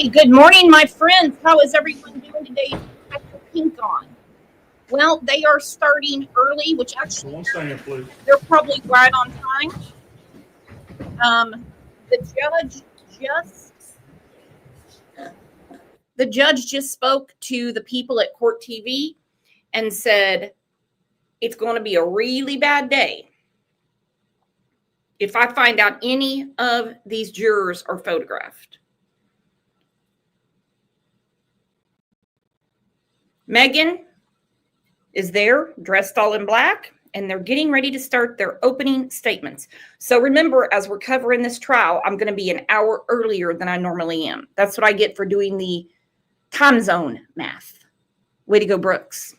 Hey, good morning, my friends. How is everyone doing today? I have the pink on. Well, they are starting early, which actually One second, please. they're probably right on time. The judge just spoke to the people at Court TV and said it's going to be a really bad day if I find out any of these jurors are photographed. Megan is there, dressed all in black, and they're getting ready to start their opening statements. So remember, as we're covering this trial, I'm going to be an hour earlier than I normally am. That's what I get for doing the time zone math. Way to go, Brooks.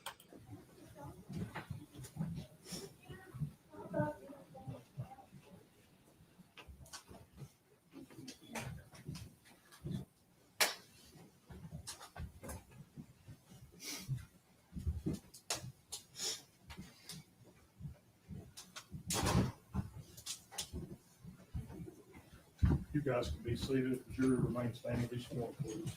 You guys can be seated. The jury remains standing. Be sworn, please.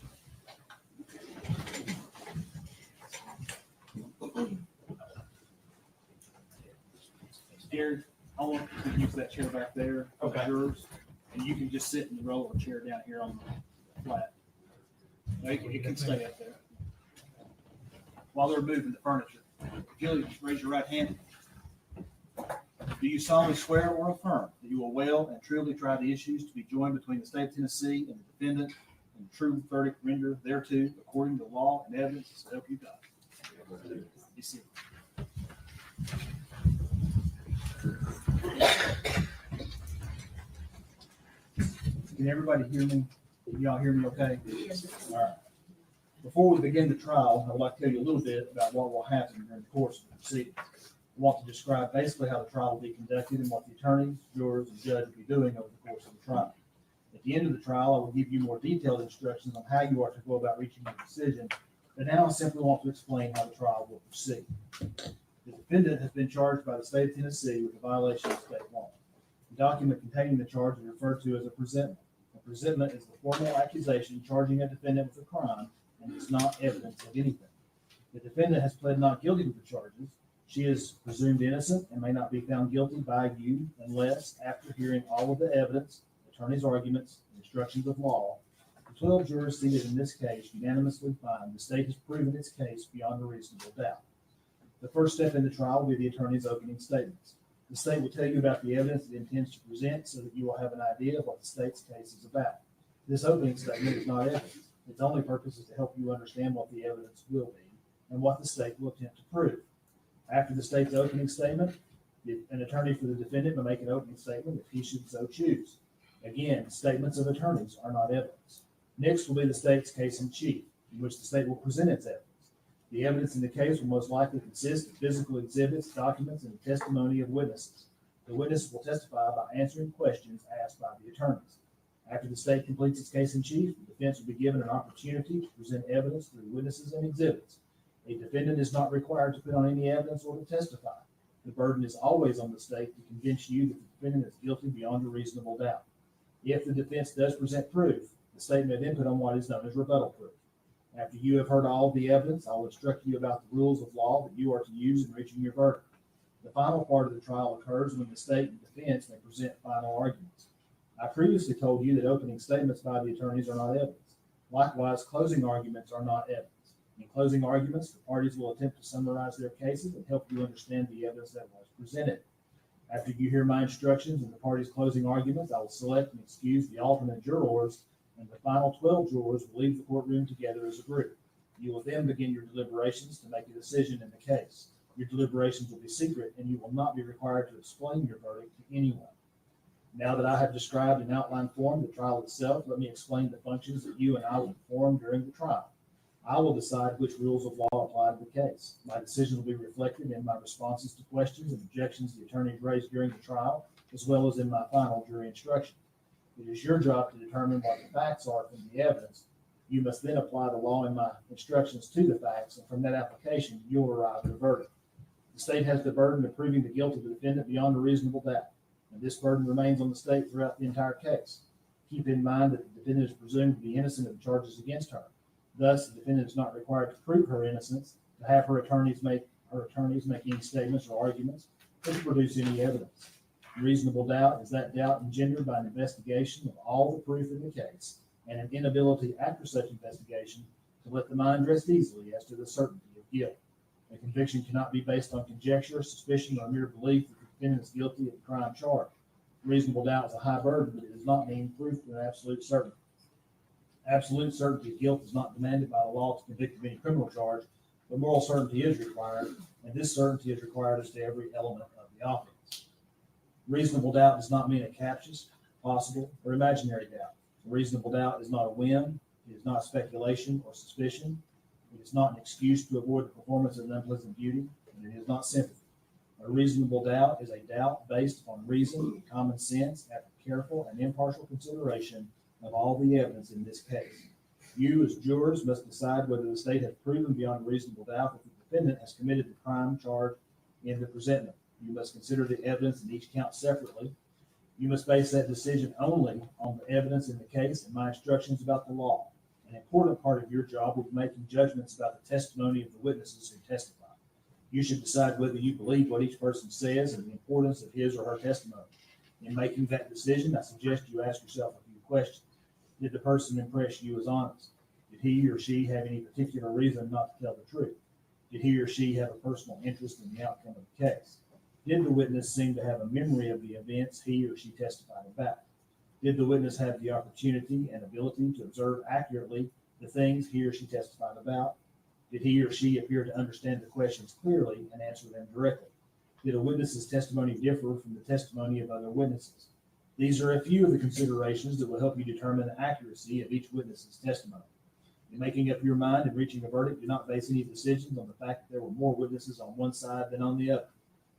Eric, I want to use that chair back there. Okay. Yours, and you can just sit in the roll of a chair down here on the flat. No, you can stay up there. While they're moving the furniture, if you'll just raise your right hand. Do you solemnly swear or affirm that you will well and truly try the issues to be joined between the state of Tennessee and the defendant and the true verdict rendered thereto according to law and evidence, so help you God? Be seated. Can everybody hear me? Can y'all hear me okay? Yes. All right. Before we begin the trial, I would like to tell you a little bit about what will happen during the course of the proceedings. I want to describe basically how the trial will be conducted and what the attorneys, jurors, and judge will be doing over the course of the trial. At the end of the trial, I will give you more detailed instructions on how you are to go about reaching a decision, but now I simply want to explain how the trial will proceed. The defendant has been charged by the state of Tennessee with a violation of state law. The document containing the charge is referred to as a presentment. A presentment is the formal accusation charging a defendant with a crime and is not evidence of anything. The defendant has pled not guilty to the charges. She is presumed innocent and may not be found guilty by you unless, after hearing all of the evidence, attorney's arguments, and instructions of law, the 12 jurors seated in this case unanimously find the state has proven its case beyond a reasonable doubt. The first step in the trial will be the attorney's opening statements. The state will tell you about the evidence it intends to present so that you will have an idea of what the state's case is about. This opening statement is not evidence. Its only purpose is to help you understand what the evidence will be and what the state will attempt to prove. After the state's opening statement, an attorney for the defendant may make an opening statement if he should so choose. Again, statements of attorneys are not evidence. Next will be the state's case in chief, in which the state will present its evidence. The evidence in the case will most likely consist of physical exhibits, documents, and the testimony of witnesses. The witnesses will testify by answering questions asked by the attorneys. After the state completes its case in chief, the defense will be given an opportunity to present evidence through witnesses and exhibits. A defendant is not required to put on any evidence or to testify. The burden is always on the state to convince you that the defendant is guilty beyond a reasonable doubt. If the defense does present proof, the state may then put on what is known as rebuttal proof. After you have heard all of the evidence, I will instruct you about the rules of law that you are to use in reaching your verdict. The final part of the trial occurs when the state and defense may present final arguments. I previously told you that opening statements by the attorneys are not evidence. Likewise, closing arguments are not evidence. In closing arguments, the parties will attempt to summarize their cases and help you understand the evidence that was presented. After you hear my instructions and the parties' closing arguments, I will select and excuse the alternate jurors, and the final 12 jurors will leave the courtroom together as a group. You will then begin your deliberations to make a decision in the case. Your deliberations will be secret, and you will not be required to explain your verdict to anyone. Now that I have described in outline form the trial itself, let me explain the functions that you and I will perform during the trial. I will decide which rules of law apply to the case. My decision will be reflected in my responses to questions and objections the attorneys raised during the trial, as well as in my final jury instruction. It is your job to determine what the facts are from the evidence. You must then apply the law in my instructions to the facts, and from that application, you'll arrive at a verdict. The state has the burden of proving the guilt of the defendant beyond a reasonable doubt, and this burden remains on the state throughout the entire case. Keep in mind that the defendant is presumed to be innocent of the charges against her. Thus, the defendant is not required to prove her innocence, to have her attorneys make any statements or arguments, or to produce any evidence. Reasonable doubt is that doubt engendered by an investigation of all the proof in the case, and an inability after such investigation to let the mind rest easily as to the certainty of guilt. A conviction cannot be based on conjecture, suspicion, or mere belief that the defendant is guilty of the crime charged. Reasonable doubt is a high burden, but it does not mean proof with absolute certainty. Absolute certainty of guilt is not demanded by the law to convict of any criminal charge, but moral certainty is required, and this certainty is required as to every element of the offense. Reasonable doubt does not mean a captious, possible, or imaginary doubt. A reasonable doubt is not a whim, it is not speculation or suspicion, it is not an excuse to avoid the performance of an unpleasant duty, and it is not sympathy. A reasonable doubt is a doubt based on reason and common sense after careful and impartial consideration of all the evidence in this case. You, as jurors, must decide whether the state has proven beyond a reasonable doubt that the defendant has committed the crime charged in the presentment. You must consider the evidence in each count separately. You must base that decision only on the evidence in the case and my instructions about the law. An important part of your job will be making judgments about the testimony of the witnesses who testify. You should decide whether you believe what each person says and the importance of his or her testimony. In making that decision, I suggest you ask yourself a few questions. Did the person impress you as honest? Did he or she have any particular reason not to tell the truth? Did he or she have a personal interest in the outcome of the case? Did the witness seem to have a memory of the events he or she testified about? Did the witness have the opportunity and ability to observe accurately the things he or she testified about? Did he or she appear to understand the questions clearly and answer them directly? Did a witness's testimony differ from the testimony of other witnesses? These are a few of the considerations that will help you determine the accuracy of each witness's testimony. In making up your mind and reaching a verdict, do not base any decisions on the fact that there were more witnesses on one side than on the other.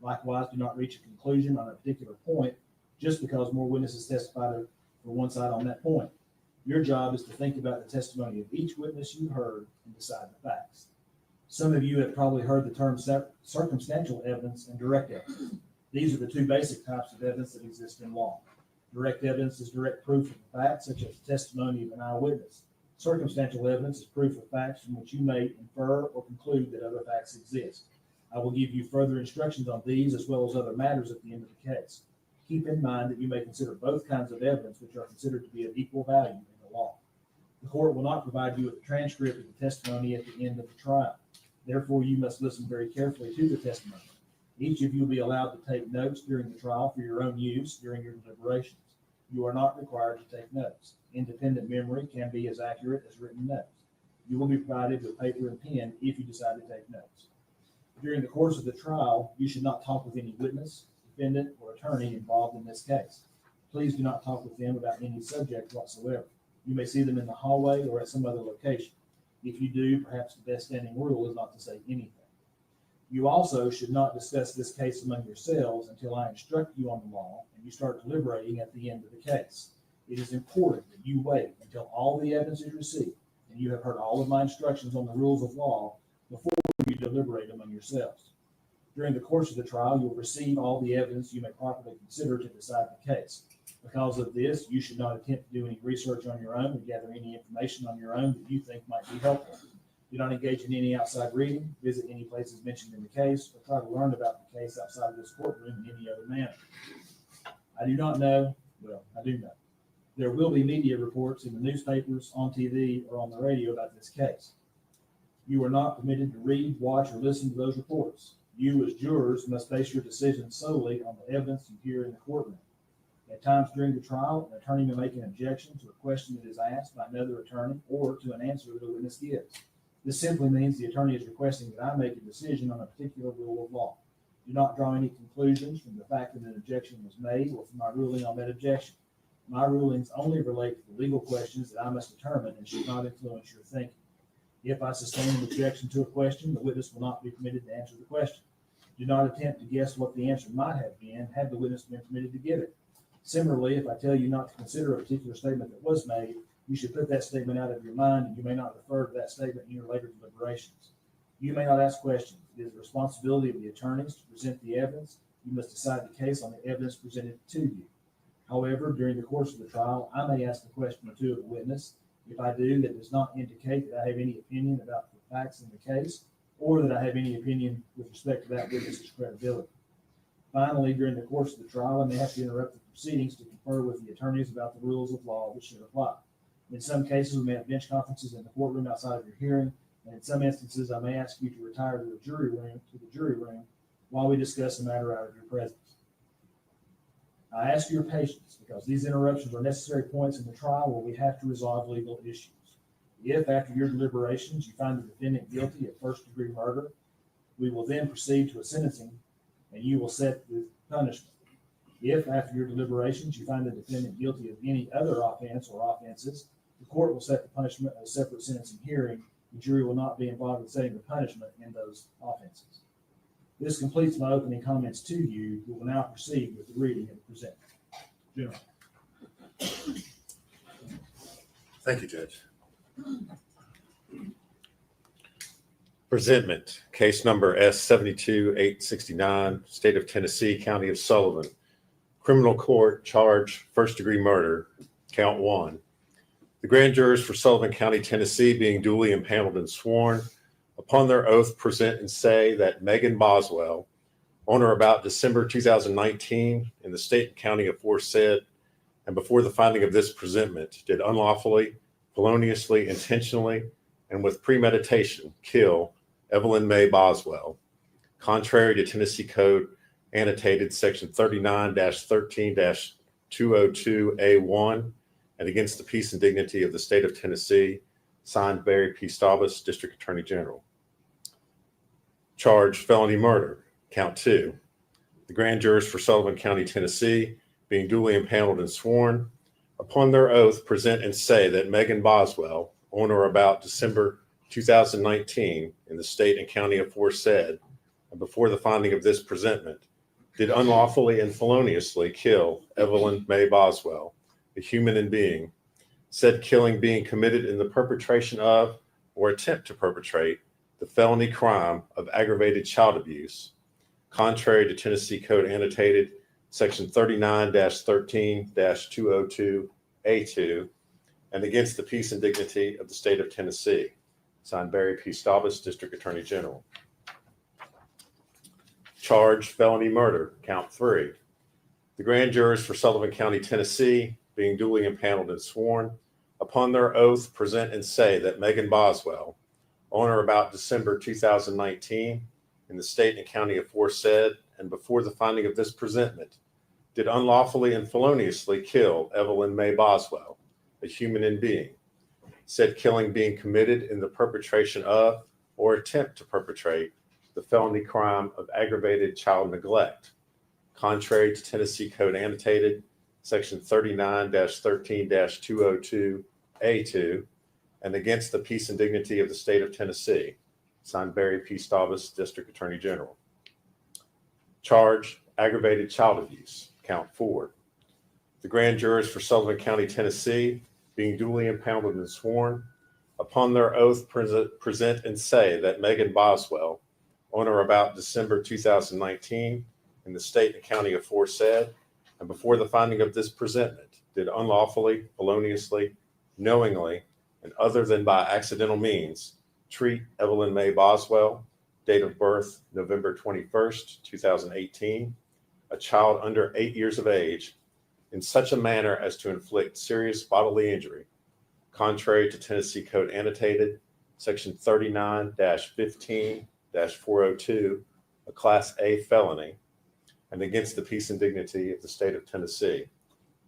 Likewise, do not reach a conclusion on a particular point just because more witnesses testified for one side on that point. Your job is to think about the testimony of each witness you heard and decide the facts. Some of you have probably heard the term circumstantial evidence and direct evidence. These are the two basic types of evidence that exist in law. Direct evidence is direct proof of the facts, such as the testimony of an eyewitness. Circumstantial evidence is proof of facts from which you may infer or conclude that other facts exist. I will give you further instructions on these as well as other matters at the end of the case. Keep in mind that you may consider both kinds of evidence which are considered to be of equal value in the law. The court will not provide you with a transcript of the testimony at the end of the trial. Therefore, you must listen very carefully to the testimony. Each of you will be allowed to take notes during the trial for your own use during your deliberations. You are not required to take notes. Independent memory can be as accurate as written notes. You will be provided with paper and pen if you decide to take notes. During the course of the trial, you should not talk with any witness, defendant, or attorney involved in this case. Please do not talk with them about any subject whatsoever. You may see them in the hallway or at some other location. If you do, perhaps the best standing rule is not to say anything. You also should not discuss this case among yourselves until I instruct you on the law and you start deliberating at the end of the case. It is important that you wait until all the evidence is received and you have heard all of my instructions on the rules of law before you deliberate among yourselves. During the course of the trial, you will receive all the evidence you may properly consider to decide the case. Because of this, you should not attempt to do any research on your own or gather any information on your own that you think might be helpful. Do not engage in any outside reading, visit any places mentioned in the case, or try to learn about the case outside of this courtroom in any other manner. I do know. There will be media reports in the newspapers, on TV, or on the radio about this case. You are not permitted to read, watch, or listen to those reports. You, as jurors, must base your decisions solely on the evidence you hear in the courtroom. At times during the trial, an attorney may make an objection to a question that is asked by another attorney or to an answer that a witness gives. This simply means the attorney is requesting that I make a decision on a particular rule of law. Do not draw any conclusions from the fact that an objection was made or from my ruling on that objection. My rulings only relate to the legal questions that I must determine and should not influence your thinking. If I sustain an objection to a question, the witness will not be permitted to answer the question. Do not attempt to guess what the answer might have been had the witness been permitted to give it. Similarly, if I tell you not to consider a particular statement that was made, you should put that statement out of your mind and you may not refer to that statement in your later deliberations. You may not ask questions. It is the responsibility of the attorneys to present the evidence. You must decide the case on the evidence presented to you. However, during the course of the trial, I may ask a question or two of the witness. If I do, that does not indicate that I have any opinion about the facts in the case, or that I have any opinion with respect to that witness's credibility. Finally, during the course of the trial, I may have to interrupt the proceedings to confer with the attorneys about the rules of law which should apply. In some cases, we may have bench conferences in the courtroom outside of your hearing, and in some instances, I may ask you to retire to the jury room while we discuss the matter out of your presence. I ask your patience because these interruptions are necessary points in the trial where we have to resolve legal issues. If, after your deliberations, you find the defendant guilty of first-degree murder, we will then proceed to a sentencing, and you will set the punishment. If, after your deliberations, you find the defendant guilty of any other offense or offenses, the court will set the punishment at a separate sentencing hearing. The jury will not be involved in setting the punishment in those offenses. This completes my opening comments to you. We will now proceed with the reading of the presentment. General. Thank you, Judge. Presentment, case number S-72-869, State of Tennessee, County of Sullivan. Criminal court charge, first-degree murder, count 1. The grand jurors for Sullivan County, Tennessee, being duly impaneled and sworn, upon their oath present and say that Megan Boswell, on or about December 2019, in the state and county aforesaid, and before the finding of this presentment, did unlawfully, feloniously, intentionally, and with premeditation kill Evelyn May Boswell, contrary to Tennessee Code annotated section 39-13-202A1, and against the peace and dignity of the state of Tennessee, signed Barry P. Staubus, District Attorney General. Charge, felony murder, count 2. The grand jurors for Sullivan County, Tennessee, being duly impaneled and sworn, upon their oath present and say that Megan Boswell, on or about December 2019, in the state and county aforesaid, and before the finding of this presentment, did unlawfully and feloniously kill Evelyn May Boswell, a human and being, said killing being committed in the perpetration of or attempt to perpetrate the felony crime of aggravated child abuse, contrary to Tennessee Code annotated section 39-13-202A2, and against the peace and dignity of the state of Tennessee, signed Barry P. Staubus, District Attorney General. Charge, felony murder, count 3. The grand jurors for Sullivan County, Tennessee, being duly impaneled and sworn, upon their oath present and say that Megan Boswell, on or about December 2019, in the state and county aforesaid, and before the finding of this presentment, did unlawfully and feloniously kill Evelyn May Boswell, a human and being, said killing being committed in the perpetration of or attempt to perpetrate the felony crime of aggravated child neglect, contrary to Tennessee Code annotated section 39-13-202A2, and against the peace and dignity of the state of Tennessee, signed Barry P. Staubus, District Attorney General. Charge, aggravated child abuse, count 4. The grand jurors for Sullivan County, Tennessee, being duly impaneled and sworn, upon their oath present and say that Megan Boswell, on or about December 2019, in the state and county aforesaid, and before the finding of this presentment, did unlawfully, feloniously, knowingly, and other than by accidental means, treat Evelyn May Boswell, date of birth November 21st, 2018, a child under 8 years of age, in such a manner as to inflict serious bodily injury, contrary to Tennessee Code annotated section 39-15-402, a Class A felony, and against the peace and dignity of the state of Tennessee,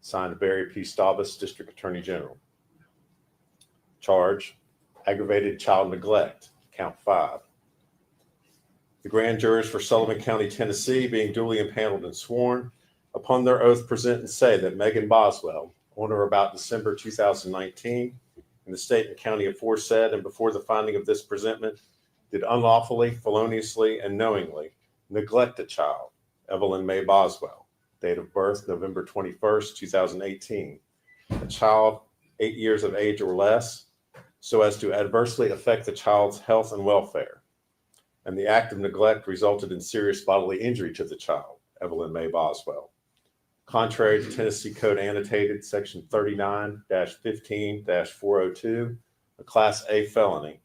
signed Barry P. Staubus, District Attorney General. Charge, aggravated child neglect, count 5. The grand jurors for Sullivan County, Tennessee, being duly impaneled and sworn, upon their oath present and say that Megan Boswell, on or about December 2019, in the state and county aforesaid, and before the finding of this presentment, did unlawfully, feloniously, and knowingly neglect a child, Evelyn May Boswell, date of birth November 21st, 2018, a child 8 years of age or less, so as to adversely affect the child's health and welfare. And the act of neglect resulted in serious bodily injury to the child, Evelyn May Boswell. contrary to Tennessee Code Annotated, Section 39-15-402, a Class A felony,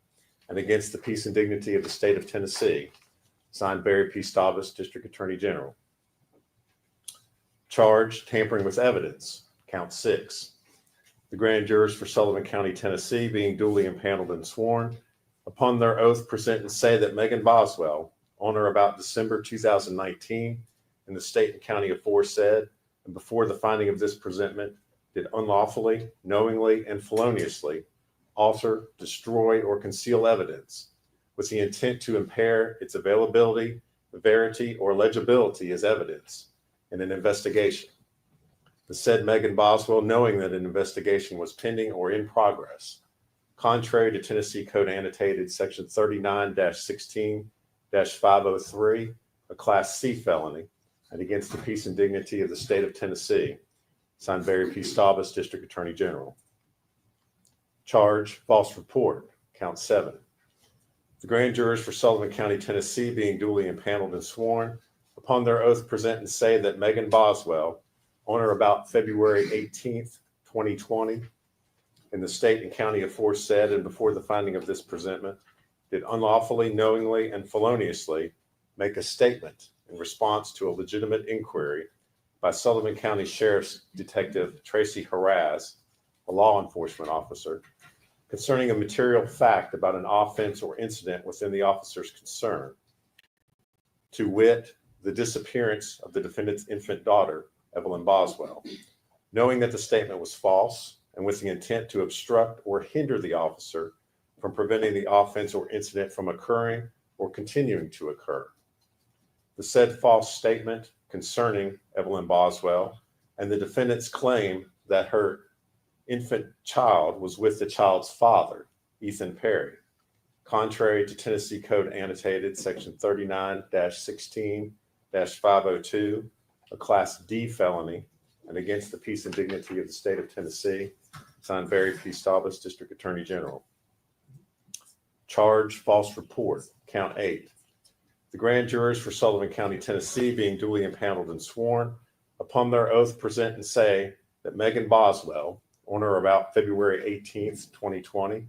and against the peace and dignity of the state of Tennessee. Signed, Barry P. Stavas, District Attorney General. Charge, tampering with evidence, count 6. The grand jurors for Sullivan County, Tennessee, being duly impaneled and sworn, upon their oath present and say that Megan Boswell, on or about December 2019, in the state and county aforesaid, and before the finding of this presentment, did unlawfully, knowingly, and feloniously alter, destroy, or conceal evidence with the intent to impair its availability, verity, or legibility as evidence in an investigation. The said Megan Boswell, knowing that an investigation was pending or in progress, contrary to Tennessee Code Annotated Section 39-16-503, a Class C felony, and against the peace and dignity of the state of Tennessee. Signed, Barry P. Stavas, District Attorney General. Charge, false report, count 7. The grand jurors for Sullivan County, Tennessee, being duly impaneled and sworn, upon their oath present and say that Megan Boswell, on or about February 18th, 2020, in the state and county aforesaid and before the finding of this presentment, did unlawfully, knowingly, and feloniously make a statement in response to a legitimate inquiry by Sullivan County Sheriff's Detective Tracy Haraz, a law enforcement officer, concerning a material fact about an offense or incident within the officer's concern, to wit, the disappearance of the defendant's infant daughter, Evelyn Boswell, knowing that the statement was false and with the intent to obstruct or hinder the officer from preventing the offense or incident from occurring or continuing to occur. The said false statement concerning Evelyn Boswell and the defendant's claim that her infant child was with the child's father, Ethan Perry, contrary to Tennessee Code Annotated Section 39-16-502, a Class D felony, and against the peace and dignity of the state of Tennessee. Signed, Barry P. Stavas, District Attorney General. Charge, false report, count 8. The grand jurors for Sullivan County, Tennessee, being duly impaneled and sworn, upon their oath present and say that Megan Boswell, on or about February 18th, 2020,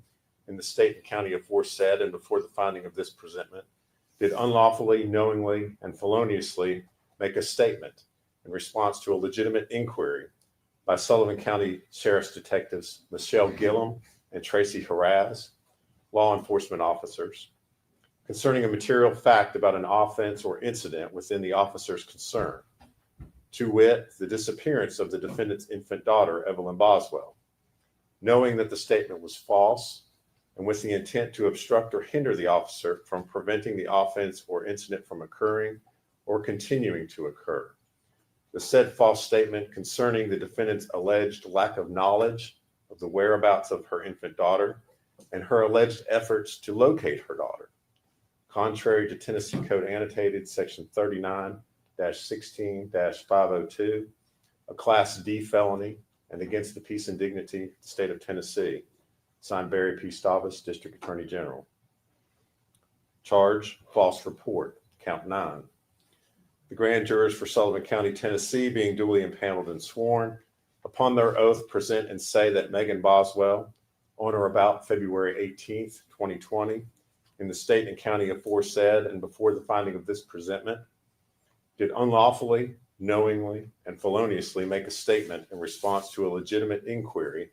in the state and county aforesaid and before the finding of this presentment, did unlawfully, knowingly, and feloniously make a statement in response to a legitimate inquiry by Sullivan County Sheriff's Detectives Michelle Gillum and Tracy Haraz, law enforcement officers, concerning a material fact about an offense or incident within the officer's concern, to wit, the disappearance of the defendant's infant daughter, Evelyn Boswell, knowing that the statement was false and with the intent to obstruct or hinder the officer from preventing the offense or incident from occurring or continuing to occur. The said false statement concerning the defendant's alleged lack of knowledge of the whereabouts of her infant daughter and her alleged efforts to locate her daughter, contrary to Tennessee Code Annotated Section 39-16-502, a Class D felony, and against the peace and dignity of the state of Tennessee. Signed, Barry P. Stavas, District Attorney General. Charge, false report, count 9. The grand jurors for Sullivan County, Tennessee, being duly impaneled and sworn, upon their oath present and say that Megan Boswell, on or about February 18th, 2020, in the state and county aforesaid and before the finding of this presentment, did unlawfully, knowingly, and feloniously make a statement in response to a legitimate inquiry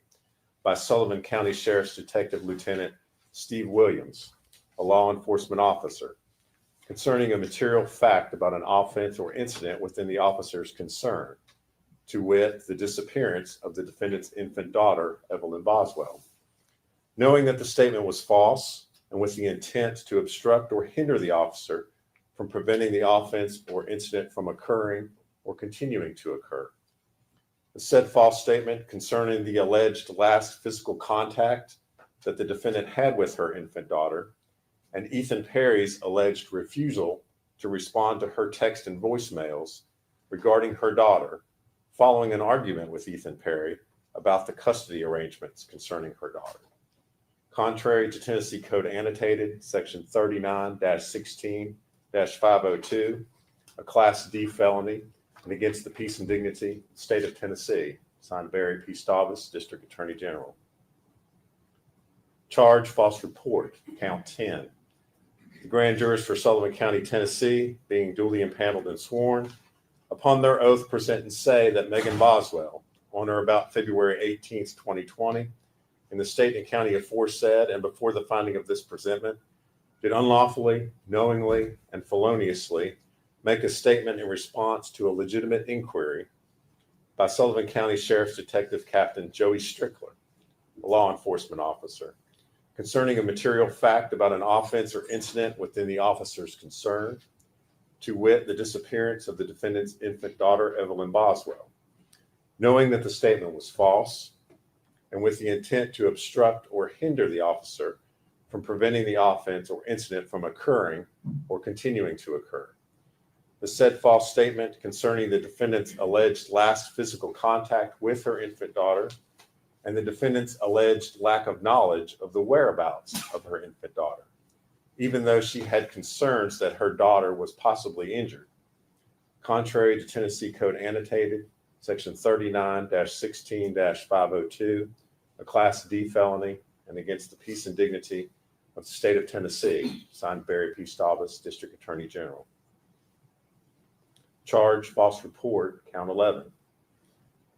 by Sullivan County Sheriff's Detective Lieutenant Steve Williams, a law enforcement officer, concerning a material fact about an offense or incident within the officer's concern, to wit, the disappearance of the defendant's infant daughter, Evelyn Boswell, knowing that the statement was false and with the intent to obstruct or hinder the officer from preventing the offense or incident from occurring or continuing to occur. The said false statement concerning the alleged last physical contact that the defendant had with her infant daughter and Ethan Perry's alleged refusal to respond to her text and voicemails regarding her daughter following an argument with Ethan Perry about the custody arrangements concerning her daughter. Contrary to Tennessee Code Annotated, Section 39-16-502, a Class D felony, and against the peace and dignity of the state of Tennessee, signed Barry P. Stavas, District Attorney General. Charge, false report, count 10. The grand jurors for Sullivan County, Tennessee, being duly impaneled and sworn, upon their oath present and say that Megan Boswell, on or about February 18th, 2020, in the state and county aforesaid and before the finding of this presentment, did unlawfully, knowingly, and feloniously make a statement in response to a legitimate inquiry by Sullivan County Sheriff's Detective Captain Joey Strickler, a law enforcement officer, concerning a material fact about an offense or incident within the officer's concern, to wit, the disappearance of the defendant's infant daughter, Evelyn Boswell, knowing that the statement was false, and with the intent to obstruct or hinder the officer from preventing the offense or incident from occurring or continuing to occur. The said false statement concerning the defendant's alleged last physical contact with her infant daughter and the defendant's alleged lack of knowledge of the whereabouts of her infant daughter, even though she had concerns that her daughter was possibly injured, contrary to Tennessee Code Annotated, Section 39-16-502, a Class D felony, and against the peace and dignity of the state of Tennessee, signed Barry P. Stavas, District Attorney General. Charge, false report, count 11.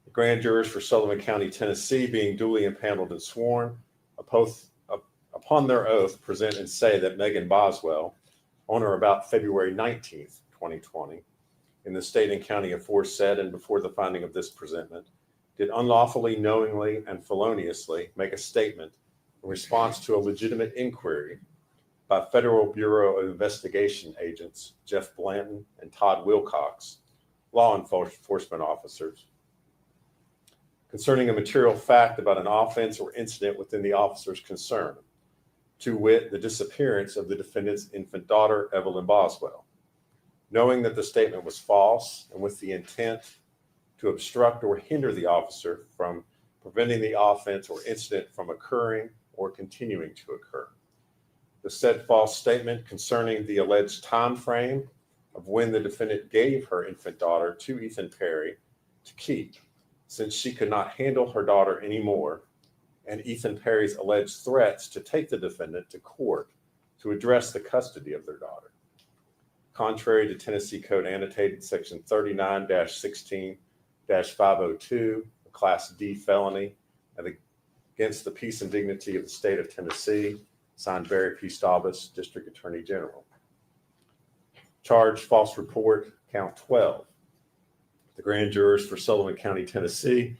The grand jurors for Sullivan County, Tennessee, being duly impaneled and sworn, upon their oath, present and say that Megan Boswell, on or about February 19th, 2020, in the state and county aforesaid and before the finding of this presentment, did unlawfully, knowingly, and feloniously make a statement in response to a legitimate inquiry by Federal Bureau of Investigation agents Jeff Blanton and Todd Wilcox, law enforcement officers, concerning a material fact about an offense or incident within the officer's concern, to wit, the disappearance of the defendant's infant daughter, Evelyn Boswell, knowing that the statement was false and with the intent to obstruct or hinder the officer from preventing the offense or incident from occurring or continuing to occur. The said false statement concerning the alleged time frame of when the defendant gave her infant daughter to Ethan Perry to keep, since she could not handle her daughter anymore, and Ethan Perry's alleged threats to take the defendant to court to address the custody of their daughter. Contrary to Tennessee Code Annotated, Section 39-16-502, a Class D felony, and against the peace and dignity of the state of Tennessee, signed Barry P. Stavas, District Attorney General. Charge, false report, count 12. The grand jurors for Sullivan County, Tennessee,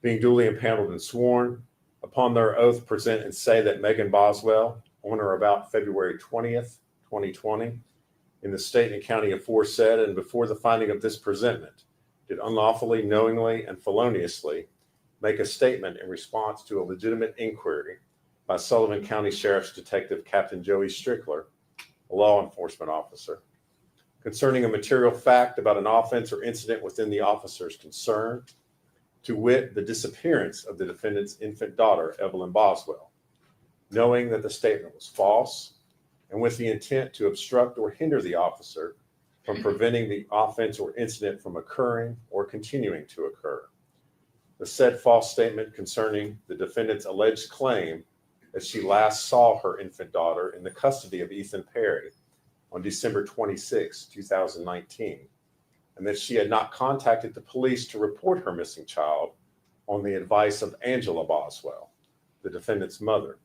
being duly impaneled and sworn, upon their oath present and say that Megan Boswell, on or about February 20th, 2020, in the state and county aforesaid and before the finding of this presentment, did unlawfully, knowingly, and feloniously make a statement in response to a legitimate inquiry by Sullivan County Sheriff's Detective Captain Joey Strickler, a law enforcement officer, concerning a material fact about an offense or incident within the officer's concern, to wit, the disappearance of the defendant's infant daughter, Evelyn Boswell, knowing that the statement was false and with the intent to obstruct or hinder the officer from preventing the offense or incident from occurring or continuing to occur. The said false statement concerning the defendant's alleged claim that she last saw her infant daughter in the custody of Ethan Perry on December 26, 2019, and that she had not contacted the police to report her missing child on the advice of Angela Boswell, the defendant's mother.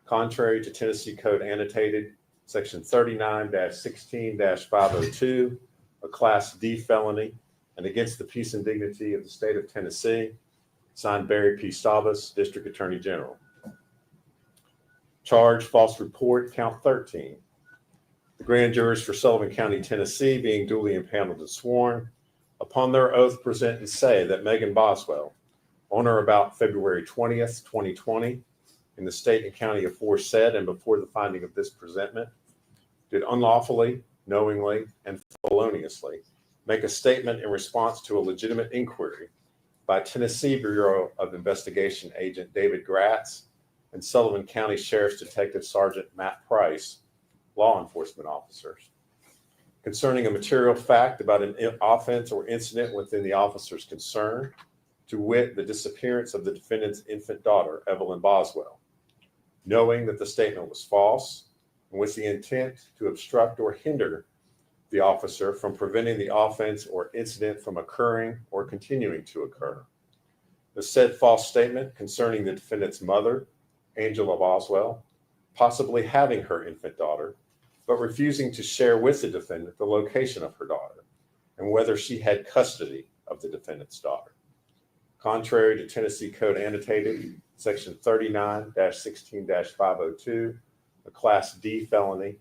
Contrary to Tennessee Code Annotated, Section 39-16-502, a Class D felony, and against the peace and dignity of the state of Tennessee, signed Barry P. Stavas, District Attorney General. Charge, false report, count 13. The grand jurors for Sullivan County, Tennessee, being duly impaneled and sworn, upon their oath present and say that Megan Boswell, on or about February 20th, 2020, in the state and county aforesaid and before the finding of this presentment, did unlawfully, knowingly, and feloniously make a statement in response to a legitimate inquiry by Tennessee Bureau of Investigation agent David Gratz and Sullivan County Sheriff's Detective Sergeant Matt Price, law enforcement officers, concerning a material fact about an offense or incident within the officer's concern, to wit, the disappearance of the defendant's infant daughter, Evelyn Boswell, knowing that the statement was false and with the intent to obstruct or hinder the officer from preventing the offense or incident from occurring or continuing to occur. The said false statement concerning the defendant's mother, Angela Boswell, possibly having her infant daughter, but refusing to share with the defendant the location of her daughter and whether she had custody of the defendant's daughter. Contrary to Tennessee Code Annotated, Section 39-16-502, a Class D felony,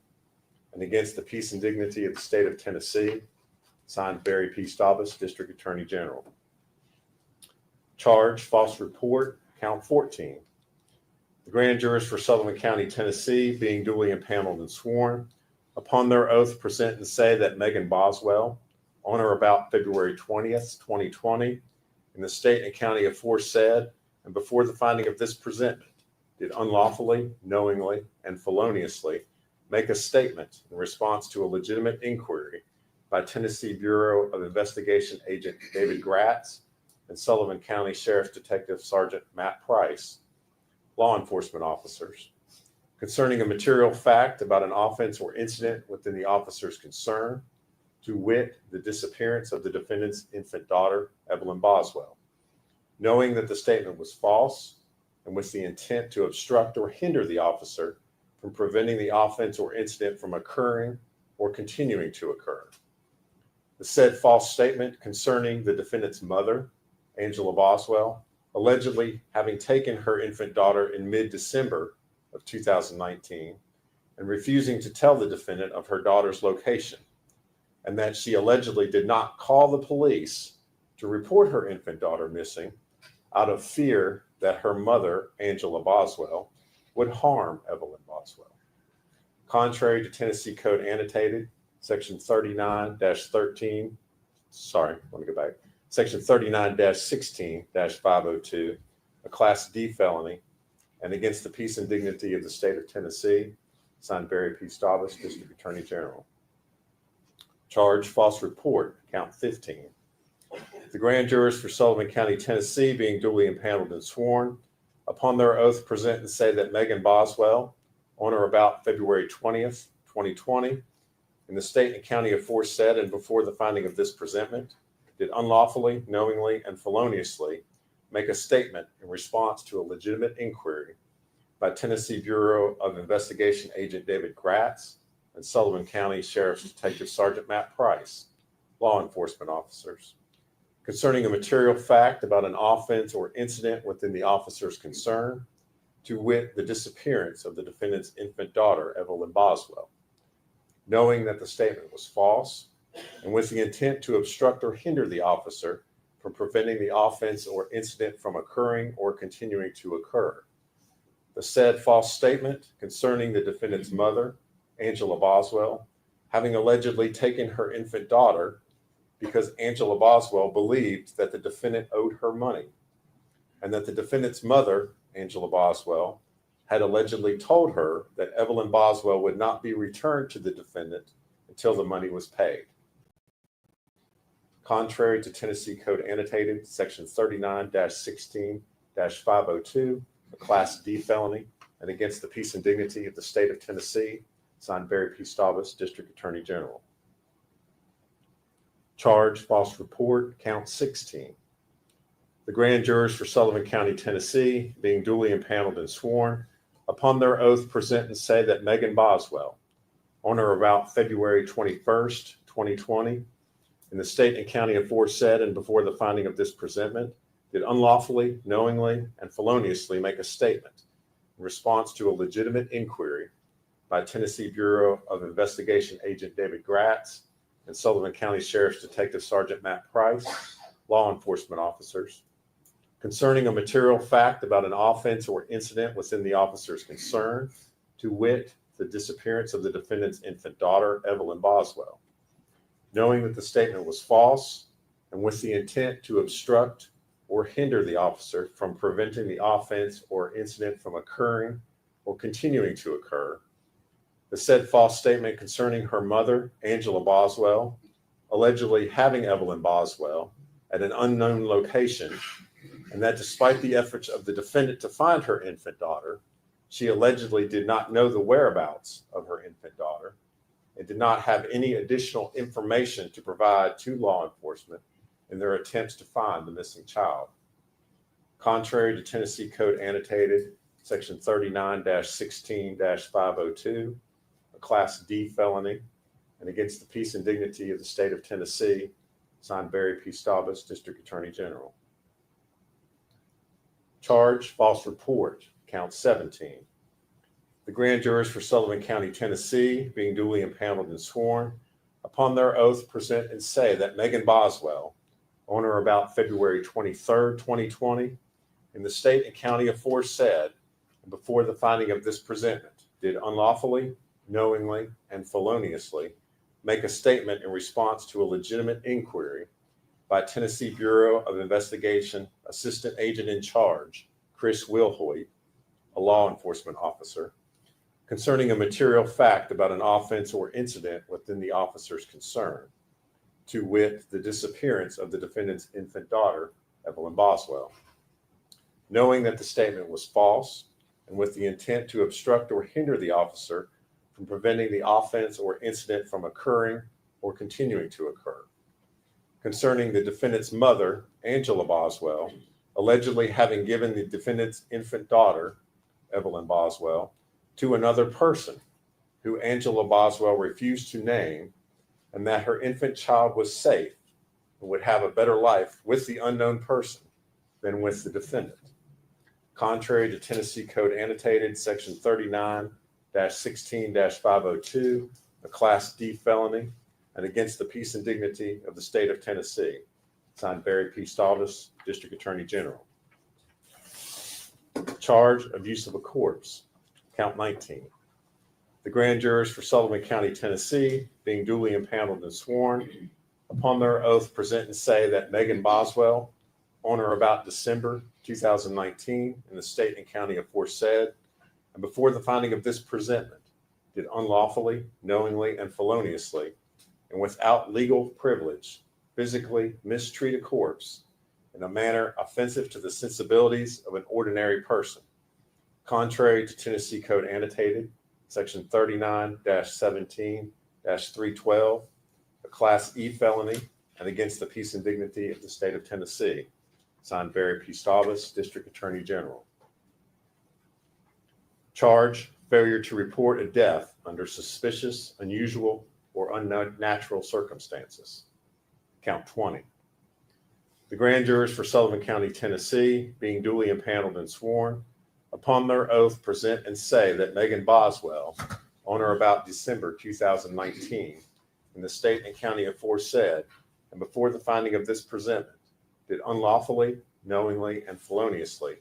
and against the peace and dignity of the state of Tennessee, signed Barry P. Staubus, District Attorney General. Charge, false report, count 14. The grand jurors for Sullivan County, Tennessee, being duly impaneled and sworn, upon their oath present and say that Megan Boswell, on or about February 20th, 2020, in the state and county aforesaid, and before the finding of this presentment, did unlawfully, knowingly, and feloniously make a statement in response to a legitimate inquiry by Tennessee Bureau of Investigation Agent David Gratz and Sullivan County Sheriff's Detective Sergeant Matt Price, law enforcement officers, concerning a material fact about an offense or incident within the officer's concern, to wit, the disappearance of the defendant's infant daughter, Evelyn Boswell, knowing that the statement was false and with the intent to obstruct or hinder the officer from preventing the offense or incident from occurring or continuing to occur. The said false statement concerning the defendant's mother, Angela Boswell, allegedly having taken her infant daughter in mid-December of 2019 and refusing to tell the defendant of her daughter's location, and that she allegedly did not call the police to report her infant daughter missing out of fear that her mother, Angela Boswell, would harm Evelyn Boswell. Contrary to Tennessee Code Annotated, Section 39-16-502, a Class D felony, and against the peace and dignity of the state of Tennessee, signed Barry P. Staubus, District Attorney General. Charge, false report, count 15. The grand jurors for Sullivan County, Tennessee, being duly impaneled and sworn, upon their oath present and say that Megan Boswell, on or about February 20th, 2020, in the state and county aforesaid and before the finding of this presentment, did unlawfully, knowingly, and feloniously make a statement in response to a legitimate inquiry by Tennessee Bureau of Investigation Agent David Gratz and Sullivan County Sheriff's Detective Sergeant Matt Price, law enforcement officers, concerning a material fact about an offense or incident within the officer's concern, to wit, the disappearance of the defendant's infant daughter, Evelyn Boswell, knowing that the statement was false and with the intent to obstruct or hinder the officer from preventing the offense or incident from occurring or continuing to occur. The said false statement concerning the defendant's mother, Angela Boswell, having allegedly taken her infant daughter because Angela Boswell believed that the defendant owed her money, and that the defendant's mother, Angela Boswell, had allegedly told her that Evelyn Boswell would not be returned to the defendant until the money was paid. Contrary to Tennessee Code Annotated, Section 39-16-502, a Class D felony, and against the peace and dignity of the state of Tennessee, signed Barry P. Staubus, District Attorney General. Charge, false report, count 16. The grand jurors for Sullivan County, Tennessee, being duly impaneled and sworn, upon their oath present and say that Megan Boswell, on or about February 21st, 2020, in the state and county aforesaid and before the finding of this presentment, did unlawfully, knowingly, and feloniously make a statement in response to a legitimate inquiry by Tennessee Bureau of Investigation Agent David Gratz and Sullivan County Sheriff's Detective Sergeant Matt Price, law enforcement officers, concerning a material fact about an offense or incident within the officer's concern, to wit, the disappearance of the defendant's infant daughter, Evelyn Boswell, knowing that the statement was false and with the intent to obstruct or hinder the officer from preventing the offense or incident from occurring or continuing to occur. The the said false statement concerning her mother, Angela Boswell, allegedly having Evelyn Boswell at an unknown location, and that despite the efforts of the defendant to find her infant daughter, she allegedly did not know the whereabouts of her infant daughter and did not have any additional information to provide to law enforcement in their attempts to find the missing child. Contrary to Tennessee Code Annotated, Section 39-16-502, a Class D felony, and against the peace and dignity of the state of Tennessee, signed Barry P. Staubus, District Attorney General. Charge, false report, count 17. The grand jurors for Sullivan County, Tennessee, being duly impaneled and sworn, upon their oath present and say that Megan Boswell, on or about February 23rd, 2020, in the state and county aforesaid, and before the finding of this presentment, did unlawfully, knowingly, and feloniously make a statement in response to a legitimate inquiry by Tennessee Bureau of Investigation Assistant Agent in Charge, Chris Wilhoit, a law enforcement officer, concerning a material fact about an offense or incident within the officer's concern, to wit, the disappearance of the defendant's infant daughter, Evelyn Boswell. Knowing that the statement was false, and with the intent to obstruct or hinder the officer from preventing the offense or incident from occurring or continuing to occur. Concerning the defendant's mother, Angela Boswell, allegedly having given the defendant's infant daughter, Evelyn Boswell, to another person who Angela Boswell refused to name, and that her infant child was safe and would have a better life with the unknown person than with the defendant. Contrary to Tennessee Code Annotated, Section 39-16-502, a Class D felony, and against the peace and dignity of the state of Tennessee. Signed Barry P. Staubus, District Attorney General. Charge, abuse of a corpse, count 19. The grand jurors for Sullivan County, Tennessee, being duly impaneled and sworn, upon their oath present and say that Megan Boswell, on or about December 2019, in the state and county aforesaid, and before the finding of this presentment, did unlawfully, knowingly, and feloniously, and without legal privilege, physically mistreat a corpse in a manner offensive to the sensibilities of an ordinary person, contrary to Tennessee Code Annotated, Section 39-17-312, a Class E felony, and against the peace and dignity of the state of Tennessee. Signed Barry P. Staubus, District Attorney General. Charge, failure to report a death under suspicious, unusual, or unnatural circumstances. Count 20. The grand jurors for Sullivan County, Tennessee, being duly impaneled and sworn, upon their oath present and say that Megan Boswell, on or about December 2019, in the state and county aforesaid, and before the finding of this presentment, did unlawfully, knowingly, and feloniously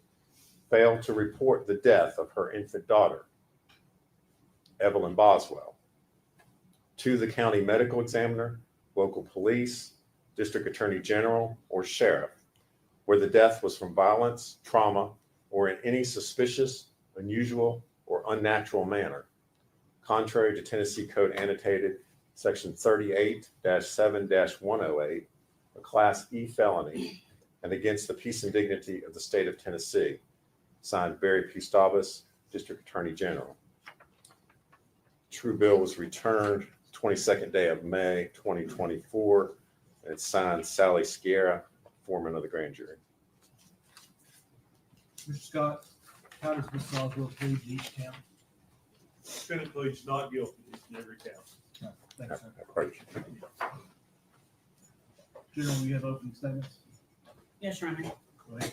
fail to report the death of her infant daughter, Evelyn Boswell, to the county medical examiner, local police, district attorney general, or sheriff, where the death was from violence, trauma, or in any suspicious, unusual, or unnatural manner, contrary to Tennessee Code Annotated, Section 38-7-108, a Class E felony, and against the peace and dignity of the state of Tennessee. Signed Barry P. Staubus, District Attorney General. True bill was returned 22nd day of May, 2024, and it's signed Sally Sierra, foreman of the grand jury. Mr. Scott, how does Ms. Boswell plead to each count? Defendant pleads not guilty in every count. Thanks, sir. Approach. General, you have opening statements? Yes, Your Honor. Go ahead.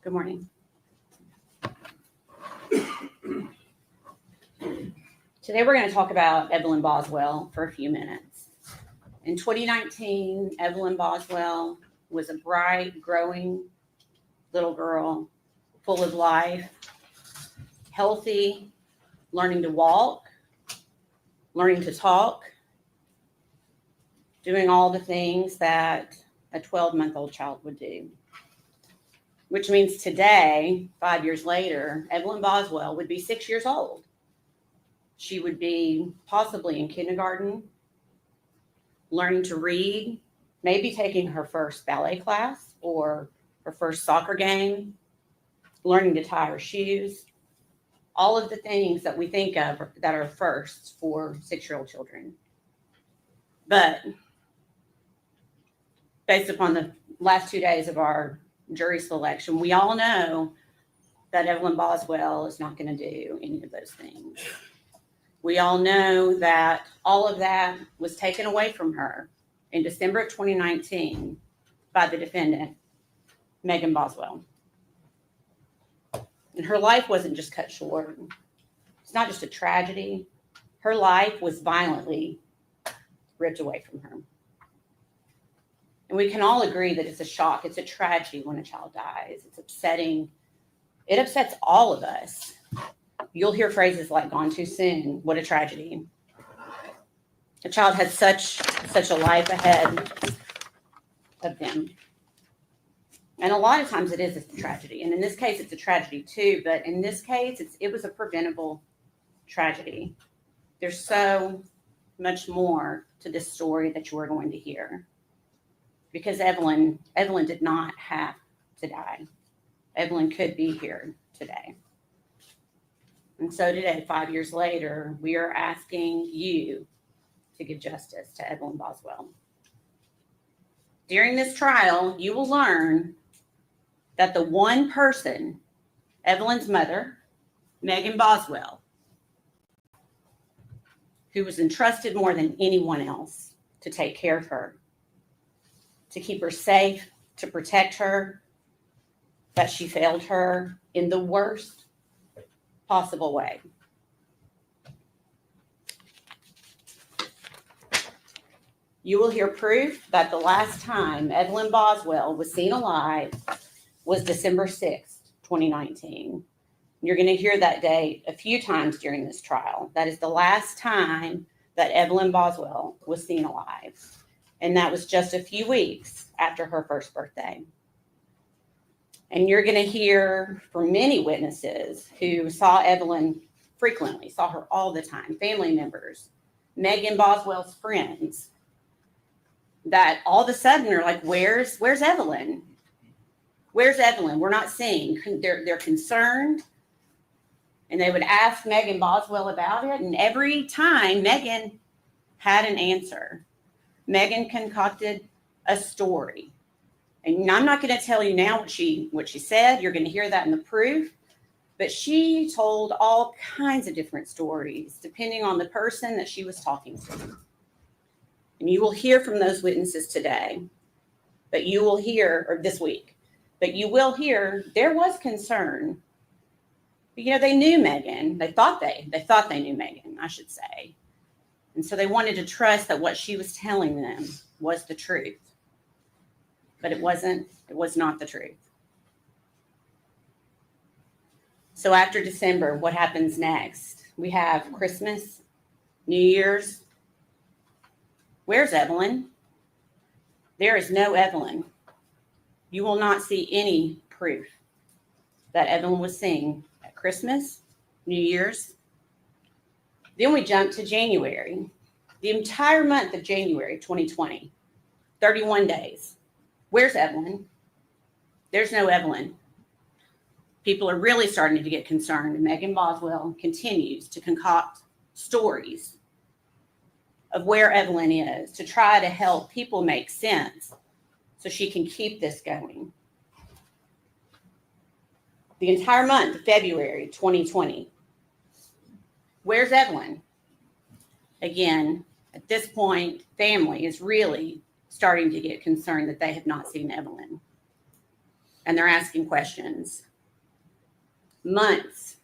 Good morning. Today we're going to talk about Evelyn Boswell for a few minutes. In 2019, Evelyn Boswell was a bright, growing little girl, full of life, healthy, learning to walk, learning to talk, doing all the things that a 12-month-old child would do. which means today, 5 years later, Evelyn Boswell would be 6 years old. She would be possibly in kindergarten, learning to read, maybe taking her first ballet class or her first soccer game, learning to tie her shoes, all of the things that we think of that are firsts for 6-year-old children. But based upon the last 2 days of our jury selection, we all know that Evelyn Boswell is not going to do any of those things. We all know that all of that was taken away from her in December of 2019 by the defendant, Megan Boswell. And her life wasn't just cut short. It's not just a tragedy. Her life was violently ripped away from her. And we can all agree that it's a shock. It's a tragedy when a child dies. It's upsetting. It upsets all of us. You'll hear phrases like gone too soon. What a tragedy. A child had such a life ahead of them. And a lot of times it is a tragedy. And in this case, it's a tragedy too. But in this case, it was a preventable tragedy. There's so much more to this story that you are going to hear. Because Evelyn did not have to die. Evelyn could be here today. And so today, 5 years later, we are asking you to give justice to Evelyn Boswell. During this trial, you will learn that the one person, Evelyn's mother, Megan Boswell, who was entrusted more than anyone else to take care of her, to keep her safe, to protect her, that she failed her in the worst possible way. You will hear proof that the last time Evelyn Boswell was seen alive was December 6th, 2019. You're going to hear that date a few times during this trial. That is the last time that Evelyn Boswell was seen alive. And that was just a few weeks after her first birthday. And you're going to hear from many witnesses who saw Evelyn frequently, saw her all the time, family members, Megan Boswell's friends, that all of a sudden are like, where's Evelyn? Where's Evelyn? We're not seeing. They're concerned. And they would ask Megan Boswell about it. And every time Megan had an answer. Megan concocted a story. And I'm not going to tell you now what she said. You're going to hear that in the proof. But she told all kinds of different stories, depending on the person that she was talking to. And you will hear from those witnesses today. But you will hear, or this week, but you will hear there was concern. You know, they knew Megan. They thought they knew Megan, I should say. And so they wanted to trust that what she was telling them was the truth. But it was not the truth. So after December, what happens next? We have Christmas, New Year's. Where's Evelyn? There is no Evelyn. You will not see any proof that Evelyn was seen at Christmas, New Year's. Then we jump to January. The entire month of January 2020, 31 days. Where's Evelyn? There's no Evelyn. People are really starting to get concerned, and Megan Boswell continues to concoct stories of where Evelyn is to try to help people make sense so she can keep this going. The entire month of February 2020. Where's Evelyn? Again, at this point, family is really starting to get concerned that they have not seen Evelyn. And they're asking questions. Months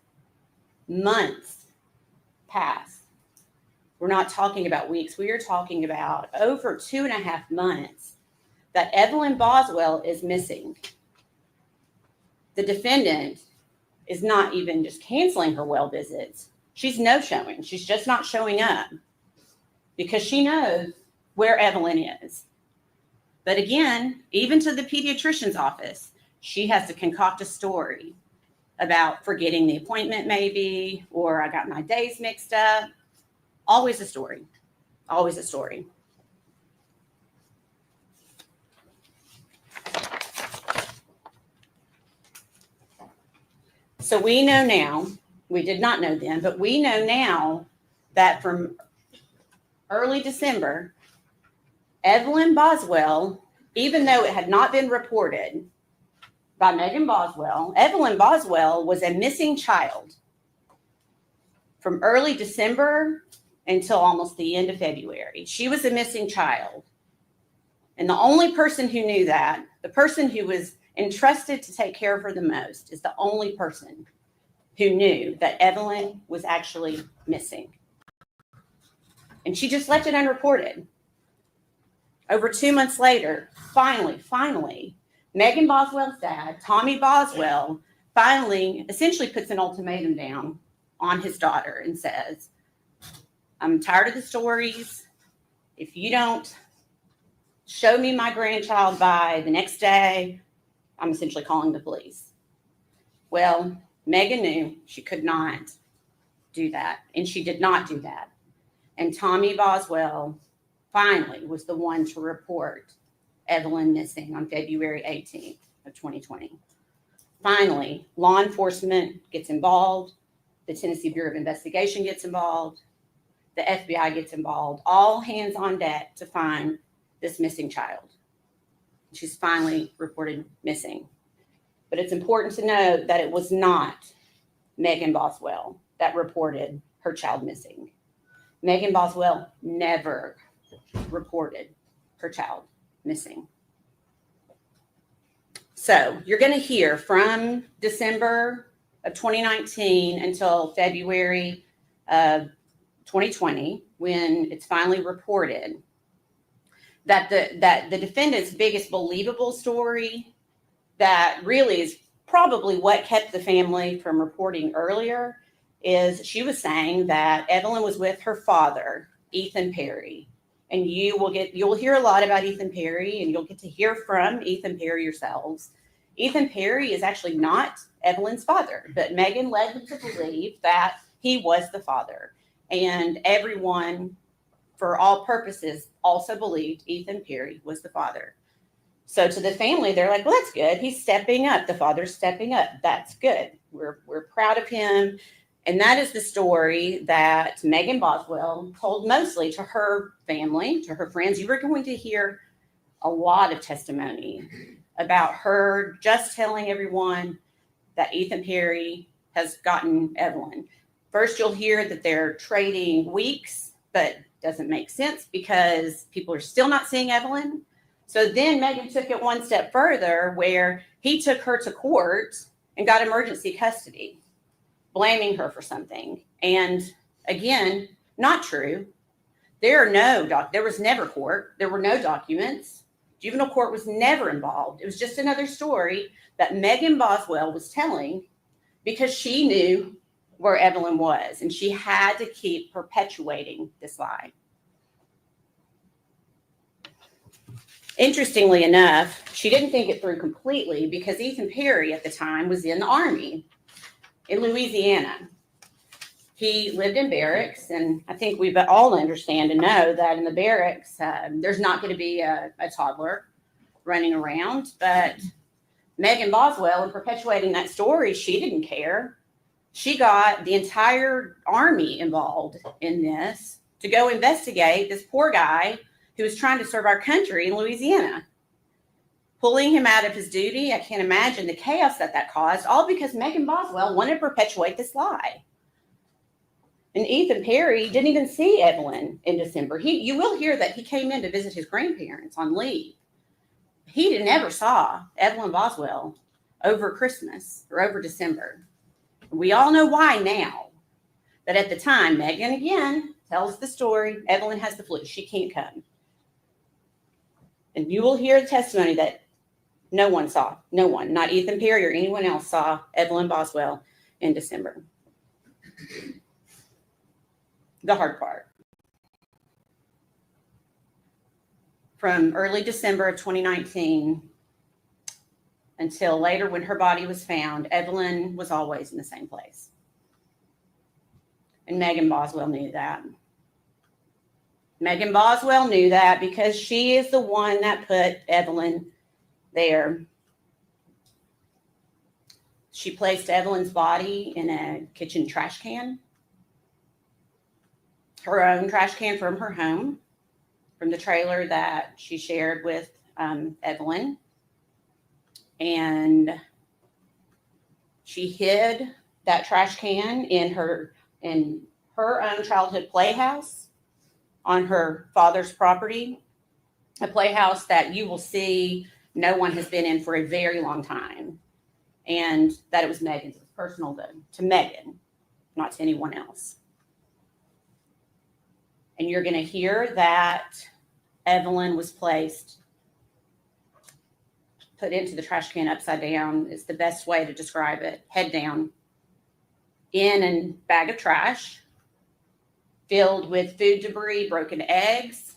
pass. We're not talking about weeks. We are talking about over 2.5 months that Evelyn Boswell is missing. The defendant is not even just canceling her well visits. She's no-showing. She's just not showing up because she knows where Evelyn is. But again, even to the pediatrician's office, she has to concoct a story about forgetting the appointment maybe, or I got my days mixed up. Always a story. Always a story. So we know now, we did not know then, but we know now that from early December, Evelyn Boswell, even though it had not been reported by Megan Boswell, Evelyn Boswell was a missing child from early December until almost the end of February. She was a missing child. And the only person who knew that, the person who was entrusted to take care of her the most, is the only person who knew that Evelyn was actually missing. And she just left it unreported. Over 2 months later, finally, Megan Boswell's dad, Tommy Boswell, finally essentially puts an ultimatum down on his daughter and says, I'm tired of the stories. If you don't show me my grandchild by the next day, I'm essentially calling the police. Well, Megan knew she could not do that, and she did not do that. And Tommy Boswell finally was the one to report Evelyn missing on February 18th of 2020. Finally, law enforcement gets involved. The Tennessee Bureau of Investigation gets involved. The FBI gets involved. All hands on deck to find this missing child. She's finally reported missing. But it's important to note that it was not Megan Boswell that reported her child missing. Megan Boswell never reported her child missing. So you're going to hear from December of 2019 until February of 2020, when it's finally reported, that the defendant's biggest believable story, that really is probably what kept the family from reporting earlier, is she was saying that Evelyn was with her father, Ethan Perry. And you'll hear a lot about Ethan Perry, and you'll get to hear from Ethan Perry yourselves. Ethan Perry is actually not Evelyn's father, but Megan led him to believe that he was the father. And everyone, for all purposes, also believed Ethan Perry was the father. So to the family, they're like, well, that's good. He's stepping up. The father's stepping up. That's good. We're proud of him. And that is the story that Megan Boswell told mostly to her family, to her friends. You were going to hear a lot of testimony about her just telling everyone that Ethan Perry has gotten Evelyn. First, you'll hear that they're trading weeks, but doesn't make sense because people are still not seeing Evelyn. So then Megan took it one step further, where he took her to court and got emergency custody, blaming her for something. And again, not true. There was never court. There were no documents. Juvenile court was never involved. It was just another story that Megan Boswell was telling because she knew where Evelyn was, and she had to keep perpetuating this lie. Interestingly enough, she didn't think it through completely because Ethan Perry at the time was in the Army in Louisiana. He lived in barracks, and I think we all understand and know that in the barracks, there's not going to be a toddler running around. But Megan Boswell, in perpetuating that story, she didn't care. She got the entire Army involved in this to go investigate this poor guy who was trying to serve our country in Louisiana, pulling him out of his duty. I can't imagine the chaos that caused, all because Megan Boswell wanted to perpetuate this lie. And Ethan Perry didn't even see Evelyn in December. You will hear that he came in to visit his grandparents on leave. He never saw Evelyn Boswell over Christmas or over December. We all know why now. But at the time, Megan again tells the story. Evelyn has the flu. She can't come. And you will hear the testimony that no one, not Ethan Perry or anyone else, saw Evelyn Boswell in December. The hard part. From early December of 2019 until later when her body was found, Evelyn was always in the same place. And Megan Boswell knew that. Megan Boswell knew that because she is the one that put Evelyn there. She placed Evelyn's body in a kitchen trash can, her own trash can from her home, from the trailer that she shared with Evelyn. And she hid that trash can in her own childhood playhouse on her father's property, a playhouse that you will see no one has been in for a very long time, and that it was Megan's. It was personal to Megan, not to anyone else. And you're going to hear that Evelyn was put into the trash can upside down is the best way to describe it, head down, in a bag of trash filled with food debris, broken eggs,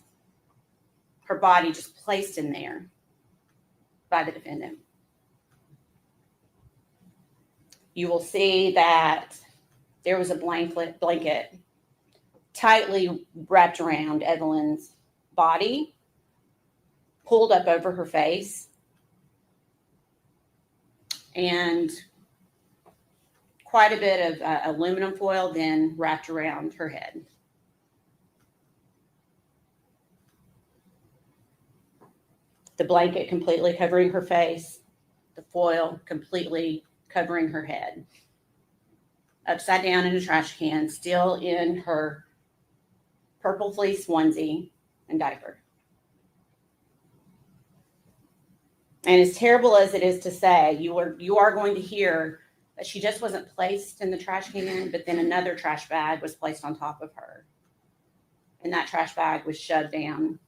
her body just placed in there by the defendant. You will see that there was a blanket tightly wrapped around Evelyn's body, pulled up over her face, and quite a bit of aluminum foil then wrapped around her head. The blanket completely covering her face, the foil completely covering her head. Upside down in a trash can, still in her purple fleece onesie and diaper. And as terrible as it is to say, you are going to hear that she just wasn't placed in the trash can, but then another trash bag was placed on top of her. And that trash bag was shoved down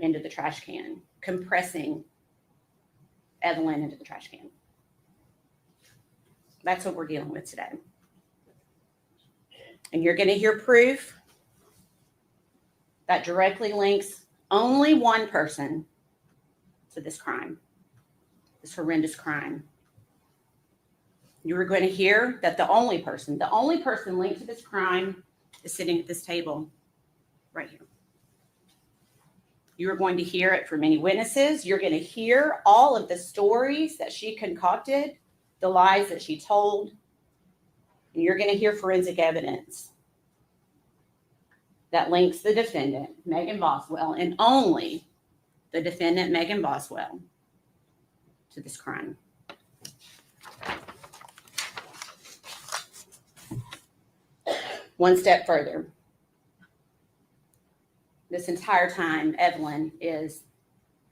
into the trash can, compressing Evelyn into the trash can. That's what we're dealing with today. And you're going to hear proof that directly links only one person to this crime, this horrendous crime. You are going to hear that the only person linked to this crime is sitting at this table right here. You are going to hear it from many witnesses. You're going to hear all of the stories that she concocted, the lies that she told, and you're going to hear forensic evidence that links the defendant, Megan Boswell, and only the defendant, Megan Boswell, to this crime. One step further. This entire time, Evelyn is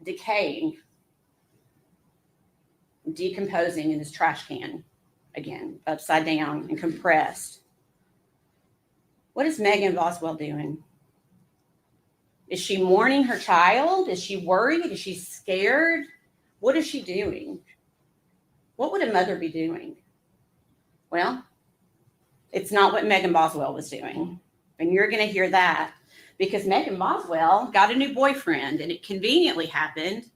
decaying, decomposing in this trash can, again, upside down and compressed. What is Megan Boswell doing? Is she mourning her child? Is she worried? Is she scared? What is she doing? What would a mother be doing? Well, it's not what Megan Boswell was doing. And you're going to hear that because Megan Boswell got a new boyfriend, and it conveniently happened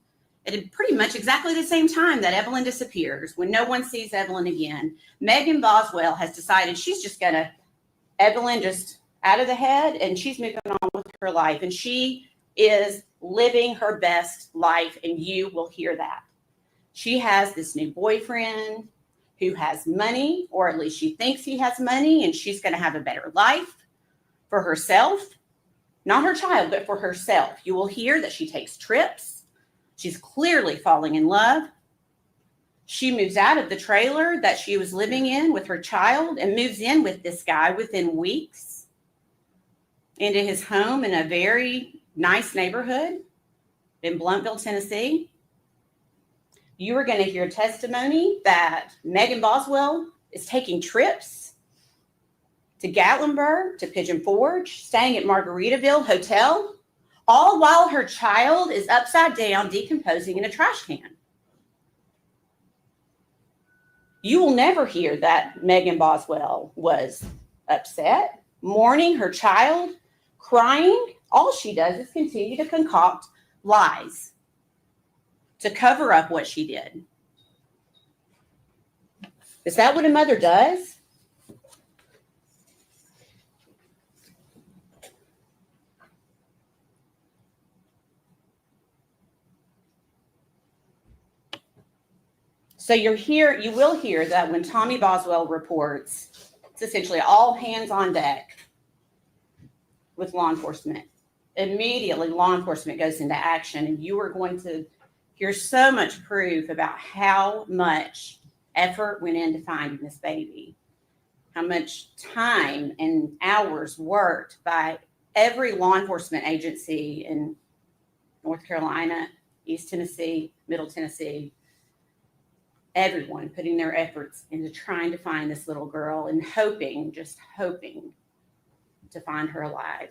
at pretty much exactly the same time that Evelyn disappears. When no one sees Evelyn again, Megan Boswell has decided she's just going to, Evelyn just out of the head, and she's moving on with her life. And she is living her best life, and you will hear that. She has this new boyfriend who has money, or at least she thinks he has money, and she's going to have a better life for herself. Not her child, but for herself. You will hear that she takes trips. She's clearly falling in love. She moves out of the trailer that she was living in with her child and moves in with this guy within weeks into his home in a very nice neighborhood in Bluntville, Tennessee. You are going to hear testimony that Megan Boswell is taking trips to Gatlinburg, to Pigeon Forge, staying at Margaritaville Hotel, all while her child is upside down, decomposing in a trash can. You will never hear that Megan Boswell was upset, mourning her child, crying. All she does is continue to concoct lies to cover up what she did. Is that what a mother does? So you will hear that when Tommy Boswell reports, it's essentially all hands on deck with law enforcement. Immediately, law enforcement goes into action, and you are going to hear so much proof about how much effort went into finding this baby, how much time and hours worked by every law enforcement agency in North Carolina, East Tennessee, Middle Tennessee, everyone putting their efforts into trying to find this little girl and hoping, just hoping to find her alive.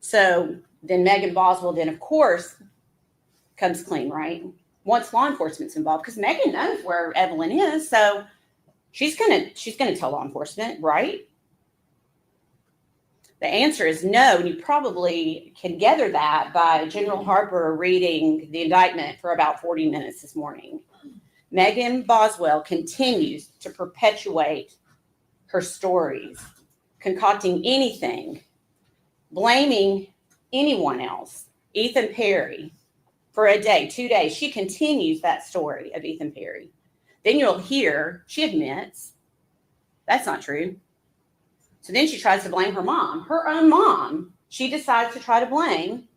So then Megan Boswell then, of course, comes clean, right? Once law enforcement's involved, because Megan knows where Evelyn is, so she's gonna tell law enforcement, right? The answer is no, and you probably can gather that by General Harper reading the indictment for about 40 minutes this morning. Megan Boswell continues to perpetuate her stories, concocting anything, blaming anyone else, Ethan Perry, for a day, 2 days. She continues that story of Ethan Perry. Then you'll hear she admits that's not true. So then she tries to blame her mom, her own mom. She decides to try to blame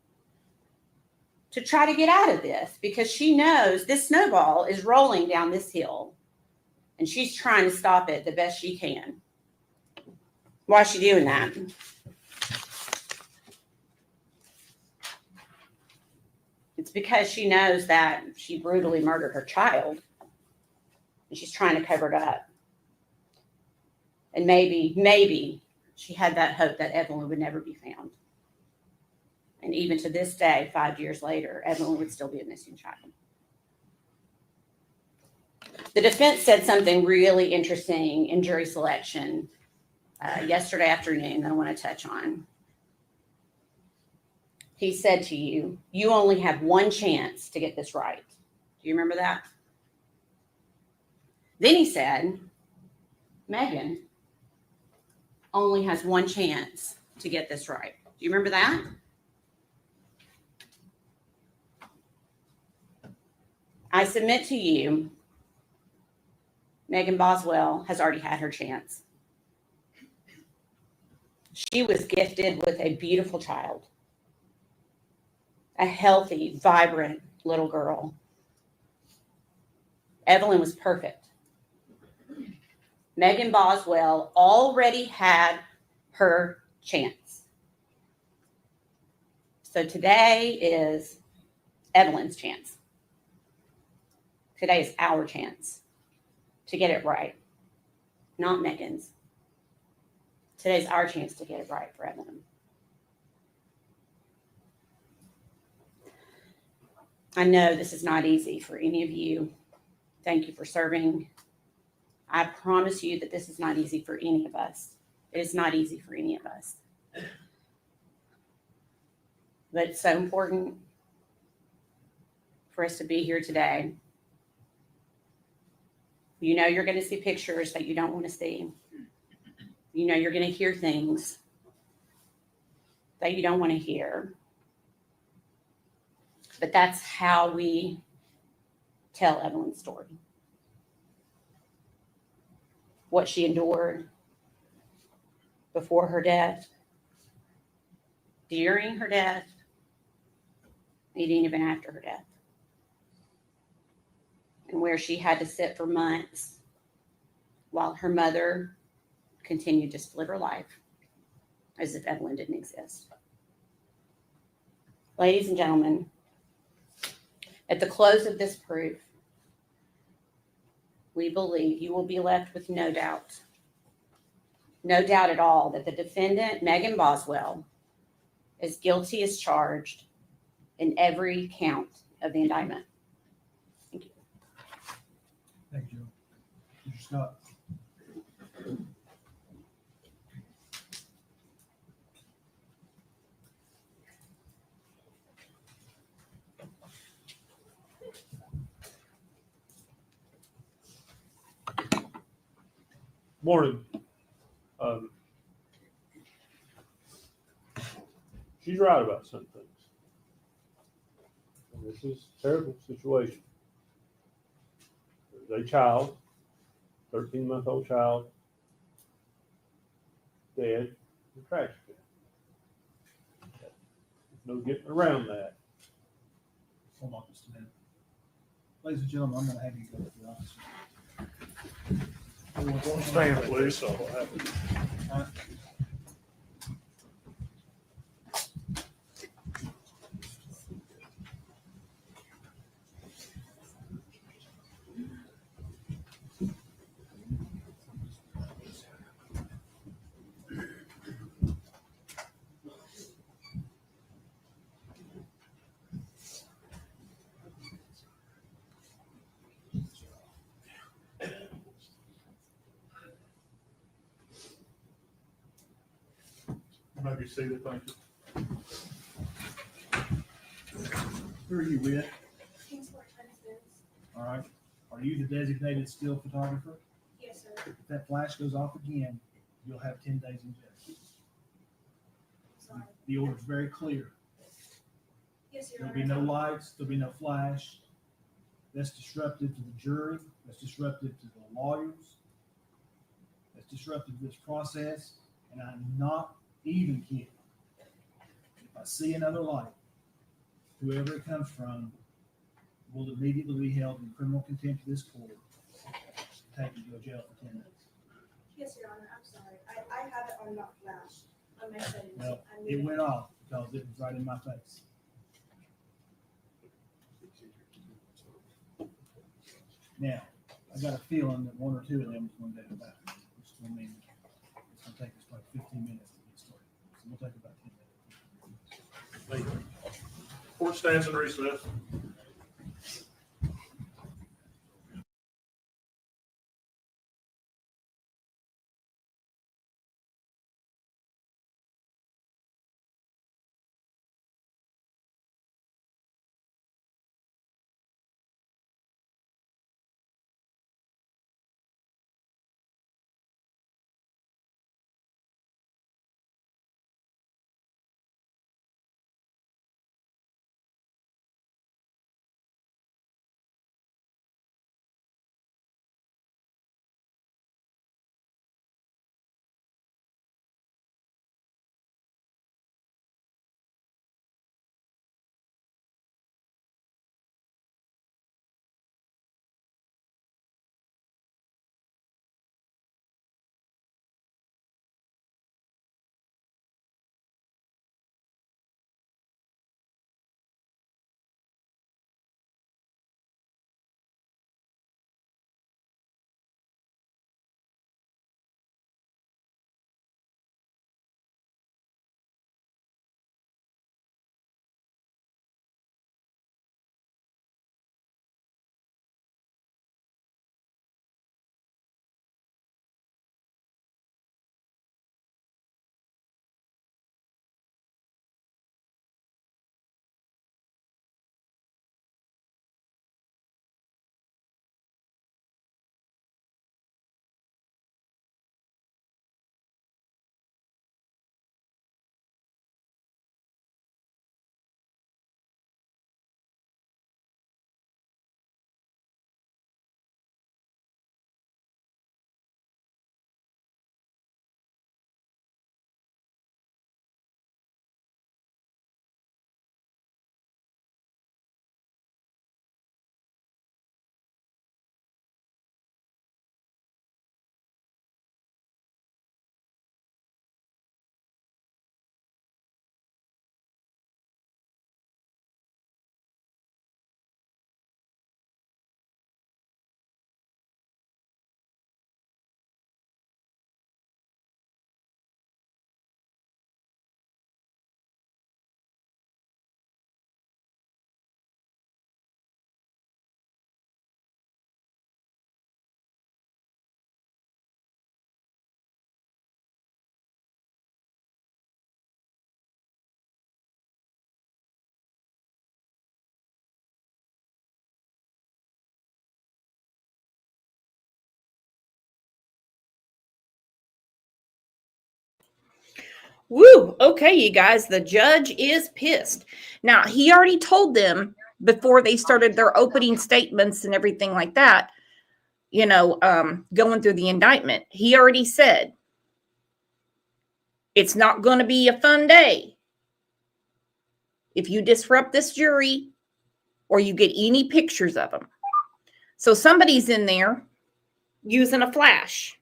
to try to get out of this because she knows this snowball is rolling down this hill and she's trying to stop it the best she can. Why is she doing that? It's because she knows that she brutally murdered her child and she's trying to cover it up. And maybe she had that hope that Evelyn would never be found. And even to this day, 5 years later, Evelyn would still be a missing child. The defense said something really interesting in jury selection yesterday afternoon that I want to touch on. He said to you, you only have one chance to get this right. Do you remember that? Then he said, Megan only has one chance to get this right. Do you remember that? I submit to you, Megan Boswell has already had her chance. She was gifted with a beautiful child, a healthy, vibrant little girl. Evelyn was perfect. Megan Boswell already had her chance. So today is Evelyn's chance. Today is our chance to get it right, not Megan's. Today's our chance to get it right for Evelyn. I know this is not easy for any of you. Thank you for serving. I promise you that this is not easy for any of us. It is not easy for any of us. But it's so important for us to be here today. You know you're going to see pictures that you don't want to see. You know you're going to hear things that you don't want to hear. But that's how we tell Evelyn's story. What she endured before her death, during her death, and even after her death. And where she had to sit for months while her mother continued to live her life as if Evelyn didn't exist. Ladies and gentlemen, at the close of this proof, we believe you will be left with no doubt at all that the defendant, Megan Boswell, is guilty as charged in every count of the indictment. Thank you. Thank you, Mr. Scott. Morning. She's right about some things. And this is a terrible situation. There's a child, 13-month-old child, dead in a trash can. No getting around that. Hold on just a minute. Ladies and gentlemen, I'm gonna have you go to the officer. Stand, please, so I'll have it. Maybe see the thank you. Who are you with? Kingsport Times News. All right. Are you the designated still photographer? Yes, sir. If that flash goes off again, you'll have 10 days in jail. Sorry. The order's very clear. Yes, Your There'll Honor. be no lights, there'll be no flash. That's disruptive to the jury, that's disruptive to the lawyers, that's disruptive to this process, and I'm not even kidding. If I see another light, whoever it comes from will immediately be held in criminal contempt of this court, taken to a jail for 10 days. Yes, Your Honor, I'm sorry. I have it on not flash on my settings. Well, I it need- went off because it was right in my face. Now, I got a feeling that one or two of them is going to go back, which is going to mean it's going to take us like 15 minutes to get started. So we'll take about 10 minutes. Thank you. Court stands in recess. Woo! Okay, you guys, the judge is pissed. Now, he already told them before they started their opening statements and everything like that, going through the indictment. He already said, it's not going to be a fun day if you disrupt this jury or you get any pictures of them. So somebody's in there using a flash.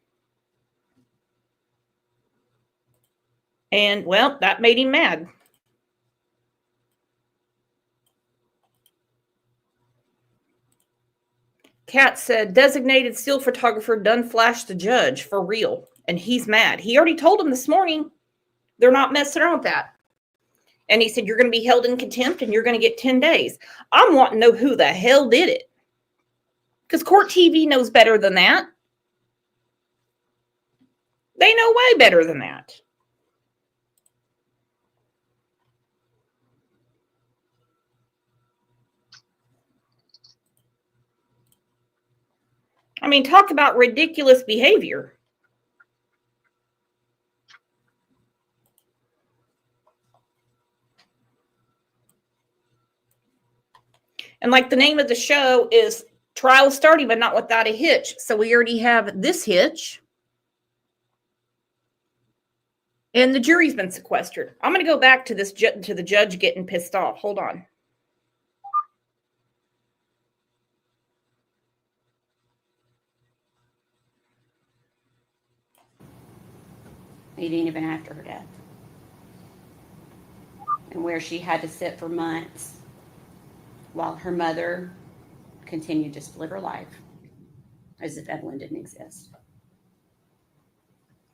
And, well, that made him mad. Kat said, designated still photographer done flash the judge for real. And he's mad. He already told him this morning they're not messing around with that. And he said, you're going to be held in contempt and you're going to get 10 days. I'm wanting to know who the hell did it. Because Court TV knows better than that. They know way better than that. I mean, talk about ridiculous behavior. And like the name of the show is Trial Starting, but not without a hitch. So we already have this hitch. And the jury's been sequestered. I'm going to go back to this to the judge getting pissed off. Hold on. Meeting even after her death. And where she had to sit for months while her mother continued to live her life as if Evelyn didn't exist.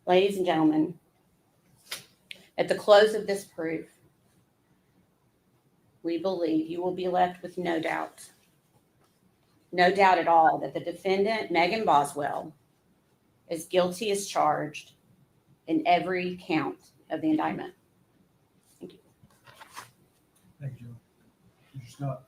Ladies and gentlemen, at the close of this proof, we believe you will be left with no doubt at all, that the defendant, Megan Boswell, is guilty as charged in every count of the indictment. Thank you. Thank you, Joe. Mr. Scott.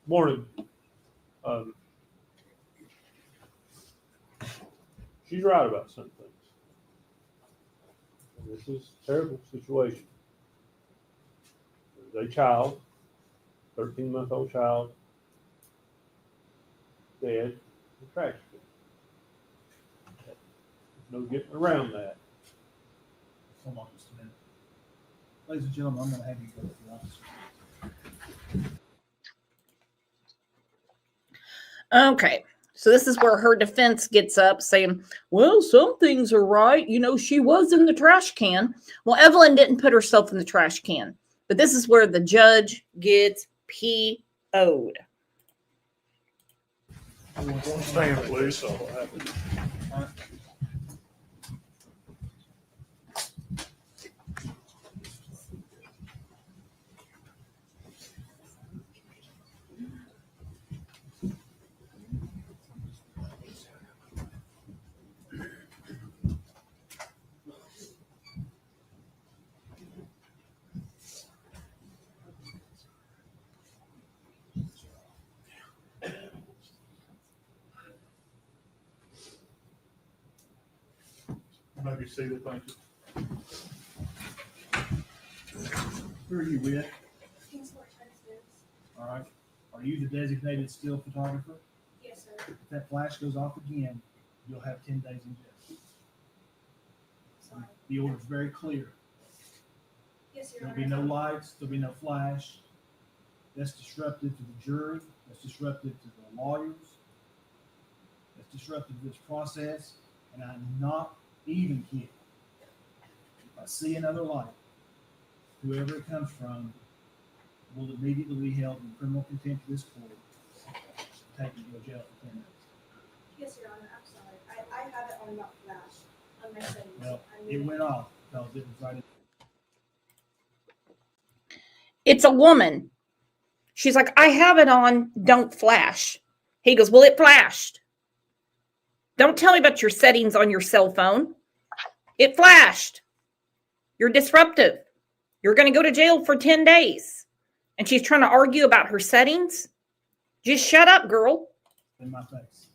Morning. She's right about some things. This is a terrible situation. There's a child, 13-month-old child, dead in a trash can. No getting around that. Hold on just a minute. Ladies and gentlemen, I'm going to have you go to the officer. Okay. So this is where her defense gets up saying, well, some things are right. She was in the trash can. Well, Evelyn didn't put herself in the trash can. But this is where the judge gets PO'd. Stand, please. Maybe seated, thank you. Who are you with? Kingsport Texas. All right. Are you the designated still photographer? Yes, sir. If that flash goes off again, you'll have 10 days in jail. Sorry. The order's very clear. Yes, Your There'll Honor. be no lights, there'll be no flash. That's disruptive to the jury, that's disruptive to the lawyers, that's disruptive to this process, and I'm not even kidding. If I see another light, whoever it comes from will immediately be held in criminal contempt of this court, taken to jail for 10 days. Yes, Your Honor, I'm sorry. I have it on not flash on my settings. Well, I it knew went off because it was right in. It's a woman. She's like, I have it on, don't flash. He goes, well, it flashed. Don't tell me about your settings on your cell phone. It flashed. You're disruptive. You're going to go to jail for 10 days. And she's trying to argue about her settings. Just shut up, girl. In my face.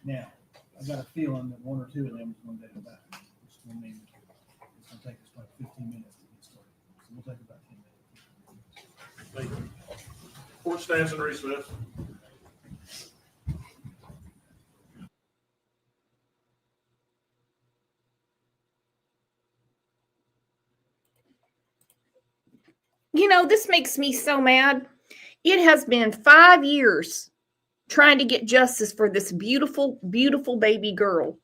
Now, I got a feeling that one or two of them is going to do that. Which will mean it's going to take us like 15 minutes to get started. So we'll take about 10 minutes. Thank you. Court stands in recess. You know, this makes me so mad. It has been 5 years trying to get justice for this beautiful, beautiful baby girl.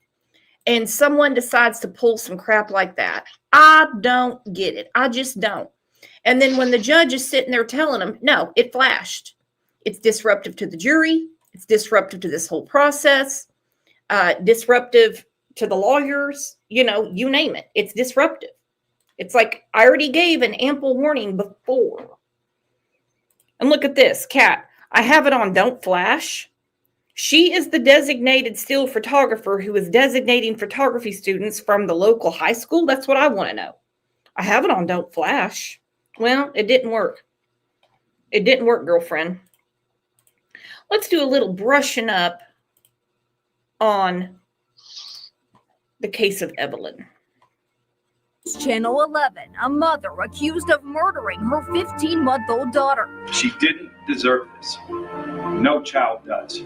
And someone decides to pull some crap like that. I don't get it. I just don't. And then when the judge is sitting there telling them, no, it flashed. It's disruptive to the jury. It's disruptive to this whole process. Disruptive to the lawyers. You know, you name it. It's disruptive. It's like I already gave an ample warning before. And look at this, Kat. I have it on Don't Flash. She is the designated still photographer who is designating photography students from the local high school. That's what I want to know. I have it on Don't Flash. Well, it didn't work. It didn't work, girlfriend. Let's do a little brushing up on the case of Evelyn. Channel 11, a mother accused of murdering her 15-month-old daughter. She didn't deserve this. No child does.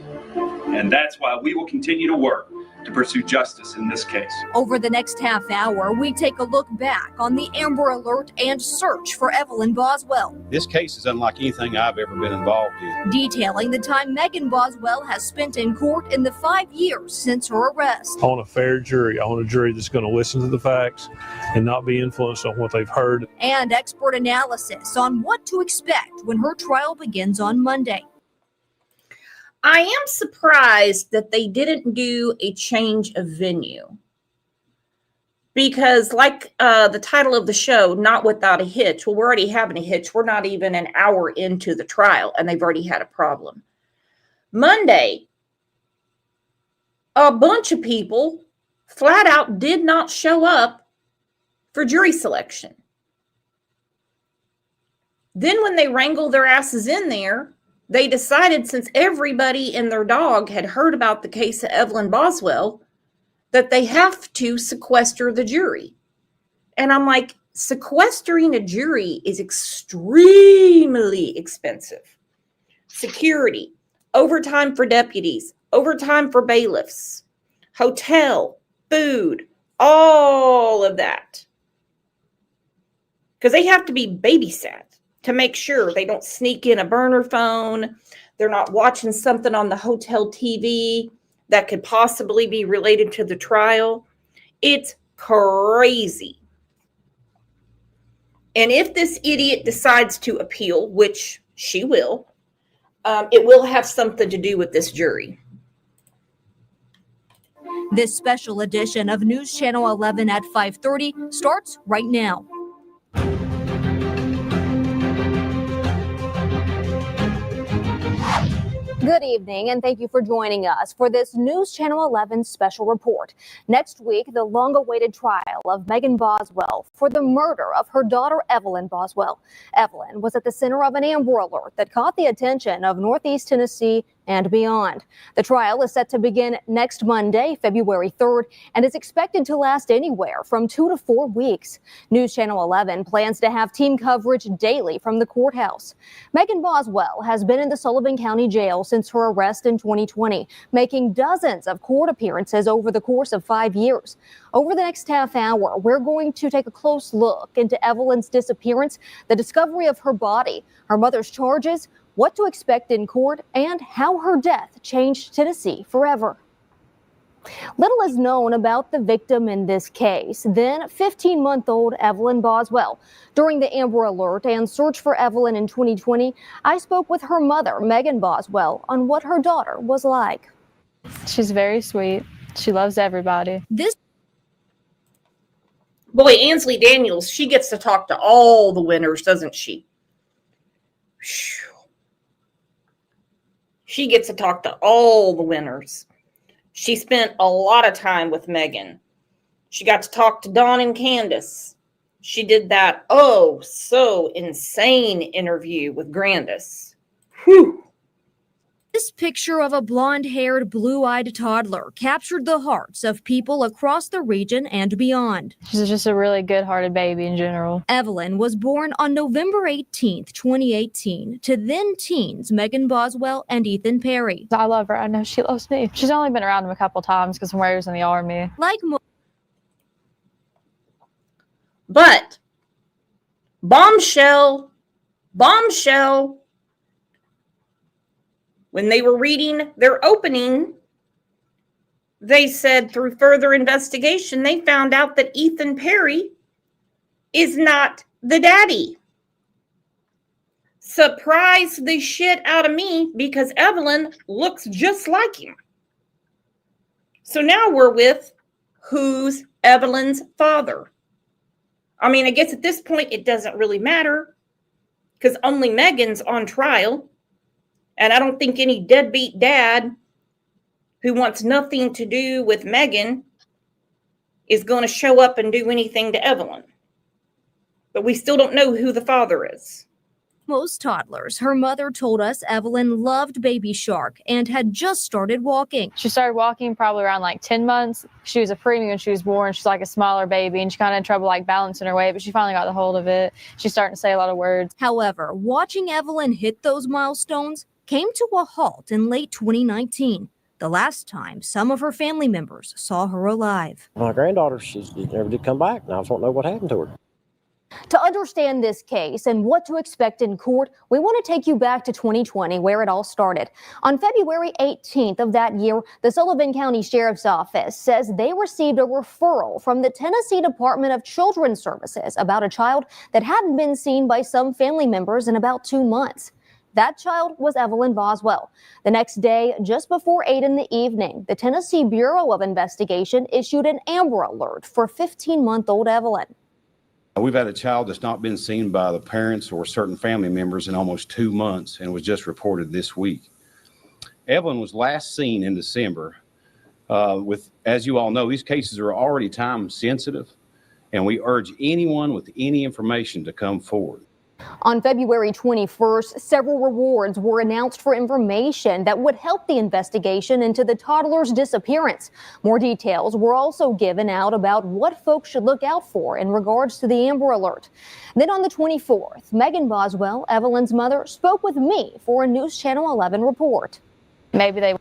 And that's why we will continue to work to pursue justice in this case. Over the next half hour, we take a look back on the Amber Alert and search for Evelyn Boswell, This case is unlike anything I've ever been involved in. detailing the time Megan Boswell has spent in court in the 5 years since her arrest. I want a fair jury. I want a jury that's going to listen to the facts and not be influenced on what they've heard. And expert analysis on what to expect when her trial begins on Monday. I am surprised that they didn't do a change of venue. Because like the title of the show, Not Without a Hitch, well, we're already having a hitch. We're not even an hour into the trial, and they've already had a problem. Monday, a bunch of people flat out did not show up for jury selection. Then when they wrangled their asses in there, they decided, since everybody and their dog had heard about the case of Evelyn Boswell, that they have to sequester the jury. And I'm like, sequestering a jury is extremely expensive. Security, overtime for deputies, overtime for bailiffs, hotel, food, all of that. Because they have to be babysat to make sure they don't sneak in a burner phone. They're not watching something on the hotel TV that could possibly be related to the trial. It's crazy. And if this idiot decides to appeal, which she will, it will have something to do with this jury. This special edition of News Channel 11 at 5:30 starts right now. Good evening, and thank you for joining us for this News Channel 11 special report. Next week, the long-awaited trial of Megan Boswell for the murder of her daughter, Evelyn Boswell. Evelyn was at the center of an Amber Alert that caught the attention of Northeast Tennessee and beyond. The trial is set to begin next Monday, February 3rd, and is expected to last anywhere from 2 to 4 weeks. News Channel 11 plans to have team coverage daily from the courthouse. Megan Boswell has been in the Sullivan County Jail since her arrest in 2020, making dozens of court appearances over the course of 5 years. Over the next half hour, we're going to take a close look into Evelyn's disappearance, the discovery of her body, her mother's charges, what to expect in court, and how her death changed Tennessee forever. Little is known about the victim in this case, then 15-month-old Evelyn Boswell. During the Amber Alert and search for Evelyn in 2020, I spoke with her mother, Megan Boswell, on what her daughter was like. She's very sweet. She loves everybody. Boy, Ansley Daniels, she gets to talk to all the winners, doesn't she? She gets to talk to all the winners. She spent a lot of time with Megan. She got to talk to Dawn and Candace. She did that so insane interview with Grandis. Whew. This picture of a blonde-haired, blue-eyed toddler captured the hearts of people across the region and beyond. She's just a really good-hearted baby in general. Evelyn was born on November 18th, 2018, to then-teens Megan Boswell and Ethan Perry. I love her. I know she loves me. She's only been around him a couple times because when he was in the Army. But bombshell, when they were reading their opening, they said through further investigation, they found out that Ethan Perry is not the daddy. Surprised the shit out of me because Evelyn looks just like him. So now we're with who's Evelyn's father. I mean, I guess at this point it doesn't really matter because only Megan's on trial. And I don't think any deadbeat dad who wants nothing to do with Megan is going to show up and do anything to Evelyn. But we still don't know who the father is. Most toddlers, her mother told us Evelyn loved Baby Shark and had just started walking. She started walking probably around like 10 months. She was a preemie when she was born. She's like a smaller baby and she kind of had trouble like balancing her weight, but she finally got the hold of it. She's starting to say a lot of words. However, watching Evelyn hit those milestones came to a halt in late 2019, the last time some of her family members saw her alive. My granddaughter, she never did come back, and I just don't know what happened to her. To understand this case and what to expect in court, we want to take you back to 2020, where it all started. On February 18th of that year, the Sullivan County Sheriff's Office says they received a referral from the Tennessee Department of Children's Services about a child that hadn't been seen by some family members in about 2 months. That child was Evelyn Boswell. The next day, just before 8 in the evening, the Tennessee Bureau of Investigation issued an Amber Alert for 15-month-old Evelyn. We've had a child that's not been seen by the parents or certain family members in almost 2 months and was just reported this week. Evelyn was last seen in December. As you all know, these cases are already time sensitive, and we urge anyone with any information to come forward. On February 21st, several rewards were announced for information that would help the investigation into the toddler's disappearance. More details were also given out about what folks should look out for in regards to the Amber Alert. Then on the 24th, Megan Boswell, Evelyn's mother, spoke with me for a News Channel 11 report. Maybe they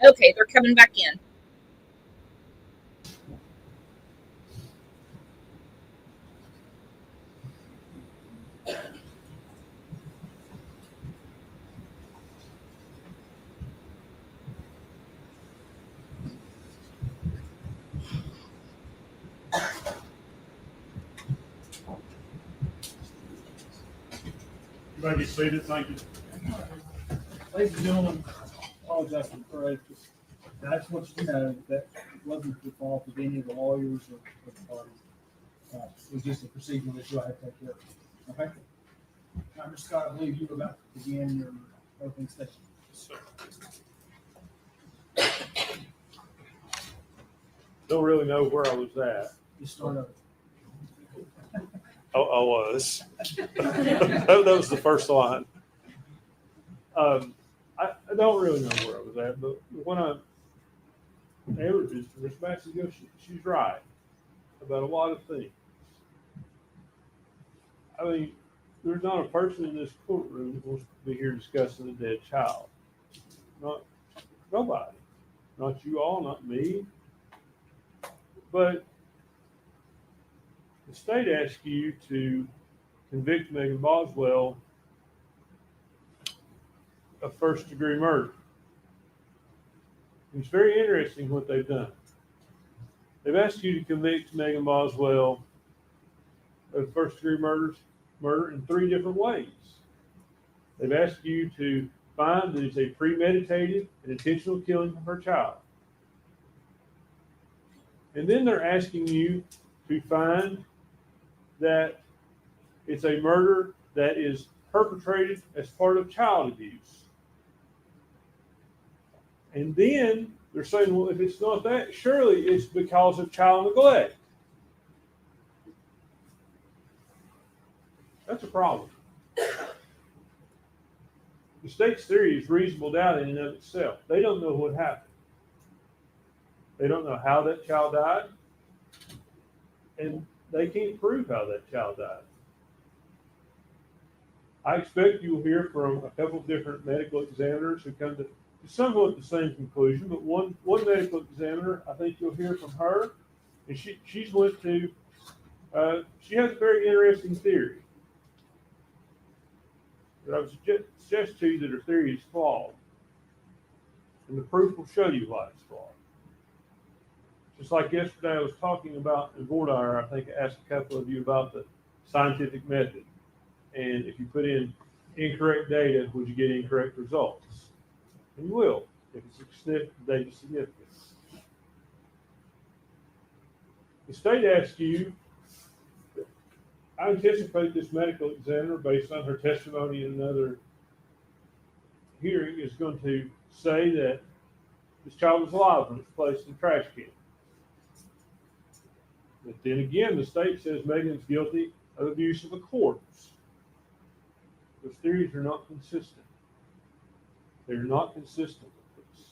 Okay, they're coming back in. Everybody get seated, thank you. Ladies and gentlemen, apologize for the parade. I just want you to know that wasn't the fault of any of the lawyers or the parties. It was just a procedural issue I had to take care of. Okay? Now, Mr. Scott, I believe you were about to begin your opening statement. Don't really know where I was at. You start over. I was. That was the first line. I don't really know where I was at, but when Ms. Massey goes, she's right about a lot of things. I mean, there's not a person in this courtroom that wants to be here discussing a dead child. Nobody. Not you all, not me. But the state asks you to convict Megan Boswell of first-degree murder. It's very interesting what they've done. They've asked you to convict Megan Boswell of first-degree murder in 3 different ways. They've asked you to find that it's a premeditated and intentional killing of her child. And then they're asking you to find that it's a murder that is perpetrated as part of child abuse. And then they're saying, well, if it's not that, surely it's because of child neglect. That's a problem. The state's theory is reasonable doubt in and of itself. They don't know what happened. They don't know how that child died, and they can't prove how that child died. I expect you'll hear from a couple of different medical examiners who come to somewhat the same conclusion, but one medical examiner, I think you'll hear from her, and she's went to, she has a very interesting theory. But I would suggest to you that her theory is flawed, and the proof will show you why it's flawed. Just like yesterday I was talking about in board hour, I think I asked a couple of you about the scientific method. And if you put in incorrect data, would you get incorrect results? And you will, if it's data significant. The state asks you, I anticipate this medical examiner, based on her testimony in another hearing, is going to say that this child was alive when it was placed in the trash can. But then again, the state says Megan's guilty of abuse of a corpse. Those theories are not consistent. They're not consistent with this.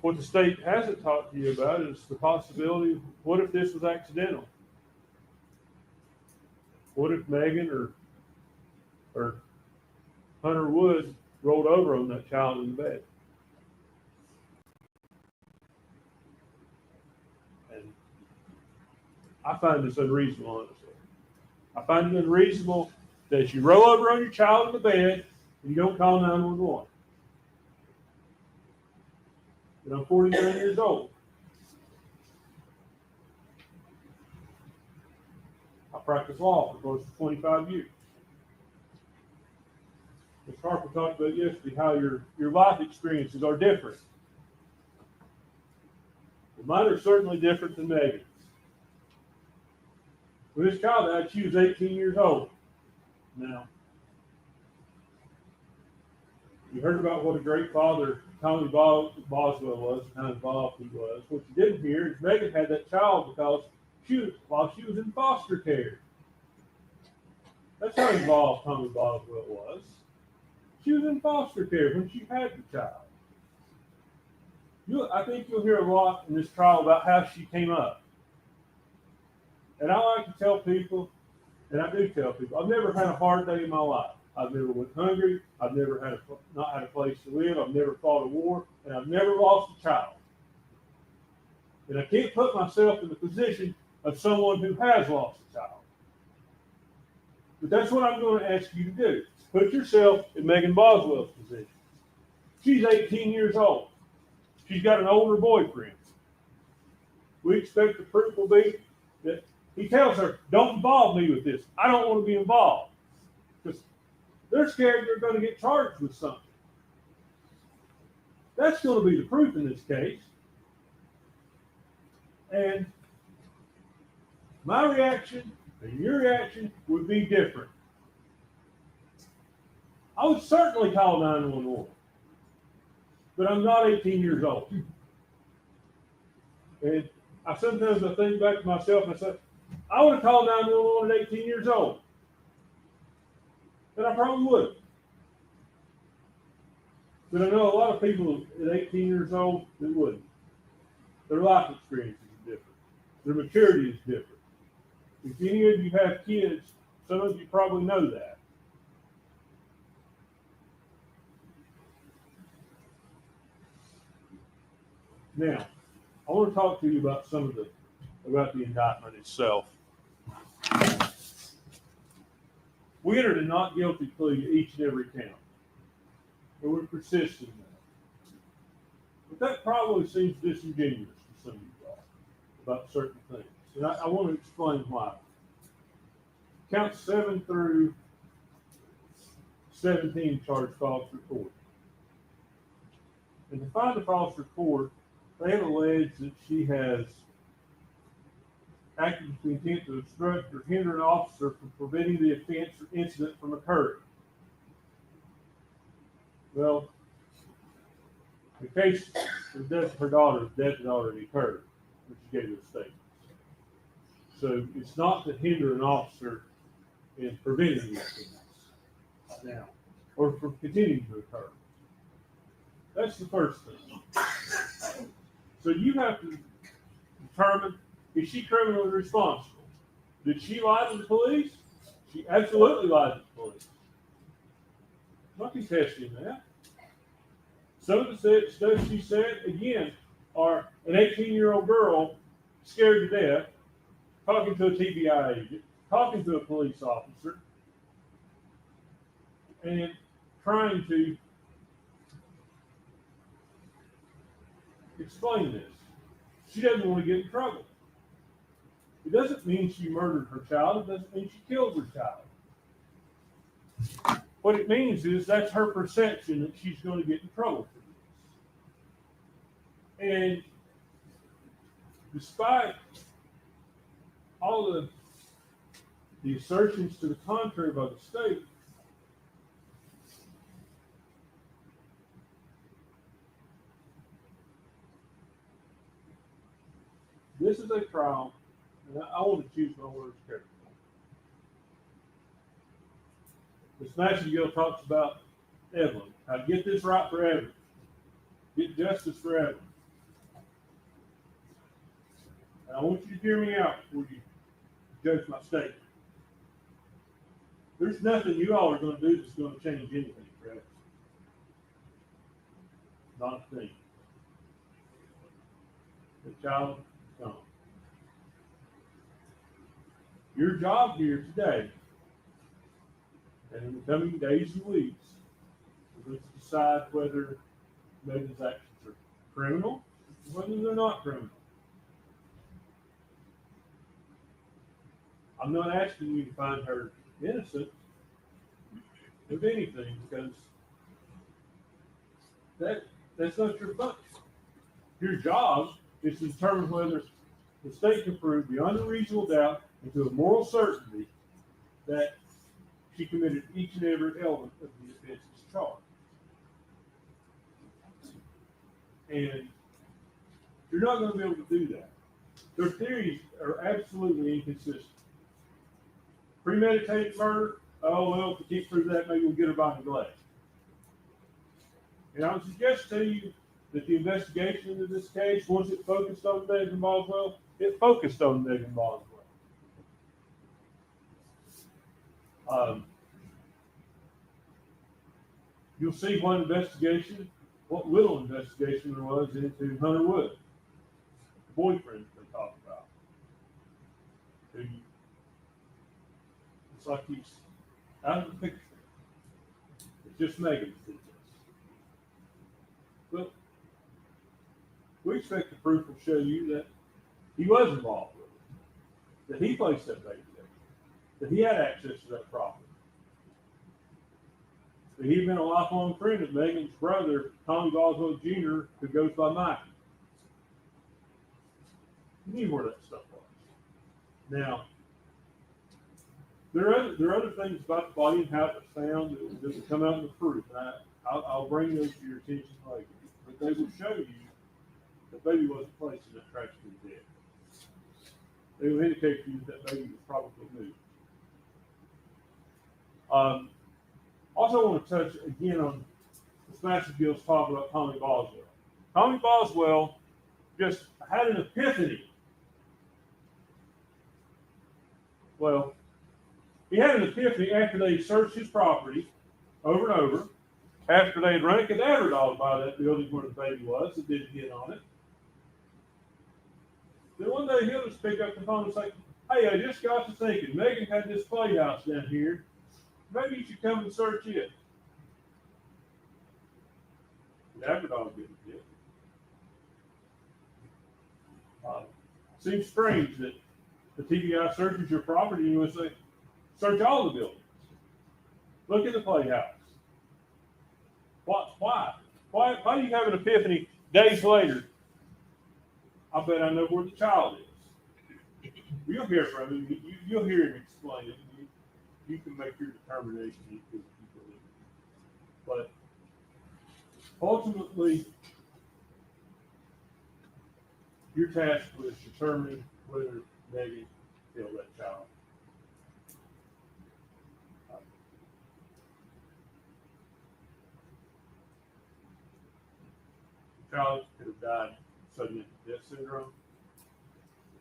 What the state hasn't talked to you about is the possibility of what if this was accidental? What if Megan or Hunter Wood rolled over on that child in the bed? And I find this unreasonable, honestly. I find it unreasonable that you roll over on your child in the bed and you don't call 911. And I'm 49 years old. I practiced law for close to 25 years. Ms. Harper talked about yesterday how your life experiences are different. Well, mine are certainly different than Megan's. When this child died, she was 18 years old. Now, you heard about what a great father Tommy Boswell was and how involved he was. What you didn't hear is Megan had that child because while she was in foster care. That's how involved Tommy Boswell was. She was in foster care when she had the child. I think you'll hear a lot in this trial about how she came up. And I like to tell people, and I do tell people, I've never had a hard day in my life. I've never went hungry. I've never not had a place to live. I've never fought a war, and I've never lost a child. And I can't put myself in the position of someone who has lost a child. But that's what I'm going to ask you to do. Put yourself in Megan Boswell's position. She's 18 years old. She's got an older boyfriend. We expect the proof will be that he tells her, don't involve me with this. I don't want to be involved. Because they're scared they're going to get charged with something. That's going to be the proof in this case. And my reaction and your reaction would be different. I would certainly call 911. But I'm not 18 years old. And sometimes I think back to myself and I say, I would have called 911 at 18 years old. And I probably would. But I know a lot of people at 18 years old that wouldn't. Their life experience is different. Their maturity is different. If any of you have kids, some of you probably know that. Now, I want to talk to you about about the indictment itself. We entered a not guilty plea to each and every count. And we're persistent in that. But that probably seems disingenuous to some of you all about certain things. And I want to explain why. Counts 7 through 17 charge false report. And to find a false report, they have alleged that she has acted with the intent to obstruct or hinder an officer from preventing the offense or incident from occurring. Well, the case of the death of her daughter, death had already occurred, when she gave a statement. So it's not to hinder an officer in preventing the offense now, or from continuing to occur. That's the first thing. So you have to determine, is she criminally responsible? Did she lie to the police? She absolutely lied to the police. I'm not contesting that. Some of the stuff she said, again, are an 18-year-old girl scared to death, talking to a TBI agent, talking to a police officer, and trying to explain this. She doesn't want to get in trouble. It doesn't mean she murdered her child. It doesn't mean she killed her child. What it means is that's her perception that she's going to get in trouble for this. And despite all the assertions to the contrary by the state, this is a trial, and I want to choose my words carefully. Ms. Massengill talks about Evelyn. How to get this right for Evelyn. Get justice for Evelyn. And I want you to hear me out before you judge my statement. There's nothing you all are going to do that's going to change anything for Evelyn. Not a thing. The child is gone. Your job here today, and in the coming days and weeks, is going to decide whether Megan's actions are criminal or whether they're not criminal. I'm not asking you to find her innocent of anything, because that's not your function. Your job is to determine whether the state can prove beyond a reasonable doubt and to a moral certainty that she committed each and every element of the offenses charged. And you're not going to be able to do that. Their theories are absolutely inconsistent. Premeditated murder, oh, well, if we can't prove that, maybe we'll get her by neglect. And I would suggest to you that the investigation into this case, once it focused on Megan Boswell, it focused on Megan Boswell. You'll see what little investigation there was into Hunter Wood, the boyfriend they talked about. It's like he's out of the picture. It's just Megan that did this. But we expect the proof will show you that he was involved with it, that he placed that baby there, that he had access to that property, that he'd been a lifelong friend of Megan's brother, Tommy Boswell Jr., who goes by Mikey. He knew where that stuff was. Now, there are other things about the body and how it was found that will come out in the proof. I'll bring those to your attention later. But they will show you that baby wasn't placed in that tragically dead. They will indicate to you that baby was probably moved. Also, I want to touch again on the Massengill talk about Tommy Boswell. Tommy Boswell just had an epiphany. Well, he had an epiphany after they searched his property over and over, after they had run a cadaver dog by that building where the baby was that didn't get on it. Then one day he'll just pick up the phone and say, hey, I just got to thinking, Megan had this playhouse down here. Maybe you should come and search it. The cadaver dog didn't get it. Seems strange that the TBI searches your property and you would say, search all the buildings. Look at the playhouse. Why? Why do you have an epiphany days later? I bet I know where the child is. You'll hear from him. You'll hear him explain it. You can make your determination if you believe it. But ultimately, you're tasked with determining whether Megan killed that child. The child could have died sudden death syndrome.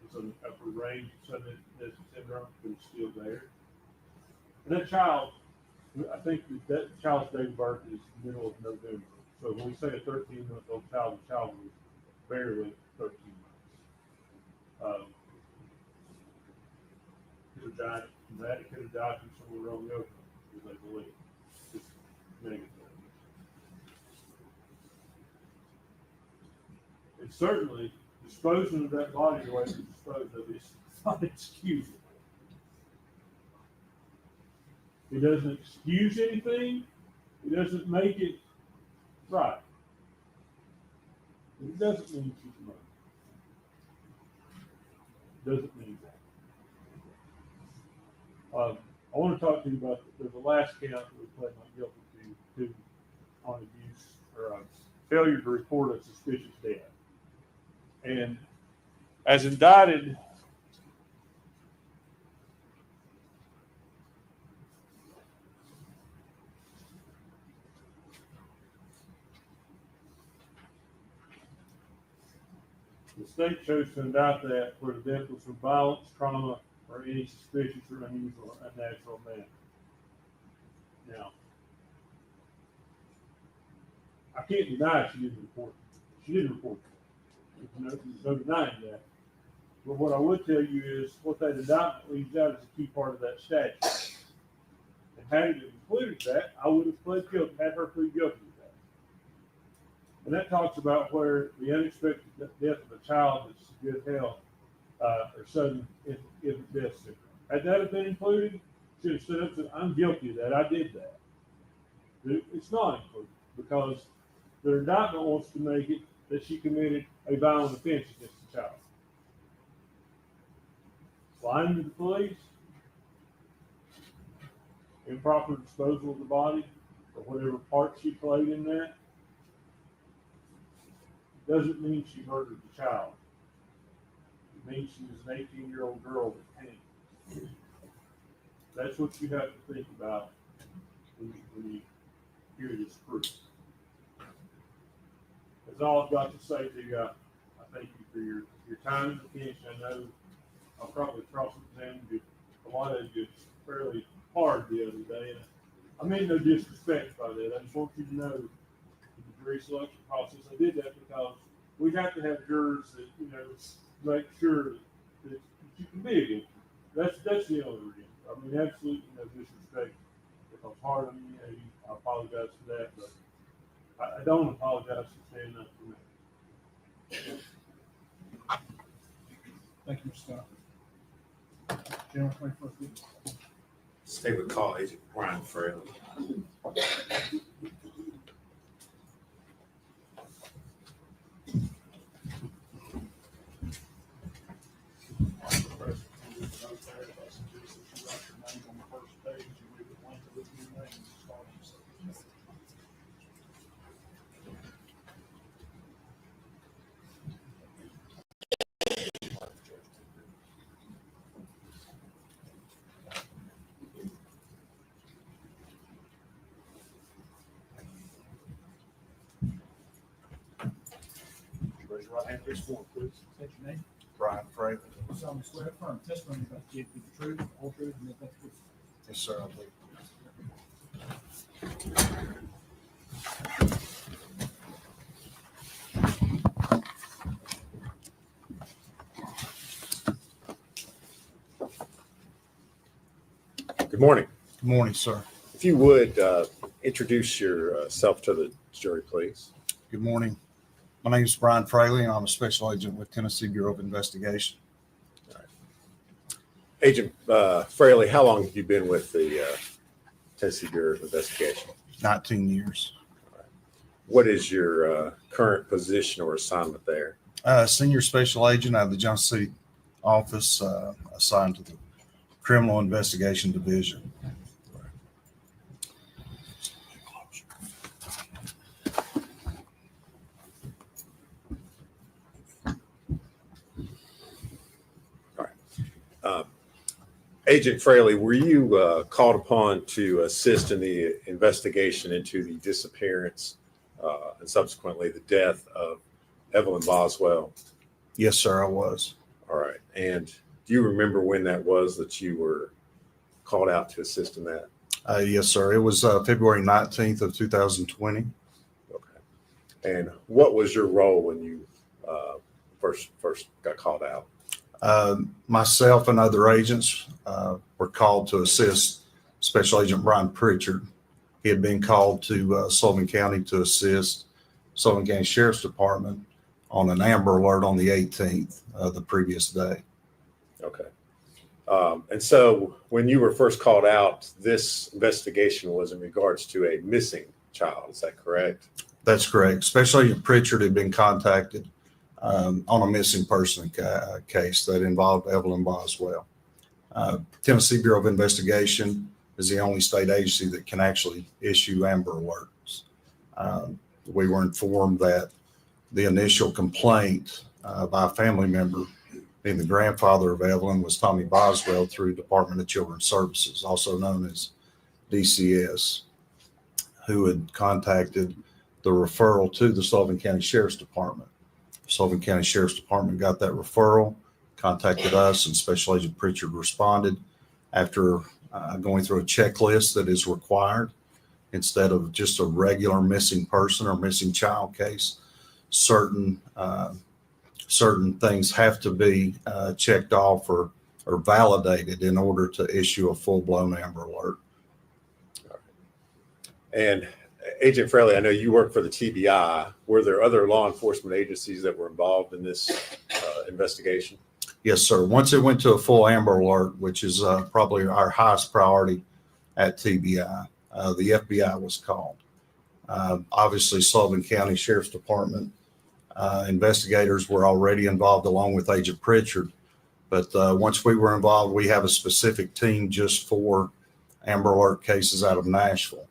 It's an upper range of sudden death syndrome, but it's still there. And that child, I think that child's date of birth is middle of November. So when we say a 13-month-old child, the child was barely 13 months. Could have died from that. It could have died from somewhere wrong over, as they believe. Just negative. And certainly, disposing of that body the way we disposed of it is not excusable. It doesn't excuse anything. It doesn't make it right. It doesn't mean she's murdered. It doesn't mean that. I want to talk to you about the last count that we pled not guilty to on abuse or failure to report a suspicious death. And as indicted, the state chose to indict that where the death was from violence, trauma, or any suspicious or unusual or unnatural manner. Now, I can't deny she didn't report it. She didn't report it. There's no denying that. But what I would tell you is what that indictment leaves out is a key part of that statute. And had it included that, I would have pled guilty, had her plead guilty to that. And that talks about where the unexpected death of a child is severe health or sudden infant death syndrome. Had that have been included, should have stood up and said, I'm guilty of that. I did that. It's not included because the indictment wants to make it that she committed a violent offense against the child. Lying to the police, improper disposal of the body, or whatever part she played in that, doesn't mean she murdered the child. It means she was an 18-year-old girl with pain. That's what you have to think about when you hear this proof. That's all I've got to say to you. I thank you for your time and attention. I know I'll probably cross-examine you, a lot of you fairly hard the other day. And I mean no disrespect by that. I just want you to know the jury selection process. I did that because we have to have jurors that, make sure that you can be a guilty. That's the only reason. I mean, absolutely no disrespect. If I'm hard on you, I apologize for that, but I don't apologize for standing up for me. Thank you, Mr. Scott. General 21st week. Stay with call agent Brian Frail. Raise your right hand, please, forward, please. State your name. Brian Frail. Solemnly swear affirm testimony about to give you the truth, the whole truth, and nothing but the truth. Yes, sir. Good morning. Good morning, sir. If you would introduce yourself to the jury, please. Good morning. My name is Brian Fraley, and I'm a special agent with Tennessee Bureau of Investigation. Agent Fraley, how long have you been with the Tennessee Bureau of Investigation? 19 years. What is your current position or assignment there? Senior special agent out of the Johnson City office assigned to the Criminal Investigation Division. Agent Fraley, were you called upon to assist in the investigation into the disappearance and subsequently the death of Evelyn Boswell? Yes, sir, I was. All right. And do you remember when that was that you were called out to assist in that? Yes, sir. It was February 19th of 2020. Okay. And what was your role when you first got called out? Myself and other agents were called to assist Special Agent Brian Pritchard. He had been called to Sullivan County to assist Sullivan County Sheriff's Department on an Amber Alert on the 18th of the previous day. Okay. And so when you were first called out, this investigation was in regards to a missing child. Is that correct? That's correct. Special Agent Pritchard had been contacted on a missing person case that involved Evelyn Boswell. Tennessee Bureau of Investigation is the only state agency that can actually issue Amber Alerts. We were informed that the initial complaint by a family member, being the grandfather of Evelyn, was Tommy Boswell through Department of Children's Services, also known as DCS, who had contacted the referral to the Sullivan County Sheriff's Department. Sullivan County Sheriff's Department got that referral, contacted us, and Special Agent Pritchard responded after going through a checklist that is required. Instead of just a regular missing person or missing child case, certain things have to be checked off or validated in order to issue a full-blown Amber Alert. And Agent Fraley, I know you work for the TBI. Were there other law enforcement agencies that were involved in this investigation? Yes, sir. Once it went to a full Amber Alert, which is probably our highest priority at TBI, the FBI was called. Obviously, Sullivan County Sheriff's Department investigators were already involved along with Agent Pritchard. But once we were involved, we have a specific team just for Amber Alert cases out of Nashville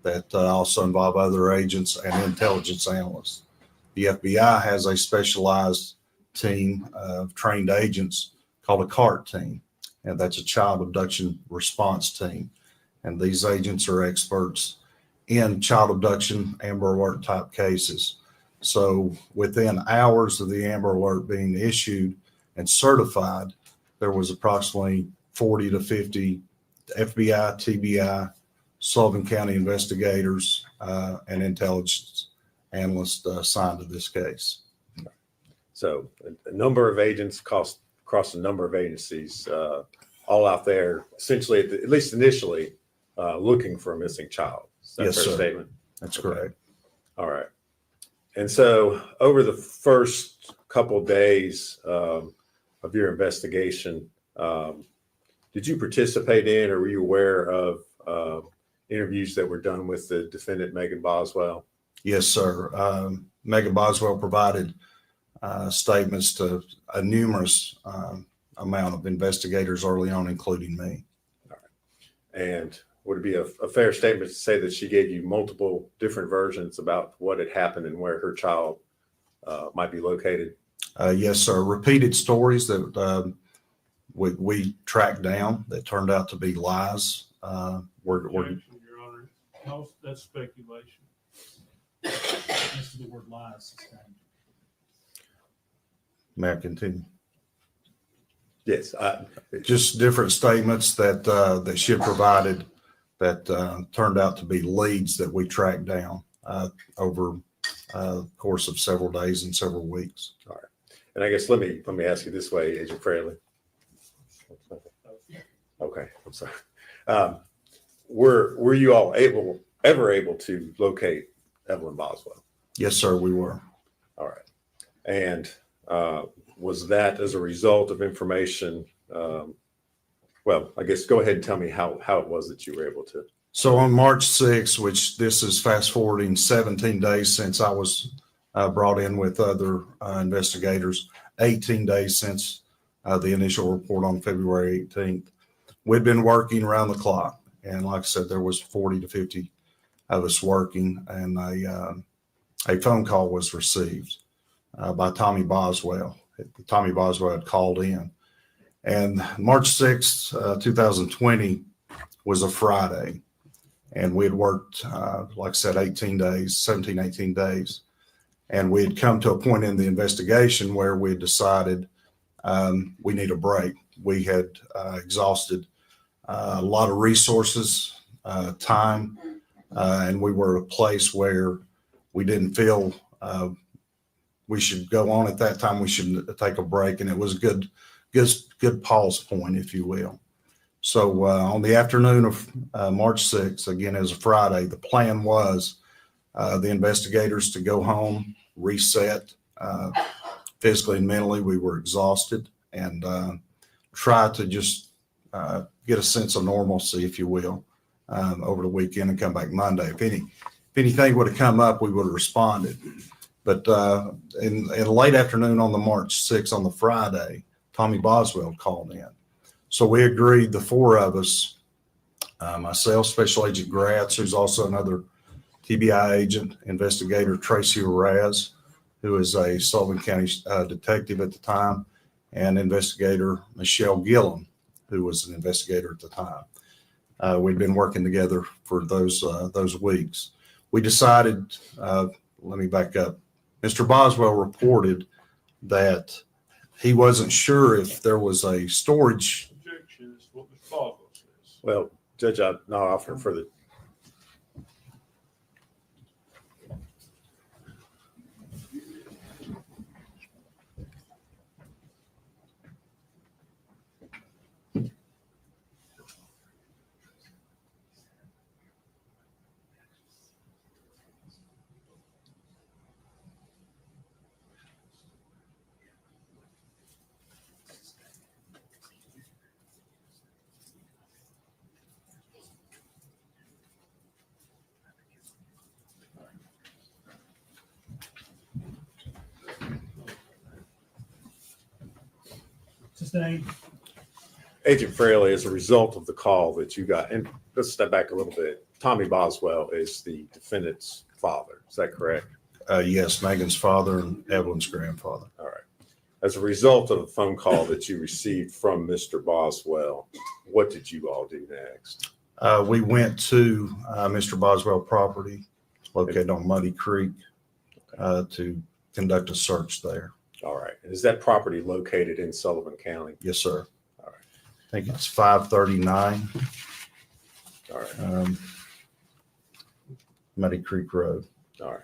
that also involve other agents and intelligence analysts. The FBI has a specialized team of trained agents called a CART team, and that's a child abduction response team. And these agents are experts in child abduction, Amber Alert type cases. So within hours of the Amber Alert being issued and certified, there was approximately 40 to 50 FBI, TBI, Sullivan County investigators, and intelligence analysts assigned to this case. So a number of agents across a number of agencies, all out there, essentially, at least initially, looking for a missing child. Is that Yes, a fair sir. statement? That's correct. All right. And so over the first couple of days of your investigation, did you participate in or were you aware of interviews that were done with the defendant, Megan Boswell? Yes, sir. Megan Boswell provided statements to a numerous amount of investigators early on, including me. All right. And would it be a fair statement to say that she gave you multiple different versions about what had happened and where her child might be located? Yes, sir. Repeated stories that we tracked down that turned out to be lies. Objection, Your Honor. No, that's speculation. This is the word lies. May I continue? Yes. Just different statements that she had provided that turned out to be leads that we tracked down over the course of several days and several weeks. All right. And I guess let me ask you this way, Agent Fraley. Okay, I'm sorry. Were you all ever able to locate Evelyn Boswell? Yes, sir, we were. All right. And was that as a result of information? Well, I guess go ahead and tell me how it was that you were able to. So on March 6th, which this is fast forwarding 17 days since I was brought in with other investigators, 18 days since the initial report on February 18th. We'd been working around the clock. And like I said, there was 40 to 50 of us working, and a phone call was received by Tommy Boswell. Tommy Boswell had called in. And March 6th, 2020 was a Friday. And we had worked, like I said, 18 days. And we had come to a point in the investigation where we had decided we need a break. We had exhausted a lot of resources, time, and we were at a place where we didn't feel we should go on at that time. We should take a break, and it was a good pause point, if you will. So on the afternoon of March 6th, again, as a Friday, the plan was the investigators to go home, reset physically and mentally. We were exhausted, and try to just get a sense of normalcy, if you will, over the weekend and come back Monday. If anything would have come up, we would have responded. But in late afternoon on the March 6th, on the Friday, Tommy Boswell called in. So we agreed, the four of us, myself, Special Agent Gratz, who's also another TBI agent, investigator Tracy Raz, who is a Sullivan County detective at the time, and investigator Michelle Gillum, who was an investigator at the time. We'd been working together for those weeks. We decided, let me back up. Mr. Boswell reported that he wasn't sure if there was a storage. Objection is what Mr. Boswell says. Well, Judge, I'm not offering further. Sustained. Agent Fraley, as a result of the call that you got, and let's step back a little bit. Tommy Boswell is the defendant's father. Is that correct? Yes, Megan's father and Evelyn's grandfather. All right. As a result of the phone call that you received from Mr. Boswell, what did you all do next? We went to Mr. Boswell property located on Muddy Creek to conduct a search there. All right. Is that property located in Sullivan County? Yes, sir. All right. I think it's 539 All right. Muddy Creek Road. All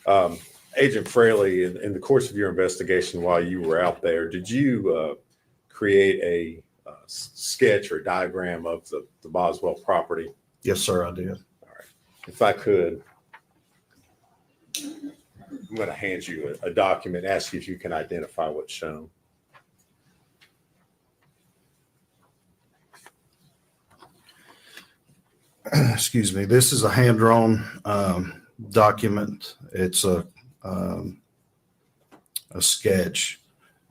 right. Agent Fraley, in the course of your investigation while you were out there, did you create a sketch or diagram of the Boswell property? Yes, sir, I did. All right. If I could, I'm going to hand you a document, ask you if you can identify what's shown. Excuse me. This is a hand-drawn document. It's a sketch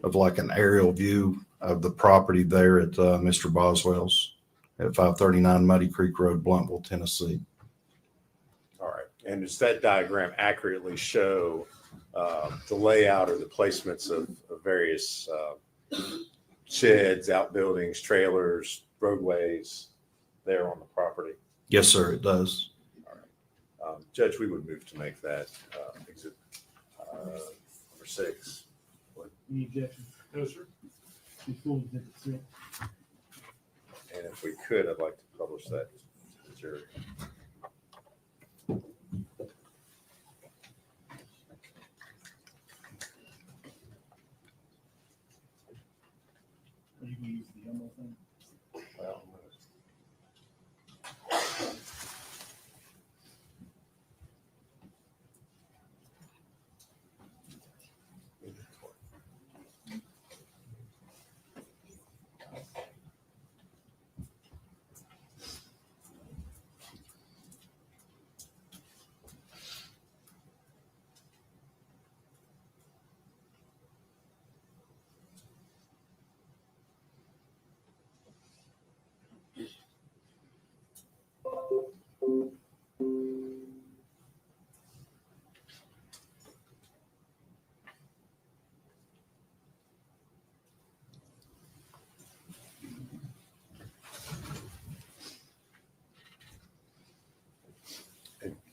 of like an aerial view of the property there at Mr. Boswell's at 539 Muddy Creek Road, Bluntville, Tennessee. All right. And does that diagram accurately show the layout or the placements of various sheds, outbuildings, trailers, roadways there on the property? Yes, sir, it does. All right. Judge, we would move to make that exhibit number 6. Any objection? No, sir. Before exhibit 6. And if we could, I'd like to publish that to the jury. Are you gonna use the yellow thing? Well,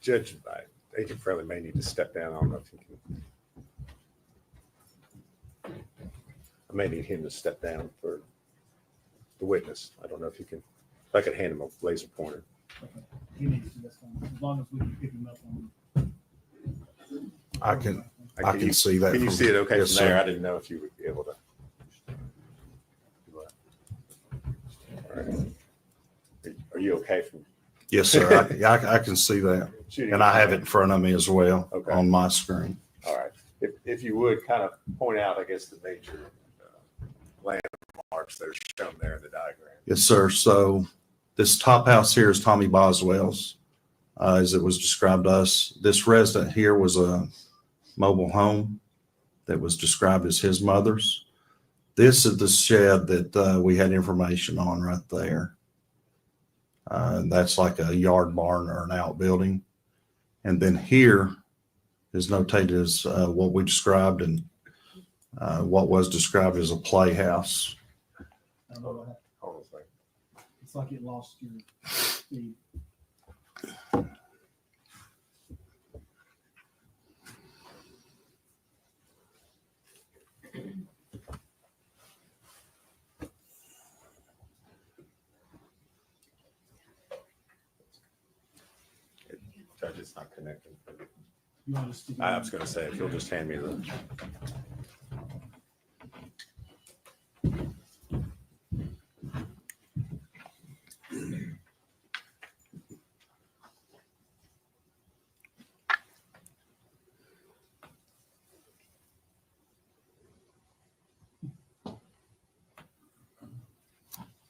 Judge, Agent Fairley may need to step down. I don't know if he can. I may need him to step down for the witness. I don't know if you can, if I could hand him a laser pointer. Okay. He needs to, that's fine, as long as we can pick him up on. I can see that. Can you from- see it okay Yes, from there? sir. I didn't know if you would be able to. All right. Are you okay from Yes, sir. I can see that. shooting? And I have it in front of me as well Okay. on my screen. All right. If you would kind of point out, I guess, the major landmarks that are shown there in the diagram. Yes, sir. So this top house here is Tommy Boswell's, as it was described to us. This resident here was a mobile home that was described as his mother's. This is the shed that we had information on right there. That's like a yard barn or an outbuilding. And then here is notated as what we described and what was described as a playhouse. I don't know what happened. Hold on a second. It's like it lost your speed. Judge, it's not connecting. You want to stick it I in? was going to say, if you'll just hand me the.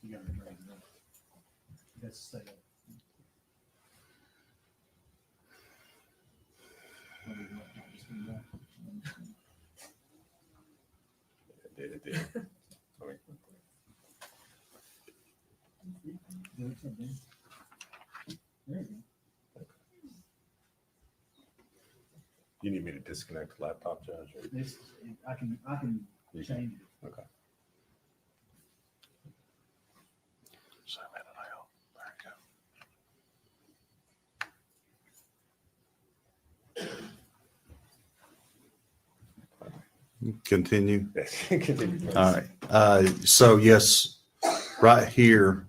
You gotta drag it up. That's stay up. It did. I mean, There you go. You need me to disconnect the laptop, Judge? or- This, I can You can- change it. Okay. Zoom in and out. There you go. Continue. Continue, please. All right. So yes, right here,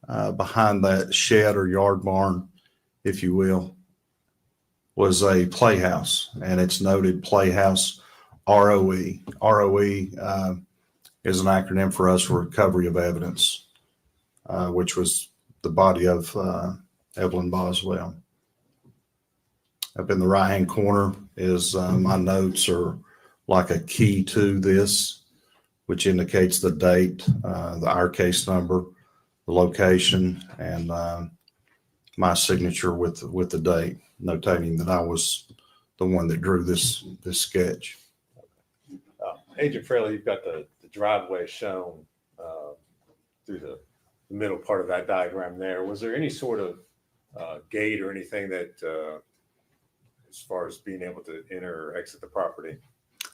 behind that shed or yard barn, if you will, was a playhouse, and it's noted Playhouse ROE. ROE is an acronym for us for Recovery of Evidence, which was the body of Evelyn Boswell. Up in the right-hand corner is my notes are like a key to this, which indicates the date, our case number, the location, and my signature with the date, notating that I was the one that drew this sketch. Agent Fairley, you've got the driveway shown through the middle part of that diagram there. Was there any sort of gate or anything that, as far as being able to enter or exit the property?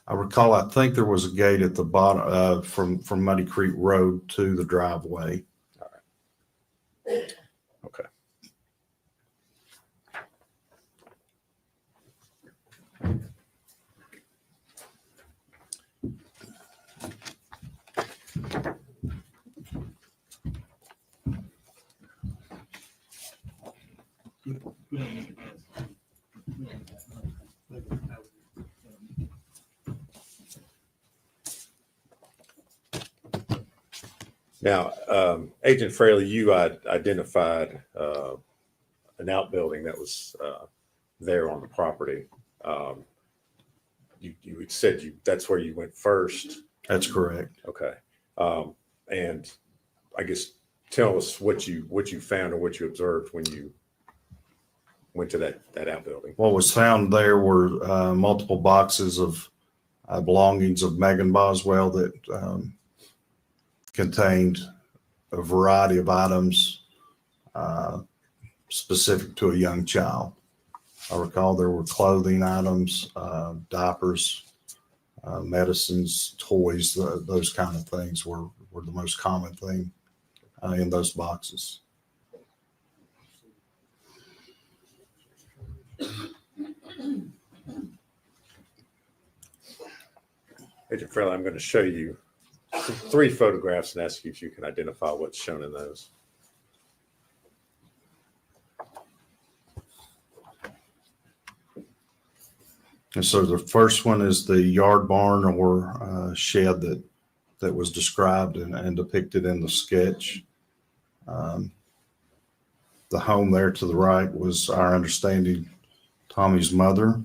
I recall, I think there was a gate at the bottom from Muddy Creek Road to the driveway. All right. Okay. We don't need it. We don't need that. Now, Agent Fraley, you identified an outbuilding that was there on the property. You had said that's where you went first. That's correct. Okay. And I guess tell us what you found or what you observed when you went to that outbuilding. What was found there were multiple boxes of belongings of Megan Boswell that contained a variety of items specific to a young child. I recall there were clothing items, diapers, medicines, toys, those kind of things were the most common thing in those boxes. Agent Fairley, I'm going to show you 3 photographs and ask you if you can identify what's shown in those. And so the first one is the yard barn or shed that was described and depicted in the sketch. The home there to the right was, our understanding, Tommy's mother.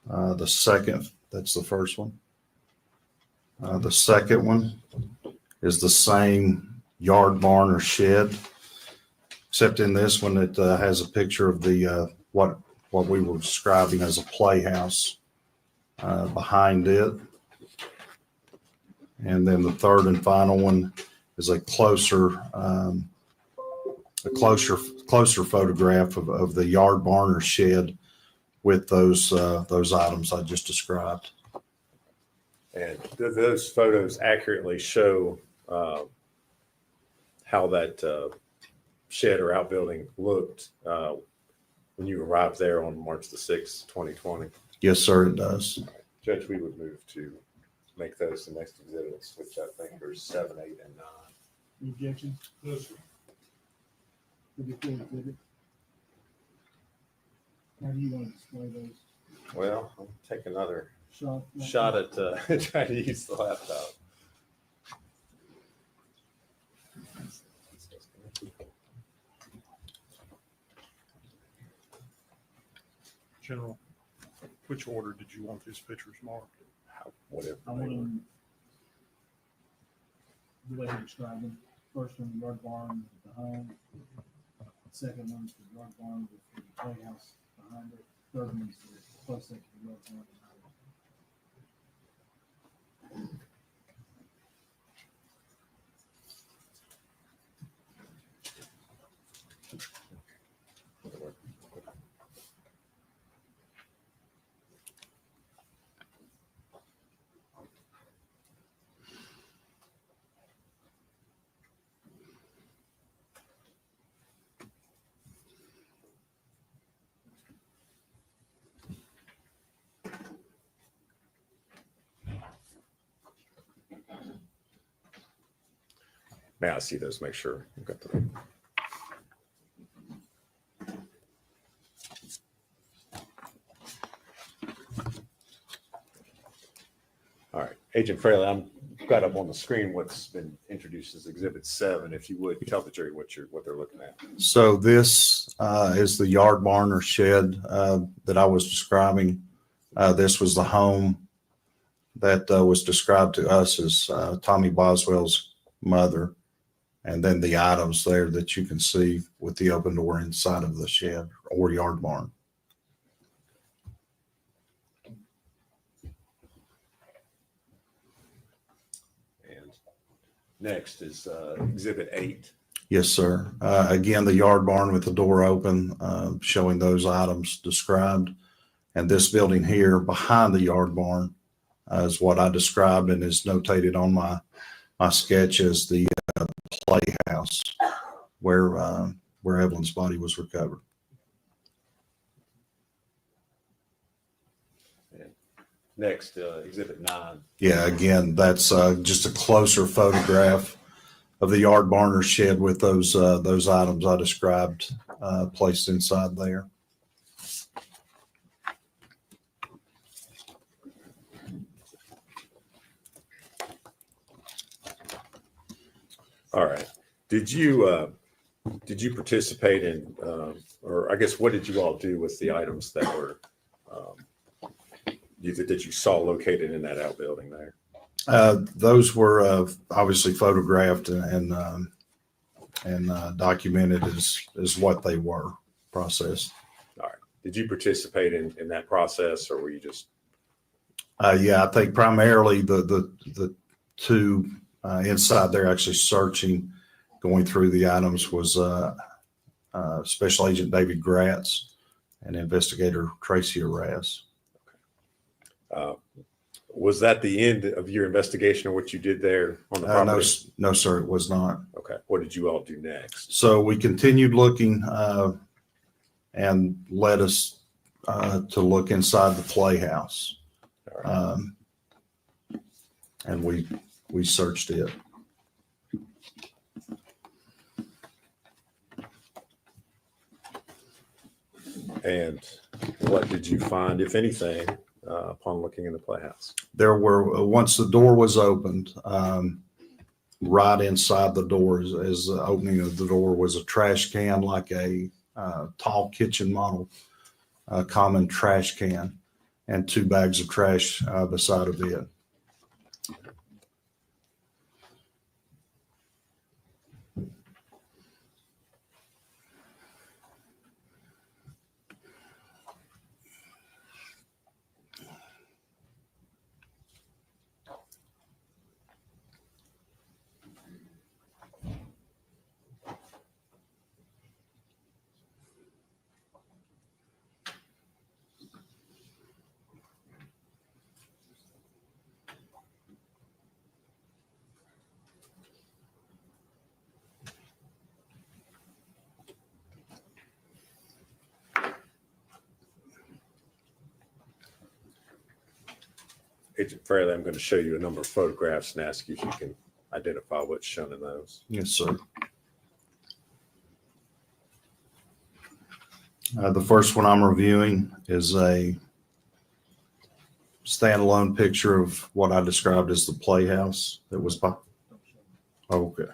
The second, that's the first one. The second one is the same yard barn or shed, except in this one it has a picture of the what we were describing as a playhouse behind it. And then the third and final one is a closer photograph of the yard barn or shed with those items I just described. And those photos accurately show how that shed or outbuilding looked when you arrived there on March the 6th, 2020. Yes, sir, it does. Judge, we would move to make those the next exhibits, which I think are 7, 8, and 9. Any objections? No, sir. To the full exhibit? How do you want to display those? Well, I'll take another Shot shot at trying to use the laptop. General, which order did you want these pictures marked? Whatever. I want them the way you described them. First one, the yard barn with the home. Second one's the yard barn with the playhouse behind it. Third one's the close section of the yard barn behind it. May I see those? Make sure you've got the. All right, Agent Fraley, I'm got up on the screen what's been introduced as Exhibit 7. If you would tell the jury what they're looking at. So this is the yard barn or shed that I was describing. This was the home that was described to us as Tommy Boswell's mother. And then the items there that you can see with the open door inside of the shed or yard barn. And next is Exhibit 8. Yes, sir. Again, the yard barn with the door open, showing those items described. And this building here behind the yard barn is what I described and is notated on my sketch as the playhouse where Evelyn's body was recovered. And next, Exhibit 9. Yeah, again, that's just a closer photograph of the yard barn or shed with those items I described placed inside there. All right. Did you participate in, or I guess, what did you all do with the items that were that you saw located in that outbuilding there? Those were obviously photographed and documented as what they were processed. All right. Did you participate in that process, or were you just? Yeah, I think primarily the two inside there actually searching, going through the items was Special Agent David Gratz and Investigator Tracy Arras. Was that the end of your investigation or what you did there on the property? No, sir, it was not. Okay. What did you all do next? So we continued looking and led us to look inside the playhouse. And we searched it. And what did you find, if anything, upon looking in the playhouse? There were, once the door was opened, right inside the door, as the opening of the door, was a trash can, like a tall kitchen model, common trash can, and 2 bags of trash beside of it. Agent Fairley, I'm going to show you a number of photographs and ask you if you can identify what's shown in those. Yes, sir. The first one I'm reviewing is a standalone picture of what I described as the playhouse that was by. Okay.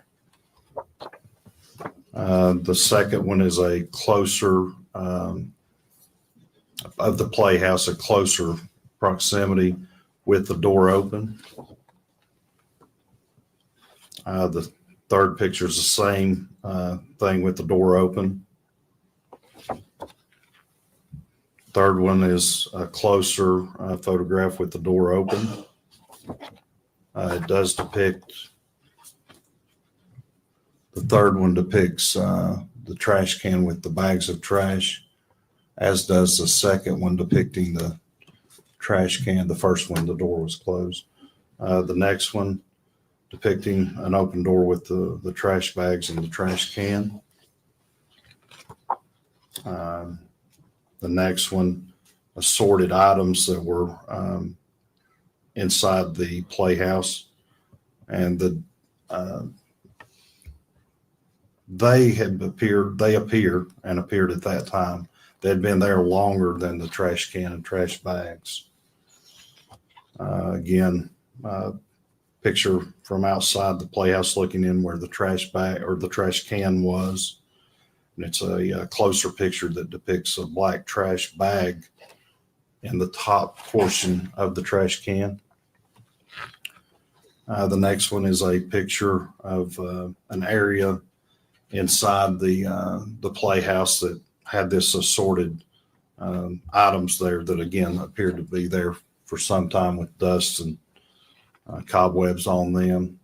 The second one is a closer of the playhouse, a closer proximity with the door open. The third picture is the same thing with the door open. Third one is a closer photograph with the door open. It does depict, the third one depicts the trash can with the bags of trash, as does the second one depicting the trash can. The first one, the door was closed. The next one depicting an open door with the trash bags and the trash can. The next one, assorted items that were inside the playhouse, and they appeared at that time. They'd been there longer than the trash can and trash bags. Again, picture from outside the playhouse looking in where the trash bag or the trash can was. And it's a closer picture that depicts a black trash bag in the top portion of the trash can. The next one is a picture of an area inside the playhouse that had this assorted items there that again appeared to be there for some time with dust and cobwebs on them.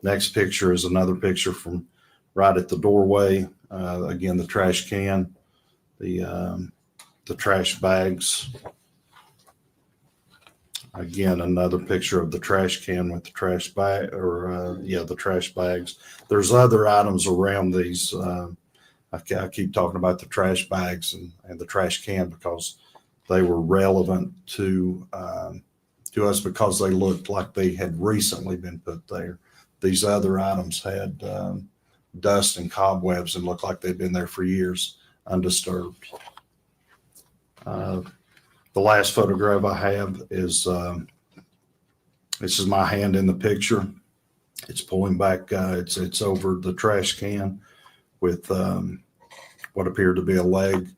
Next picture is another picture from right at the doorway. Again, the trash can, the trash bags. Again, another picture of the trash can with the trash bag, the trash bags. There's other items around these. I keep talking about the trash bags and the trash can because they were relevant to us because they looked like they had recently been put there. These other items had dust and cobwebs and looked like they'd been there for years undisturbed. The last photograph I have is this is my hand in the picture. It's pulling back. It's over the trash can with what appeared to be a leg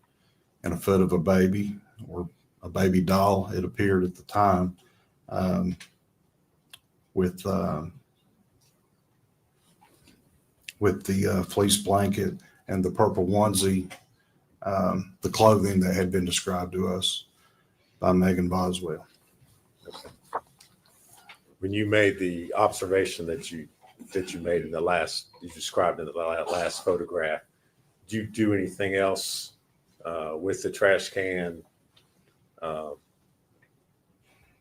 and a foot of a baby or a baby doll. It appeared at the time with the fleece blanket and the purple onesie, the clothing that had been described to us by Megan Boswell. Okay. When you made the observation that you made in the last, you described in the last photograph, did you do anything else with the trash can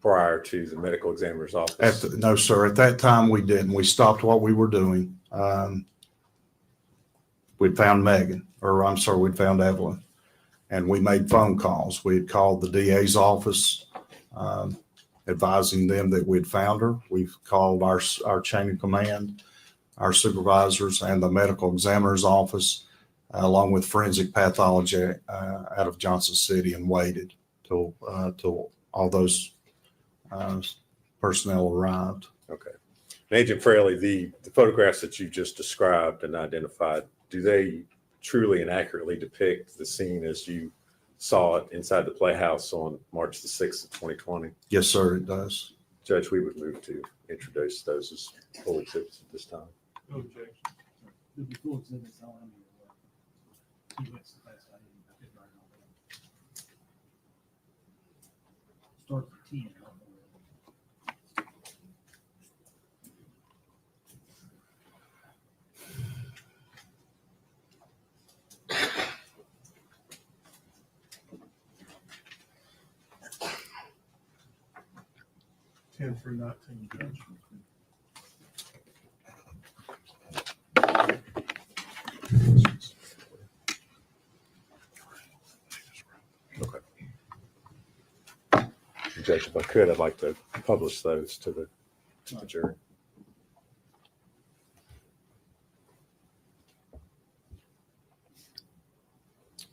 prior to the medical examiner's office? No, sir. At that time, we didn't. We stopped what we were doing. We'd found Megan, or I'm sorry, we'd found Evelyn. and we made phone calls. We had called the DA's office, advising them that we'd found her. We've called our chain of command, our supervisors, and the medical examiner's office, along with forensic pathology out of Johnson City, and waited till all those personnel arrived. Okay. And Agent Fraley, the photographs that you just described and identified, do they truly and accurately depict the scene as you saw it inside the Playhouse on March the 6th of 2020? Yes, sir, it does. Judge, we would move to introduce those as full exhibits at this time. No objection. There'll be full exhibits on them. He went so fast, I couldn't write it all down. Start for 10. Ten through 19, Judge. Okay. Judge, if I could, I'd like to publish those to the jury.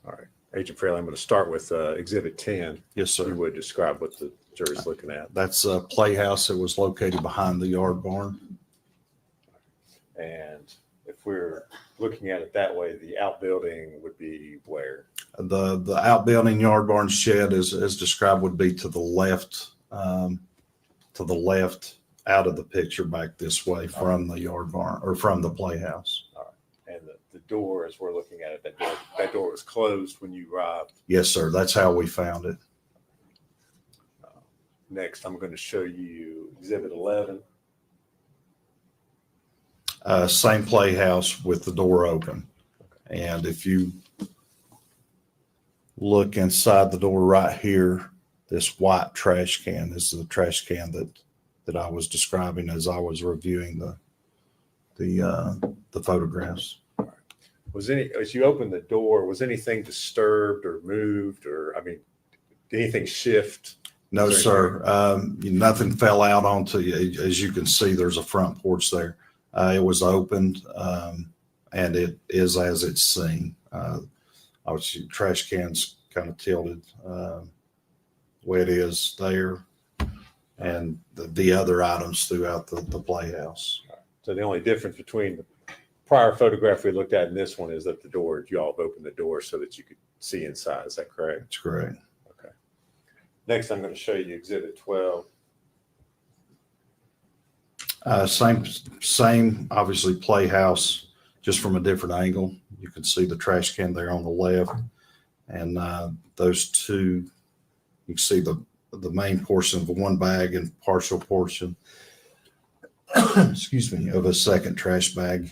All right. Agent Fraley, I'm going to start with Exhibit 10. Yes, sir. You would describe what the jury's looking at. That's a playhouse that was located behind the yard barn. And if we're looking at it that way, the outbuilding would be where? The outbuilding, yard barn, shed, as described, would be to the left out of the picture, back this way from the yard barn, or from the playhouse. All right. And the door, as we're looking at it, that door was closed when you arrived. Yes, sir. That's how we found it. Next, I'm going to show you Exhibit 11. Same playhouse with the door open. And if you look inside the door right here, this white trash can is the trash can that I was describing as I was reviewing the photographs. As you opened the door, was anything disturbed or moved, or, I mean, did anything shift? No, sir. Nothing fell out onto you. As you can see, there's a front porch there. It was opened, and it is as it's seen. Obviously, trash cans kind of tilted the way it is there, and the other items throughout the playhouse. So the only difference between the prior photograph we looked at and this one is that the door, you all have opened the door so that you could see inside. Is that correct? That's correct. Okay. Next, I'm going to show you Exhibit 12. Same, obviously, playhouse, just from a different angle. You can see the trash can there on the left, and those two, you can see the main portion of one bag and partial portion, excuse me, of a second trash bag,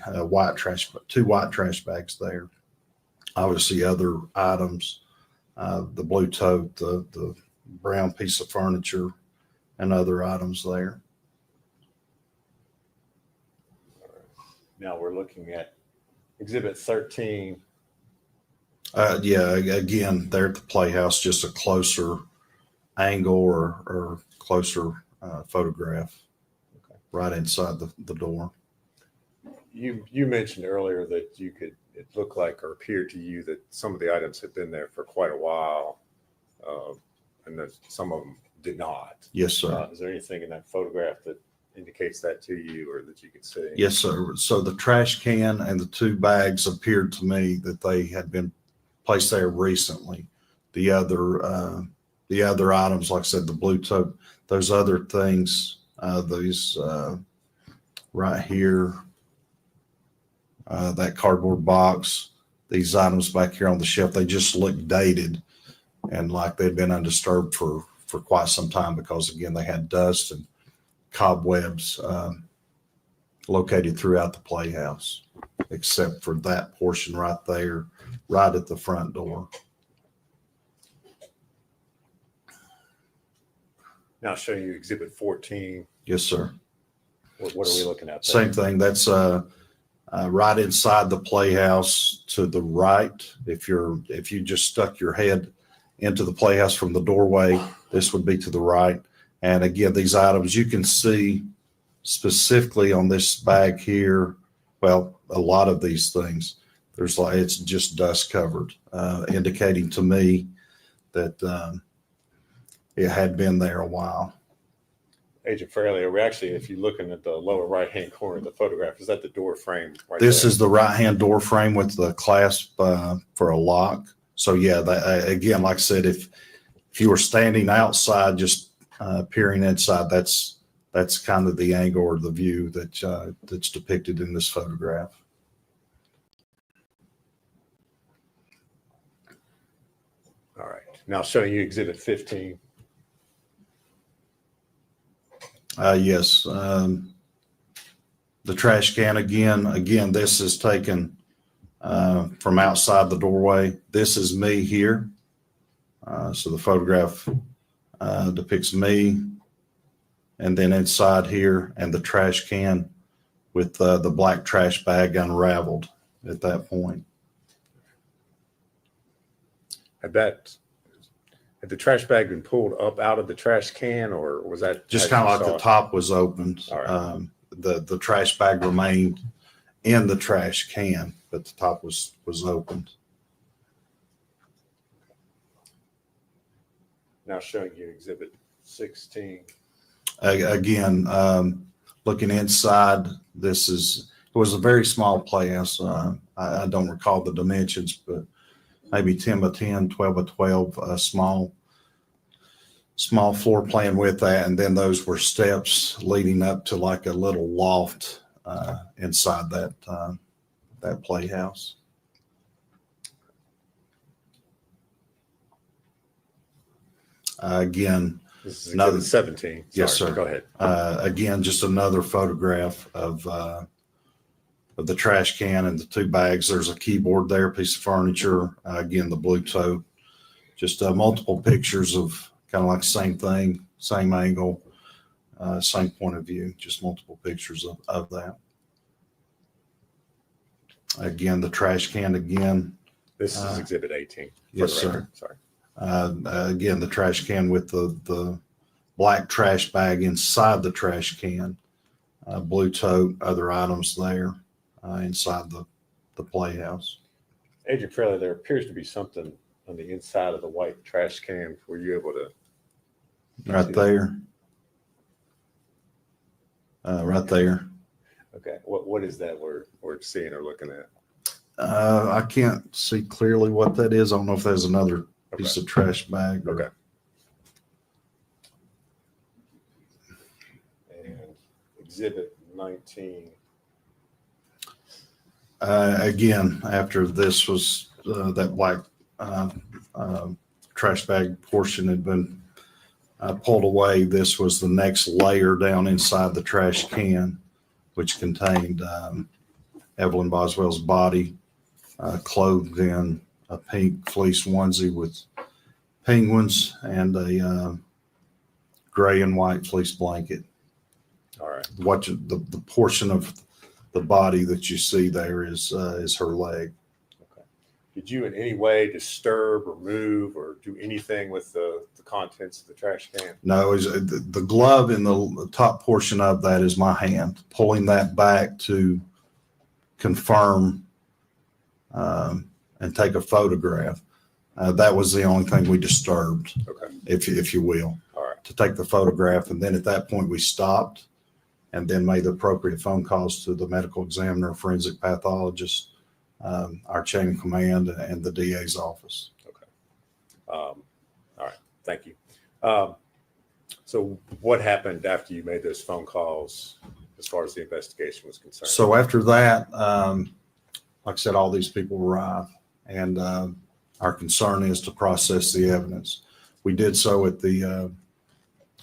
two white trash bags there. Obviously, other items, the blue tote, the brown piece of furniture, and other items there. Now we're looking at Exhibit 13. Yeah, again, there at the playhouse, just a closer angle or closer photograph right inside the door. You mentioned earlier that it looked like or appeared to you that some of the items had been there for quite a while, and that some of them did not. Yes, sir. Is there anything in that photograph that indicates that to you or that you can see? Yes, sir. So the trash can and the two bags appeared to me that they had been placed there recently. The other items, like I said, the blue tote, those other things, these right here, that cardboard box, these items back here on the shelf, they just look dated and like they'd been undisturbed for quite some time, because again, they had dust and cobwebs located throughout the playhouse, except for that portion right there, right at the front door. Now I'll show you Exhibit 14. Yes, sir. What are we looking at there? Same thing. That's right inside the playhouse to the right. If you just stuck your head into the playhouse from the doorway, this would be to the right. And again, these items you can see specifically on this bag here. Well, a lot of these things, it's just dust covered, indicating to me that it had been there a while. Agent Fairley, are we actually, if you're looking at the lower right-hand corner of the photograph, is that the door frame right This there? is the right-hand door frame with the clasp for a lock. So yeah, again, like I said, if you were standing outside, just peering inside, that's kind of the angle or the view that's depicted in this photograph. All right. Now showing you Exhibit 15. Yes. The trash can again, this is taken from outside the doorway. This is me here. So the photograph depicts me, and then inside here, and the trash can with the black trash bag unraveled at that point. Had the trash bag been pulled up out of the trash can, or was that Just kind of like the top was opened. All right. The trash bag remained in the trash can, but the top was opened. Now showing you Exhibit 16. Again, looking inside, it was a very small playhouse. I don't recall the dimensions, but maybe 10 by 10, 12 by 12, small floor plan with that. And then those were steps leading up to like a little loft inside that playhouse. Again, This is Exhibit 17. Yes, Sorry, sir. Go ahead. Again, just another photograph of the trash can and the two bags. There's a keyboard there, piece of furniture. Again, the blue tote. Just multiple pictures of kind of like the same thing, same angle, same point of view. Just multiple pictures of that. Again, the trash can again. This is Exhibit 18. Yes, the sir. record. Sorry. Again, the trash can with the black trash bag inside the trash can, blue tote, other items there inside the playhouse. Agent Fairley, there appears to be something on the inside of the white trash can. Were you able to? Right there. Right there. Okay. What is that we're seeing or looking at? I can't see clearly what that is. I don't know if there's another piece of trash bag. Okay. And Exhibit 19. Again, after this was that black trash bag portion had been pulled away, this was the next layer down inside the trash can, which contained Evelyn Boswell's body, clothed in a pink fleece onesie with penguins and a gray and white fleece blanket. All right. What the portion of the body that you see there is her leg. Okay. Did you in any way disturb or move or do anything with the contents of the trash can? No, the glove in the top portion of that is my hand. Pulling that back to confirm and take a photograph. That was the only thing we disturbed, Okay. if you will, All right. to take the photograph. And then at that point we stopped and then made the appropriate phone calls to the medical examiner, forensic pathologist, our chain of command, and the DA's office. Okay. All right. Thank you. So what happened after you made those phone calls as far as the investigation was concerned? So after that, like I said, all these people arrived, and our concern is to process the evidence. We did so at the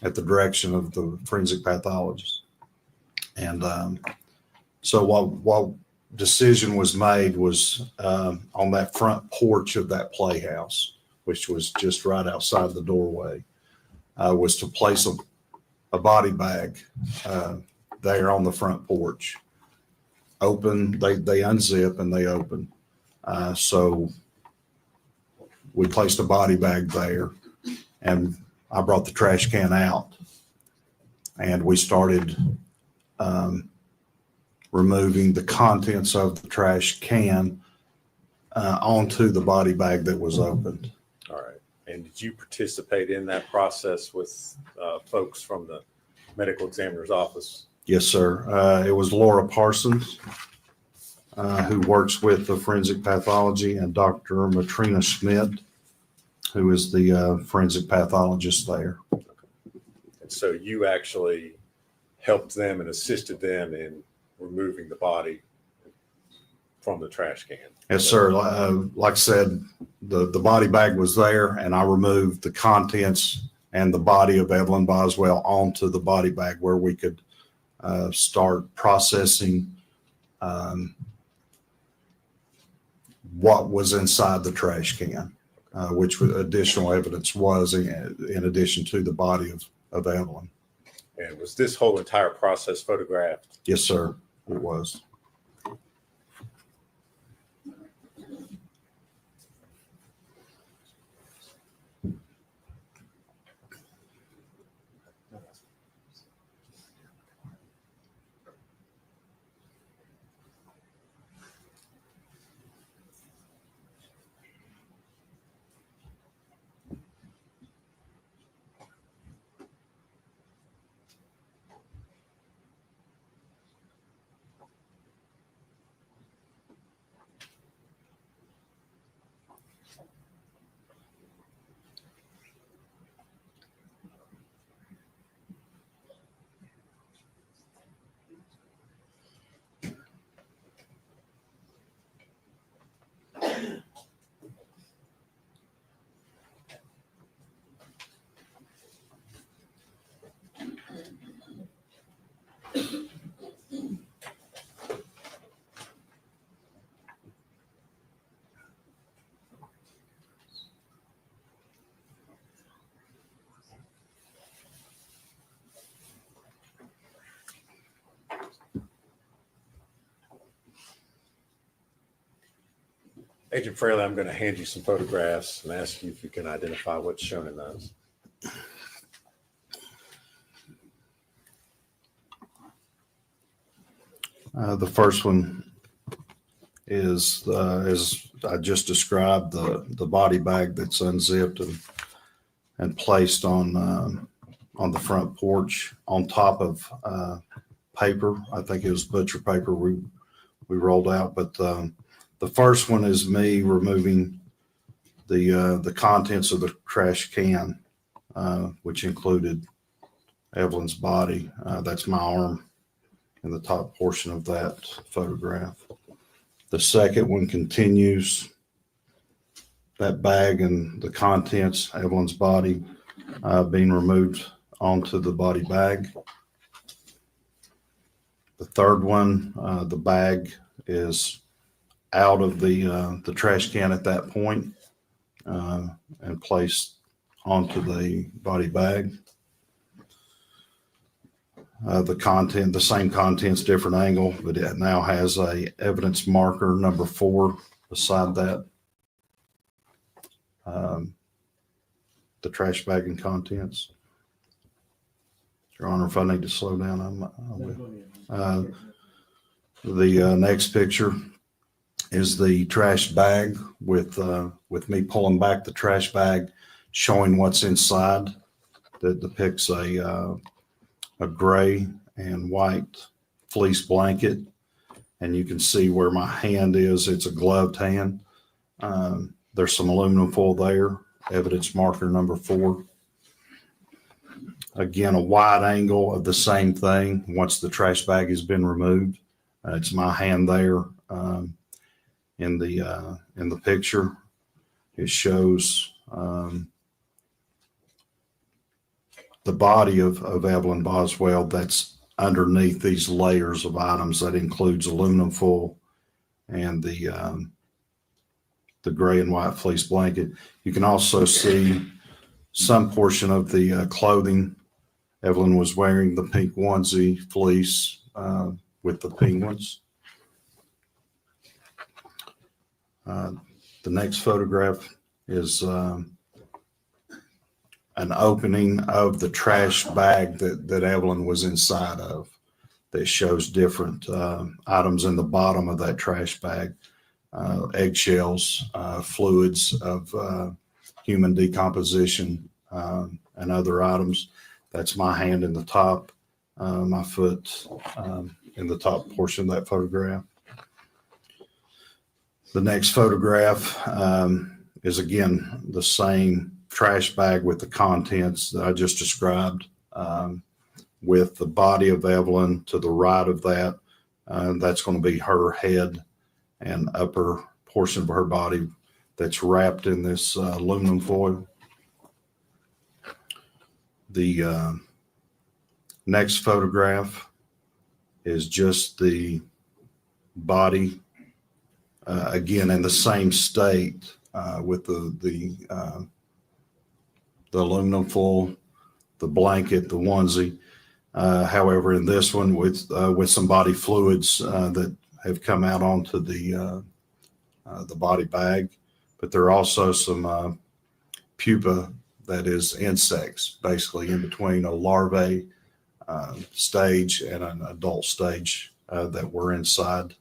direction of the forensic pathologist. And so while decision was made was on that front porch of that playhouse, which was just right outside the doorway, was to place a body bag there on the front porch open, they unzip and they open. So we placed a body bag there, and I brought the trash can out, and we started removing the contents of the trash can onto the body bag that was opened. All right. And did you participate in that process with folks from the medical examiner's office? Yes, sir. It was Laura Parsons, who works with the forensic pathology, and Dr. Matrina Schmidt, who is the forensic pathologist there. And so you actually helped them and assisted them in removing the body from the trash can? Yes, sir. Like I said, the body bag was there, and I removed the contents and the body of Evelyn Boswell onto the body bag where we could start processing what was inside the trash can, which additional evidence was in addition to the body of Evelyn. And was this whole entire process photographed? Yes, sir, it was. Agent Fraley, I'm going to hand you some photographs and ask you if you can identify what's shown in those. The first one is, as I just described, the body bag that's unzipped and placed on the front porch on top of paper. I think it was butcher paper we rolled out, but the first one is me removing the contents of the trash can, which included Evelyn's body. That's my arm in the top portion of that photograph. The second one continues that bag and the contents, Evelyn's body, being removed onto the body bag. The third one, the bag is out of the trash can at that point, and placed onto the body bag. The same contents, different angle, but it now has a evidence marker number 4 beside that. The trash bag and contents. Your Honor, if I need to slow down, I will. The next picture is the trash bag with me pulling back the trash bag, showing what's inside. That depicts a gray and white fleece blanket, and you can see where my hand is. It's a gloved hand. There's some aluminum foil there, evidence marker number 4. Again, a wide angle of the same thing once the trash bag has been removed. It's my hand there in the picture. It shows the body of Evelyn Boswell that's underneath these layers of items. That includes aluminum foil and the gray and white fleece blanket. You can also see some portion of the clothing. Evelyn was wearing the pink onesie fleece with the penguins. The next photograph is an opening of the trash bag that Evelyn was inside of. That shows different items in the bottom of that trash bag, eggshells, fluids of human decomposition, and other items. That's my hand in the top, my foot in the top portion of that photograph. The next photograph is again the same trash bag with the contents that I just described, with the body of Evelyn to the right of that. That's going to be her head and upper portion of her body that's wrapped in this aluminum foil. The next photograph is just the body, again in the same state, with the aluminum foil, the blanket, the onesie. However, in this one with some body fluids that have come out onto the body bag, but there are also some pupa, that is insects, basically in between a larvae stage and an adult stage that were inside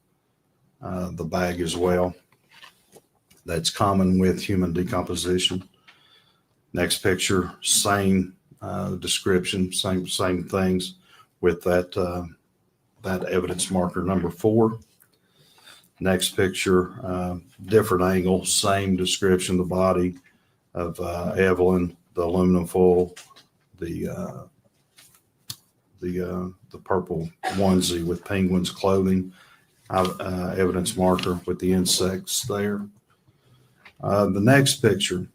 the bag as well. That's common with human decomposition. Next picture, same description, same things with that evidence marker number 4. Next picture, different angle, same description, the body of Evelyn, the aluminum foil, the purple onesie with penguins clothing, evidence marker with the insects there. The next picture,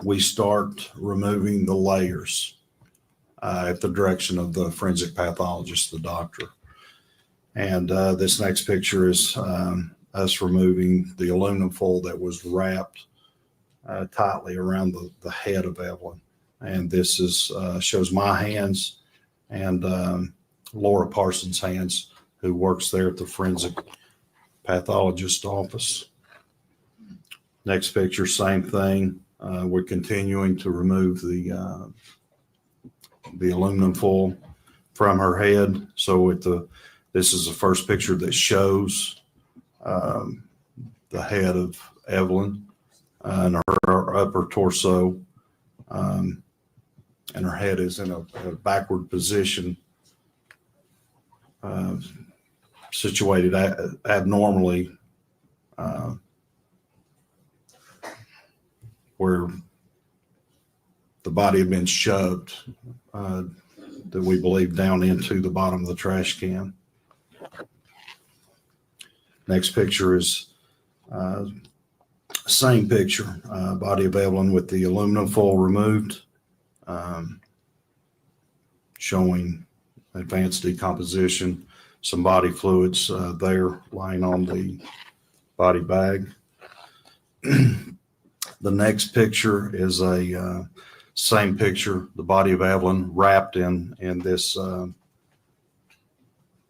we start removing the layers at the direction of the forensic pathologist, the doctor. And this next picture is us removing the aluminum foil that was wrapped tightly around the head of Evelyn. And this is shows my hands and Laura Parsons' hands, who works there at the forensic pathologist office. Next picture, same thing. We're continuing to remove the aluminum foil from her head. So this is the first picture that shows the head of Evelyn and her upper torso, and her head is in a backward position, situated abnormally, where the body had been shoved, that we believe, down into the bottom of the trash can. Next picture is same picture, body of Evelyn with the aluminum foil removed, showing advanced decomposition, some body fluids there lying on the body bag. The next picture is a same picture, the body of Evelyn wrapped in this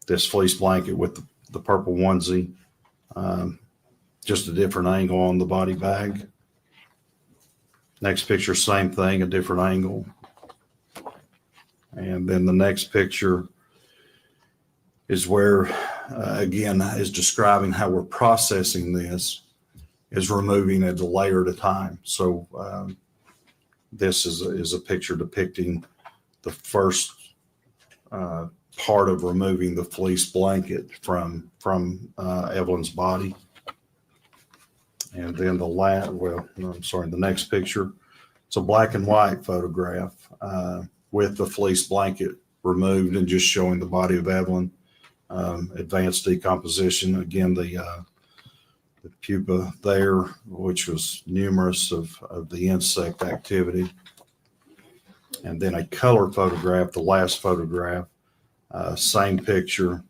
this fleece blanket with the purple onesie, just a different angle on the body bag. Next picture, same thing, a different angle. And then the next picture is where, again, is describing how we're processing this, is removing it a layer at a time. So this is a picture depicting the first part of removing the fleece blanket from Evelyn's body. And then the next picture, it's a black and white photograph with the fleece blanket removed and just showing the body of Evelyn. Advanced decomposition, again, the pupa there, which was numerous of the insect activity. And then a color photograph, the last photograph, same picture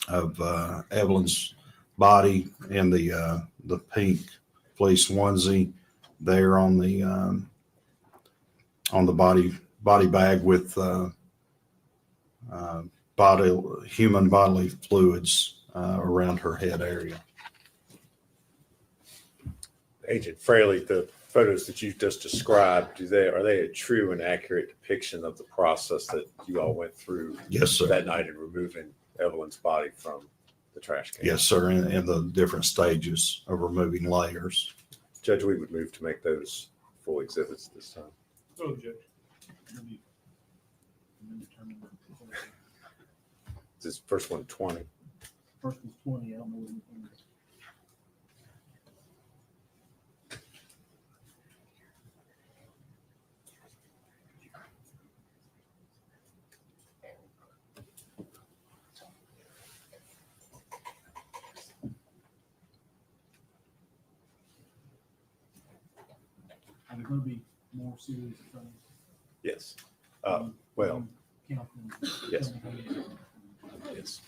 of Evelyn's body in the pink fleece onesie there on the body bag with human bodily fluids around her head area. Agent Fraley, the photos that you just described, are they a true and accurate depiction of the process that you all went through Yes, sir. that night in removing Evelyn's body from the trash can? Yes, sir, in the different stages of removing layers. Judge, we would move to make those full exhibits this time. Oh, Judge. This first one, 20. First was 20, I don't know what it was. Are there going to be more series of things? Yes. Well, Count them. yes. Yes.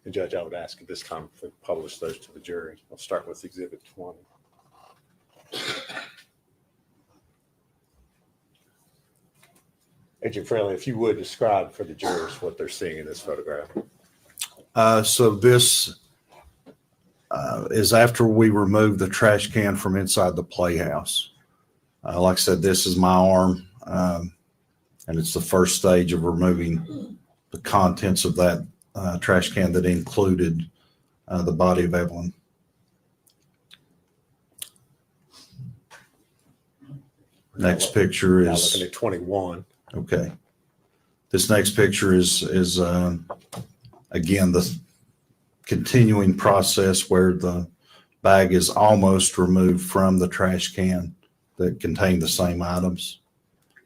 And Judge, I would ask at this time if we publish those to the jury. I'll start with Exhibit 20. Agent Fraley, if you would describe for the jurors what they're seeing in this photograph. So this is after we remove the trash can from inside the playhouse. Like I said, this is my arm, and it's the first stage of removing the contents of that trash can that included the body of Evelyn. Next picture Now is looking at 21. okay. This next picture is again the continuing process where the bag is almost removed from the trash can that contained the same items.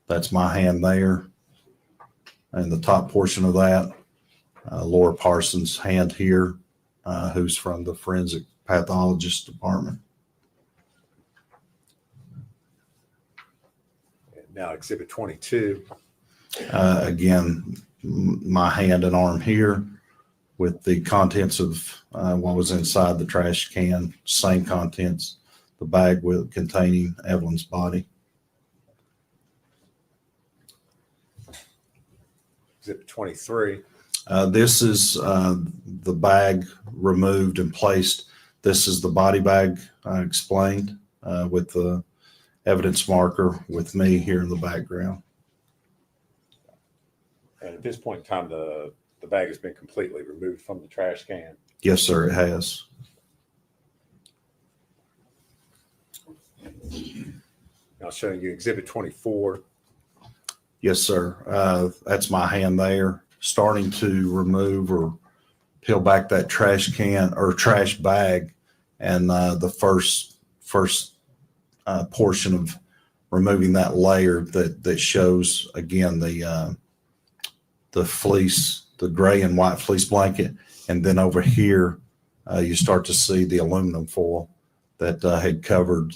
That's my hand there, and the top portion of that, Laura Parsons' hand here, who's from the forensic pathologist department. Now Exhibit 22. Again, my hand and arm here with the contents of what was inside the trash can, same contents, the bag with containing Evelyn's body. Exhibit 23. This is the bag removed and placed. This is the body bag I explained with the evidence marker with me here in the background. And at this point in time, the bag has been completely removed from the trash can. Yes, sir, it has. Now showing you Exhibit 24. Yes, sir. That's my hand there, starting to remove or peel back that trash can or trash bag, and the first portion of removing that layer that shows again the fleece, the gray and white fleece blanket, and then over here you start to see the aluminum foil that had covered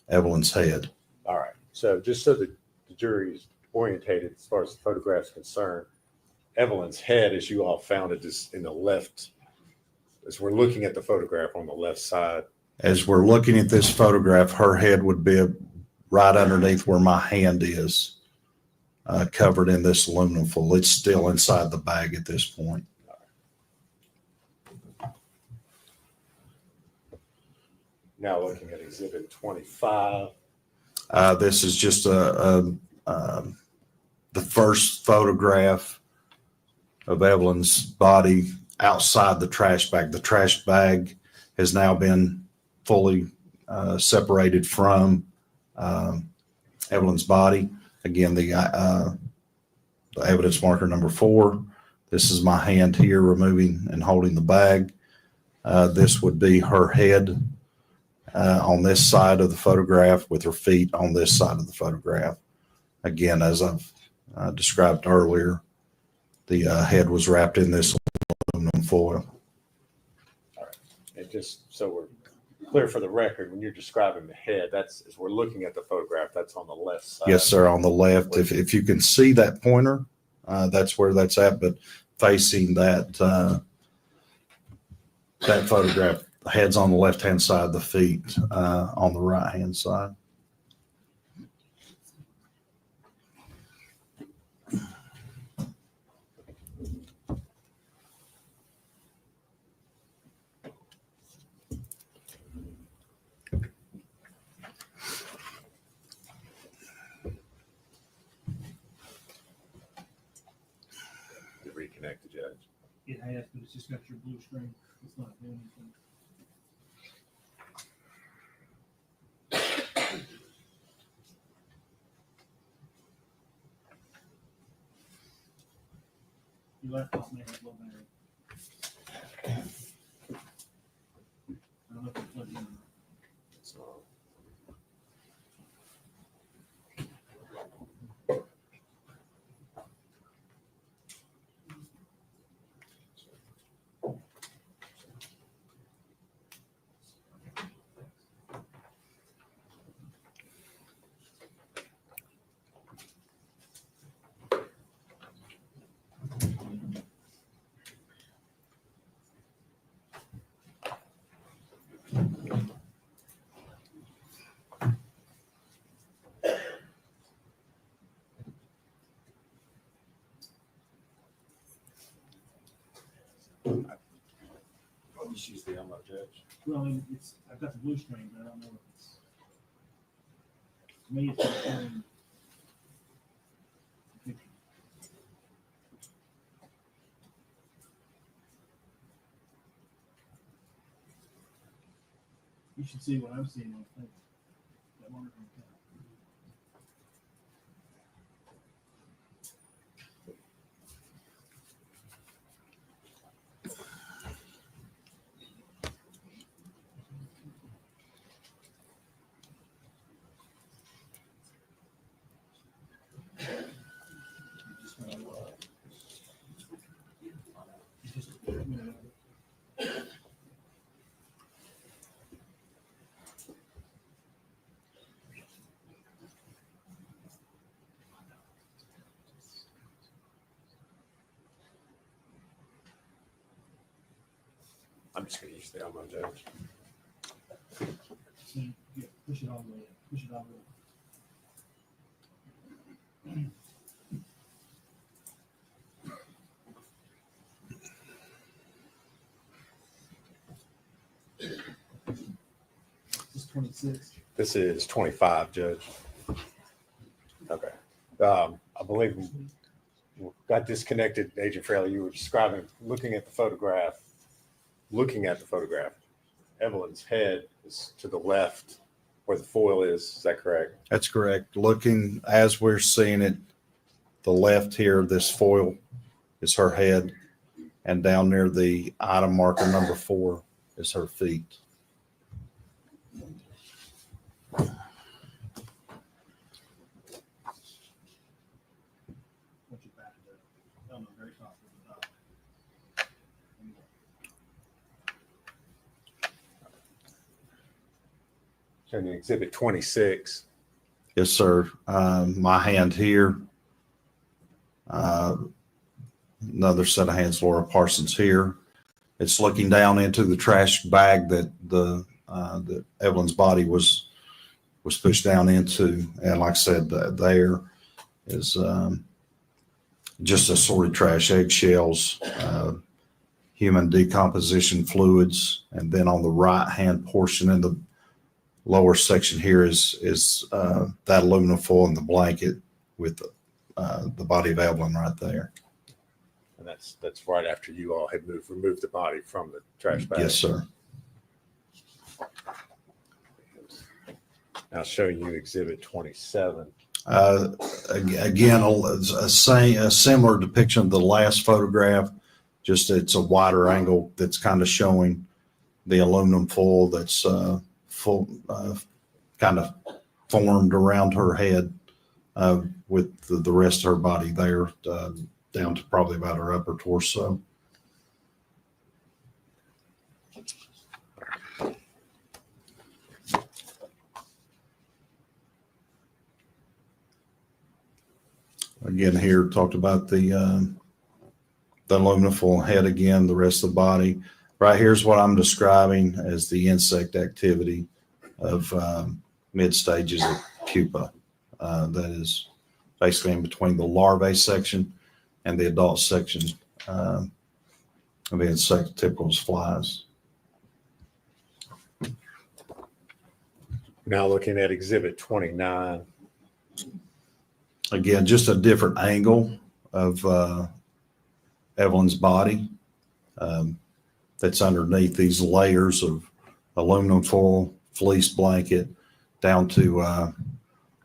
Evelyn's head. All right. So just so that the jury is orientated as far as the photograph is concerned, Evelyn's head, as you all found it, is in the left, as we're looking at the photograph on the left side. As we're looking at this photograph, her head would be right underneath where my hand is. covered in this aluminum foil. It's still inside the bag at this point. Now looking at Exhibit 25. This is just the first photograph of Evelyn's body outside the trash bag. The trash bag has now been fully separated from Evelyn's body. Again, the evidence marker number 4. This is my hand here removing and holding the bag. This would be her head on this side of the photograph with her feet on this side of the photograph. Again, as I've described earlier, the head was wrapped in this aluminum foil. All right. And just so we're clear for the record, when you're describing the head, that's as we're looking at the photograph, that's on the left side. Yes, sir, on the left. If you can see that pointer, that's where that's at, but facing that that photograph, the head's on the left-hand side, the feet on the right-hand side. To reconnect the judge. It has, but it's just got your blue screen. It's not doing anything. Your laptop may have low battery. I don't know if it's plugged in. So, I'll just use the Elmo judge. Well, I mean, I've got the blue screen, but I don't know if it's, to me, it's just showing the picture. You should see what I'm seeing on the thing. That monitor on the top. I'm just going to use the Elmo judge. See, yeah, push it all the way up. Push it all the way up. This is 26. This is 25, Judge. Okay. I believe we got disconnected, Agent Fraley. You were describing looking at the photograph. Evelyn's head is to the left where the foil is that correct? That's correct. Looking as we're seeing it, the left here, this foil is her head, and down near the item marker number 4 is her feet. Once you back it up, on the very top of the top. Showing you Exhibit 26. Yes, sir. My hand here. Another set of hands, Laura Parsons here. It's looking down into the trash bag that that Evelyn's body was pushed down into. And like I said, there is just assorted trash, eggshells, human decomposition fluids, and then on the right-hand portion in the lower section here is that aluminum foil and the blanket with the body of Evelyn right there. And that's right after you all had removed the body from the trash bag. Yes, sir. Now showing you Exhibit 27. Again, a similar depiction of the last photograph, just it's a wider angle that's kind of showing the aluminum foil that's kind of formed around her head with the rest of her body there down to probably about her upper torso. Again, here talked about the aluminum foil head again, the rest of the body. Right here's what I'm describing as the insect activity of mid stages of pupa. That is basically in between the larvae section and the adult section of the insect typical as flies. Now looking at Exhibit 29. Again, just a different angle of Evelyn's body that's underneath these layers of aluminum foil, fleece blanket, down to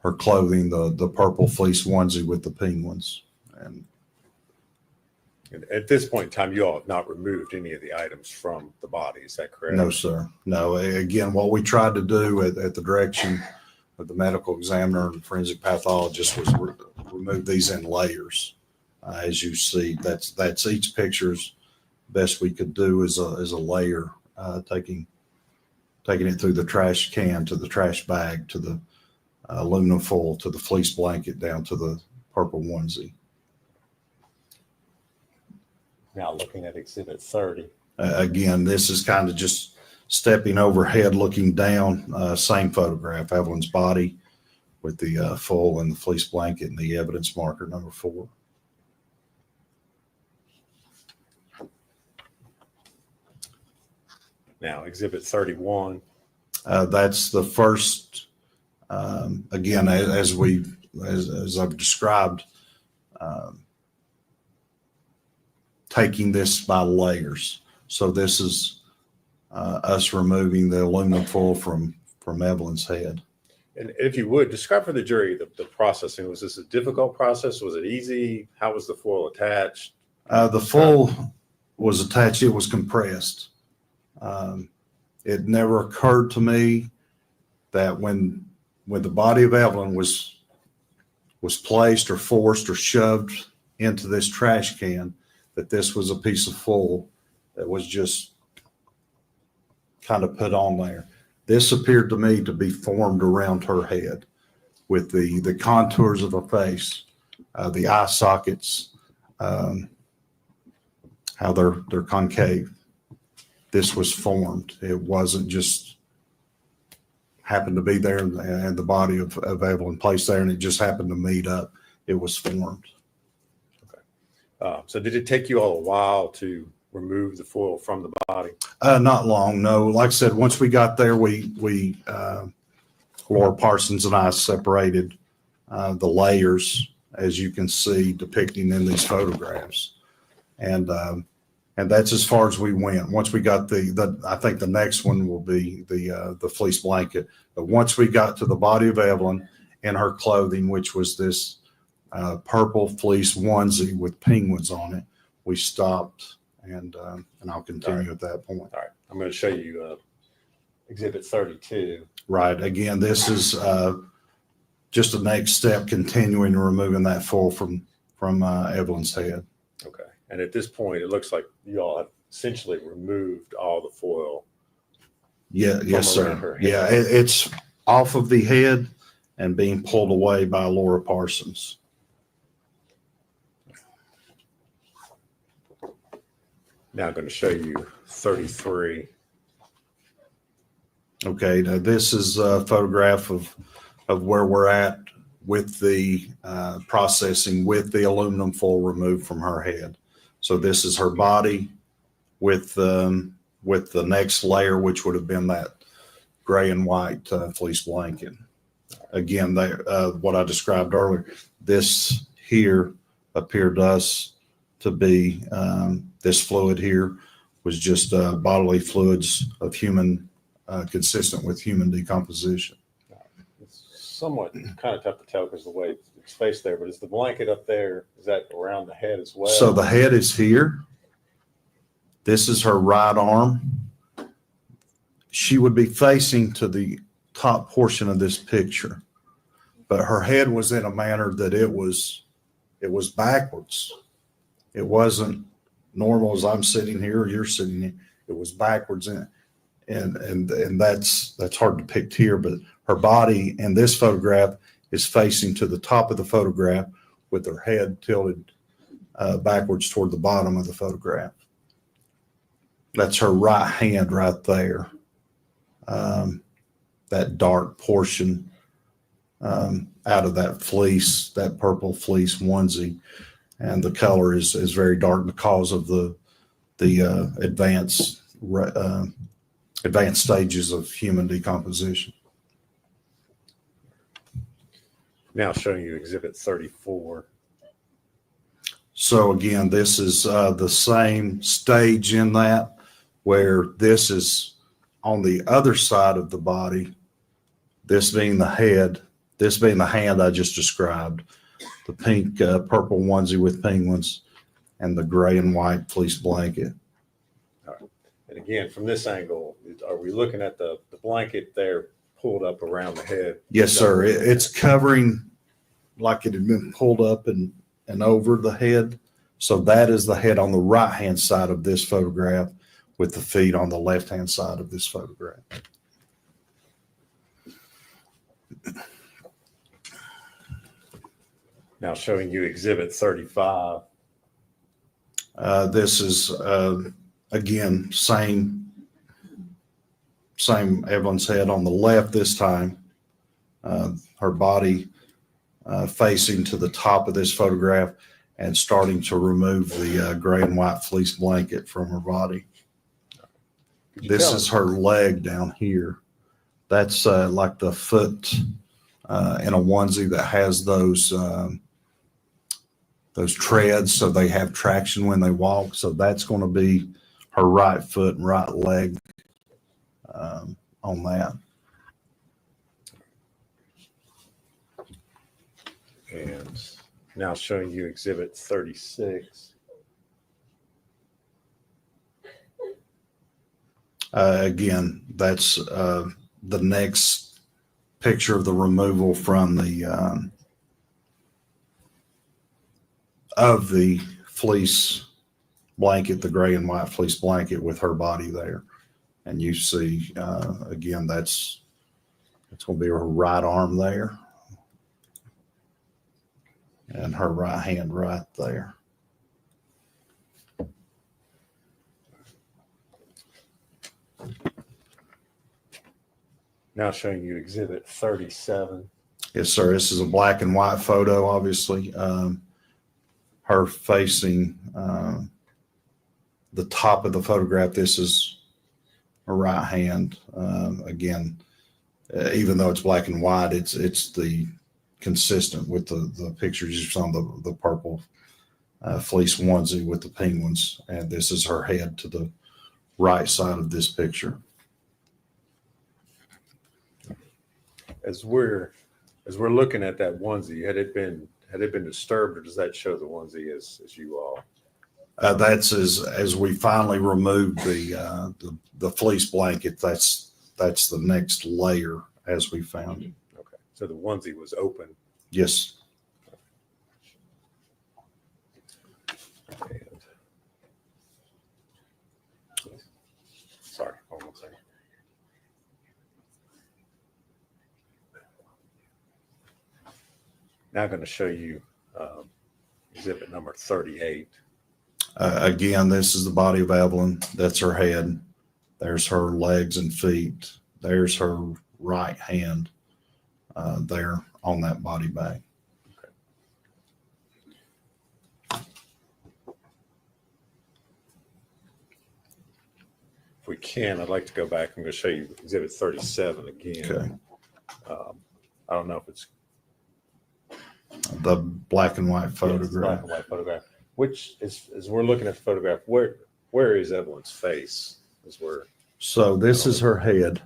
her clothing, the purple fleece onesie with the penguins. And At this point in time, you all have not removed any of the items from the body. Is that correct? no, sir. No. Again, what we tried to do at the direction of the medical examiner and forensic pathologist was remove these in layers. As you see, that's each picture's best we could do is a layer, taking it through the trash can to the trash bag to the aluminum foil to the fleece blanket down to the purple onesie. Now looking at Exhibit 30. Again, this is kind of just stepping overhead, looking down. Same photograph, Evelyn's body with the foil and the fleece blanket and the evidence marker number 4. Now Exhibit 31. That's the first. Again, as I've described, taking this by layers. So this is us removing the aluminum foil from Evelyn's head. And if you would, describe for the jury the processing. Was this a difficult process? Was it easy? How was the foil attached? The foil was attached. It was compressed. It never occurred to me that when the body of Evelyn was placed or forced or shoved into this trash can, that this was a piece of foil that was just kind of put on there. This appeared to me to be formed around her head with the contours of the face, the eye sockets, how they're concave. This was formed. It wasn't just happened to be there and the body of Evelyn placed there and it just happened to meet up. It was formed. So did it take you all a while to remove the foil from the body? Not long, no. Like I said, once we got there, we Laura Parsons and I separated the layers, as you can see depicting in these photographs. And that's as far as we went. Once we got I think the next one will be the fleece blanket. But once we got to the body of Evelyn and her clothing, which was this purple fleece onesie with penguins on it, we stopped and I'll continue at that point. All right. I'm going to show you Exhibit 32. Right. Again, this is just the next step, continuing removing that foil from Evelyn's head. Okay. And at this point, it looks like you all have essentially removed all the foil. Yeah. Yes, around sir. her head. Yeah. It's off of the head and being pulled away by Laura Parsons. Now I'm going to show you 33. Okay. Now this is a photograph of where we're at with the processing with the aluminum foil removed from her head. So this is her body with the next layer, which would have been that gray and white fleece blanket. Again, what I described earlier, this here appeared to us to be this fluid here was just bodily fluids of human, consistent with human decomposition. It's somewhat kind of tough to tell because the way it's faced there, but is the blanket up there, is that around the head as well? So the head is here. This is her right arm. She would be facing to the top portion of this picture, but her head was in a manner that it was backwards. It wasn't normal as I'm sitting here or you're sitting here. It was backwards, and that's hard to depict here, but her body in this photograph is facing to the top of the photograph with her head tilted backwards toward the bottom of the photograph. That's her right hand right there. That dark portion out of that fleece, that purple fleece onesie, and the color is very dark because of the advanced stages of human decomposition. Now showing you Exhibit 34. So again, this is the same stage in that, where this is on the other side of the body, this being the head, this being the hand I just described, the pink, purple onesie with penguins, and the gray and white fleece blanket. All right. And again, from this angle, are we looking at the blanket there pulled up around the head? Yes, sir. It's covering like it had been pulled up and over the head. So that is the head on the right-hand side of this photograph, with the feet on the left-hand side of this photograph. Now showing you Exhibit 35. This is, again, same Evelyn's head on the left this time. Her body facing to the top of this photograph and starting to remove the gray and white fleece blanket from her body. This is her leg down here. That's like the foot in a onesie that has those treads, so they have traction when they walk. So that's going to be her right foot and right leg on that. And now showing you Exhibit 36. Again, that's the next picture of the removal from the of the fleece blanket, the gray and white fleece blanket with her body there. And you see, again, that's going to be her right arm there and her right hand right there. Now showing you Exhibit 37. Yes, sir. This is a black and white photo, obviously. Her facing the top of the photograph. This is her right hand. Again, even though it's black and white, it's the consistent with the pictures you saw on the purple fleece onesie with the penguins. And this is her head to the right side of this picture. As we're looking at that onesie, had it been disturbed, or does that show the onesie as you all? That's as we finally removed the fleece blanket. That's the next layer as we found it. Okay, so the onesie was open. Yes. And, sorry, hold on a second. Now I'm going to show you exhibit number 38. Again, this is the body of Evelyn. That's her head. There's her legs and feet. There's her right hand there on that body bag. If we can, I'd like to go back. I'm going to show you Exhibit 37 again. Okay. I don't know if it's The black and white Yes, photograph. black and white photograph. Which is, as we're looking at the photograph, where is Evelyn's face? Is where So this is her head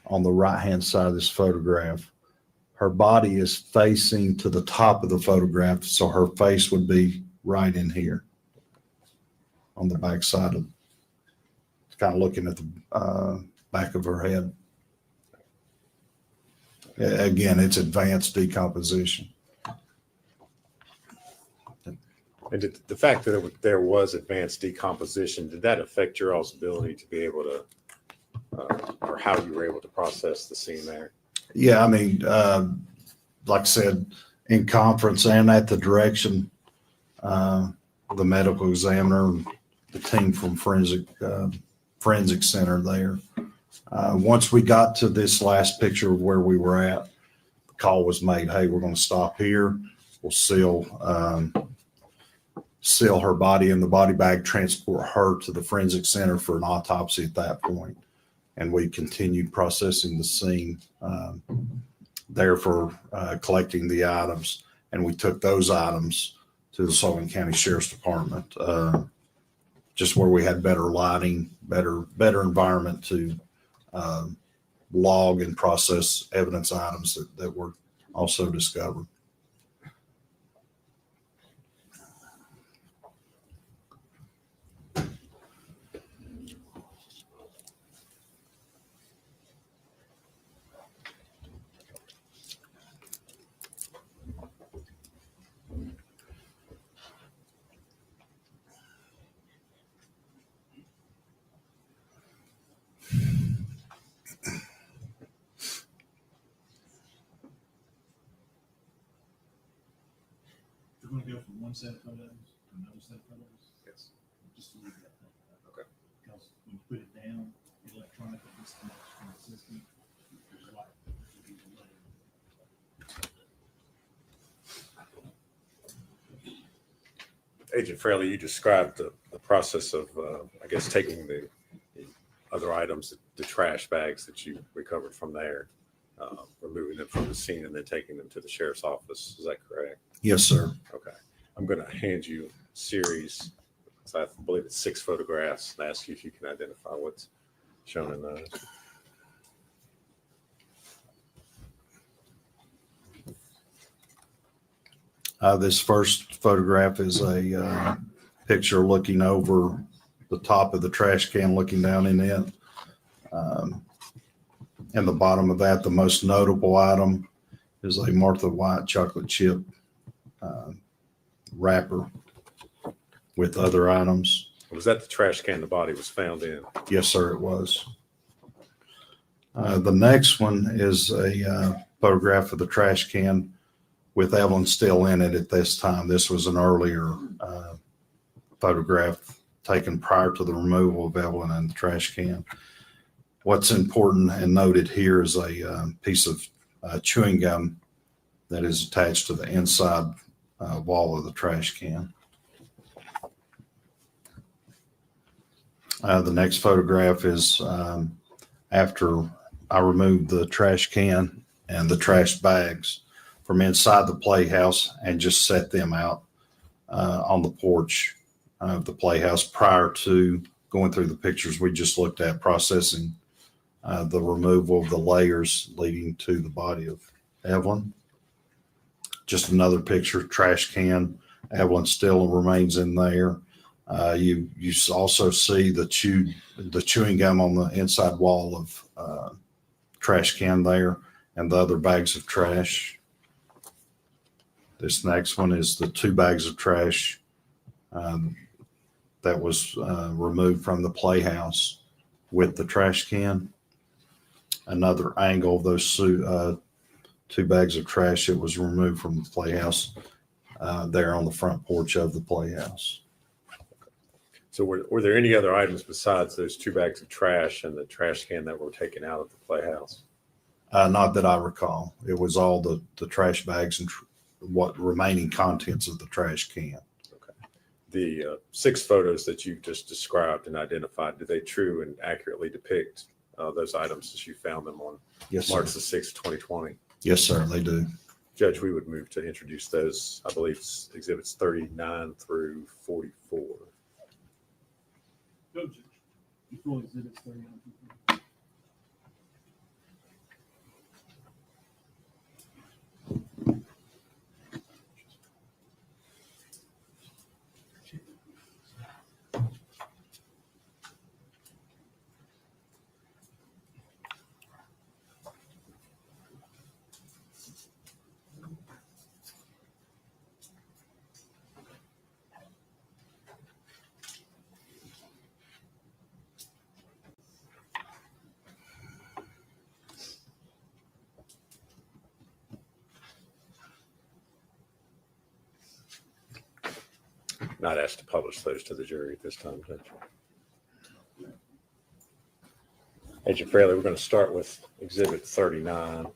on the right-hand side of this photograph. Her body is facing to the top of the photograph, so her face would be right in here on the back side of, kind of looking at the back of her head. Again, it's advanced decomposition. and the fact that there was advanced decomposition, did that affect your all's ability to be able to, or how you were able to process the scene there? Yeah, I mean, like I said, in conference and at the direction, the medical examiner, the team from forensic center there. Once we got to this last picture of where we were at, the call was made, hey, we're going to stop here. We'll seal her body in the body bag, transport her to the forensic center for an autopsy at that point. And we continued processing the scene there for collecting the items. And we took those items to the Sullivan County Sheriff's Department, just where we had better lighting, better environment to log and process evidence items that were also discovered. We're going to go from one set of photos to another set of photos. Yes. Just to leave that thing. Okay. Because when you put it down electronically, it disconnects from the system. There's like, Agent Fraley, you described the process of, I guess, taking the other items, the trash bags that you recovered from there, removing them from the scene and then taking them to the sheriff's office. Is that correct? Yes, sir. Okay. I'm going to hand you a series, I believe it's 6 photographs, and ask you if you can identify what's shown in those. This first photograph is a picture looking over the top of the trash can, looking down in it. And the bottom of that, the most notable item is a Martha White chocolate chip wrapper with other items. Was that the trash can the body was found in? Yes, sir, it was. The next one is a photograph of the trash can with Evelyn still in it at this time. This was an earlier photograph taken prior to the removal of Evelyn in the trash can. What's important and noted here is a piece of chewing gum that is attached to the inside wall of the trash can. The next photograph is after I removed the trash can and the trash bags from inside the playhouse and just set them out on the porch of the playhouse prior to going through the pictures we just looked at, processing the removal of the layers leading to the body of Evelyn. Just another picture, trash can. Evelyn still remains in there. You also see the chewing gum on the inside wall of trash can there, and the other bags of trash. This next one is the 2 bags of trash that was removed from the playhouse with the trash can. Another angle of those 2 bags of trash that was removed from the playhouse there on the front porch of the playhouse. So were there any other items besides those 2 bags of trash and the trash can that were taken out of the playhouse? Not that I recall. It was all the trash bags and what remaining contents of the trash can. The 6 photos that you just described and identified, do they true and accurately depict those items as you found them on Yes, sir. March the 6th, 2020? Yes, sir, they do. Judge, we would move to introduce those, I believe, exhibits 39 through 44. Go, Judge. You roll exhibits 39. Not asked to publish those to the jury at this time, Judge. Agent Fraley, we're going to start with exhibit 39.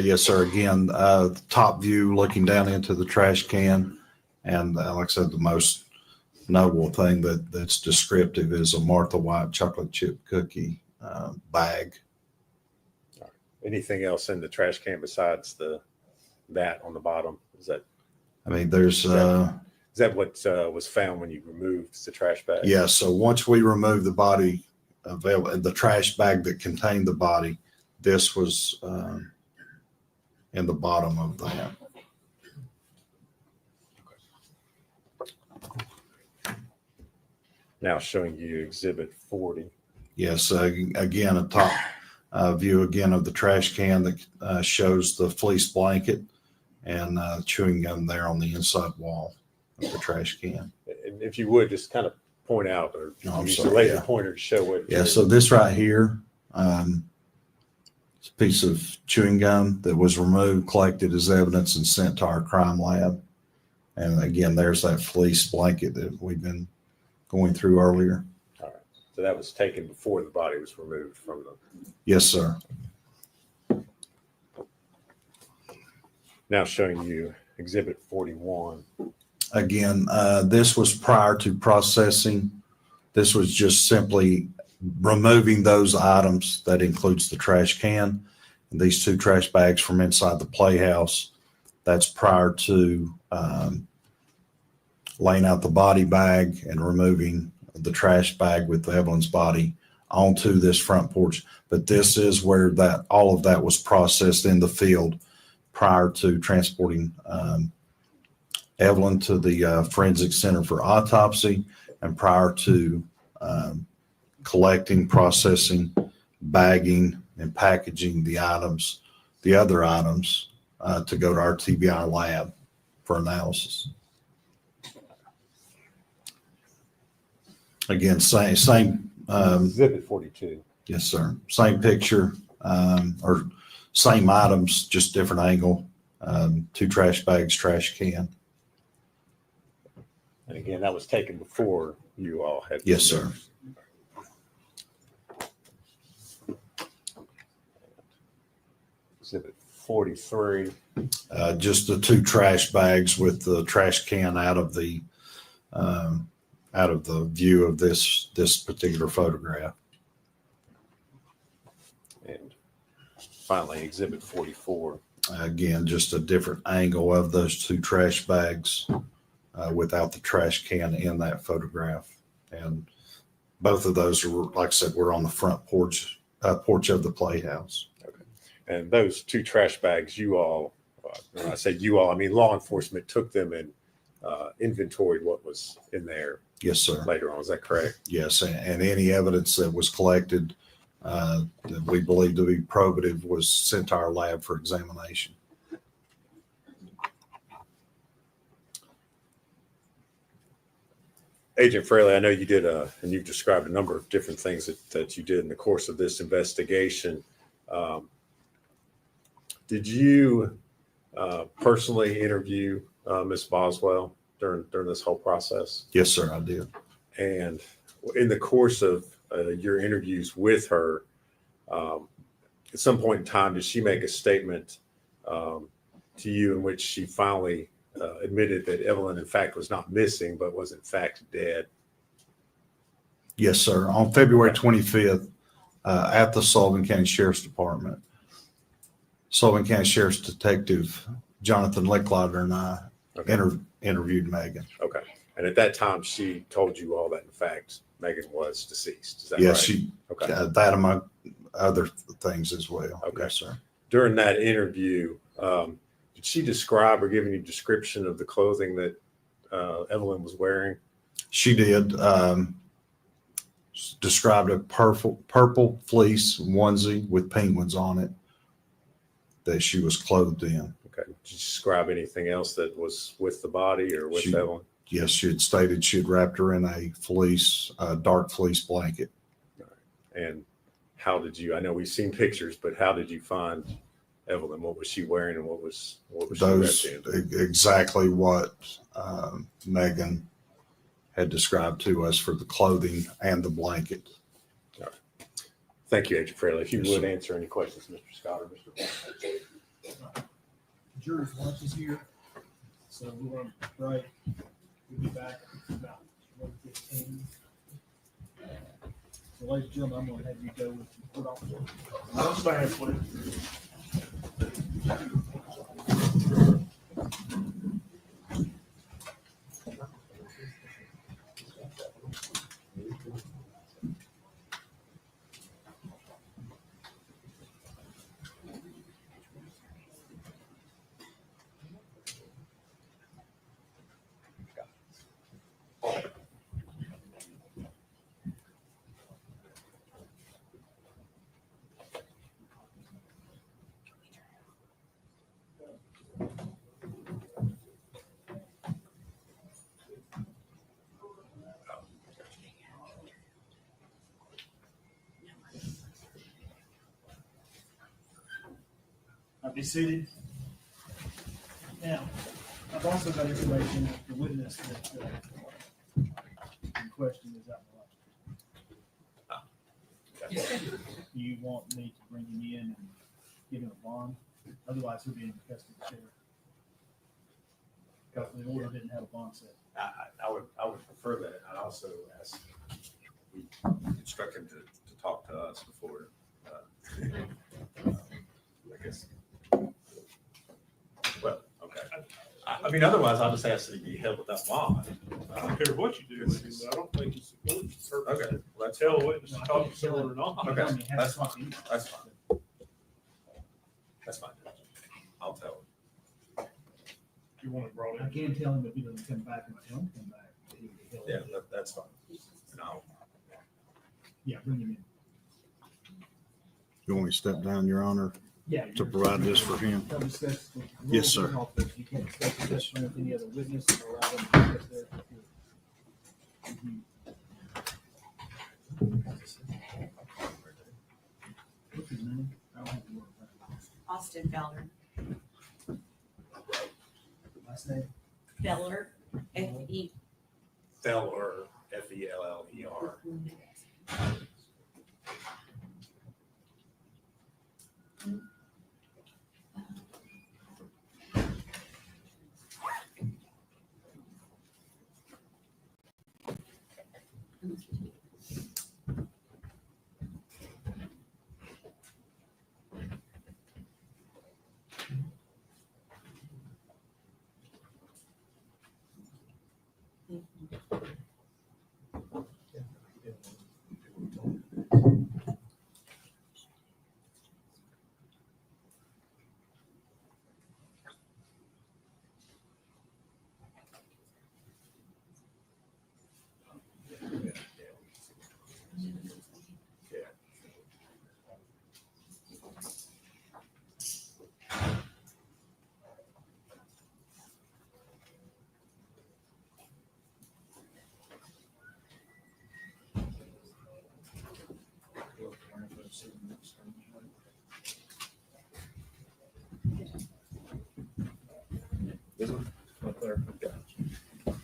Yes, sir. Again, top view looking down into the trash can. And like I said, the most notable thing that's descriptive is a Martha White chocolate chip cookie bag. Anything else in the trash can besides that on the bottom? Is that? I mean, there's. Is that what was found when you removed the trash bag? Yeah. So once we removed the body the trash bag that contained the body, this was in the bottom of that. Now showing you exhibit 40. Yes. Again, a top view again of the trash can that shows the fleece blanket and chewing gum there on the inside wall of the trash can. And if you would just kind of point out or use the sorry, laser yeah. pointer to show what. Yeah. So this right here, it's a piece of chewing gum that was removed, collected as evidence, and sent to our crime lab. And again, there's that fleece blanket that we've been going through earlier. All right. So that was taken before the body was removed from the. Yes, sir. Now showing you exhibit 41. Again, this was prior to processing. This was just simply removing those items. That includes the trash can and these 2 trash bags from inside the playhouse. That's prior to laying out the body bag and removing the trash bag with Evelyn's body onto this front porch. But this is where all of that was processed in the field prior to transporting Evelyn to the Forensic Center for autopsy and prior to collecting, processing, bagging, and packaging the other items to go to our TBI lab for analysis. Again, same Exhibit 42. Yes, sir. Same picture or same items, just different angle. 2 trash bags, trash can. And again, that was taken before you all had. Yes, sir. Exhibit 43. Just the 2 trash bags with the trash can out of the view of this particular photograph. And finally, exhibit 44. Again, just a different angle of those 2 trash bags without the trash can in that photograph. And both of those are, like I said, we're on the front porch of the playhouse. Okay. And those 2 trash bags, you all, when I say you all, I mean law enforcement took them and inventoried what was in there. Yes, sir. Later on, is that correct? Yes, and any evidence that was collected that we believe to be probative was sent to our lab for examination. Agent Fraley, I know you did and you've described a number of different things that you did in the course of this investigation. Did you personally interview Ms. Boswell during this whole process? Yes, sir, I did. And in the course of your interviews with her, at some point in time, did she make a statement to you in which she finally admitted that Evelyn, in fact, was not missing, but was in fact dead? Yes, sir. On February 25th, at the Sullivan County Sheriff's Department, Sullivan County Sheriff's Detective Jonathan Licklider and I interviewed Megan. Okay. And at that time, she told you all that, in fact, Megan was deceased. Is that Yes, right? she, Okay. that among other things as well. Okay. Yes, sir. During that interview, did she describe or give any description of the clothing that Evelyn was wearing? She did. Described a purple fleece onesie with penguins on it that she was clothed in. Okay. Did she describe anything else that was with the body or with Evelyn? Yes, she had stated she had wrapped her in a dark fleece blanket. And how did you, I know we've seen pictures, but how did you find Evelyn? What was she wearing and what was Those she wrapped in? exactly what Megan had described to us for the clothing and the blanket. All right. Thank you, Agent Fraley. If you Yes, would sir. answer any questions, Mr. Scott or Mr. Jury's lunch is here, so we're on break. We'll be back about 1:15. So ladies and gentlemen, I'm gonna have you go with the court officer. Let's stand, please. Be seated. Now, I've also got information that the witness that in question is out in the lobby. Do you want me to bring him in and give him a bond? Otherwise, he'll be in custody of the sheriff. Because the order didn't have a bond set. I would prefer that. I'd also ask, we instruct him to talk to us before, I guess. Well, okay. I mean, otherwise, I'll just ask that he be held without bond. I don't care what you do with him, but I don't think it's supposed to hurt. Okay, well, that's Tell a witness to talk to someone or not. Okay, He has that's to talk to you. That's fine. That's fine. I'll tell him. You want it brought I in. can tell him if he doesn't come back and I don't come back, that he will be held. Yeah, that's fine. And Yeah, bring him in. You want me to step down, Your Honor, Yeah. to provide this for him? Don't discuss the Yes, rules of sir. the office. You can't discuss the testimony with any other witness or allow them to discuss their. What's his name? I don't have the word. Austin Feller. Last name? Feller, F-E. Feller, F-E-L-L-E-R.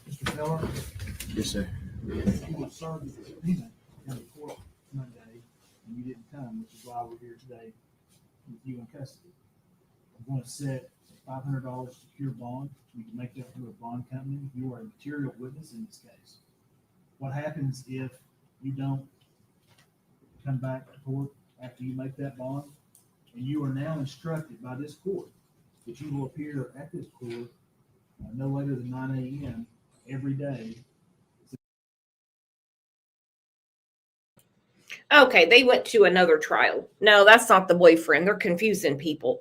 Mr. Feller? Yes, sir. You were served with a subpoena in the court Monday, and you didn't come, which is why we're here today with you in custody. I'm going to set $500 secure bond. You can make that through a bond company. You are a material witness in this case. What happens if you don't come back to court after you make that bond? And you are now instructed by this court that you will appear at this court no later than 9 a.m. every day. Okay, they went to another trial. No, that's not the boyfriend. They're confusing people.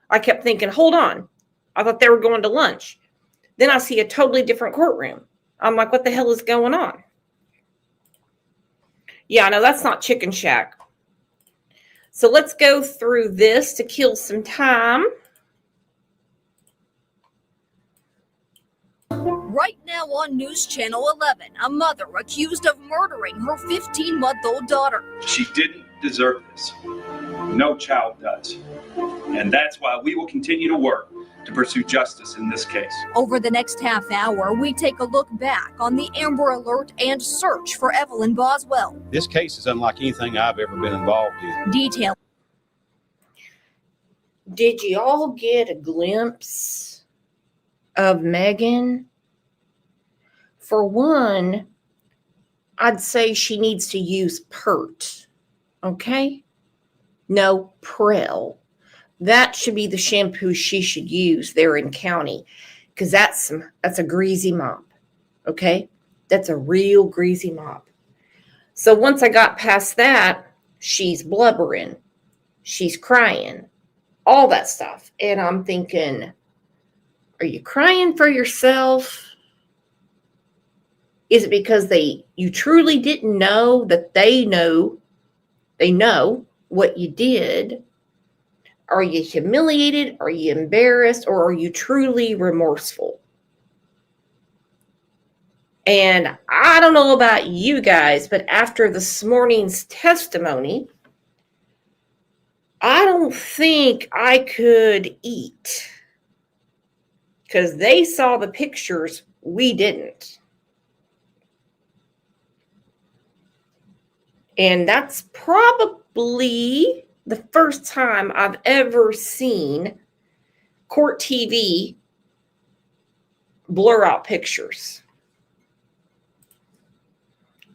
I kept thinking, hold on. I thought they were going to lunch. Then I see a totally different courtroom. I'm like, what the hell is going on? Yeah, no, that's not Chicken Shack. So let's go through this to kill some time. Right now on News Channel 11, a mother accused of murdering her 15-month-old daughter. She didn't deserve this. No child does. And that's why we will continue to work to pursue justice in this case. Over the next half hour, we take a look back on the Amber Alert and search for Evelyn Boswell. This case is unlike anything I've ever been involved in. Detail. Did you all get a glimpse of Megan? For one, I'd say she needs to use PERT, okay? No, Prel. That should be the shampoo she should use there in county, because that's a greasy mop, okay? That's a real greasy mop. So once I got past that, she's blubbering, she's crying, all that stuff. And I'm thinking, are you crying for yourself? Is it because you truly didn't know that they know what you did? Are you humiliated? Are you embarrassed? Or are you truly remorseful? And I don't know about you guys, but after this morning's testimony, I don't think I could eat, because they saw the pictures, we didn't. And that's probably the first time I've ever seen court TV blur out pictures.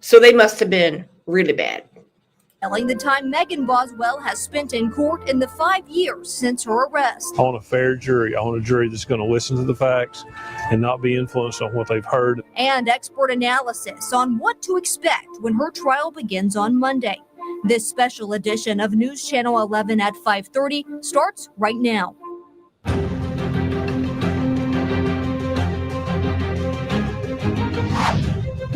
So they must have been really bad. Telling the time Megan Boswell has spent in court in the 5 years since her arrest. I want a fair jury. I want a jury that's going to listen to the facts and not be influenced on what they've heard. And expert analysis on what to expect when her trial begins on Monday. This special edition of News Channel 11 at 5:30 starts right now.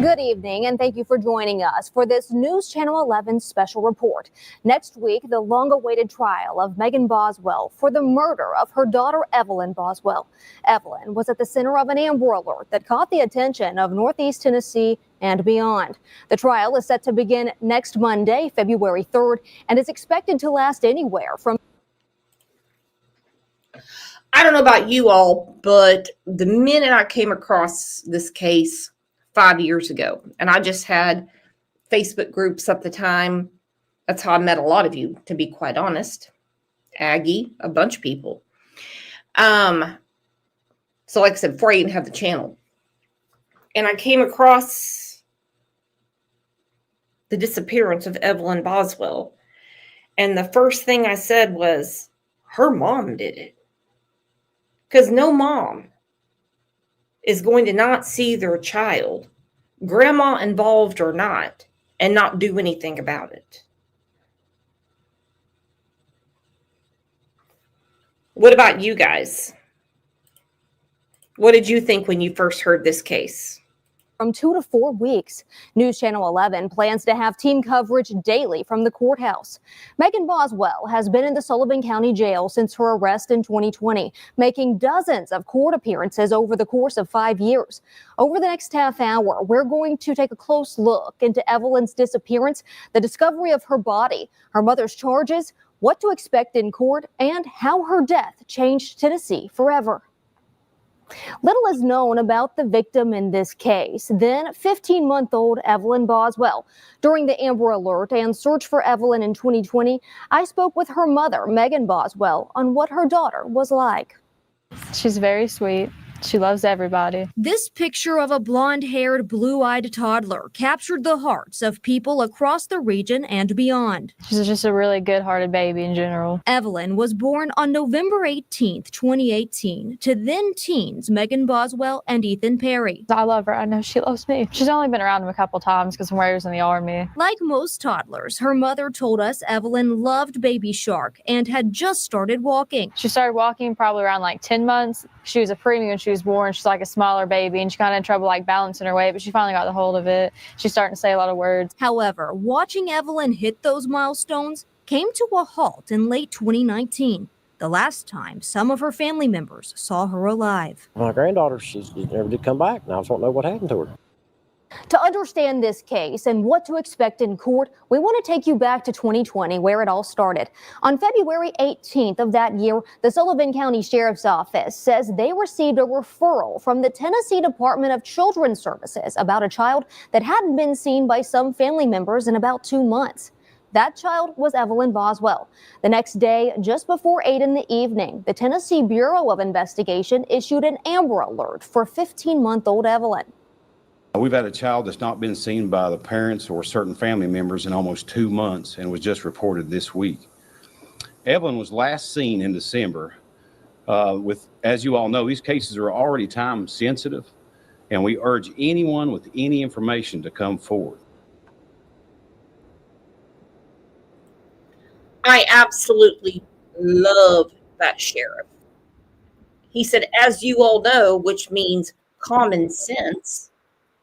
Good evening, and thank you for joining us for this News Channel 11 special report. Next week, the long-awaited trial of Megan Boswell for the murder of her daughter, Evelyn Boswell. Evelyn was at the center of an Amber Alert that caught the attention of Northeast Tennessee and beyond. The trial is set to begin next Monday, February 3rd, and is expected to last anywhere from... I don't know about you all, but the minute I came across this case 5 years ago, and I just had Facebook groups at the time. That's how I met a lot of you, to be quite honest. Aggie, a bunch of people. So like I said, before I even had the channel. And I came across the disappearance of Evelyn Boswell. And the first thing I said was, her mom did it. Because no mom is going to not see their child, grandma involved or not, and not do anything about it. What about you guys? What did you think when you first heard this case? From 2 to 4 weeks. News Channel 11 plans to have team coverage daily from the courthouse. Megan Boswell has been in the Sullivan County Jail since her arrest in 2020, making dozens of court appearances over the course of 5 years. Over the next half hour, we're going to take a close look into Evelyn's disappearance, the discovery of her body, her mother's charges, what to expect in court, and how her death changed Tennessee forever. Little is known about the victim in this case, then 15-month-old Evelyn Boswell. During the Amber Alert and search for Evelyn in 2020, I spoke with her mother, Megan Boswell, on what her daughter was like. She's very sweet. She loves everybody. This picture of a blonde-haired, blue-eyed toddler captured the hearts of people across the region and beyond. She's just a really good-hearted baby in general. Evelyn was born on November 18, 2018, to then-teens Megan Boswell and Ethan Perry. I love her. I know she loves me. She's only been around him a couple times because when he was in the Army. Like most toddlers, her mother told us Evelyn loved Baby Shark and had just started walking. She started walking probably around like 10 months. She was a preemie when she was born. She's like a smaller baby and she kind of had trouble like balancing her weight, but she finally got the hold of it. She's starting to say a lot of words. However, watching Evelyn hit those milestones came to a halt in late 2019, the last time some of her family members saw her alive. My granddaughter, she never did come back, and I just don't know what happened to her. To understand this case and what to expect in court, we want to take you back to 2020, where it all started. On February 18th of that year, the Sullivan County Sheriff's Office says they received a referral from the Tennessee Department of Children's Services about a child that hadn't been seen by some family members in about 2 months. That child was Evelyn Boswell. The next day, just before 8 in the evening, the Tennessee Bureau of Investigation issued an Amber Alert for 15-month-old Evelyn. We've had a child that's not been seen by the parents or certain family members in almost 2 months and was just reported this week. Evelyn was last seen in December. As you all know, these cases are already time sensitive, and we urge anyone with any information to come forward. I absolutely love that sheriff. He said, as you all know, which means common sense,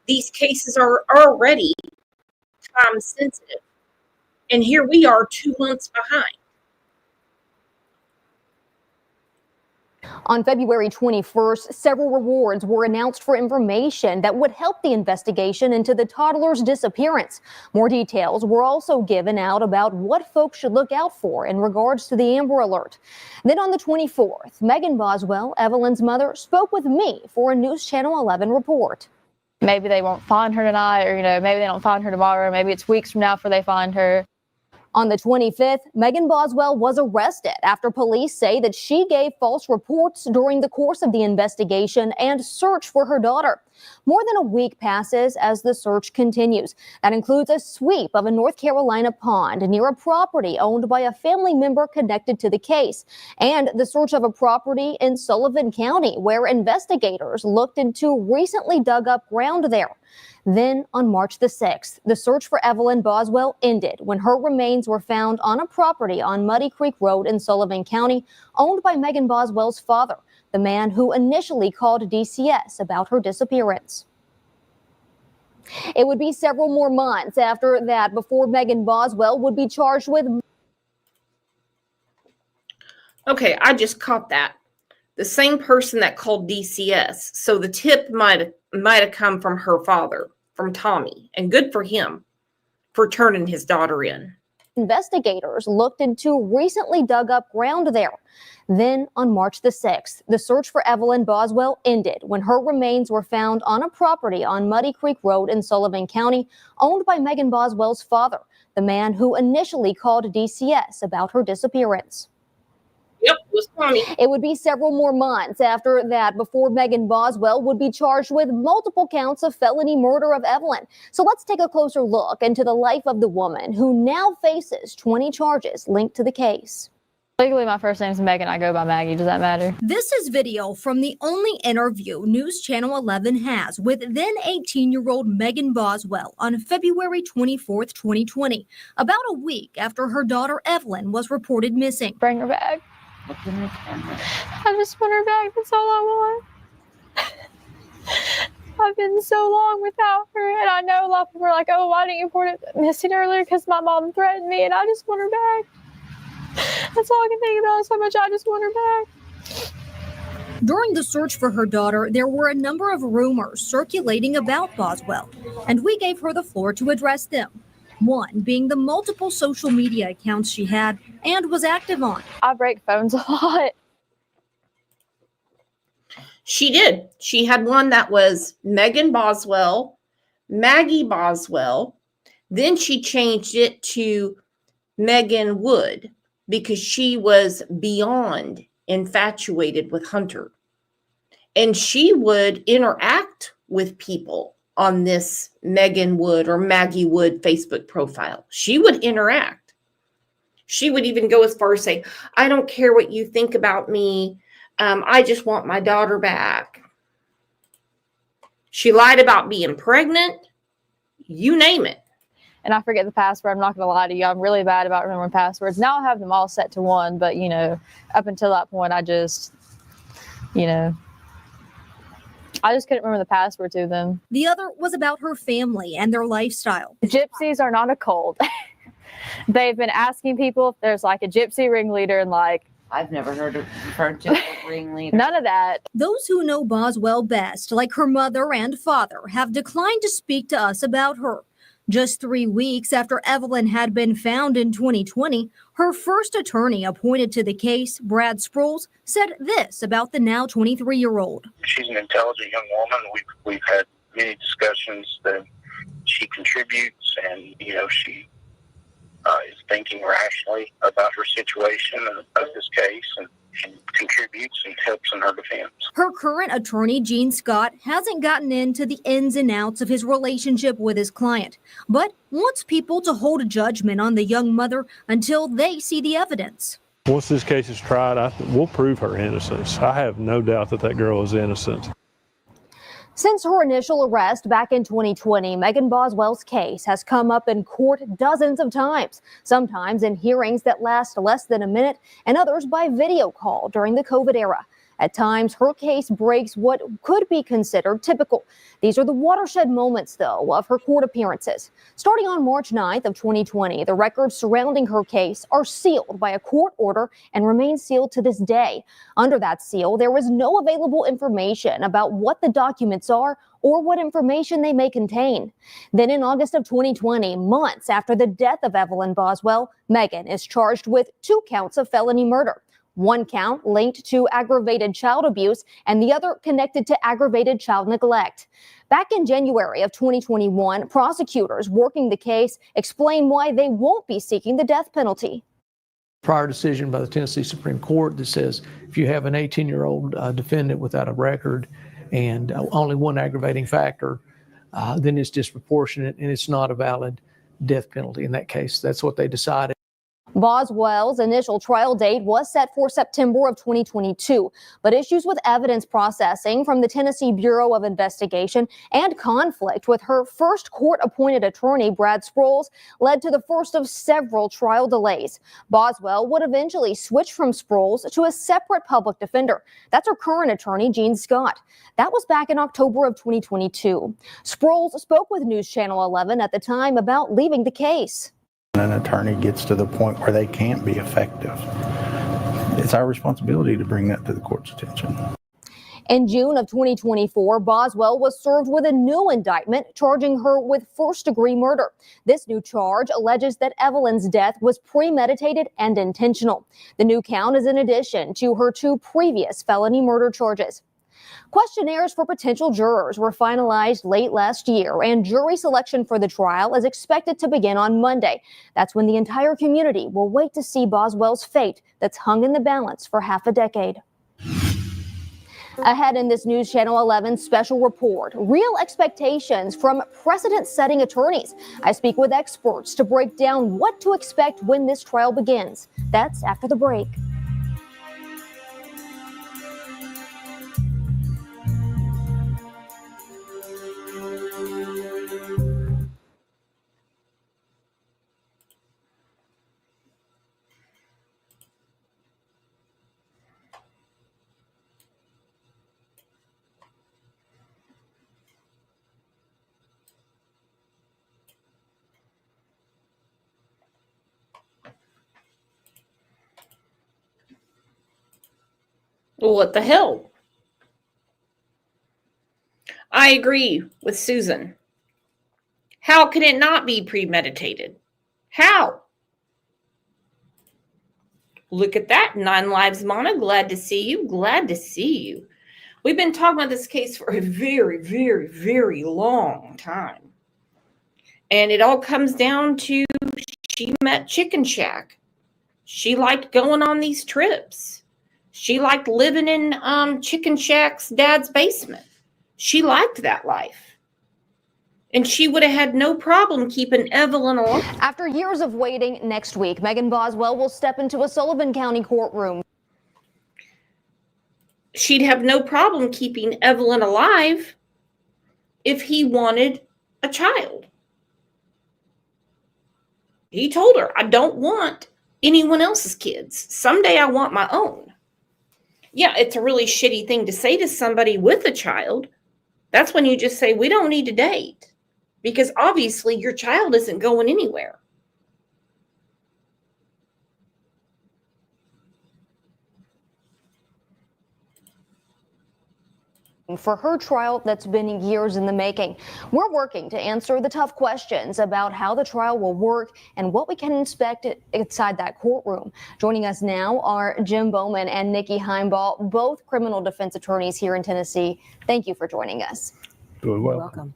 these cases are already time sensitive. And here we are 2 months behind. On February 21st, several rewards were announced for information that would help the investigation into the toddler's disappearance. More details were also given out about what folks should look out for in regards to the Amber Alert. Then on the 24th, Megan Boswell, Evelyn's mother, spoke with me for a News Channel 11 report. Maybe they won't find her tonight, or, maybe they don't find her tomorrow. Maybe it's weeks from now before they find her. On the 25th, Megan Boswell was arrested after police say that she gave false reports during the course of the investigation and search for her daughter. More than a week passes as the search continues. That includes a sweep of a North Carolina pond near a property owned by a family member connected to the case, and the search of a property in Sullivan County where investigators looked into recently dug up ground there. Then, on March the 6th, the search for Evelyn Boswell ended when her remains were found on a property on Muddy Creek Road in Sullivan County, owned by Megan Boswell's father, the man who initially called DCS about her disappearance. It would be several more months after that before Megan Boswell would be charged with... Okay, I just caught that. The same person that called DCS. So the tip might have come from her father, from Tommy, and good for him for turning his daughter in. Investigators looked into recently dug up ground there. Then on March the 6th, the search for Evelyn Boswell ended when her remains were found on a property on Muddy Creek Road in Sullivan County, owned by Megan Boswell's father, the man who initially called DCS about her disappearance. Yep, it was Tommy. It would be several more months after that before Megan Boswell would be charged with multiple counts of felony murder of Evelyn. So let's take a closer look into the life of the woman who now faces 20 charges linked to the case. Legally, my first name is Megan. I go by Maggie. Does that matter? This is video from the only interview News Channel 11 has with then 18-year-old Megan Boswell on February 24th, 2020, about a week after her daughter Evelyn was reported missing. Bring her back. I just want her back. That's all I want. I've been so long without her, and I know a lot of people are like, oh, why didn't you report it missing earlier? Because my mom threatened me, and I just want her back. That's all I can think about so much. I just want her back. During the search for her daughter, there were a number of rumors circulating about Boswell, and we gave her the floor to address them. One being the multiple social media accounts she had and was active on. I break phones a lot. She did. She had one that was Megan Boswell, Maggie Boswell. Then she changed it to Megan Wood because she was beyond infatuated with Hunter. And she would interact with people on this Megan Wood or Maggie Wood Facebook profile. She would interact. She would even go as far as say, I don't care what you think about me. I just want my daughter back. She lied about being pregnant. You name it. And I forget the password. I'm not going to lie to you. I'm really bad about remembering passwords. Now I have them all set to one, but up until that point, I just couldn't remember the password to them. The other was about her family and their lifestyle. Gypsies are not a cult. They've been asking people if there's like a gypsy ringleader and I've never referred to a ringleader. none of that. Those who know Boswell best, like her mother and father, have declined to speak to us about her. Just 3 weeks after Evelyn had been found in 2020, her first attorney appointed to the case, Brad Sproles, said this about the now 23-year-old. She's an intelligent young woman. We've had many discussions that she contributes, and she is thinking rationally about her situation and of this case, and contributes and helps in her defense. Her current attorney, Gene Scott, hasn't gotten into the ins and outs of his relationship with his client, but wants people to hold a judgment on the young mother until they see the evidence. Once this case is tried, we'll prove her innocence. I have no doubt that girl is innocent. Since her initial arrest back in 2020, Megan Boswell's case has come up in court dozens of times, sometimes in hearings that last less than a minute and others by video call during the COVID era. At times, her case breaks what could be considered typical. These are the watershed moments, though, of her court appearances. Starting on March 9th of 2020, the records surrounding her case are sealed by a court order and remain sealed to this day. Under that seal, there is no available information about what the documents are or what information they may contain. Then in August of 2020, months after the death of Evelyn Boswell, Megan is charged with 2 counts of felony murder. 1 count linked to aggravated child abuse and the other connected to aggravated child neglect. Back in January of 2021, prosecutors working the case explain why they won't be seeking the death penalty. Prior decision by the Tennessee Supreme Court that says if you have an 18-year-old defendant without a record and only 1 aggravating factor, then it's disproportionate and it's not a valid death penalty in that case. That's what they decided. Boswell's initial trial date was set for September of 2022, but issues with evidence processing from the Tennessee Bureau of Investigation and conflict with her first court-appointed attorney, Brad Sproles, led to the first of several trial delays. Boswell would eventually switch from Sproles to a separate public defender. That's her current attorney, Gene Scott. That was back in October of 2022. Sproles spoke with News Channel 11 at the time about leaving the case. An attorney gets to the point where they can't be effective, it's our responsibility to bring that to the court's attention. In June of 2024, Boswell was served with a new indictment charging her with first-degree murder. This new charge alleges that Evelyn's death was premeditated and intentional. The new count is in addition to her 2 previous felony murder charges. Questionnaires for potential jurors were finalized late last year, and jury selection for the trial is expected to begin on Monday. That's when the entire community will wait to see Boswell's fate that's hung in the balance for half a decade. Ahead in this News Channel 11 special report, real expectations from precedent-setting attorneys. I speak with experts to break down what to expect when this trial begins. That's after the break. What the hell? I agree with Susan. How can it not be premeditated? How? Look at that. 9 Lives, Mona. Glad to see you. Glad to see you. We've been talking about this case for a very, very, very long time. And it all comes down to she met Chicken Shack. She liked going on these trips. She liked living in Chicken Shack's dad's basement. She liked that life. And she would have had no problem keeping Evelyn alive. After years of waiting, next week, Megan Boswell will step into a Sullivan County courtroom. She'd have no problem keeping Evelyn alive if he wanted a child. He told her, I don't want anyone else's kids. Someday I want my own. Yeah, it's a really shitty thing to say to somebody with a child. That's when you just say, we don't need to date. Because obviously your child isn't going anywhere. For her trial that's been years in the making. We're working to answer the tough questions about how the trial will work and what we can expect inside that courtroom. Joining us now are Jim Bowman and Nikki Heimbaugh, both criminal defense attorneys here in Tennessee. Thank you for joining us. You're welcome.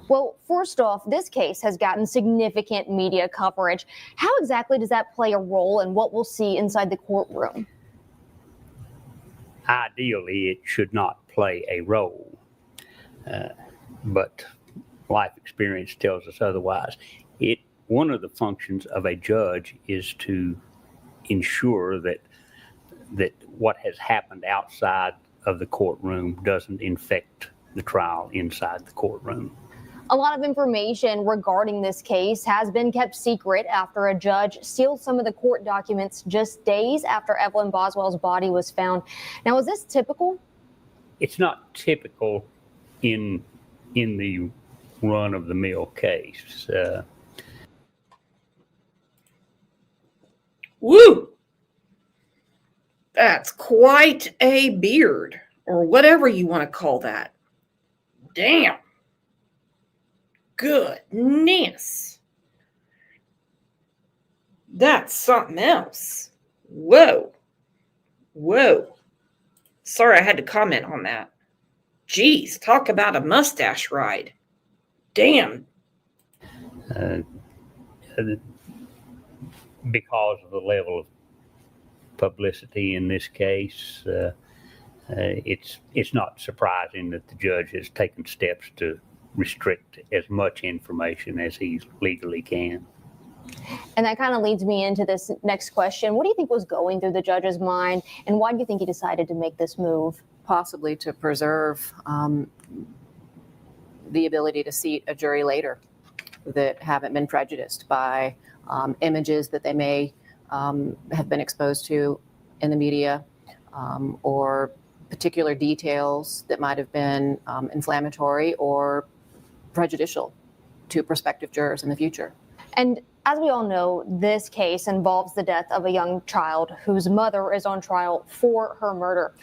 Well, first off, this case has gotten significant media coverage. How exactly does that play a role in what we'll see inside the courtroom? Ideally, it should not play a role, but life experience tells us otherwise. One of the functions of a judge is to ensure that what has happened outside of the courtroom doesn't infect the trial inside the courtroom. A lot of information regarding this case has been kept secret after a judge sealed some of the court documents just days after Evelyn Boswell's body was found. Now, is this typical? It's not typical in the run-of-the-mill case. Woo! That's quite a beard, or whatever you want to call that. Damn. Goodness. That's something else. Whoa. Whoa. Sorry, I had to comment on that. Geez, talk about a mustache ride. Damn. Because of the level of publicity in this case, it's not surprising that the judge has taken steps to restrict as much information as he legally can. And that kind of leads me into this next question. What do you think was going through the judge's mind, and why do you think he decided to make this move? Possibly to preserve the ability to seat a jury later that haven't been prejudiced by images that they may have been exposed to in the media, or particular details that might have been inflammatory or prejudicial to prospective jurors in the future. And as we all know, this case involves the death of a young child whose mother is on trial for her murder.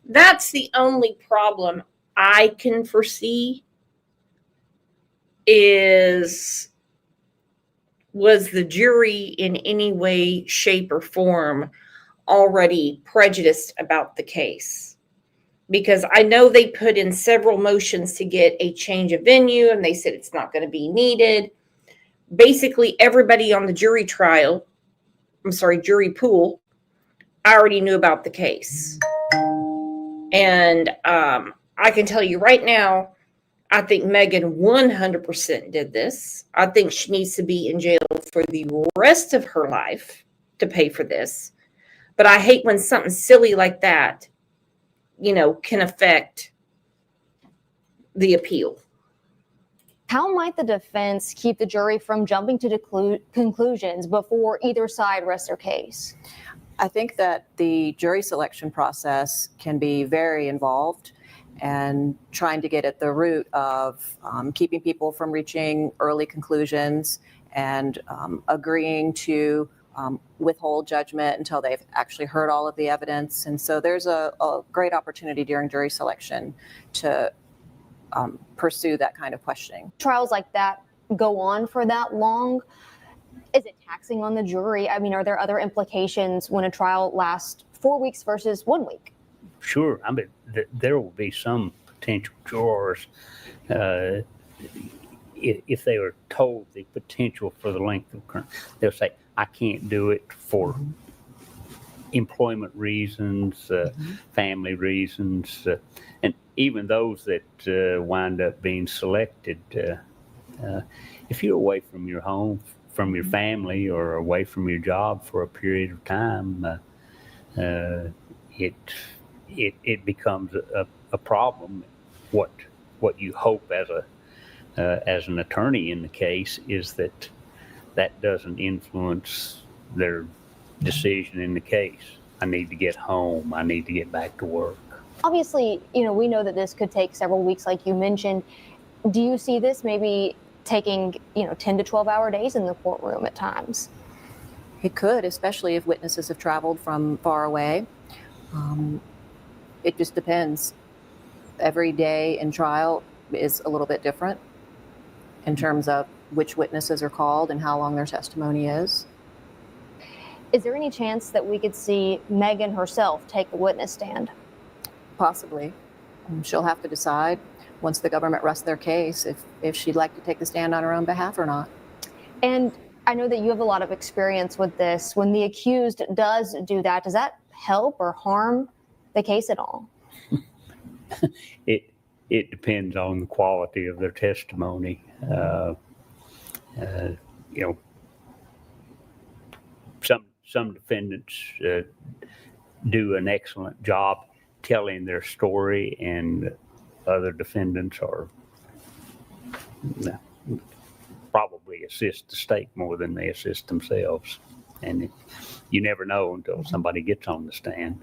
That's the only problem I can foresee was the jury in any way, shape, or form already prejudiced about the case? Because I know they put in several motions to get a change of venue, and they said it's not going to be needed. Basically, everybody on the jury pool, I already knew about the case. And I can tell you right now, I think Megan 100% did this. I think she needs to be in jail for the rest of her life to pay for this. But I hate when something silly like that, can affect the appeal. How might the defense keep the jury from jumping to conclusions before either side rests their case? I think that the jury selection process can be very involved and trying to get at the root of keeping people from reaching early conclusions and agreeing to withhold judgment until they've actually heard all of the evidence. And so there's a great opportunity during jury selection to pursue that kind of questioning. Trials like that go on for that long. Is it taxing on the jury? I mean, are there other implications when a trial lasts 4 weeks versus 1 week? sure. I mean, there will be some potential jurors, if they are told the potential for the length of current, they'll say, I can't do it for employment reasons, family reasons, and even those that wind up being selected. If you're away from your home, from your family, or away from your job for a period of time, it becomes a problem. What you hope as an attorney in the case is that doesn't influence their decision in the case. I need to get home. I need to get back to work. Obviously, we know that this could take several weeks, like you mentioned. Do you see this maybe taking, 10 to 12-hour days in the courtroom at times? It could, especially if witnesses have traveled from far away. It just depends. Every day in trial is a little bit different in terms of which witnesses are called and how long their testimony is. Is there any chance that we could see Megan herself take the witness stand? Possibly. She'll have to decide once the government rests their case if she'd like to take the stand on her own behalf or not. And I know that you have a lot of experience with this. When the accused does do that, does that help or harm the case at all? It depends on the quality of their testimony. Some defendants do an excellent job telling their story, and other defendants are probably assist the state more than they assist themselves. And you never know until somebody gets on the stand.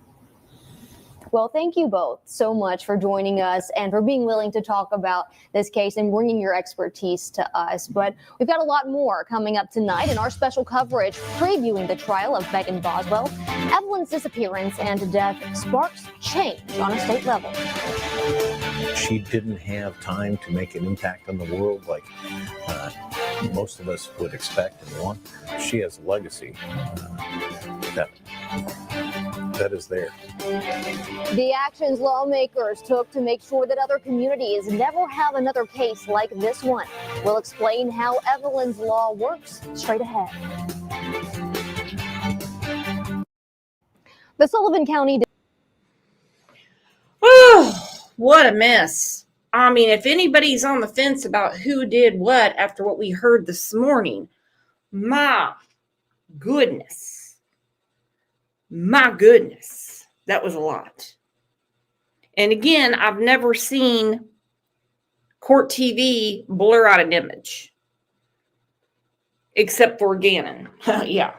Well, thank you both so much for joining us and for being willing to talk about this case and bringing your expertise to us. But we've got a lot more coming up tonight in our special coverage previewing the trial of Megan Boswell. Evelyn's disappearance and death sparks change on a state level. She didn't have time to make an impact on the world like most of us would expect and want. She has a legacy that is there. The actions lawmakers took to make sure that other communities never have another case like this one. We'll explain how Evelyn's law works straight ahead. The Sullivan County. Oh, what a mess. I mean, if anybody's on the fence about who did what after what we heard this morning, my goodness. My goodness, that was a lot. And again, I've never seen court TV blur out an image. Except for Gannon. Yeah,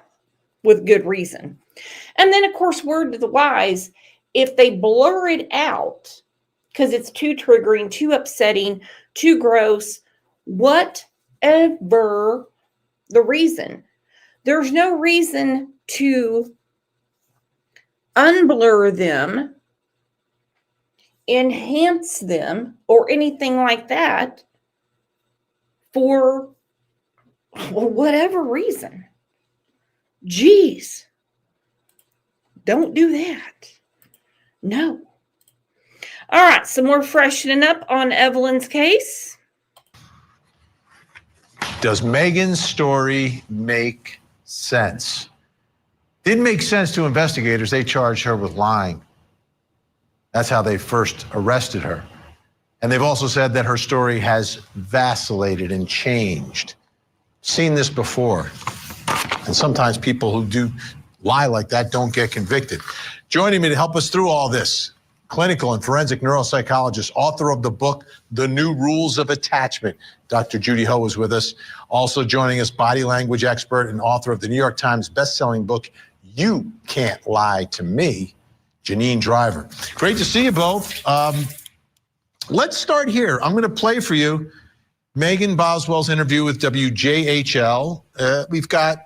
with good reason. And then, of course, word to the wise, if they blur it out, because it's too triggering, too upsetting, too gross, whatever the reason, there's no reason to unblur them, enhance them, or anything like that for whatever reason. Geez, don't do that. No. All right, some more freshening up on Evelyn's case. Does Megan's story make sense? Didn't make sense to investigators. They charged her with lying. That's how they first arrested her. And they've also said that her story has vacillated and changed. Seen this before. And sometimes people who do lie like that don't get convicted. Joining me to help us through all this, clinical and forensic neuropsychologist, author of the book, The New Rules of Attachment, Dr. Judy Ho is with us. Also joining us, body language expert and author of the New York Times bestselling book, You Can't Lie to Me, Janine Driver. Great to see you both. Let's start here. I'm going to play for you Megan Boswell's interview with WJHL. We've got,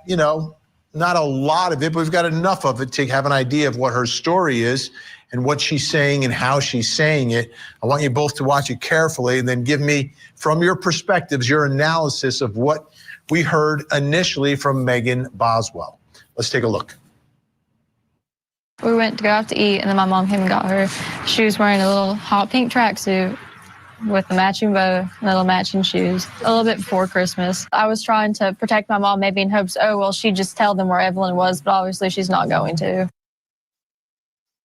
not a lot of it, but we've got enough of it to have an idea of what her story is and what she's saying and how she's saying it. I want you both to watch it carefully and then give me, from your perspectives, your analysis of what we heard initially from Megan Boswell. Let's take a look. We went to go out to eat, and then my mom came and got her. She was wearing a little hot pink tracksuit with a matching bow, little matching shoes, a little bit before Christmas. I was trying to protect my mom, maybe in hopes, oh, well, she'd just tell them where Evelyn was, but obviously she's not going to.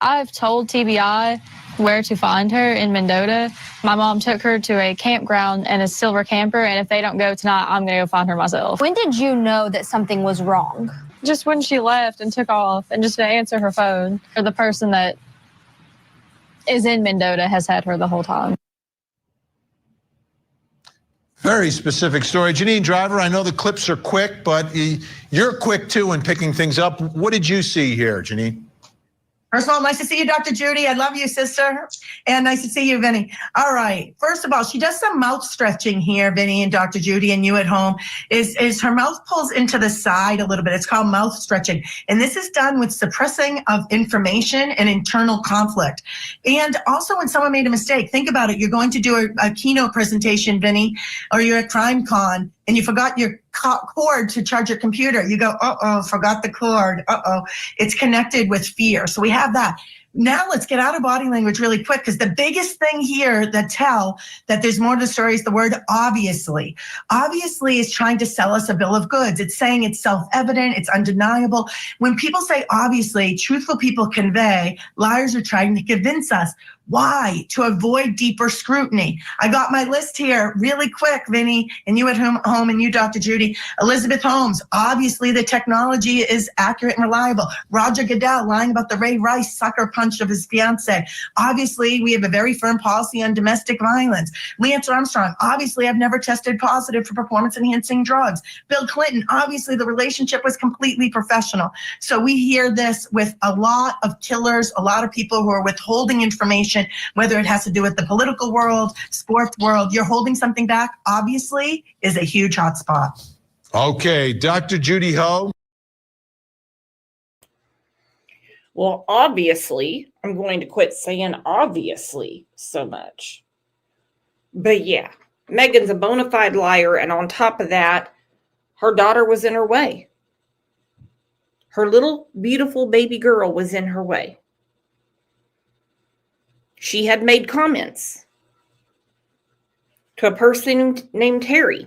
I've told TBI where to find her in Mendota. My mom took her to a campground and a silver camper, and if they don't go tonight, I'm going to go find her myself. When did you know that something was wrong? Just when she left and took off, and just to answer her phone, or the person that is in Mendota has had her the whole time. Very specific story. Janine Driver, I know the clips are quick, but you're quick too in picking things up. What did you see here, Janine? First of all, nice to see you, Dr. Judy. I love you, sister. And nice to see you, Vinny. All right. First of all, she does some mouth stretching here, Vinny and Dr. Judy, and you at home, is her mouth pulls into the side a little bit. It's called mouth stretching. And this is done with suppressing of information and internal conflict. And also when someone made a mistake, think about it. You're going to do a keynote presentation, Vinny, or you're at CrimeCon, and you forgot your cord to charge your computer. You go, uh-oh, forgot the cord. Uh-oh. It's connected with fear. So we have that. Now let's get out of body language really quick, because the biggest thing here that tell that there's more to the story is the word obviously. Obviously is trying to sell us a bill of goods. It's saying it's self-evident, it's undeniable. When people say obviously, truthful people convey, liars are trying to convince us. Why? To avoid deeper scrutiny. I got my list here really quick, Vinny, and you at home and you, Dr. Judy. Elizabeth Holmes, obviously the technology is accurate and reliable. Roger Goodell lying about the Ray Rice sucker punch of his fiance. Obviously, we have a very firm policy on domestic violence. Lance Armstrong, obviously I've never tested positive for performance-enhancing drugs. Bill Clinton, obviously the relationship was completely professional. So we hear this with a lot of killers, a lot of people who are withholding information, whether it has to do with the political world, sports world. You're holding something back, obviously, is a huge hotspot. Okay, Dr. Judy Ho. Well, obviously, I'm going to quit saying obviously so much. But yeah, Megan's a bona fide liar. And on top of that, her daughter was in her way. Her little, beautiful baby girl was in her way. She had made comments to a person named Terry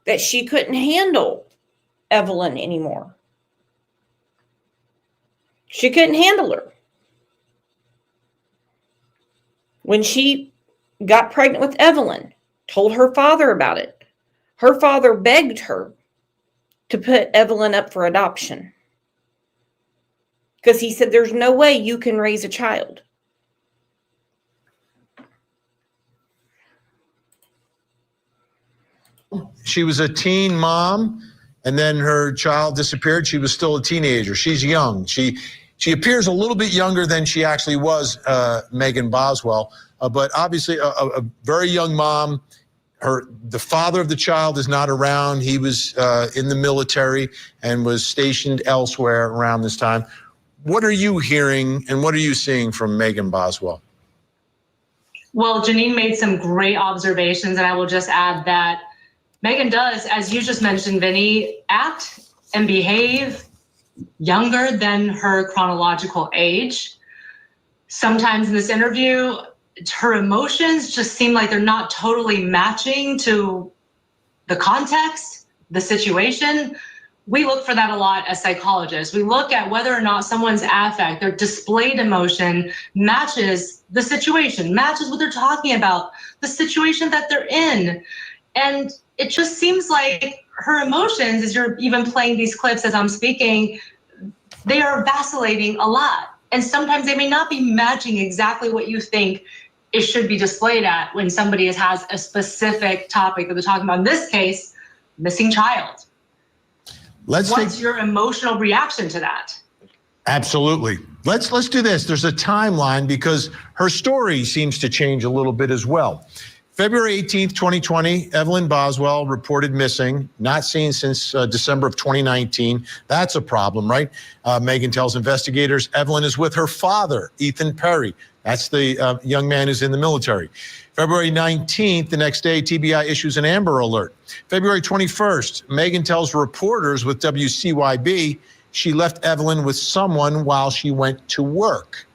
that she couldn't handle Evelyn anymore. She couldn't handle her. When she got pregnant with Evelyn, told her father about it. Her father begged her to put Evelyn up for adoption, because he said, there's no way you can raise a child. She was a teen mom, and then her child disappeared. She was still a teenager. She's young. She appears a little bit younger than she actually was, Megan Boswell, but obviously a very young mom. The father of the child is not around. He was in the military and was stationed elsewhere around this time. What are you hearing and what are you seeing from Megan Boswell? Well, Janine made some great observations, and I will just add that Megan does, as you just mentioned, Vinny, act and behave younger than her chronological age. Sometimes in this interview, her emotions just seem like they're not totally matching to the context, the situation. We look for that a lot as psychologists. We look at whether or not someone's affect, their displayed emotion matches the situation, matches what they're talking about, the situation that they're in. And it just seems like her emotions, as you're even playing these clips as I'm speaking, they are vacillating a lot. And sometimes they may not be matching exactly what you think it should be displayed at when somebody has a specific topic that they're talking about. In this case, missing child. What's your emotional reaction to that? Absolutely. Let's do this. There's a timeline because her story seems to change a little bit as well. February 18th, 2020, Evelyn Boswell reported missing, not seen since December of 2019. That's a problem, right? Megan tells investigators Evelyn is with her father, Ethan Perry. That's the young man who's in the military. February 19th, the next day, TBI issues an Amber Alert. February 21st, Megan tells reporters with WCYB she left Evelyn with someone while she went to work.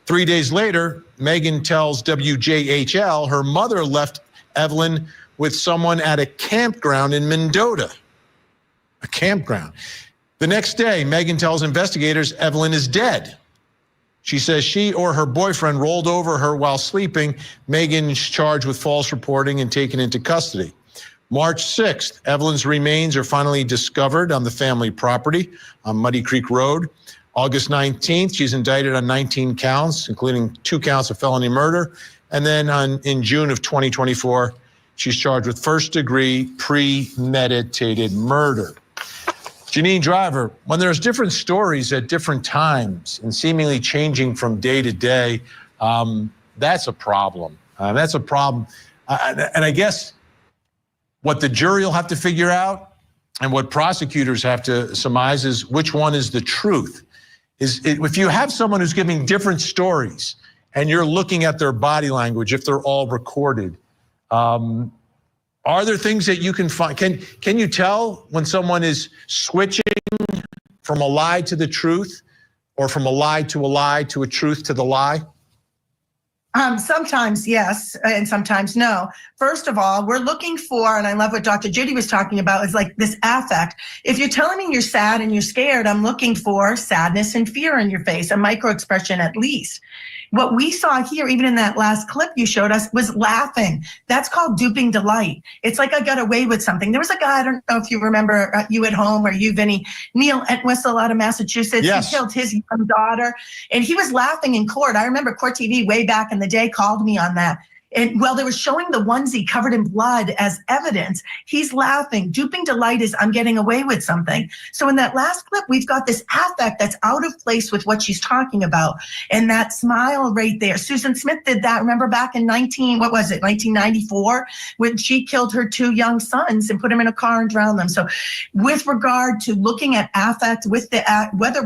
3 days later, Megan tells WJHL her mother left Evelyn with someone at a campground in Mendota. A campground. The next day, Megan tells investigators Evelyn is dead. She says she or her boyfriend rolled over her while sleeping. Megan's charged with false reporting and taken into custody. March 6th, Evelyn's remains are finally discovered on the family property on Muddy Creek Road. August 19th, she's indicted on 19 counts, including 2 counts of felony murder. And then in June of 2024, she's charged with first-degree premeditated murder. Janine Driver, when there's different stories at different times and seemingly changing from day to day, that's a problem. That's a problem. And I guess what the jury will have to figure out and what prosecutors have to surmise is which one is the truth. If you have someone who's giving different stories and you're looking at their body language, if they're all recorded, are there things that you can find? Can you tell when someone is switching from a lie to the truth or from a lie to a truth to the lie? Sometimes yes, and sometimes no. First of all, we're looking for, and I love what Dr. Judy was talking about, is like this affect. If you're telling me you're sad and you're scared, I'm looking for sadness and fear in your face, a micro expression at least. What we saw here, even in that last clip you showed us, was laughing. That's called duping delight. It's like I got away with something. There was a guy, I don't know if you remember, you at home or you, Vinny, Neil Entwistle out of Massachusetts. Yes. He killed his young daughter, and he was laughing in court. I remember Court TV way back in the day called me on that. And while they were showing the onesie covered in blood as evidence, he's laughing. Duping delight is I'm getting away with something. So in that last clip, we've got this affect that's out of place with what she's talking about. And that smile right there. Susan Smith did that. Remember back in 1994, when she killed her 2 young sons and put them in a car and drowned them. So with regard to looking at affect with the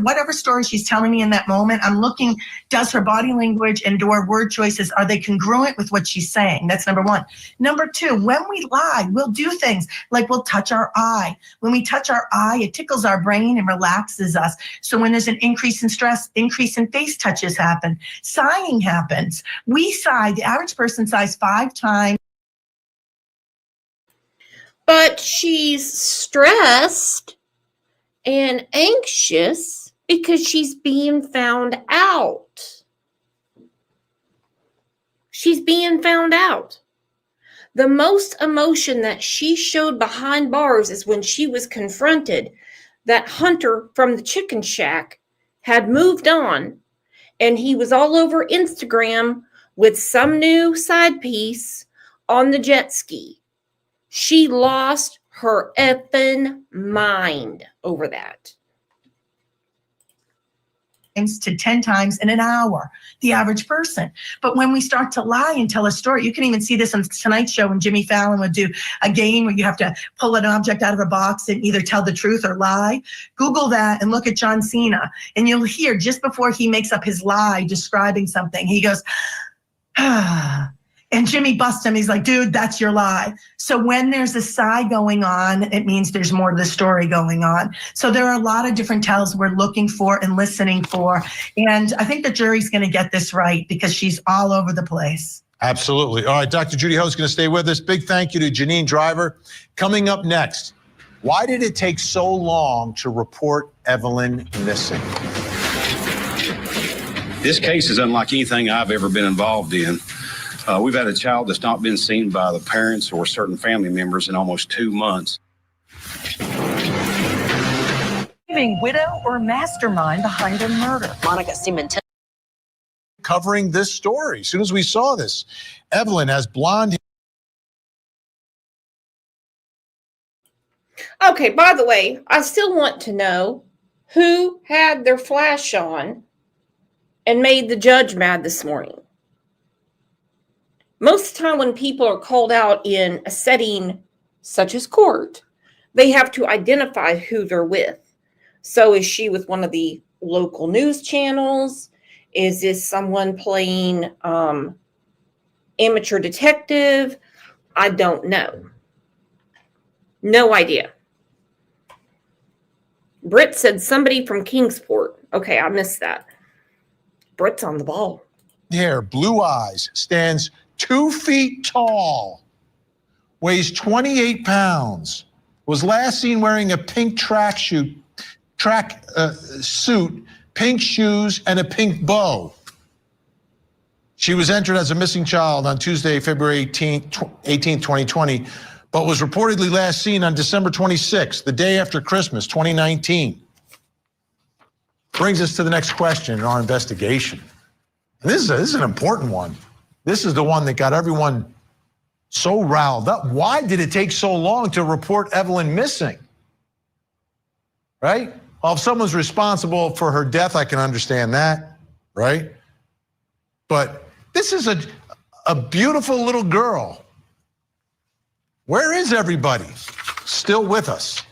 whatever story she's telling me in that moment, I'm looking, does her body language and do her word choices, are they congruent with what she's saying? That's number 1. Number 2, when we lie, we'll do things like we'll touch our eye. When we touch our eye, it tickles our brain and relaxes us. So when there's an increase in stress, increase in face touches happen. Sighing happens. We sigh, the average person sighs 5 times. But she's stressed and anxious because she's being found out. She's being found out. The most emotion that she showed behind bars is when she was confronted that Hunter from the chicken shack had moved on and he was all over Instagram with some new side piece on the jet ski. She lost her effing mind over that. To 10 times in an hour, the average person. But when we start to lie and tell a story, you can even see this on tonight's show when Jimmy Fallon would do a game where you have to pull an object out of a box and either tell the truth or lie. Google that and look at John Cena, and you'll hear just before he makes up his lie describing something, he goes, ah. And Jimmy busts him. He's like, dude, that's your lie. So when there's a sigh going on, it means there's more to the story going on. So there are a lot of different tells we're looking for and listening for. And I think the jury's going to get this right because she's all over the place. Absolutely. All right, Dr. Judy Ho is going to stay with us. Big thank you to Janine Driver. Coming up next, why did it take so long to report Evelyn missing? This case is unlike anything I've ever been involved in. We've had a child that's not been seen by the parents or certain family members in almost 2 months. Widow or mastermind behind a murder. Monica Simonton. Covering this story. As soon as we saw this, Evelyn has blonde hair. Okay, by the way, I still want to know who had their flash on and made the judge mad this morning. Most of the time when people are called out in a setting such as court, they have to identify who they're with. So is she with one of the local news channels? Is this someone playing amateur detective? I don't know. No idea. Britt said somebody from Kingsport. Okay, I missed that. Britt's on the ball. Hair, blue eyes, stands 2 feet tall, weighs 28 pounds, was last seen wearing a pink track suit, pink shoes, and a pink bow. She was entered as a missing child on Tuesday, February 18, 2020, but was reportedly last seen on December 26th, the day after Christmas, 2019. Brings us to the next question in our investigation. And this is an important one. This is the one that got everyone so riled up. Why did it take so long to report Evelyn missing? Right? Well, if someone's responsible for her death, I can understand that, right? But this is a beautiful little girl. Where is everybody? Still with us,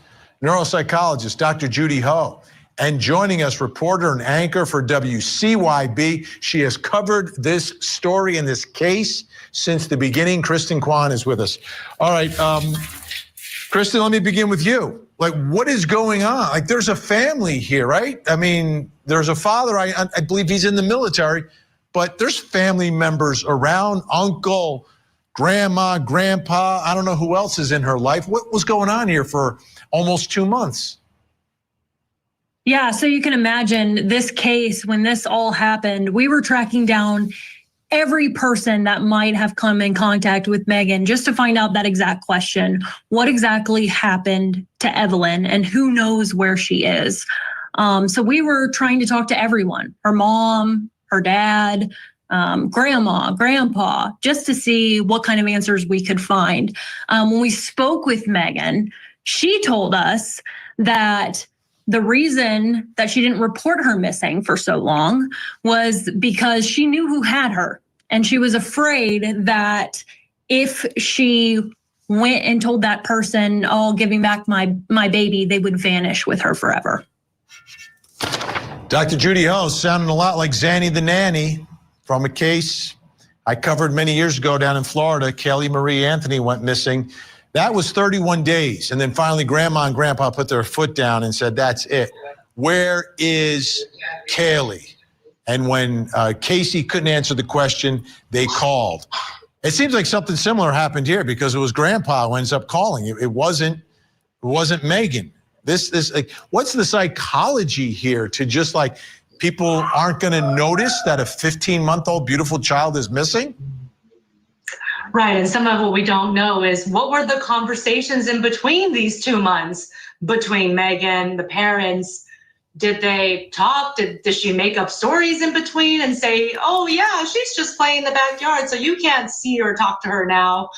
neuropsychologist Dr. Judy Ho. And joining us, reporter and anchor for WCYB. She has covered this story and this case since the beginning. Kristen Kwan is with us. All right, Kristen, let me begin with you. Like, what is going on? Like, there's a family here, right? I mean, there's a father, I believe he's in the military, but there's family members around, uncle, grandma, grandpa, I don't know who else is in her life. What was going on here for almost 2 months? Yeah, so you can imagine this case, when this all happened, we were tracking down every person that might have come in contact with Megan just to find out that exact question. What exactly happened to Evelyn and who knows where she is? So we were trying to talk to everyone, her mom, her dad, grandma, grandpa, just to see what kind of answers we could find. When we spoke with Megan, she told us that the reason that she didn't report her missing for so long was because she knew who had her. And she was afraid that if she went and told that person, oh, giving back my baby, they would vanish with her forever. Dr. Judy Ho sounding a lot like Zanny the Nanny from a case I covered many years ago down in Florida. Kelly Marie Anthony went missing. That was 31 days. And then finally, grandma and grandpa put their foot down and said, that's it. Where is Kaylee? And when Casey couldn't answer the question, they called. It seems like something similar happened here because it was grandpa who ends up calling. It wasn't Megan. This like, what's the psychology here to just like people aren't going to notice that a 15-month-old beautiful child is missing? Right, and some of what we don't know is what were the conversations in between these 2 months between Megan, the parents? Did they talk? Did she make up stories in between and say, oh yeah, she's just playing in the backyard, so you can't see or talk to her now?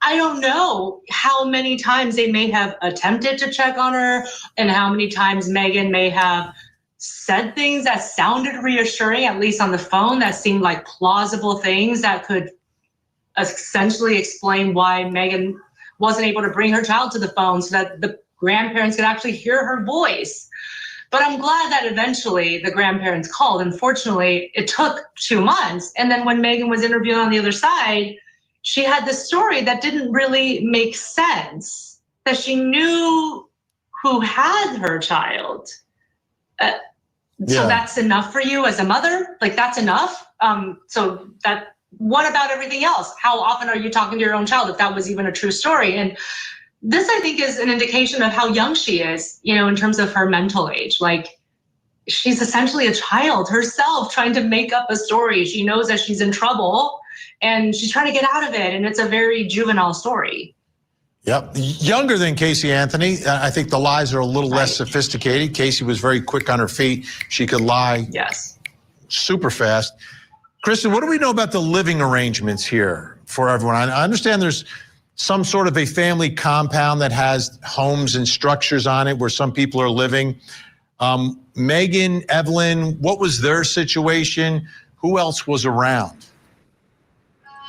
I don't know how many times they may have attempted to check on her and how many times Megan may have said things that sounded reassuring, at least on the phone, that seemed like plausible things that could essentially explain why Megan wasn't able to bring her child to the phone so that the grandparents could actually hear her voice. But I'm glad that eventually the grandparents called. Unfortunately, it took 2 months. And then when Megan was interviewed on the other side, she had this story that didn't really make sense, that she knew who had her child. So that's enough for you as a mother? Like, that's enough? What about everything else? How often are you talking to your own child if that was even a true story? And this, I think, is an indication of how young she is, in terms of her mental age. Like, she's essentially a child herself trying to make up a story. She knows that she's in trouble and she's trying to get out of it. And it's a very juvenile story. Yep. Younger than Casey Anthony. I think the lies are a little less sophisticated. Casey was very quick on her feet. She could lie super fast. Kristen, what do we know about the living arrangements here for everyone? I understand there's some sort of a family compound that has homes and structures on it where some people are living. Megan, Evelyn, what was their situation? Who else was around?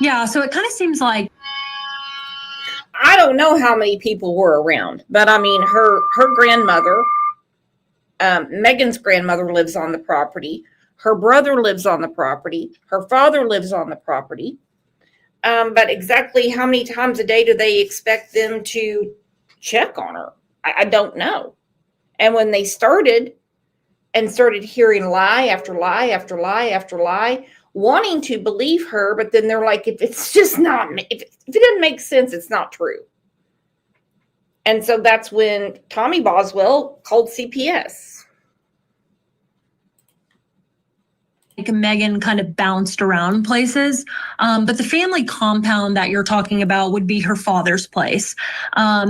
Yeah, so it kind of seems like, I don't know how many people were around, but I mean, her grandmother, Megan's grandmother lives on the property. Her brother lives on the property. Her father lives on the property. But exactly how many times a day do they expect them to check on her? I don't know. And when they started hearing lie after lie after lie after lie, wanting to believe her, but then they're like, if it's just not, if it doesn't make sense, it's not true. And so that's when Tommy Boswell called CPS. Megan kind of bounced around places, but the family compound that you're talking about would be her father's place.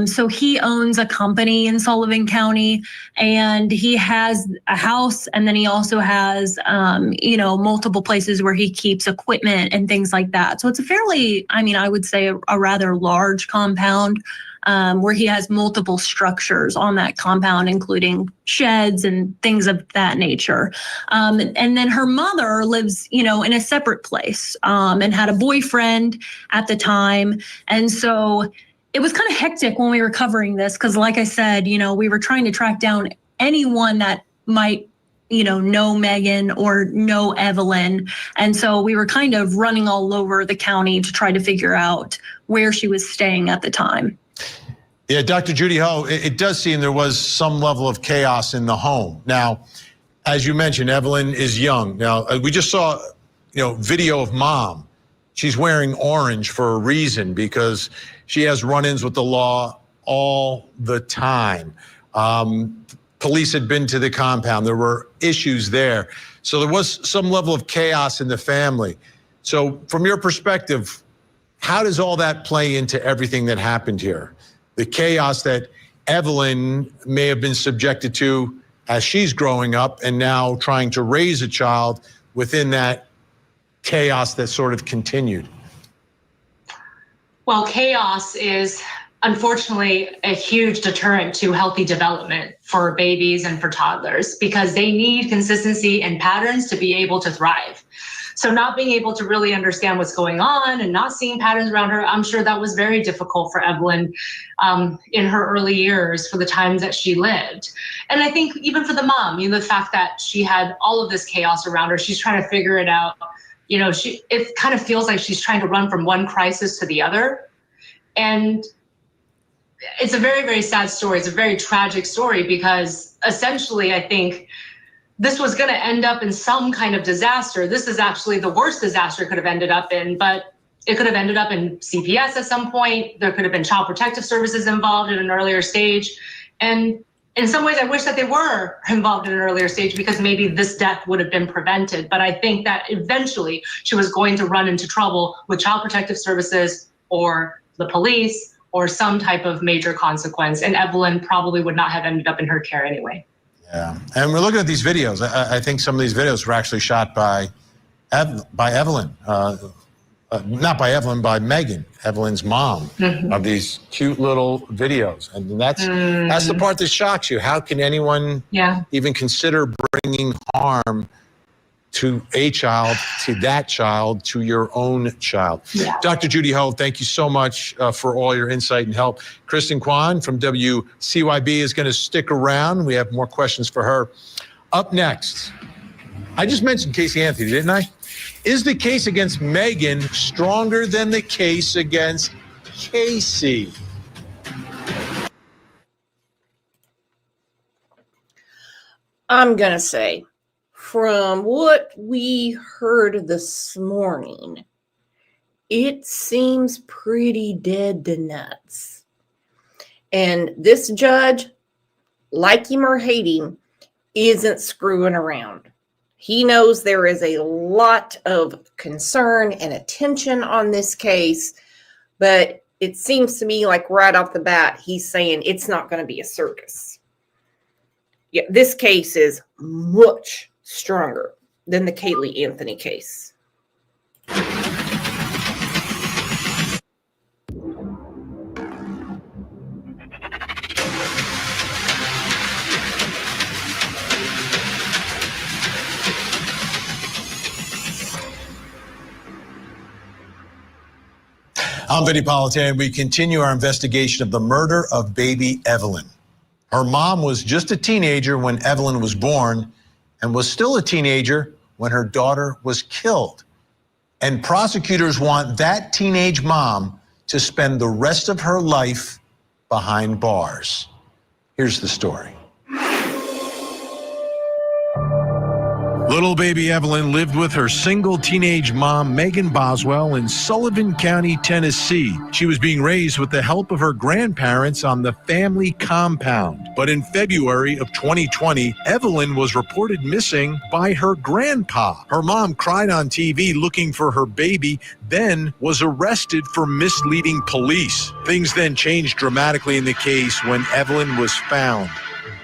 So he owns a company in Sullivan County, and he has a house, and then he also has, multiple places where he keeps equipment and things like that. So it's a fairly, I would say a rather large compound. Where he has multiple structures on that compound, including sheds and things of that nature. And then her mother lives, in a separate place, and had a boyfriend at the time. And so it was kind of hectic when we were covering this, because like I said, we were trying to track down anyone that might know Megan or know Evelyn. And so we were kind of running all over the county to try to figure out where she was staying at the time. Yeah, Dr. Judy Ho, it does seem there was some level of chaos in the home. Now, as you mentioned, Evelyn is young. Now, we just saw, video of mom. She's wearing orange for a reason, because she has run-ins with the law all the time. Police had been to the compound. There were issues there. So there was some level of chaos in the family. So from your perspective, how does all that play into everything that happened here? The chaos that Evelyn may have been subjected to as she's growing up, and now trying to raise a child within that chaos that sort of continued. Well, chaos is unfortunately a huge deterrent to healthy development for babies and for toddlers, because they need consistency and patterns to be able to thrive. So not being able to really understand what's going on and not seeing patterns around her, I'm sure that was very difficult for Evelyn in her early years, for the times that she lived. And I think even for the mom, the fact that she had all of this chaos around her, she's trying to figure it out. It kind of feels like she's trying to run from one crisis to the other. And it's a very, very sad story. It's a very tragic story, because essentially, I think this was going to end up in some kind of disaster. This is actually the worst disaster it could have ended up in, but it could have ended up in CPS at some point. There could have been Child Protective Services involved at an earlier stage. And in some ways, I wish that they were involved in an earlier stage, because maybe this death would have been prevented. But I think that eventually she was going to run into trouble with Child Protective Services or the police or some type of major consequence. And Evelyn probably would not have ended up in her care anyway. Yeah, and we're looking at these videos. I think some of these videos were actually shot by Evelyn, not by Evelyn, by Megan, Evelyn's mom, of these cute little videos. And that's the part that shocks you. How can anyone even consider bringing harm to a child, to that child, to your own child? Yeah. Dr. Judy Ho, thank you so much for all your insight and help. Kristen Kwan from WCYB is going to stick around. We have more questions for her. Up next, I just mentioned Casey Anthony, didn't I? Is the case against Megan stronger than the case against Casey? I'm going to say, from what we heard this morning, it seems pretty dead to nuts. And this judge, like him or hate him, isn't screwing around. He knows there is a lot of concern and attention on this case, but it seems to me like right off the bat, he's saying it's not going to be a circus. Yeah, this case is much stronger than the Kaylee Anthony case. I'm Vinny Politan. We continue our investigation of the murder of baby Evelyn. Her mom was just a teenager when Evelyn was born, and was still a teenager when her daughter was killed. And prosecutors want that teenage mom to spend the rest of her life behind bars. Here's the story. Little baby Evelyn lived with her single teenage mom, Megan Boswell, in Sullivan County, Tennessee. She was being raised with the help of her grandparents on the family compound. But in February of 2020, Evelyn was reported missing by her grandpa. Her mom cried on TV looking for her baby, then was arrested for misleading police. Things then changed dramatically in the case when Evelyn was found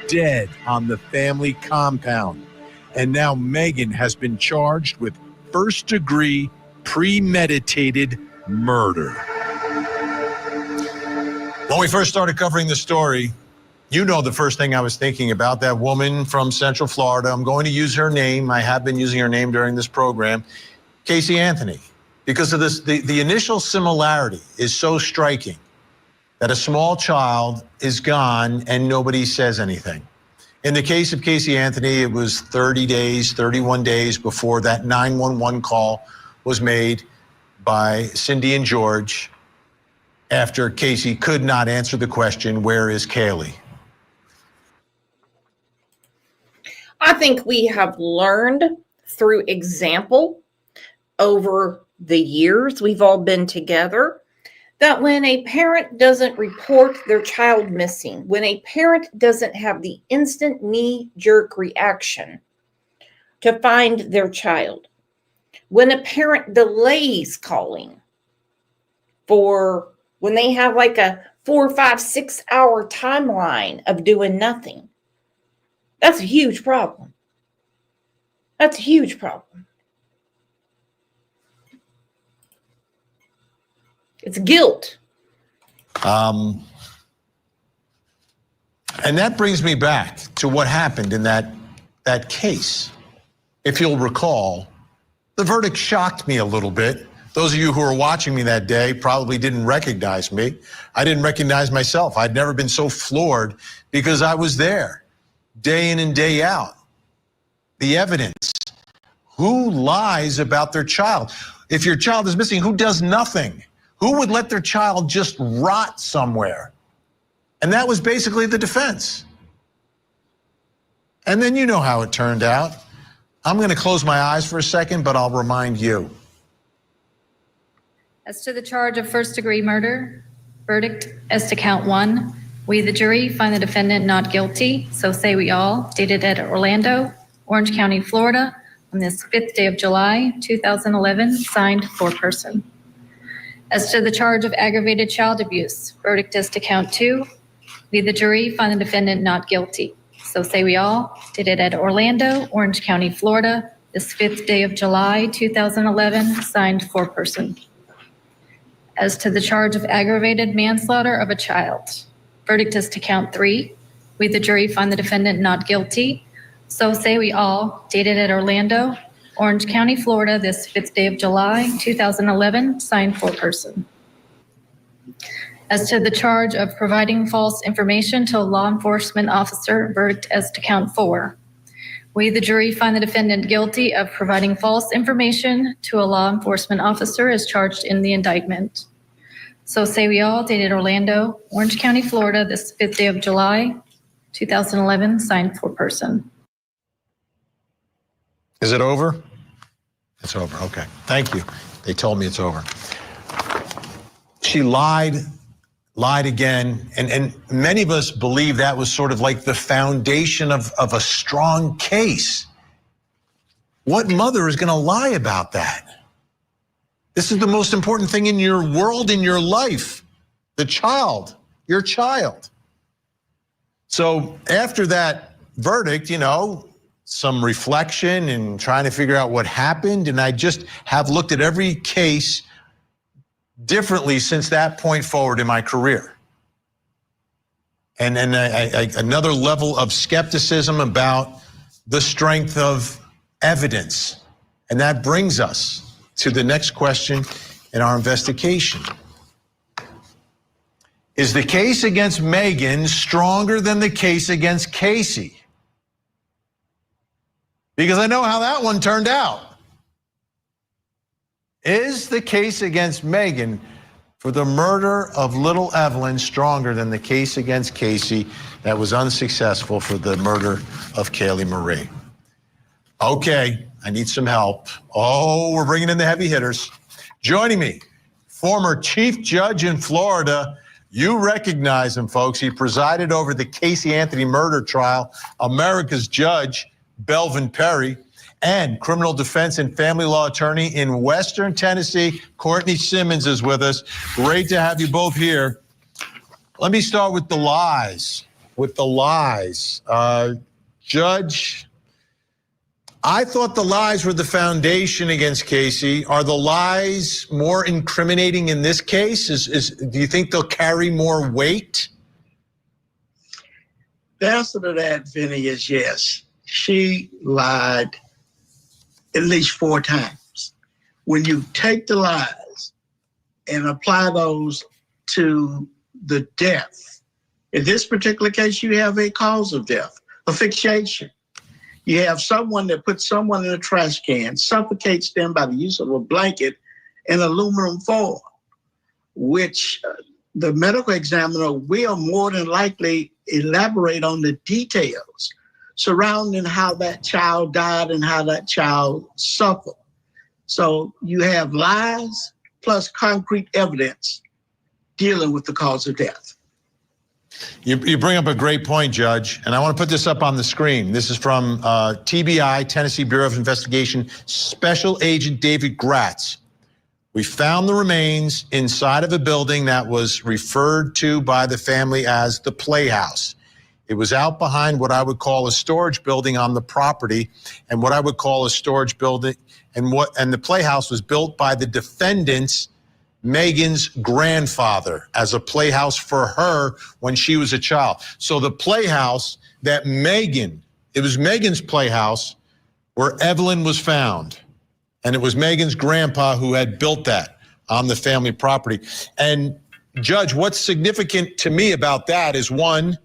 dead on the family compound. And now Megan has been charged with first-degree premeditated murder. When we first started covering the story, you know the first thing I was thinking about, that woman from Central Florida. I'm going to use her name. I have been using her name during this program, Casey Anthony. Because of this, the initial similarity is so striking that a small child is gone and nobody says anything. In the case of Casey Anthony, it was 31 days before that 911 call was made by Cindy and George after Casey could not answer the question, where is Kaylee? I think we have learned through example over the years we've all been together that when a parent doesn't report their child missing, when a parent doesn't have the instant knee-jerk reaction to find their child, when a parent delays calling for when they have like a 4, 5, 6 hour timeline of doing nothing, that's a huge problem. That's a huge problem. It's guilt. And that brings me back to what happened in that case. If you'll recall, the verdict shocked me a little bit. Those of you who were watching me that day probably didn't recognize me. I didn't recognize myself. I'd never been so floored because I was there day in and day out. The evidence. Who lies about their child? If your child is missing, who does nothing? Who would let their child just rot somewhere? And that was basically the defense. And then you know how it turned out. I'm going to close my eyes for a second, but I'll remind you. As to the charge of first-degree murder, verdict as to count 1, we, the jury, find the defendant not guilty, so say we all, dated at Orlando, Orange County, Florida, on this 5th day of July, 2011, signed foreperson. As to the charge of aggravated child abuse, verdict as to count 2, we, the jury, find the defendant not guilty. So say we all, dated at Orlando, Orange County, Florida, this 5th day of July, 2011, signed foreperson. As to the charge of aggravated manslaughter of a child, verdict as to count 3, we, the jury, find the defendant not guilty. So say we all, dated at Orlando, Orange County, Florida, this 5th day of July, 2011, signed foreperson. As to the charge of providing false information to a law enforcement officer, verdict as to count 4. We, the jury, find the defendant guilty of providing false information to a law enforcement officer as charged in the indictment. So say we all, dated Orlando, Orange County, Florida, this 5th day of July, 2011, signed foreperson. Is it over? It's over. Okay. Thank you. They told me it's over. She lied again. And many of us believe that was sort of like the foundation of a strong case. What mother is going to lie about that? This is the most important thing in your world, in your life. The child, your child. So after that verdict, some reflection and trying to figure out what happened. And I just have looked at every case differently since that point forward in my career. And then another level of skepticism about the strength of evidence. And that brings us to the next question in our investigation. Is the case against Megan stronger than the case against Casey? Because I know how that one turned out. Is the case against Megan for the murder of little Evelyn stronger than the case against Casey that was unsuccessful for the murder of Kaylee Marie? Okay, I need some help. Oh, we're bringing in the heavy hitters. Joining me, former chief judge in Florida. You recognize him, folks. He presided over the Casey Anthony murder trial, America's judge, Belvin Perry, and criminal defense and family law attorney in Western Tennessee, Courtney Simmons is with us. Great to have you both here. Let me start with the lies. Judge, I thought the lies were the foundation against Casey. Are the lies more incriminating in this case? Do you think they'll carry more weight? The answer to that, Vinny, is yes. She lied at least 4 times. When you take the lies and apply those to the death, in this particular case, you have a cause of death, a fixation. You have someone that puts someone in a trash can, suffocates them by the use of a blanket and aluminum foil, which the medical examiner will more than likely elaborate on the details surrounding how that child died and how that child suffered. So you have lies plus concrete evidence dealing with the cause of death. You bring up a great point, Judge, and I want to put this up on the screen. This is from TBI, Tennessee Bureau of Investigation, Special Agent David Gratz. We found the remains inside of a building that was referred to by the family as the Playhouse. It was out behind what I would call a storage building on the property, and what I would call a storage building, and the Playhouse was built by the defendant's Megan's grandfather as a playhouse for her when she was a child. So the playhouse that it was Megan's playhouse where Evelyn was found. And it was Megan's grandpa who had built that on the family property. And Judge, what's significant to me about that is, one,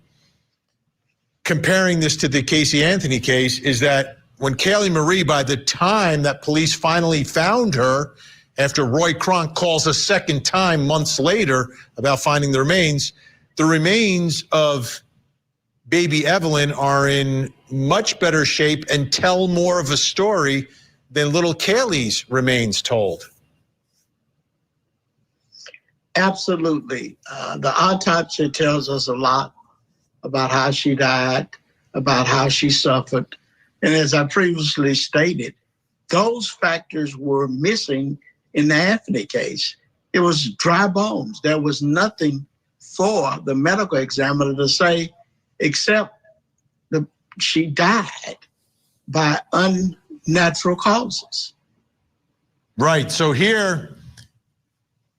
comparing this to the Casey Anthony case, is that when Kaylee Marie, by the time that police finally found her, after Roy Kronk calls a second time months later about finding the remains of baby Evelyn are in much better shape and tell more of a story than little Kaylee's remains told. Absolutely. The autopsy tells us a lot about how she died, about how she suffered. And as I previously stated, those factors were missing in the Anthony case. It was dry bones. There was nothing for the medical examiner to say except that she died by unnatural causes. Right. So here,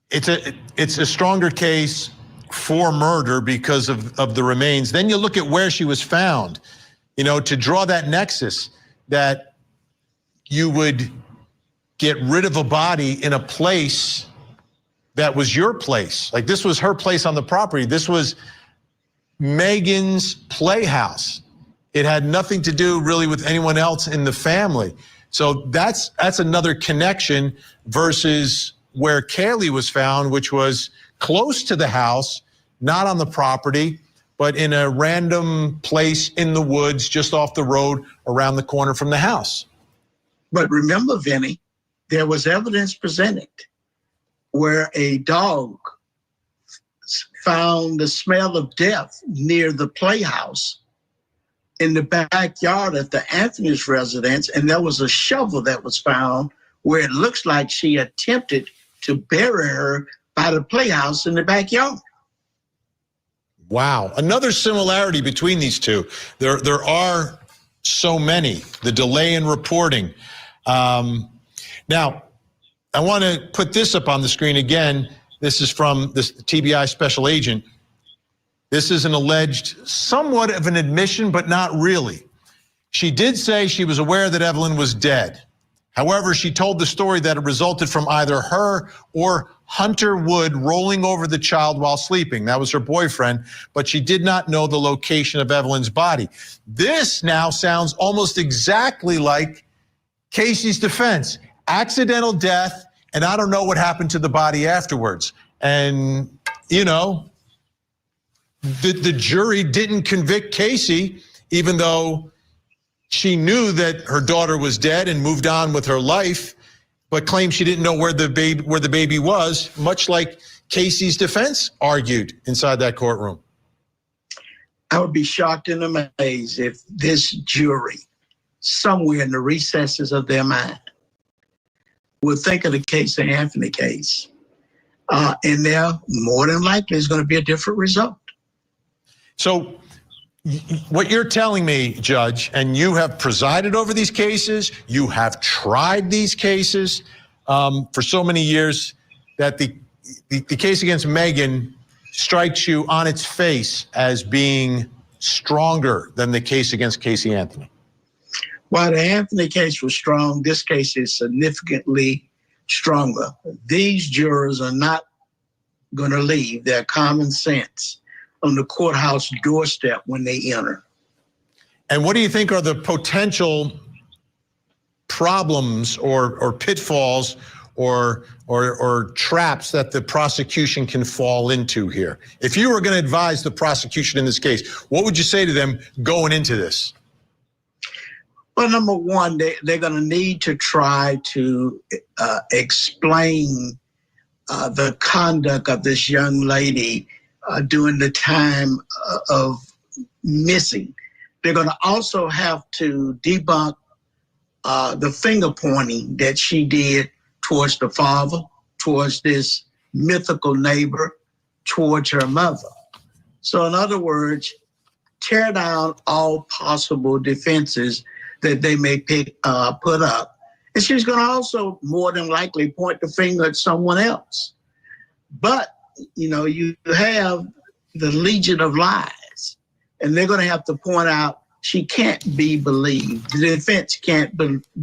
it's a stronger case for murder because of the remains. Then you look at where she was found, to draw that nexus that you would get rid of a body in a place that was your place. Like, this was her place on the property. This was Megan's playhouse. It had nothing to do really with anyone else in the family. So that's another connection versus where Kaylee was found, which was close to the house, not on the property, but in a random place in the woods, just off the road around the corner from the house. But remember, Vinny, there was evidence presented where a dog found the smell of death near the playhouse in the backyard of the Anthony's residence, and there was a shovel that was found where it looks like she attempted to bury her by the playhouse in the backyard. Wow. Another similarity between these two. There are so many. The delay in reporting. Now, I want to put this up on the screen again. This is from this TBI special agent. This is an alleged somewhat of an admission, but not really. She did say she was aware that Evelyn was dead. However, she told the story that it resulted from either her or Hunter Wood rolling over the child while sleeping. That was her boyfriend, but she did not know the location of Evelyn's body. This now sounds almost exactly like Casey's defense. Accidental death, and I don't know what happened to the body afterwards. And, the jury didn't convict Casey, even though she knew that her daughter was dead and moved on with her life, but claimed she didn't know where the baby was, much like Casey's defense argued inside that courtroom. I would be shocked and amazed if this jury, somewhere in the recesses of their mind, would think of the Casey Anthony case. And there, more than likely, is going to be a different result. So what you're telling me, Judge, and you have presided over these cases, you have tried these cases for so many years, that the case against Megan strikes you on its face as being stronger than the case against Casey Anthony. While the Anthony case was strong, this case is significantly stronger. These jurors are not going to leave their common sense on the courthouse doorstep when they enter. And what do you think are the potential problems or pitfalls or traps that the prosecution can fall into here? If you were going to advise the prosecution in this case, what would you say to them going into this? Well, number one, they're going to need to try to explain the conduct of this young lady during the time of missing. They're going to also have to debunk the finger pointing that she did towards the father, towards this mythical neighbor, towards her mother. So in other words, tear down all possible defenses that they may put up. And she's going to also more than likely point the finger at someone else. But, you have the legion of lies, and they're going to have to point out she can't be believed. The defense can't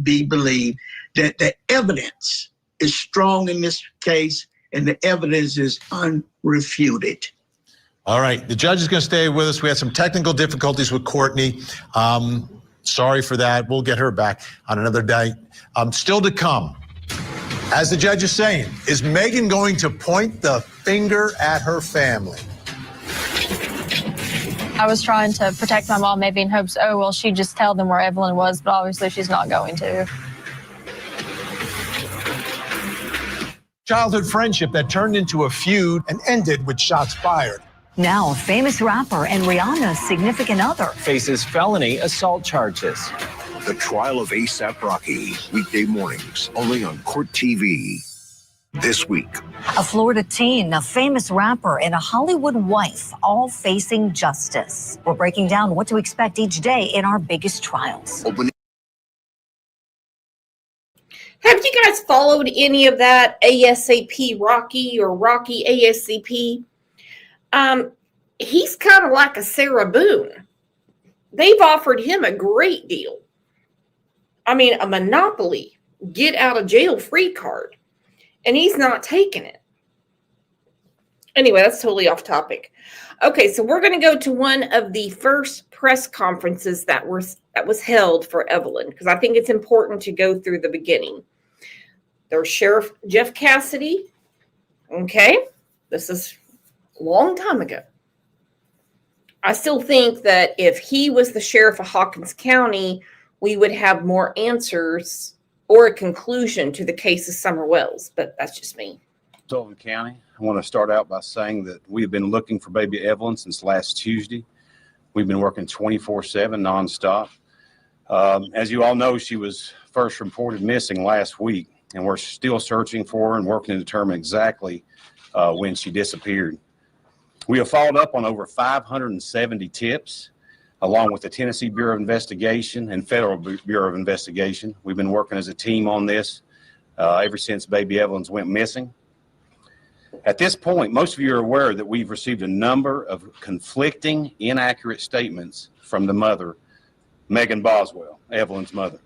be believed. That the evidence is strong in this case, and the evidence is unrefuted. All right, the judge is going to stay with us. We had some technical difficulties with Courtney. Sorry for that. We'll get her back on another day. Still to come, as the judge is saying, is Megan going to point the finger at her family? I was trying to protect my mom, maybe in hopes, she'd just tell them where Evelyn was, but obviously she's not going to. Childhood friendship that turned into a feud and ended with shots fired. Now, a famous rapper and Rihanna's significant other faces felony assault charges. The trial of A$AP Rocky, weekday mornings, only on Court TV. This week, a Florida teen, a famous rapper, and a Hollywood wife all facing justice. We're breaking down what to expect each day in our biggest trials. Have you guys followed any of that ASAP Rocky or Rocky ASAP? He's kind of like a Sarah Boone. They've offered him a great deal. I mean, a monopoly, get out of jail free card. And he's not taking it. Anyway, that's totally off topic. Okay, so we're going to go to one of the first press conferences that was held for Evelyn, because I think it's important to go through the beginning. There's Sheriff Jeff Cassidy. Okay, this is a long time ago. I still think that if he was the sheriff of Hawkins County, we would have more answers or a conclusion to the case of Summer Wells, but that's just me. Sullivan County, I want to start out by saying that we've been looking for baby Evelyn since last Tuesday. We've been working 24/7 nonstop. As you all know, she was first reported missing last week, and we're still searching for her and working to determine exactly when she disappeared. We have followed up on over 570 tips, along with the Tennessee Bureau of Investigation and Federal Bureau of Investigation. We've been working as a team on this ever since baby Evelyn's went missing. At this point, most of you are aware that we've received a number of conflicting, inaccurate statements from the mother, Megan Boswell, Evelyn's mother.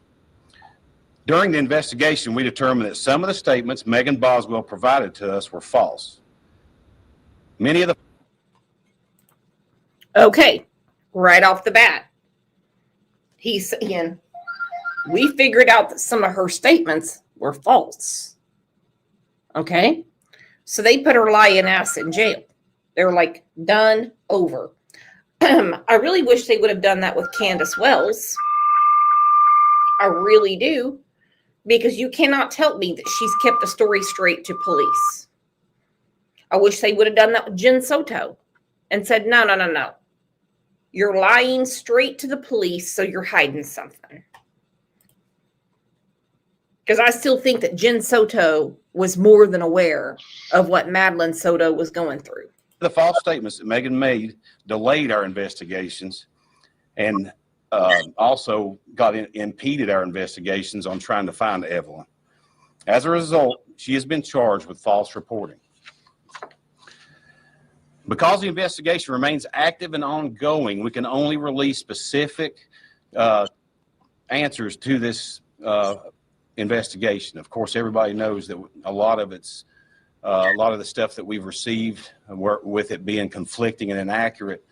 During the investigation, we determined that some of the statements Megan Boswell provided to us were false. Many of the... Okay. Right off the bat, he's saying, we figured out that some of her statements were false. Okay? So they put her lying ass in jail. They were like, done, over. I really wish they would have done that with Candace Wells. I really do, because you cannot tell me that she's kept the story straight to police. I wish they would have done that with Jen Soto and said, no, no, no, no. You're lying straight to the police, so you're hiding something. Because I still think that Jen Soto was more than aware of what Madeline Soto was going through. The false statements that Megan made delayed our investigations and also impeded our investigations on trying to find Evelyn. As a result, she has been charged with false reporting. Because the investigation remains active and ongoing, we can only release specific answers to this investigation. Of course, everybody knows that a lot of the stuff that we've received, with it being conflicting and inaccurate,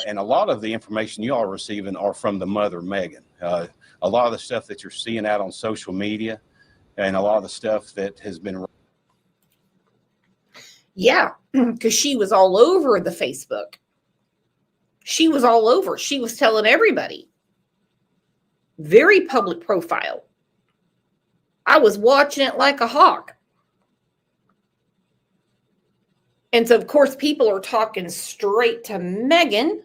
and a lot of the information you all are receiving are from the mother, Megan. A lot of the stuff that you're seeing out on social media, and a lot of the stuff that has been. Yeah, because she was all over the Facebook. She was all over. She was telling everybody. Very public profile. I was watching it like a hawk. And so, of course, people are talking straight to Megan.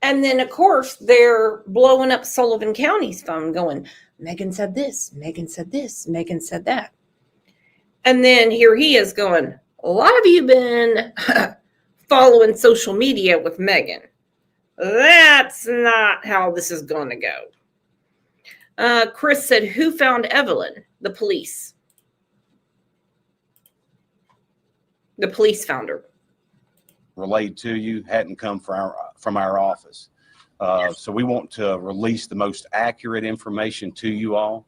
And then, of course, they're blowing up Sullivan County's phone going, Megan said this, Megan said this, Megan said that. And then here he is going, a lot of you been following social media with Megan. That's not how this is going to go. Chris said, who found Evelyn? The police. The police found her. Relayed to you hadn't come from our office. So we want to release the most accurate information to you all,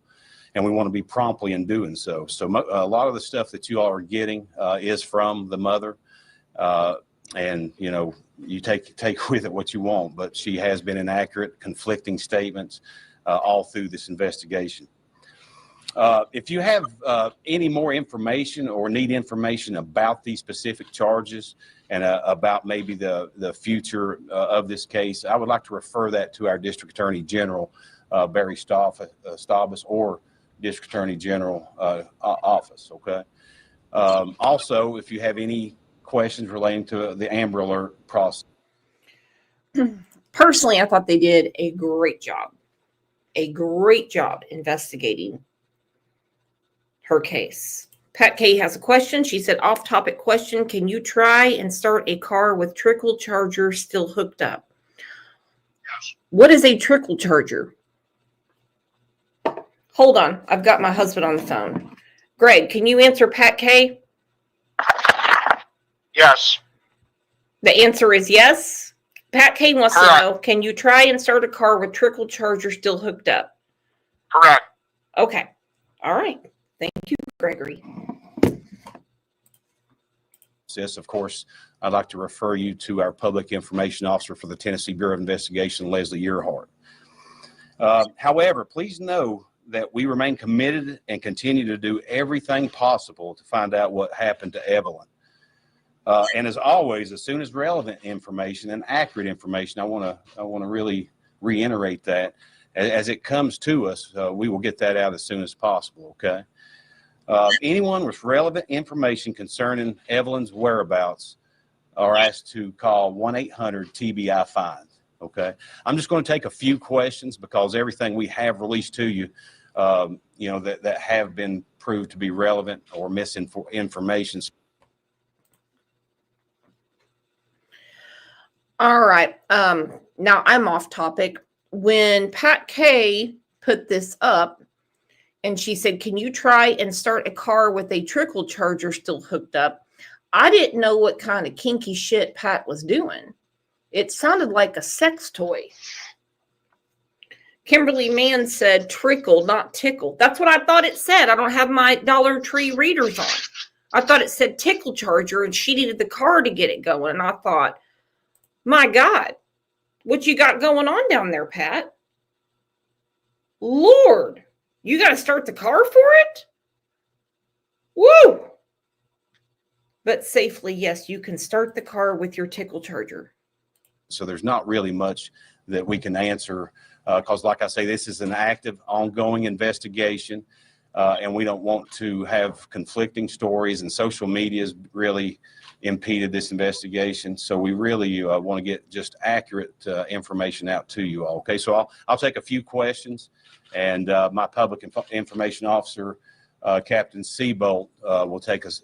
and we want to be promptly in doing so. So a lot of the stuff that you all are getting is from the mother, and you take with it what you want, but she has been inaccurate, conflicting statements all through this investigation. If you have any more information or need information about these specific charges and about maybe the future of this case, I would like to refer that to our District Attorney General, Barry Staubus, or District Attorney General office, okay? Also, if you have any questions relating to the Amber Alert process. Personally, I thought they did a great job investigating her case. Pat K has a question. She said, off-topic question, can you try and start a car with trickle charger still hooked up? Yes. What is a trickle charger? Hold on. I've got my husband on the phone. Greg, can you answer Pat K? Yes. The answer is yes. Pat K wants to know, can you try and start a car with trickle charger still hooked up? Correct. Okay. All right. Thank you, Gregory. Of course, I'd like to refer you to our Public Information Officer for the Tennessee Bureau of Investigation, Leslie Earhart. However, please know that we remain committed and continue to do everything possible to find out what happened to Evelyn. And as always, as soon as relevant information and accurate information, I want to really reiterate that as it comes to us, we will get that out as soon as possible. Okay. Anyone with relevant information concerning Evelyn's whereabouts are asked to call 1-800-TBI-FIND. Okay. I'm just going to take a few questions because everything we have released to you, that have been proved to be relevant or misinformation. All right. Now I'm off topic. When Pat K put this up and she said, can you try and start a car with a trickle charger still hooked up? I didn't know what kind of kinky shit Pat was doing. It sounded like a sex toy. Kimberly Mann said trickle, not tickle. That's what I thought it said. I don't have my Dollar Tree readers on. I thought it said tickle charger and she needed the car to get it going. And I thought, my God, what you got going on down there, Pat? Lord, you got to start the car for it? Woo! But safely, yes, you can start the car with your tickle charger. So there's not really much that we can answer because like I say, this is an active, ongoing investigation, and we don't want to have conflicting stories, and social media has really impeded this investigation. So we really want to get just accurate information out to you all. Okay, so I'll take a few questions, and my public information officer, Captain Seabolt, will take us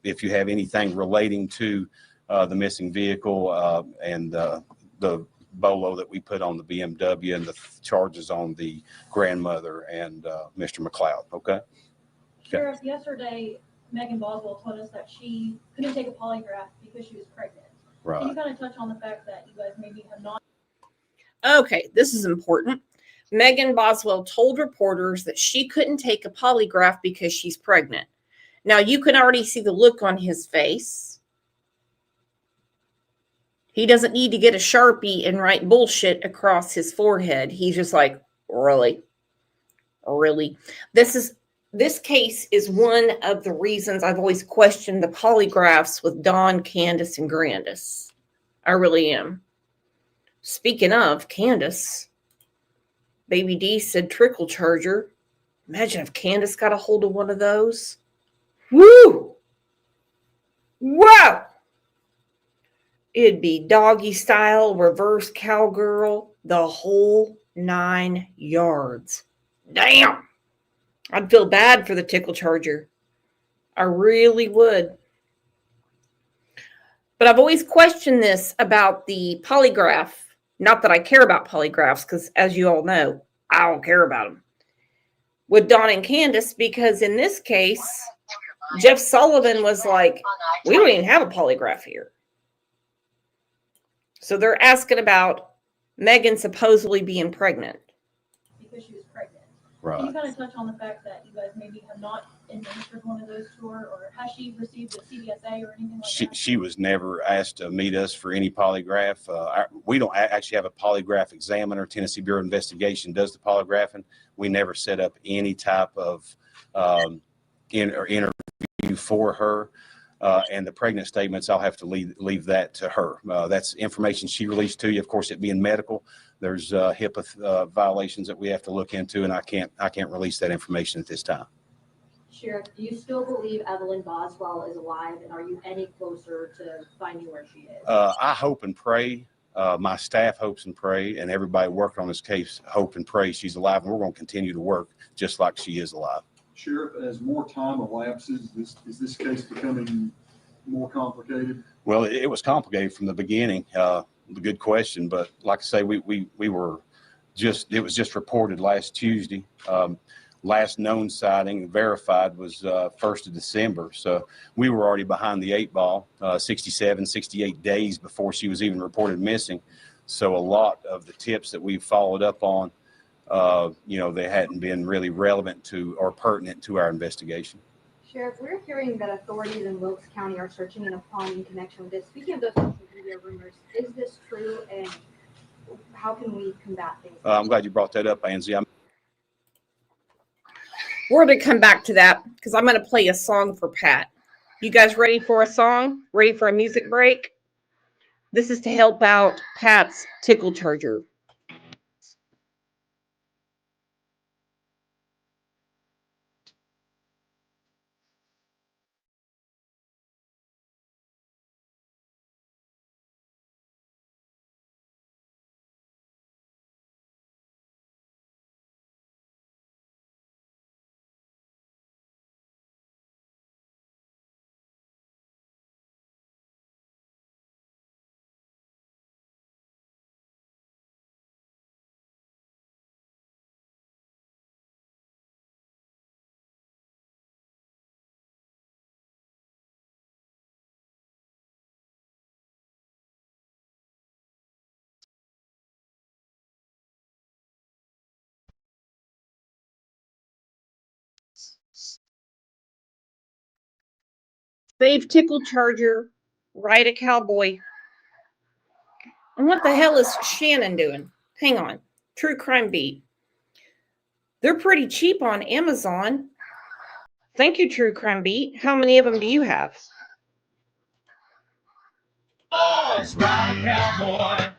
if you have anything relating to the missing vehicle and the bolo that we put on the BMW and the charges on the grandmother and Mr. McLeod. Okay. Sheriff, yesterday, Megan Boswell told us that she couldn't take a polygraph because she was pregnant. Right. Can you kind of touch on the fact that you guys maybe have not? Okay, this is important. Megan Boswell told reporters that she couldn't take a polygraph because she's pregnant. Now, you can already see the look on his face. He doesn't need to get a Sharpie and write bullshit across his forehead. He's just like, really? Really? This case is one of the reasons I've always questioned the polygraphs with Dawn, Candace, and Grandis. I really am. Speaking of Candace, Baby D said trickle charger. Imagine if Candace got a hold of one of those. Woo! Wow! It'd be doggy style, reverse cowgirl, the whole 9 yards. Damn! I'd feel bad for the tickle charger. I really would. But I've always questioned this about the polygraph. Not that I care about polygraphs, because as you all know, I don't care about them. With Dawn and Candace, because in this case, Jeff Sullivan was like, we don't even have a polygraph here. So they're asking about Megan supposedly being pregnant. Because she was pregnant. Right. Can you kind of touch on the fact that you guys maybe have not administered one of those to her, or has she received a CBSA or anything like that? She was never asked to meet us for any polygraph. We don't actually have a polygraph examiner. Tennessee Bureau of Investigation does the polygraphing. We never set up any type of interview for her. And the pregnant statements, I'll have to leave that to her. That's information she released to you. Of course, it being medical, there's HIPAA violations that we have to look into, and I can't release that information at this time. Sheriff, do you still believe Evelyn Boswell is alive, and are you any closer to finding where she is? I hope and pray. My staff hopes and pray, and everybody working on this case hope and pray she's alive, and we're going to continue to work just like she is alive. Sheriff, as more time elapses, is this case becoming more complicated? Well, it was complicated from the beginning. Good question, but like I say, we were it was just reported last Tuesday. Last known sighting verified was 1st of December. So we were already behind the 8 ball, 67, 68 days before she was even reported missing. So a lot of the tips that we followed up on, they hadn't been really relevant to or pertinent to our investigation. Sheriff, we're hearing that authorities in Wilkes County are searching in a pond in connection with this. Speaking of those social media rumors, is this true, and how can we combat things? I'm glad you brought that up, Angie. We're going to come back to that because I'm going to play a song for Pat. You guys ready for a song? Ready for a music break? This is to help out Pat's tickle charger. Save tickle charger, ride a cowboy. And what the hell is Shannon doing? Hang on. True Crime Beat. They're pretty cheap on Amazon. Thank you, True Crime Beat. How many of them do you have? Boys, ride a cowboy.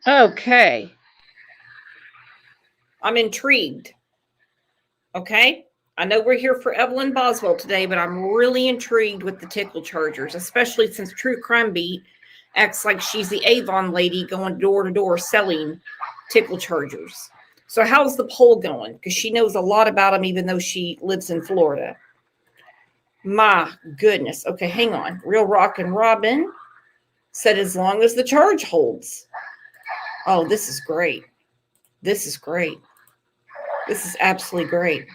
Okay. I'm intrigued. Okay. I know we're here for Evelyn Boswell today, but I'm really intrigued with the tickle chargers, especially since True Crime Beat acts like she's the Avon lady going door to door selling tickle chargers. So how's the poll going? Because she knows a lot about them, even though she lives in Florida. My goodness. Okay, hang on. Real Rock and Robin said as long as the charge holds. Oh, this is great. This is great. This is absolutely great.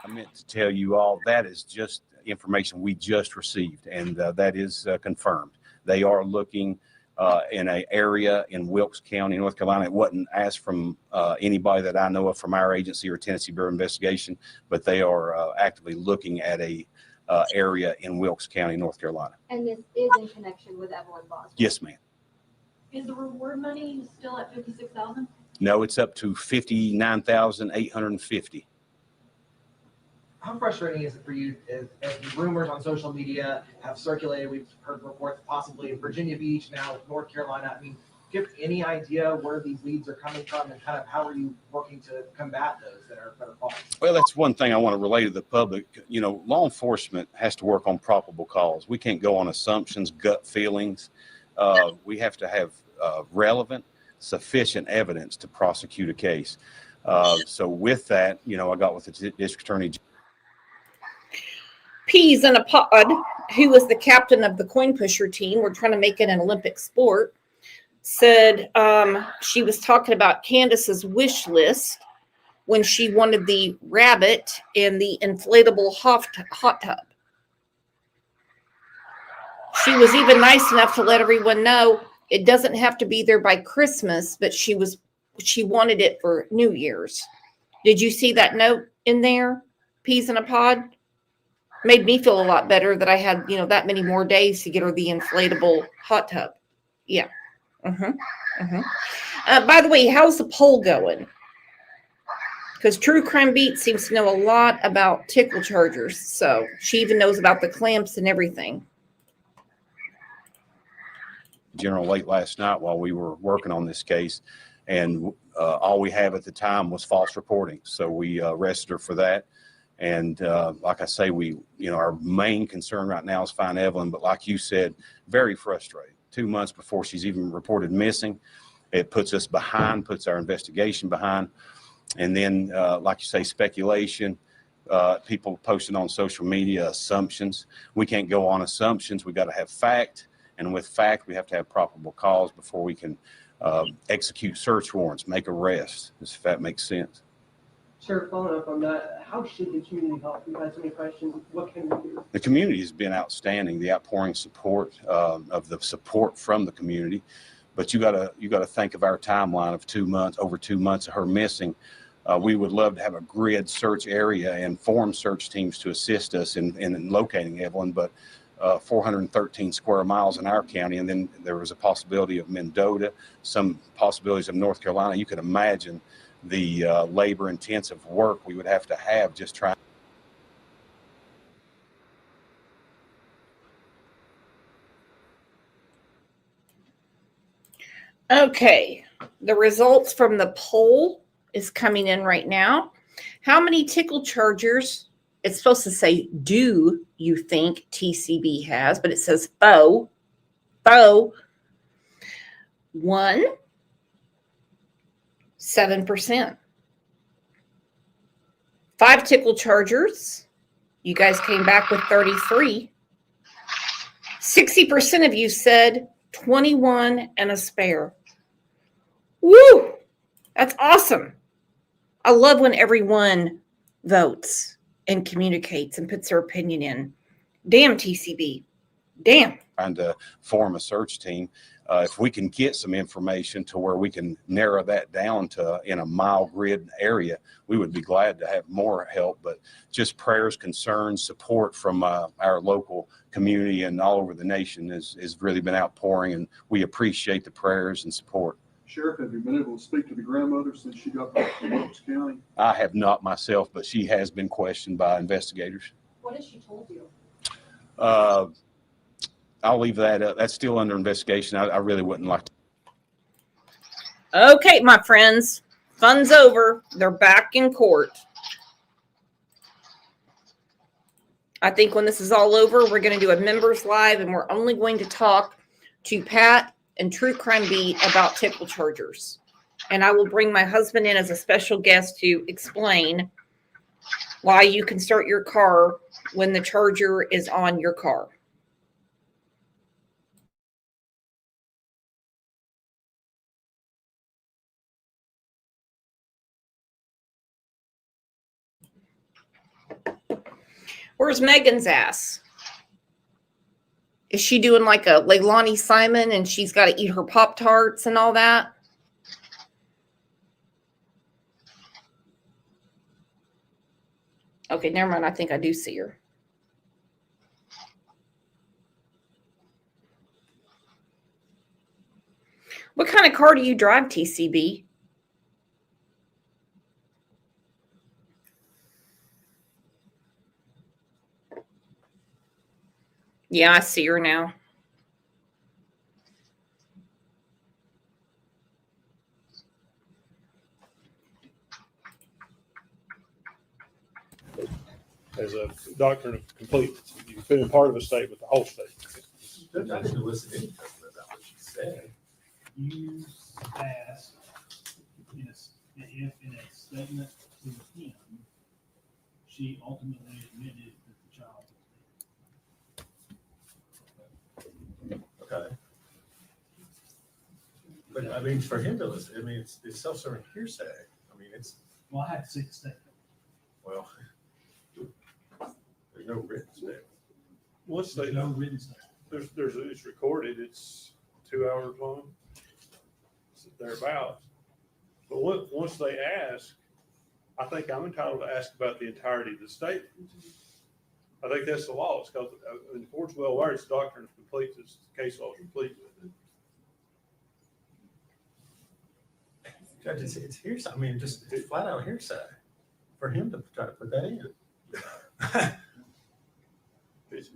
I meant to tell you all that is just information we just received, and that is confirmed. They are looking in an area in Wilkes County, North Carolina. It wasn't asked from anybody that I know of from our agency or Tennessee Bureau of Investigation, but they are actively looking at a area in Wilkes County, North Carolina. And this is in connection with Evelyn Boswell? Yes, ma'am. Is the reward money still at $56,000? No, it's up to $59,850. How frustrating is it for you as the rumors on social media have circulated? We've heard reports possibly in Virginia Beach, now North Carolina. I mean, do you have any idea where these leads are coming from, and kind of how are you working to combat those that are false? Well, that's one thing I want to relay to the public. You know, law enforcement has to work on probable cause. We can't go on assumptions, gut feelings. We have to have relevant, sufficient evidence to prosecute a case. So with that, you know, I got with the district attorney. Peas in a Pod, who was the captain of the coin pusher team, we're trying to make it an Olympic sport, said she was talking about Candace's wish list when she wanted the rabbit and the inflatable hot tub. She was even nice enough to let everyone know it doesn't have to be there by Christmas, but she wanted it for New Year's. Did you see that note in there? Peas in a Pod? Made me feel a lot better that I had, you know, that many more days to get her the inflatable hot tub. Yeah. By the way, how's the poll going? Because True Crime Beat seems to know a lot about tickle chargers, so she even knows about the clamps and everything. General late last night while we were working on this case, and all we have at the time was false reporting. So we arrested her for that. And like I say, our main concern right now is find Evelyn. But like you said, very frustrating. 2 months before she's even reported missing, it puts us behind, puts our investigation behind. And then, like you say, speculation, people posting on social media, assumptions. We can't go on assumptions. We got to have fact. And with fact, we have to have probable cause before we can execute search warrants, make arrests, if that makes sense. Sure, following up on that, how should the community help? You had so many questions. What can we do? The community has been outstanding. The outpouring support of the support from the community, but you gotta think of our timeline of 2 months, over 2 months of her missing. We would love to have a grid search area and form search teams to assist us in locating Evelyn, but 413 square miles in our county, and then there was a possibility of Mendota, some possibilities of North Carolina. You could imagine the labor-intensive work we would have to have just trying. Okay, the results from the poll is coming in right now. How many tickle chargers? It's supposed to say, do you think TCB has? But it says faux. 1, 7%. 5 tickle chargers. You guys came back with 33. 60% of you said 21 and a spare. Woo! That's awesome. I love when everyone votes and communicates and puts her opinion in. Damn, TCB. Damn. Trying to form a search team. If we can get some information to where we can narrow that down to in a mile grid area, we would be glad to have more help. But just prayers, concerns, support from our local community and all over the nation has really been outpouring, and we appreciate the prayers and support. Sheriff, have you been able to speak to the grandmother since she got back from Wilkes County? I have not myself, but she has been questioned by investigators. What has she told you? I'll leave that up. That's still under investigation. I really wouldn't like to. Okay, my friends, fun's over. They're back in court. I think when this is all over, we're going to do a members live, and we're only going to talk to Pat and True Crime Beat about tickle chargers. And I will bring my husband in as a special guest to explain why you can start your car when the charger is on your car. Where's Megan's ass? Is she doing like a Leilani Simon and she's got to eat her Pop-Tarts and all that? Okay, never mind. I think I do see her. What kind of car do you drive, TCB? Yeah, I see her now. As a doctrine of completeness, you fit in part of a statement, the whole statement. I didn't listen to anything about what she said. You asked if in a statement to him, she ultimately admitted that the child was dead. Okay. But I mean, for him to listen, I mean, it's self-serving hearsay. I mean, it's. Well, I had to see the statement. Well, there's no written statement. What's There's no written statement. It's recorded. It's 2 hours long. It's thereabouts. But once they ask, I think I'm entitled to ask about the entirety of the statement. I think that's the law. It's called, the court's well aware, it's doctrine of completeness. The case law is complete with it. Judge, it's hearsay. I mean, just it's flat out hearsay for him to try to put that in. It's,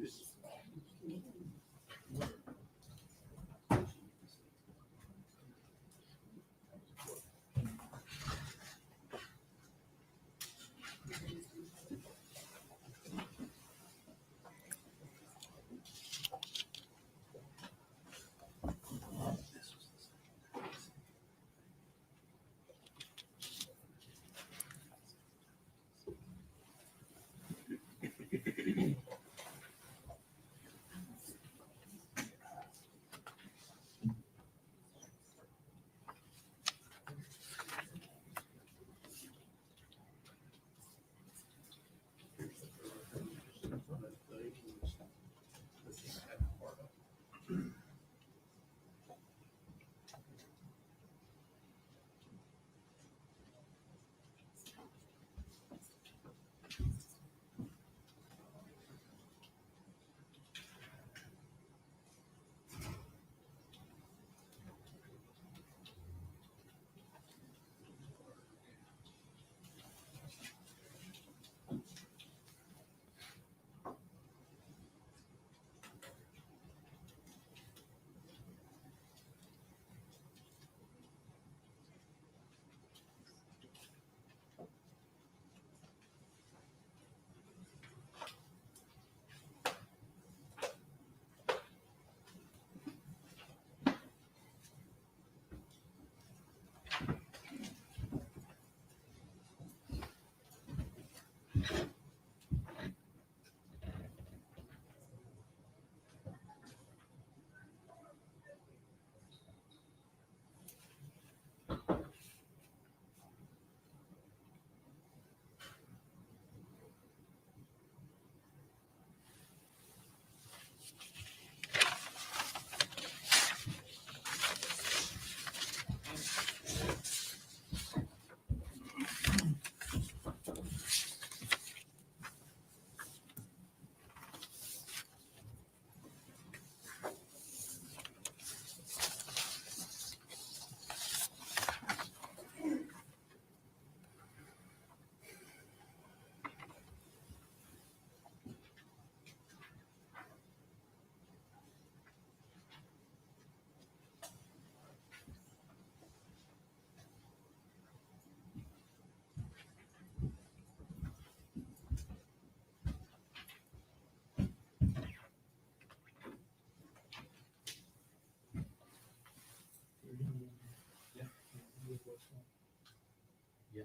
Yeah.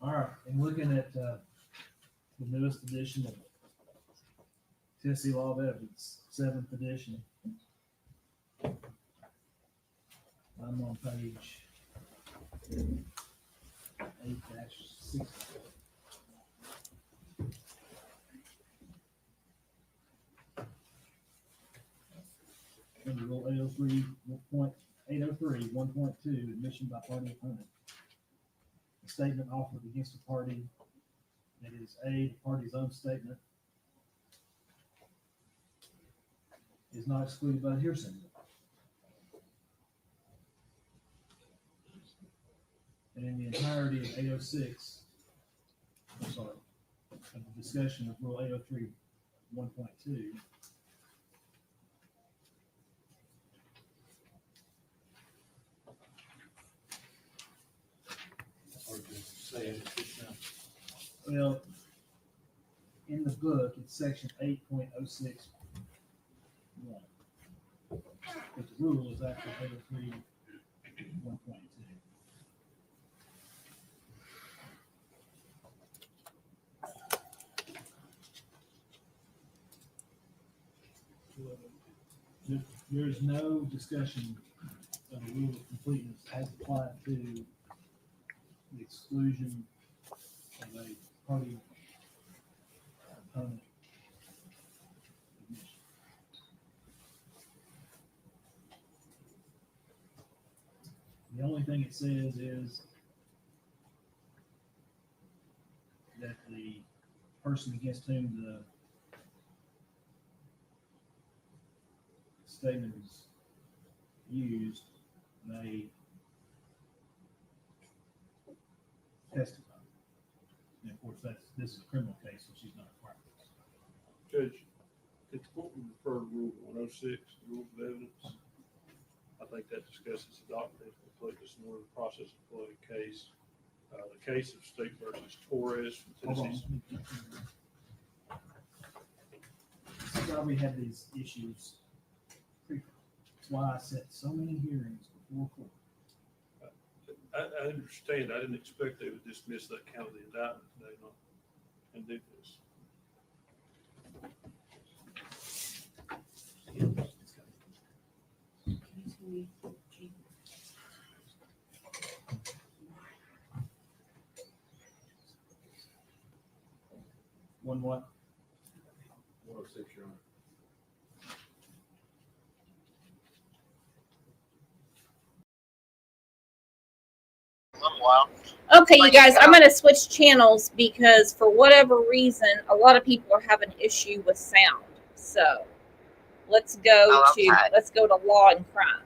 All right, and looking at the newest edition of Tennessee Law of Evidence, 7th edition. I'm on page 8-6. Under Rule 803, 1.2, admission by party opponent. A statement offered against a party that is A, the party's own statement, is not excluded by the hearsay rule. And in the entirety of 806, I'm sorry, of the discussion of Rule 803, 1.2, well, in the book, it's section 8.06. But the rule is actually 803, 1.2. There is no discussion of the rule of completeness as applied to the exclusion of a party opponent. The only thing it says is that the person against whom the statement is used may testify. And of course, this is a criminal case, so she's not required. Judge, could the court refer to Rule 106, Rules of Evidence? I think that discusses the doctrine of completeness in order to process a flooded case. The case of State versus Torres from Tennessee. This is why we have these issues. That's why I set so many hearings before court. I understand. I didn't expect they would dismiss that count of the indictment today, and do this. One what? 106, Your Honor. Okay, you guys, I'm going to switch channels because for whatever reason, a lot of people are having issue with sound. So let's go to law and crime.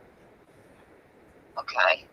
Okay.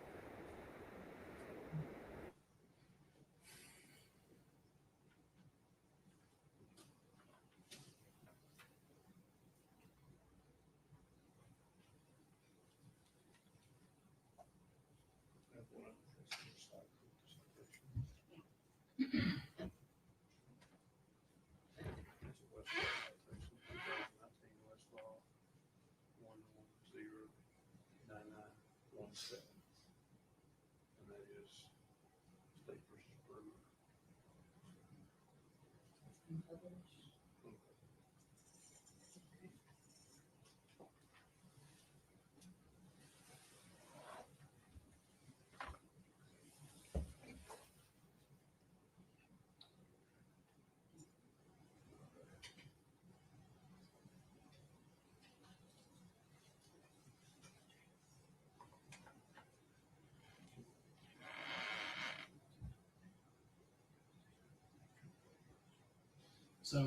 So,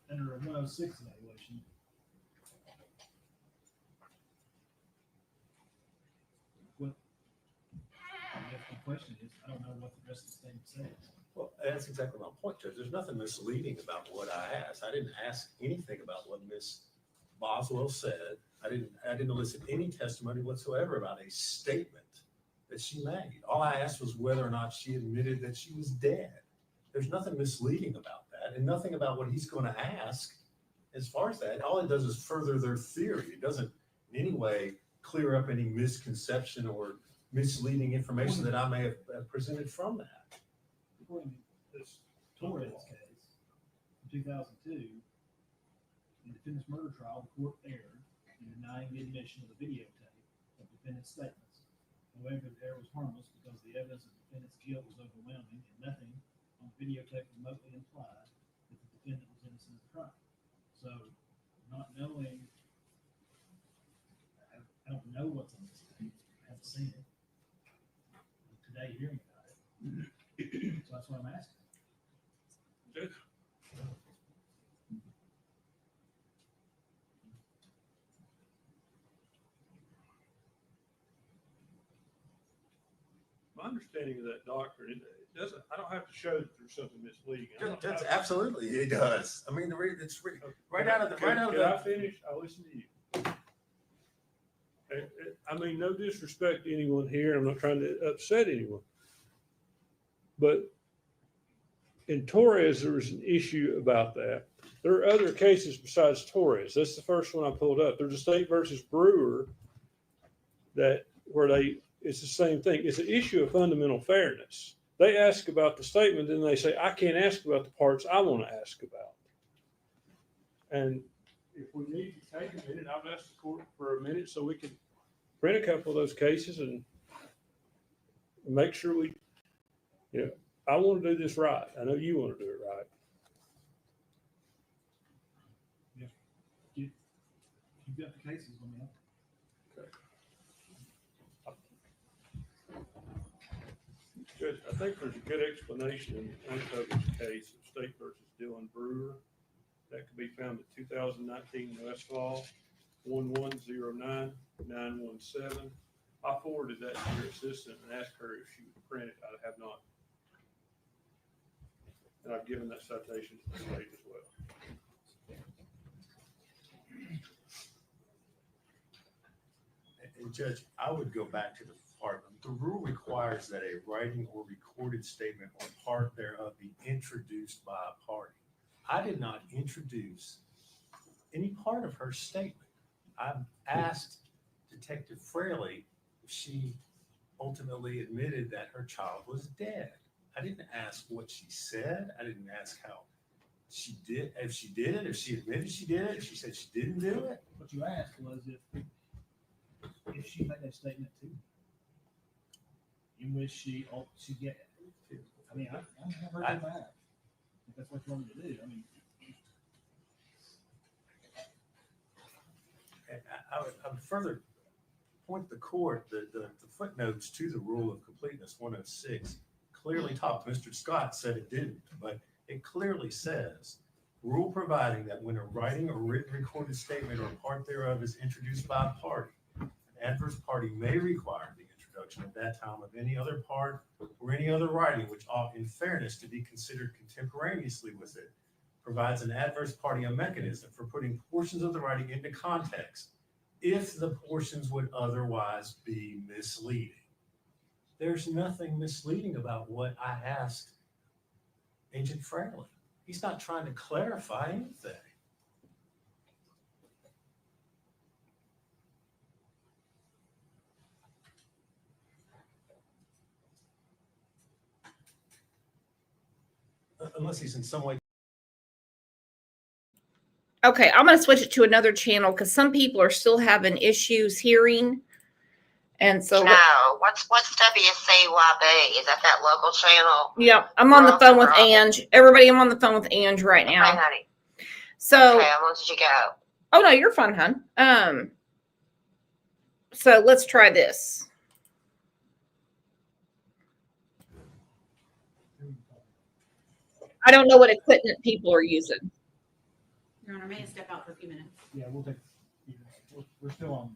under a 106 evaluation, what, I guess the question is, I don't know what the rest of the statement says. Well, that's exactly my point, Judge. There's nothing misleading about what I asked. I didn't ask anything about what Ms. Boswell said. I didn't elicit any testimony whatsoever about a statement that she made. All I asked was whether or not she admitted that she was dead. There's nothing misleading about that, and nothing about what he's going to ask as far as that. All it does is further their theory. It doesn't in any way clear up any misconception or misleading information that I may have presented from that. According to this Torres case in 2002, in the defendant's murder trial, the court erred in denying the admission of the videotape of defendant's statements. However, the error was harmless because the evidence of the defendant's guilt was overwhelming and nothing on the videotape remotely implied that the defendant was innocent of the crime. So, not knowing, I don't know what's on this tape. I haven't seen it. Today, hearing about it. So that's what I'm asking. My understanding of that doctrine, it doesn't, I don't have to show that there's something misleading. That's absolutely, it does. I mean, it's right out of the. Can I finish? I'll listen to you. I mean, no disrespect to anyone here. I'm not trying to upset anyone. But in Torres, there was an issue about that. There are other cases besides Torres. That's the first one I pulled up. There's a State versus Brewer it's the same thing. It's an issue of fundamental fairness. They ask about the statement, then they say, I can't ask about the parts I want to ask about. And if we need to take a minute, I've asked the court for a minute so we can print a couple of those cases and make sure I want to do this right. I know you want to do it right. Yeah. You've got the cases on me. Judge, I think there's a good explanation in the unpublished case of State versus Dylan Brewer. That could be found at 2019 Westlaw 1109917. I forwarded that to your assistant and asked her if she would print it. I have not. And I've given that citation to the state as well. And Judge, I would go back to the part. The rule requires that a writing or recorded statement or part thereof be introduced by a party. I did not introduce any part of her statement. I asked Detective Fraley if she ultimately admitted that her child was dead. I didn't ask what she said. I didn't ask how she did, if she did it, if she admitted she did it, if she said she didn't do it. What you asked was if she made a statement too, in which she get. I mean, I'm heard that. If that's what you want me to do, I mean. I would further point the court that the footnotes to the rule of completeness 106 clearly talk. Mr. Scott said it didn't, but it clearly says rule providing that when a writing or written recorded statement or part thereof is introduced by a party, an adverse party may require the introduction at that time of any other part or any other writing which ought in fairness to be considered contemporaneously with it, provides an adverse party a mechanism for putting portions of the writing into context if the portions would otherwise be misleading. There's nothing misleading about what I asked Agent Fraley. He's not trying to clarify anything. Unless he's in some way Okay, I'm going to switch it to another channel because some people are still having issues hearing. And so, no, what's WCYB? Is that local channel? yeah, I'm on the phone with Ange. Everybody, I'm on the phone with Ange right now. Okay, honey. So, Okay, I'll let you go. Oh no, you're fine, hon. So let's try this. I don't know what equipment people are using. Your Honor, may I step out for a few minutes? Yeah, we'll take, we're still on,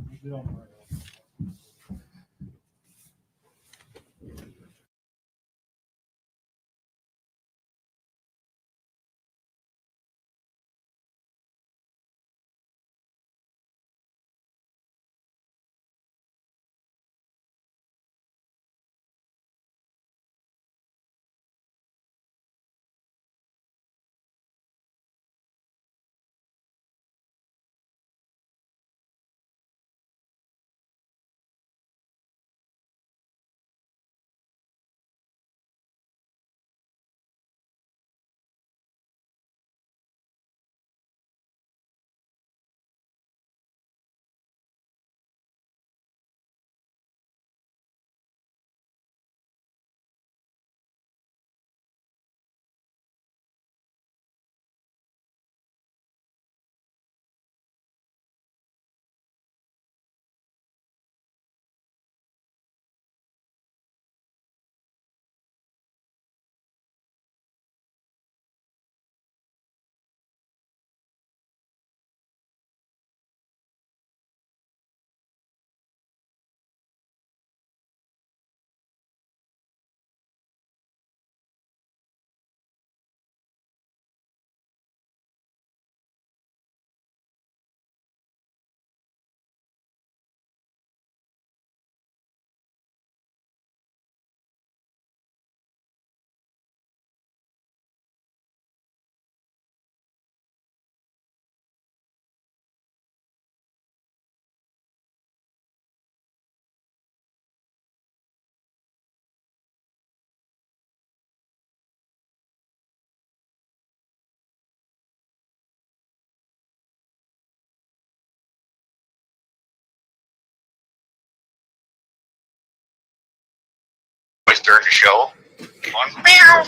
we're still on the radar. Start the show.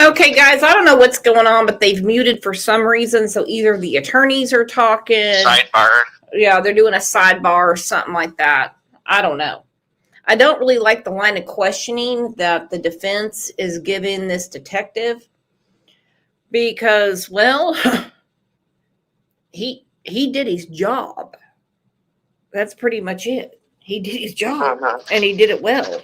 Okay, guys, I don't know what's going on, but they've muted for some reason. So either the attorneys are talking. Sidebar. Yeah, they're doing a sidebar or something like that. I don't know. I don't really like the line of questioning that the defense is giving this detective because, well, he did his job. That's pretty much it. He did his job, and he did it well.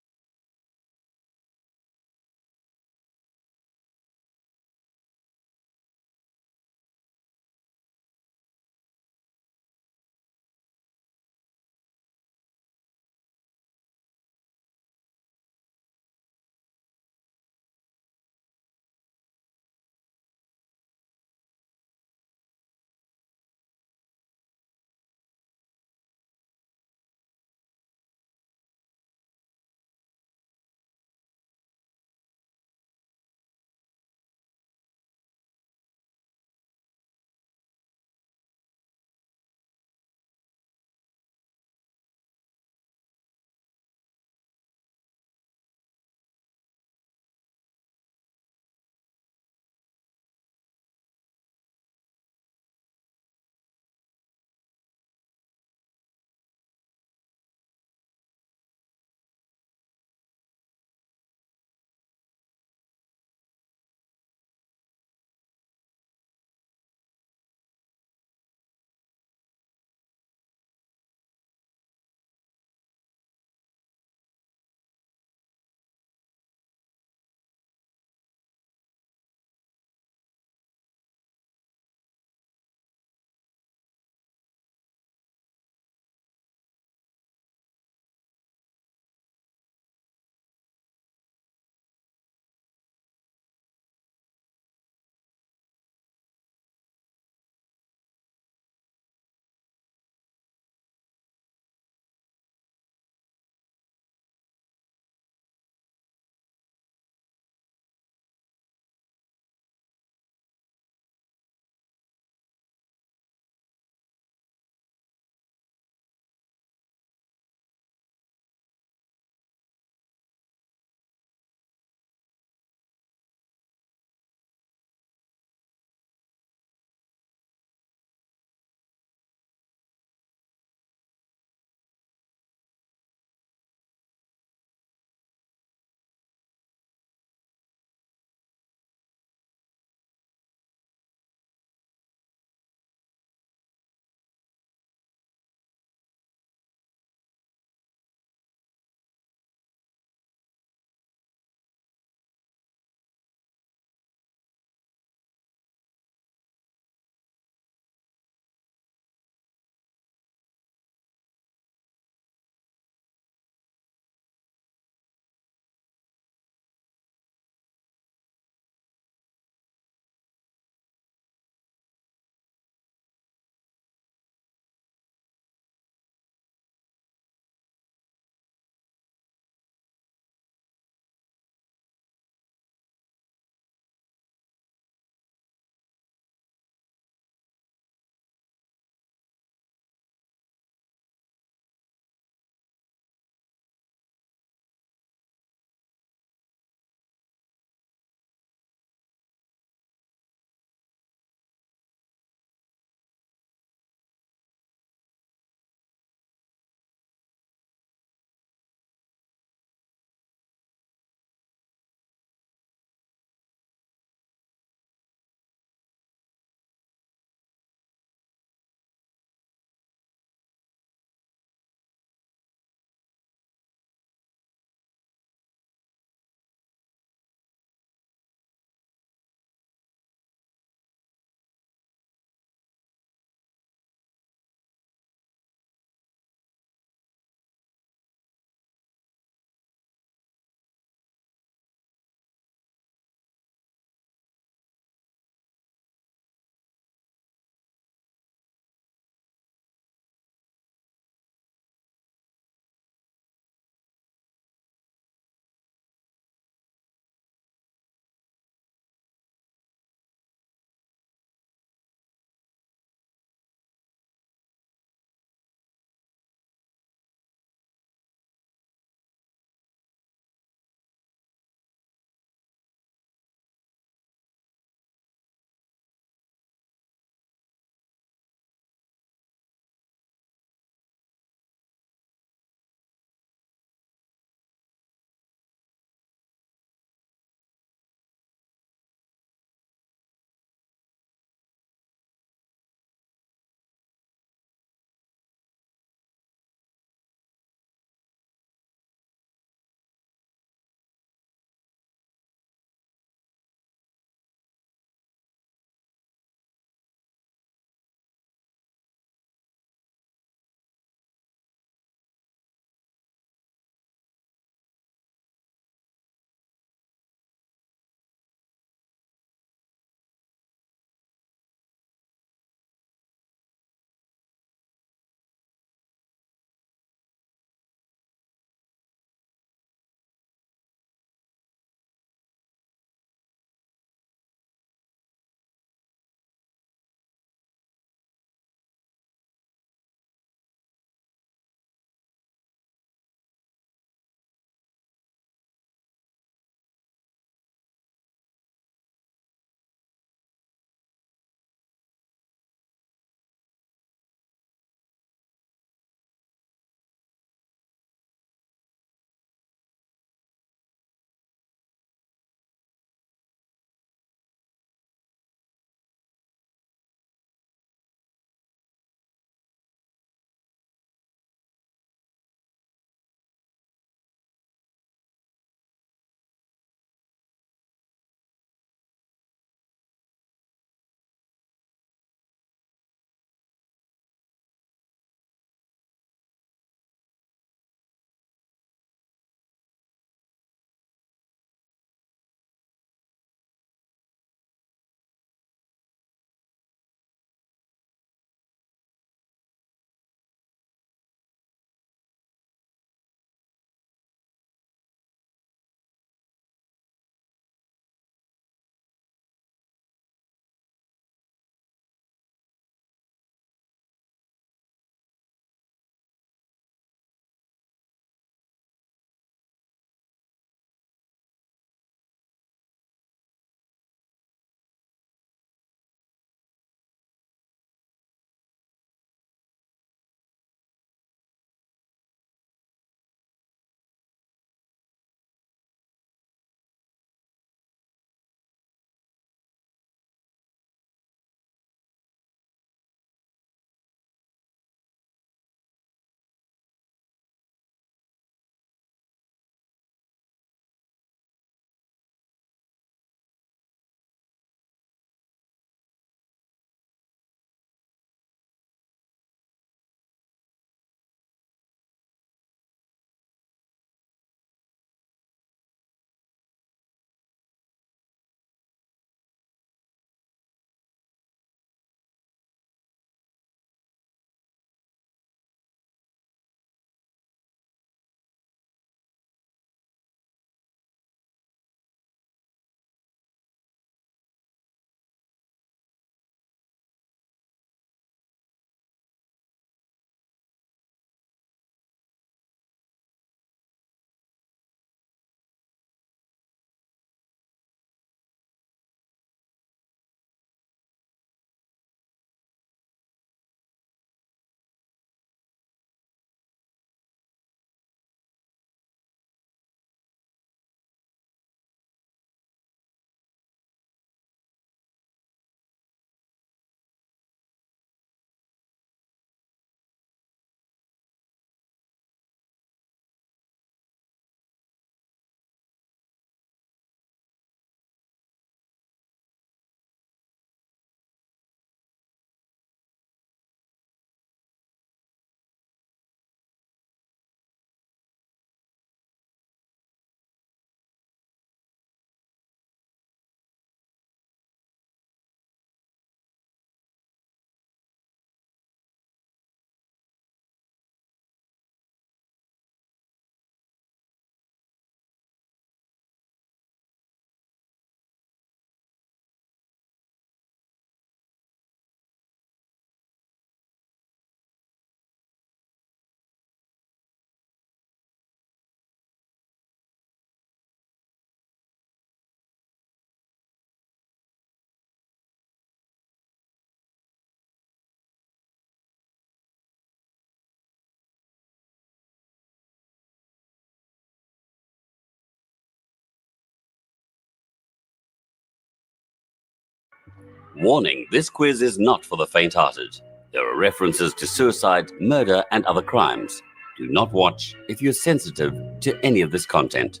Warning, this quiz is not for the faint-hearted. There are references to suicide, murder, and other crimes. Do not watch if you're sensitive to any of this content.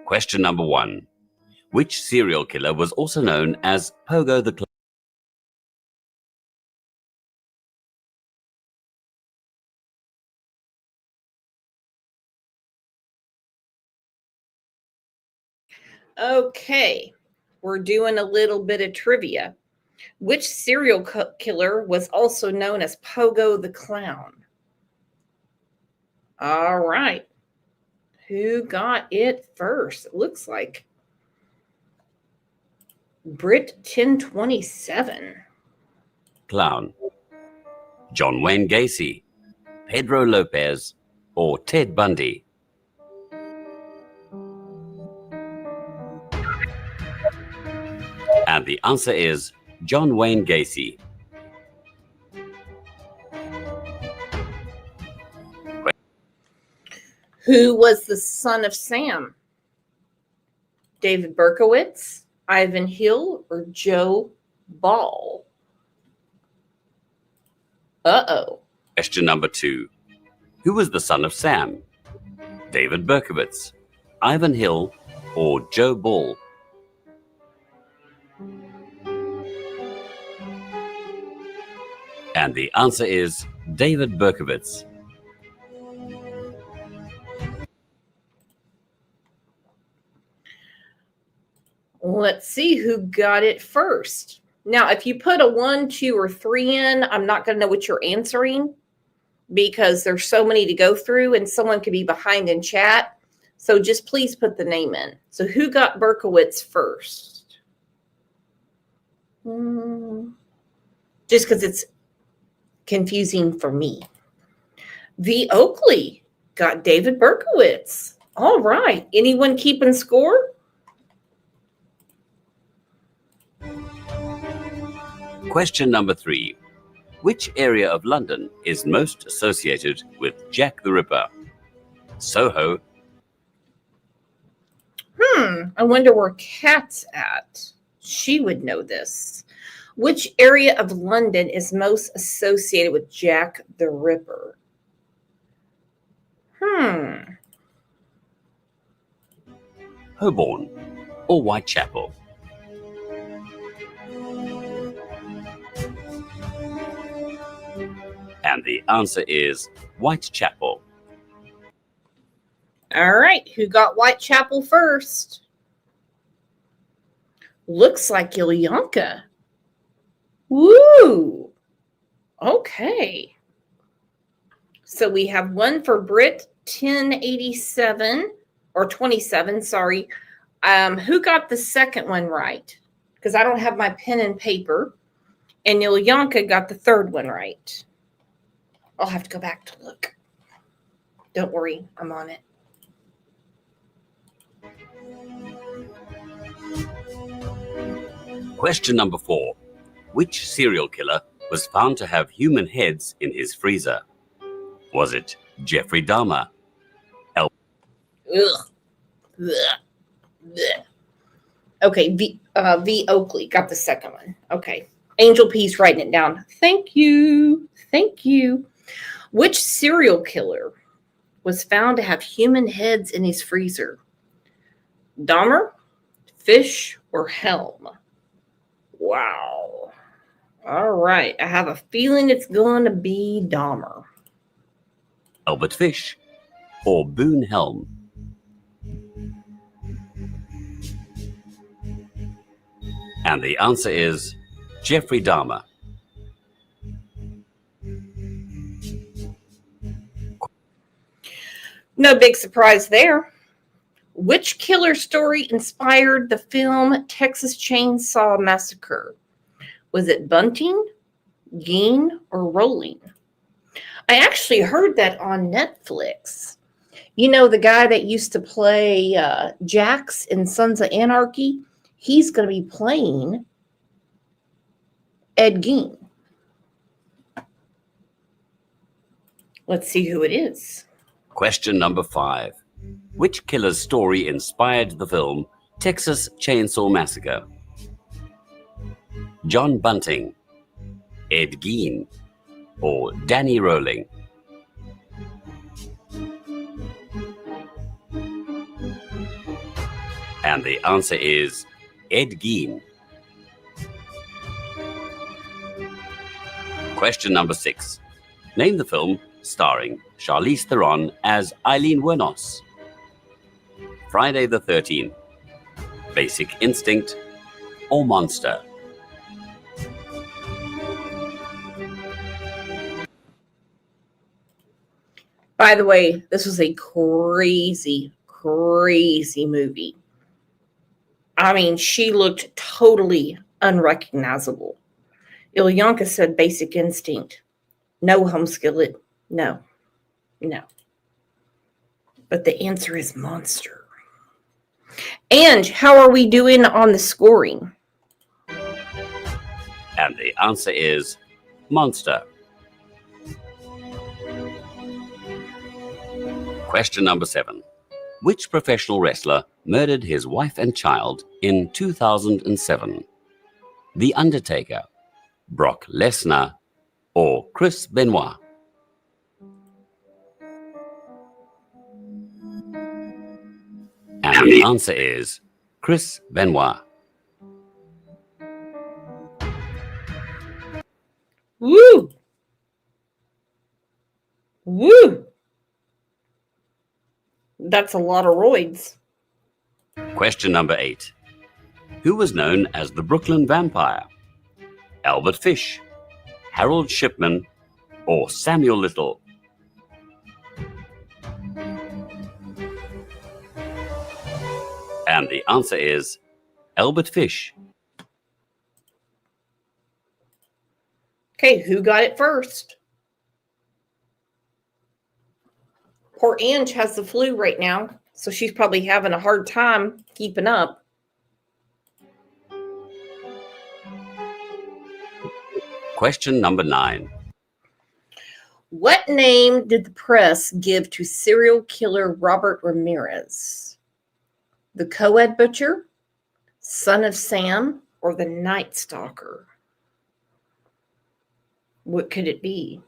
Question number 1. Which serial killer was also known as Pogo the Clown? Okay, we're doing a little bit of trivia. Which serial killer was also known as Pogo the Clown? All right. Who got it first? It looks like Brit 1027. Clown. John Wayne Gacy, Pedro Lopez, or Ted Bundy? And the answer is John Wayne Gacy. Who was the son of Sam? David Berkowitz, Ivan Hill, or Joe Ball? Uh-oh. Question number 2. Who was the son of Sam? David Berkowitz, Ivan Hill, or Joe Ball? And the answer is David Berkowitz. Let's see who got it first. Now, if you put a 1, 2, or 3 in, I'm not going to know what you're answering because there's so many to go through and someone could be behind in chat. So just please put the name in. So who got Berkowitz first? Just because it's confusing for me. V. Oakley got David Berkowitz. All right. Anyone keeping score? Question number 3. Which area of London is most associated with Jack the Ripper? Soho. I wonder where Kat's at. She would know this. Which area of London is most associated with Jack the Ripper? Holborn or Whitechapel? And the answer is Whitechapel. All right, who got Whitechapel first? Looks like Ilyanka. Woo! Okay. So we have one for Brit 1087 or 27, sorry. Who got the second one right? Because I don't have my pen and paper. And Ilyanka got the third one right. I'll have to go back to look. Don't worry, I'm on it. Question number 4. Which serial killer was found to have human heads in his freezer? Was it Jeffrey Dahmer? Ugh. Blech. Blech. Okay, V. Oakley got the second one. Okay. Angel P's writing it down. Thank you. Thank you. Which serial killer was found to have human heads in his freezer? Dahmer, Fish, or Helm? Wow. All right. I have a feeling it's going to be Dahmer. Albert Fish or Boone Helm? And the answer is Jeffrey Dahmer. No big surprise there. Which killer story inspired the film Texas Chainsaw Massacre? Was it Bunting, Gein, or Rolling? I actually heard that on Netflix. You know, the guy that used to play Jax in Sons of Anarchy, he's going to be playing Ed Gein. Let's see who it is. Question number 5. Which killer's story inspired the film Texas Chainsaw Massacre? John Bunting, Ed Gein, or Danny Rowling? And the answer is Ed Gein. Question number 6. Name the film starring Charlize Theron as Eileen Wuornos. Friday the 13th, Basic Instinct, or Monster? By the way, this was a crazy, crazy movie. I mean, she looked totally unrecognizable. Ilyanka said Basic Instinct. No, Home Skillet. No. No. But the answer is Monster. And how are we doing on the scoring? And the answer is Monster. Question number 7. Which professional wrestler murdered his wife and child in 2007? The Undertaker, Brock Lesnar, or Chris Benoit? And the answer is Chris Benoit. Woo! Woo! That's a lot of roids. Question number 8. Who was known as the Brooklyn Vampire? Albert Fish, Harold Shipman, or Samuel Little? And the answer is Albert Fish. Okay, who got it first? Poor Ange has the flu right now, so she's probably having a hard time keeping up. Question number 9. What name did the press give to serial killer Robert Ramirez? The Co-Ed Butcher, Son of Sam, or the Night Stalker? What could it be?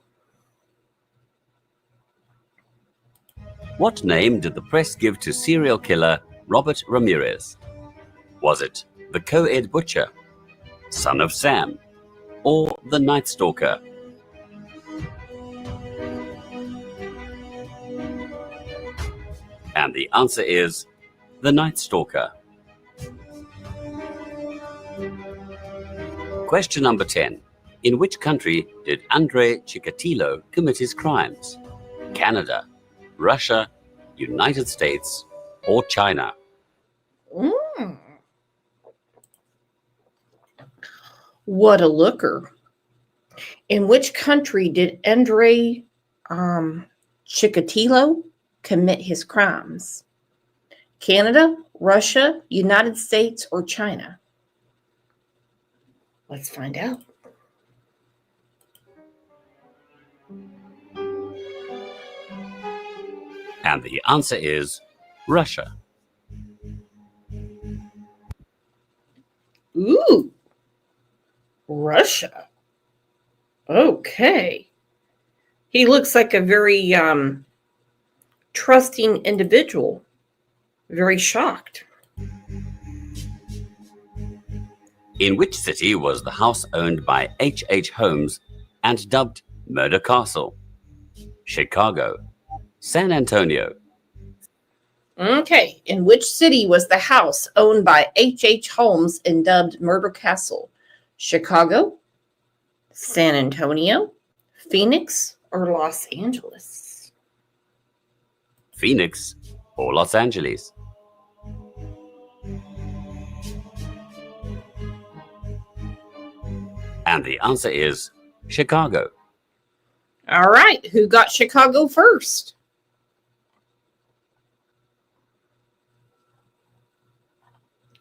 What name did the press give to serial killer Robert Ramirez? Was it the Co-Ed Butcher, Son of Sam, or the Night Stalker? And the answer is the Night Stalker. Question number 10. In which country did Andre Chikatilo commit his crimes? Canada, Russia, United States, or China? What a looker. In which country did Andre Chikatilo commit his crimes? Canada, Russia, United States, or China? Let's find out. And the answer is Russia. Ooh, Russia. Okay. He looks like a very trusting individual. Very shocked. In which city was the house owned by H.H. Holmes and dubbed Murder Castle? Chicago, San Antonio. Okay. In which city was the house owned by H.H. Holmes and dubbed Murder Castle? Chicago, San Antonio, Phoenix, or Los Angeles? Phoenix or Los Angeles? And the answer is Chicago. All right. Who got Chicago first?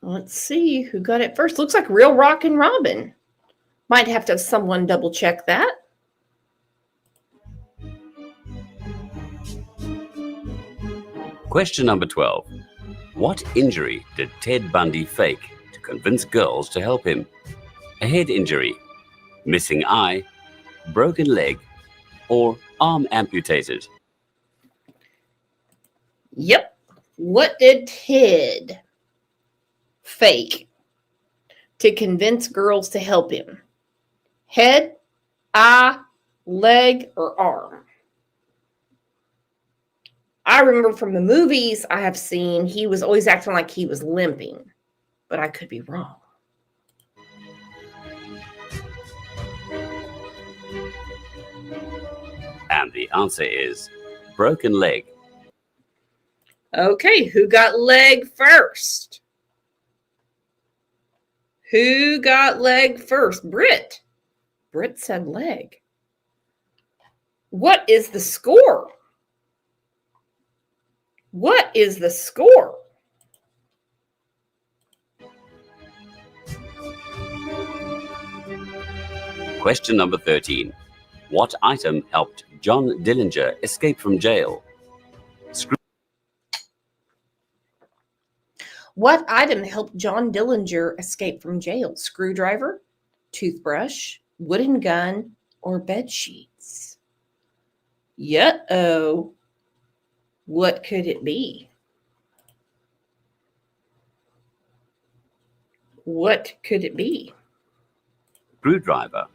Let's see who got it first. Looks like Real Rockin' Robin. Might have to have someone double check that. Question number 12. What injury did Ted Bundy fake to convince girls to help him? a head injury, missing eye, broken leg, or arm amputated? Yep. What did Ted fake to convince girls to help him? Head, eye, leg, or arm? I remember from the movies I have seen, he was always acting like he was limping, but I could be wrong. And the answer is broken leg. Okay, who got leg first? Who got leg first? Britt. Britt said leg. What is the score? What is the score? Question number 13. What item helped John Dillinger escape from jail? What item helped John Dillinger escape from jail? Screwdriver, toothbrush, wooden gun, or bed sheets? Uh-oh. What could it be? What could it be? Screwdriver,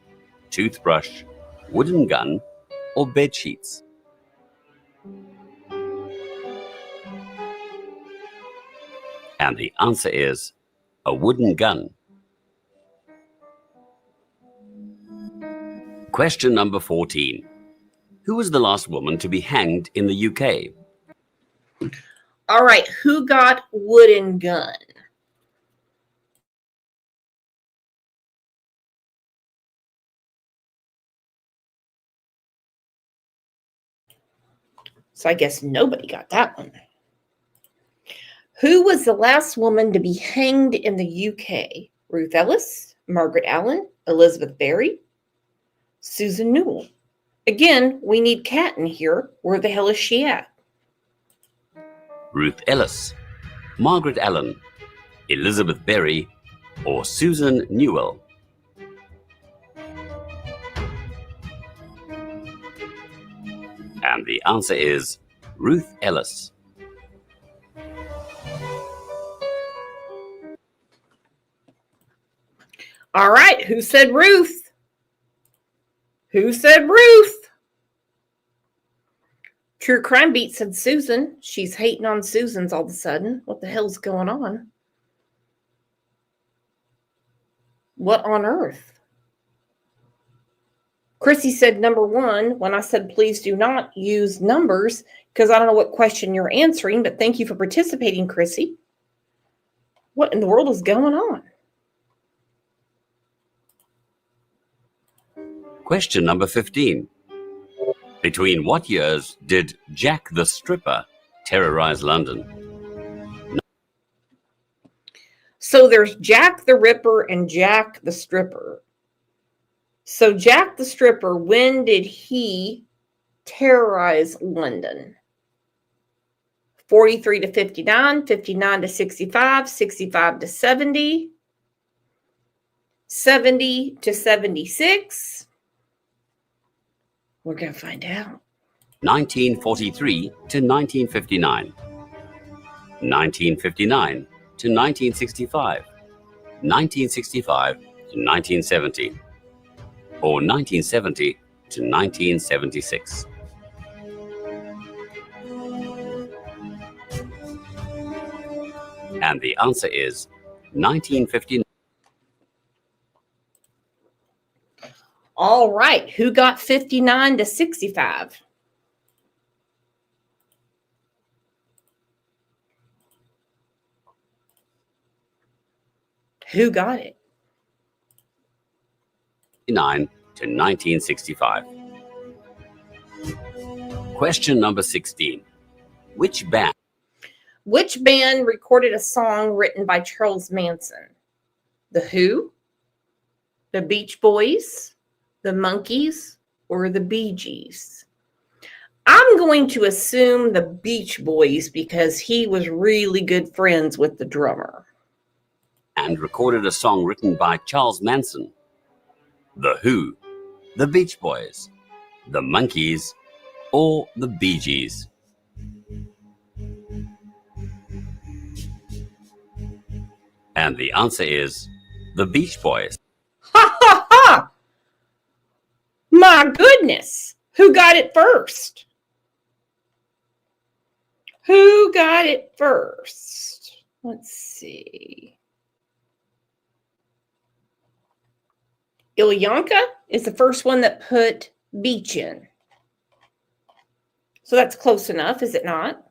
toothbrush, wooden gun, or bed sheets? And the answer is a wooden gun. Question number 14. Who was the last woman to be hanged in the UK? All right, who got wooden gun? So I guess nobody got that one. Who was the last woman to be hanged in the UK? Ruth Ellis, Margaret Allen, Elizabeth Berry, Susan Newell. Again, we need Kat in here. Where the hell is she at? Ruth Ellis, Margaret Allen, Elizabeth Berry, or Susan Newell? And the answer is Ruth Ellis. All right, who said Ruth? Who said Ruth? True Crime Beat said Susan. She's hating on Susan's all of a sudden. What the hell's going on? What on earth? Chrissy said number 1 when I said please do not use numbers because I don't know what question you're answering, but thank you for participating, Chrissy. What in the world is going on? Question number 15. Between what years did Jack the Stripper terrorize London? So there's Jack the Ripper and Jack the Stripper. So Jack the Stripper, when did he terrorize London? 43 to 59, 59 to 65, 65 to 70, 70 to 76. We're going to find out. 1943 to 1959. 1959 to 1965. 1965 to 1970. Or 1970 to 1976. And the answer is 1959. All right, who got 59 to 65? Who got it? 1959 to 1965. Question number 16. Which band recorded a song written by Charles Manson? The Who, the Beach Boys, the Monkees, or the Bee Gees? I'm going to assume the Beach Boys because he was really good friends with the drummer. and recorded a song written by Charles Manson? The Who, the Beach Boys, the Monkees, or the Bee Gees? And the answer is the Beach Boys. Ha ha ha! My goodness! Who got it first? Who got it first? Let's see. Ilyanka is the first one that put beach in. So that's close enough, is it not?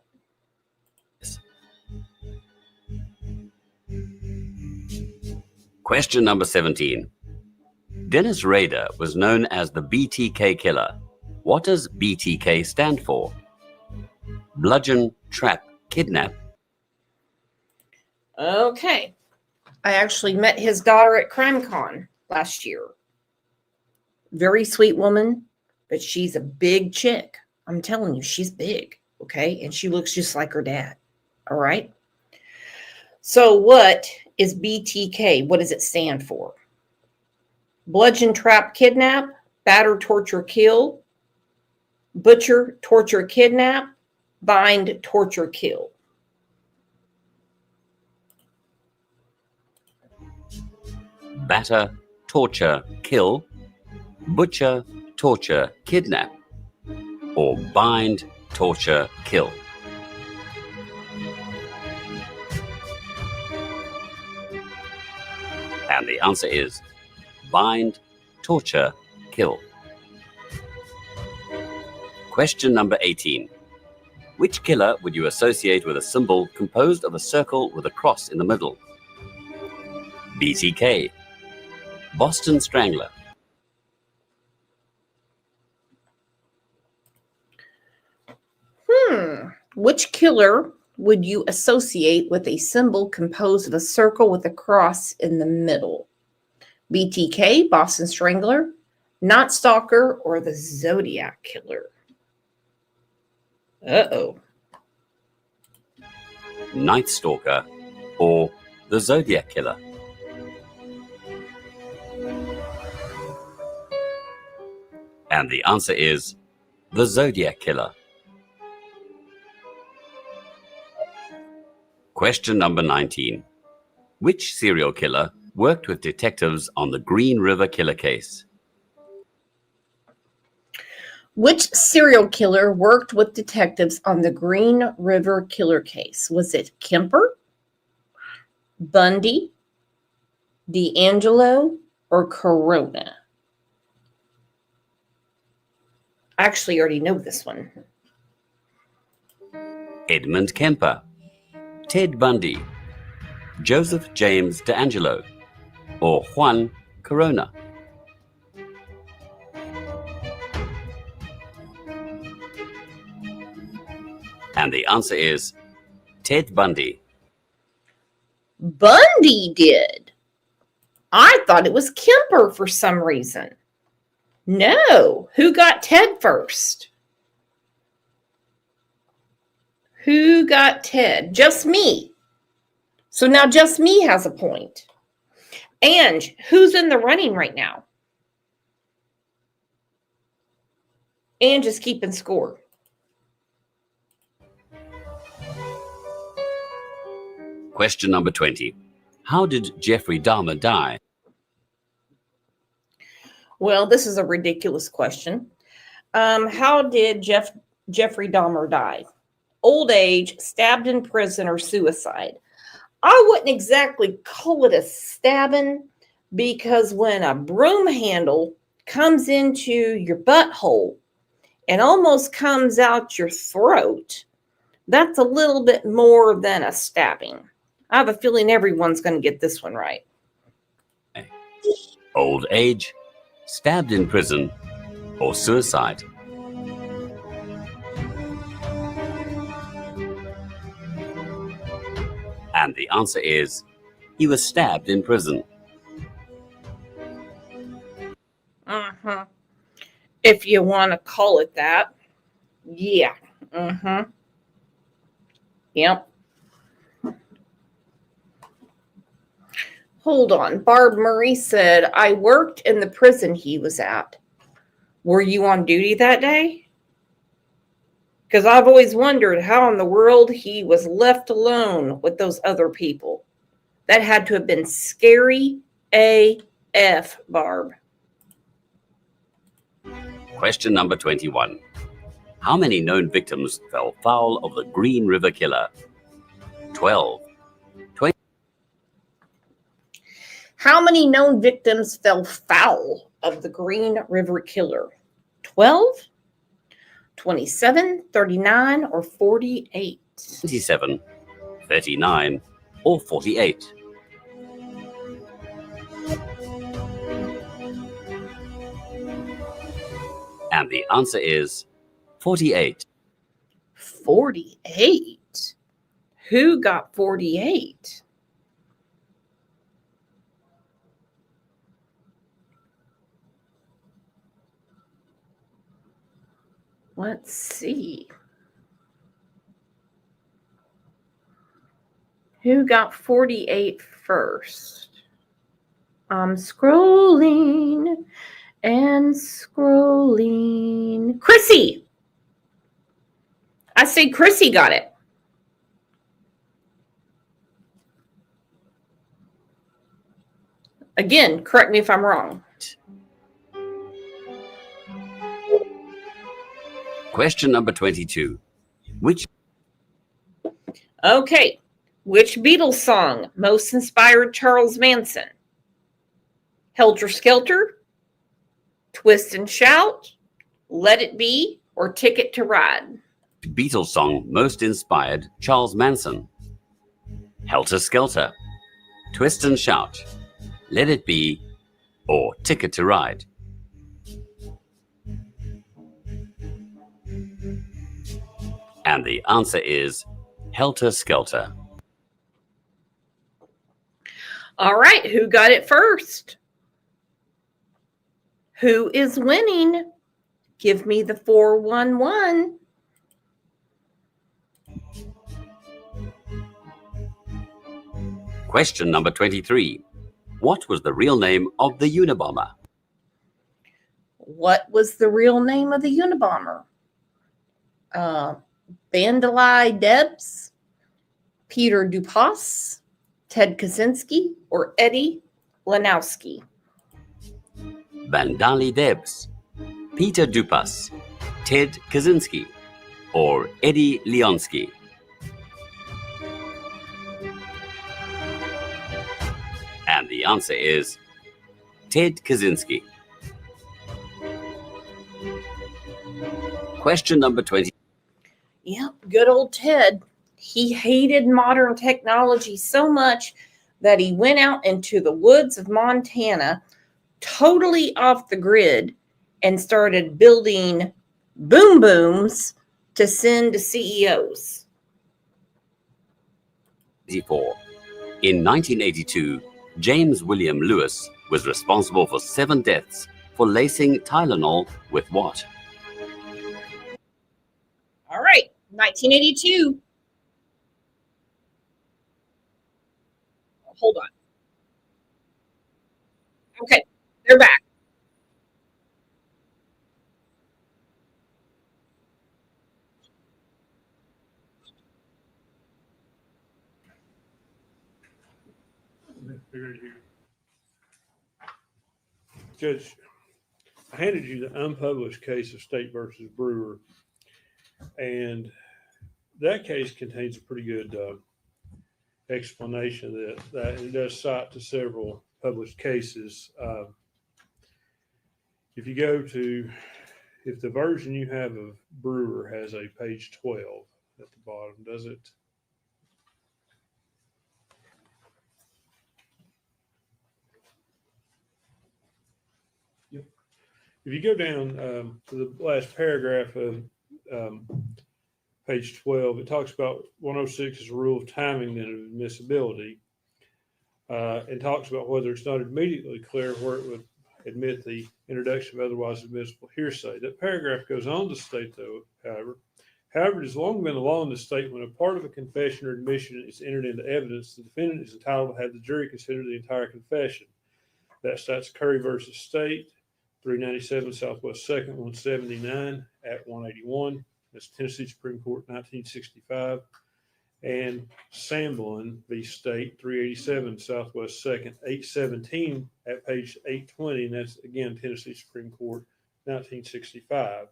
Question number 17. Dennis Rader was known as the BTK killer. What does BTK stand for? Bludgeon, trap, kidnap. Okay. I actually met his daughter at CrimeCon last year. Very sweet woman, but she's a big chick. I'm telling you, she's big, okay? And she looks just like her dad, all right? So what is BTK? What does it stand for? Bludgeon, trap, kidnap, batter, torture, kill, butcher, torture, kidnap, bind, torture, kill. Batter, torture, kill, butcher, torture, kidnap, or bind, torture, kill. And the answer is bind, torture, kill. Question number 18. Which killer would you associate with a symbol composed of a circle with a cross in the middle? BTK, Boston Strangler. Which killer would you associate with a symbol composed of a circle with a cross in the middle? BTK, Boston Strangler, Night Stalker, or the Zodiac Killer? Uh-oh. Night Stalker, or the Zodiac Killer. And the answer is the Zodiac Killer. Question number 19. Which serial killer worked with detectives on the Green River Killer case? Which serial killer worked with detectives on the Green River Killer case? Was it Kemper, Bundy, D'Angelo, or Corona? I actually already know this one. Edmund Kemper, Ted Bundy, Joseph James D'Angelo, or Juan Corona? And the answer is Ted Bundy. Bundy did. I thought it was Kemper for some reason. No. Who got Ted first? Who got Ted? Just me. So now just me has a point. And who's in the running right now? And just keeping score. Question number 20. How did Jeffrey Dahmer die? Well, this is a ridiculous question. How did Jeffrey Dahmer die? Old age, stabbed in prison, or suicide? I wouldn't exactly call it a stabbing, because when a broom handle comes into your butthole and almost comes out your throat, that's a little bit more than a stabbing. I have a feeling everyone's going to get this one right. Old age, stabbed in prison, or suicide? And the answer is he was stabbed in prison. Uh-huh. If you want to call it that. Yeah. Uh-huh. Yep. Hold on. Barb Murray said, I worked in the prison he was at. Were you on duty that day? Because I've always wondered how in the world he was left alone with those other people. That had to have been scary AF, Barb. Question number 21. How many known victims fell foul of the Green River Killer? 12. 20. How many known victims fell foul of the Green River Killer? 12, 27, 39, or 48? 27, 39, or 48. And the answer is 48. 48? Who got 48? Let's see. Who got 48 first? I'm scrolling and scrolling. Chrissy! I say Chrissy got it. Again, correct me if I'm wrong. Question number 22. Which Okay. Which Beatles song most inspired Charles Manson? Helter Skelter, Twist and Shout, Let It Be, or Ticket to Ride? Beatles song most inspired Charles Manson? Helter Skelter, Twist and Shout, Let It Be, or Ticket to Ride? And the answer is Helter Skelter. All right, who got it first? Who is winning? Give me the 411. Question number 23. What was the real name of the Unabomber? What was the real name of the Unabomber? Vandalai Debs, Peter Dupas, Ted Kaczynski, or Eddie Lanowski? Vandali Debs, Peter Dupas, Ted Kaczynski, or Eddie Leonsky? And the answer is Ted Kaczynski. Question number 20. Yep, good old Ted. He hated modern technology so much that he went out into the woods of Montana, totally off the grid, and started building boom booms to send to CEOs. 24. In 1982, James William Lewis was responsible for 7 deaths for lacing Tylenol with what? All right, 1982. Hold on. Okay, they're back. Judge, I handed you the unpublished case of State versus Brewer, and that case contains a pretty good explanation that it does cite to several published cases. If you go to, if the version you have of Brewer has a page 12 at the bottom, does it? If you go down to the last paragraph of page 12, it talks about 106 is a rule of timing and admissibility, and talks about whether it's not immediately clear where it would admit the introduction of otherwise admissible hearsay. That paragraph goes on to state, though, however, However, it has long been the law in the state when a part of a confession or admission is entered into evidence, the defendant is entitled to have the jury consider the entire confession. That cites Curry versus State, 397 Southwest 2nd, 179 at 181. That's Tennessee Supreme Court, 1965. And Samblin v. State, 387 Southwest 2nd, 817 at page 820. And that's, again, Tennessee Supreme Court, 1965.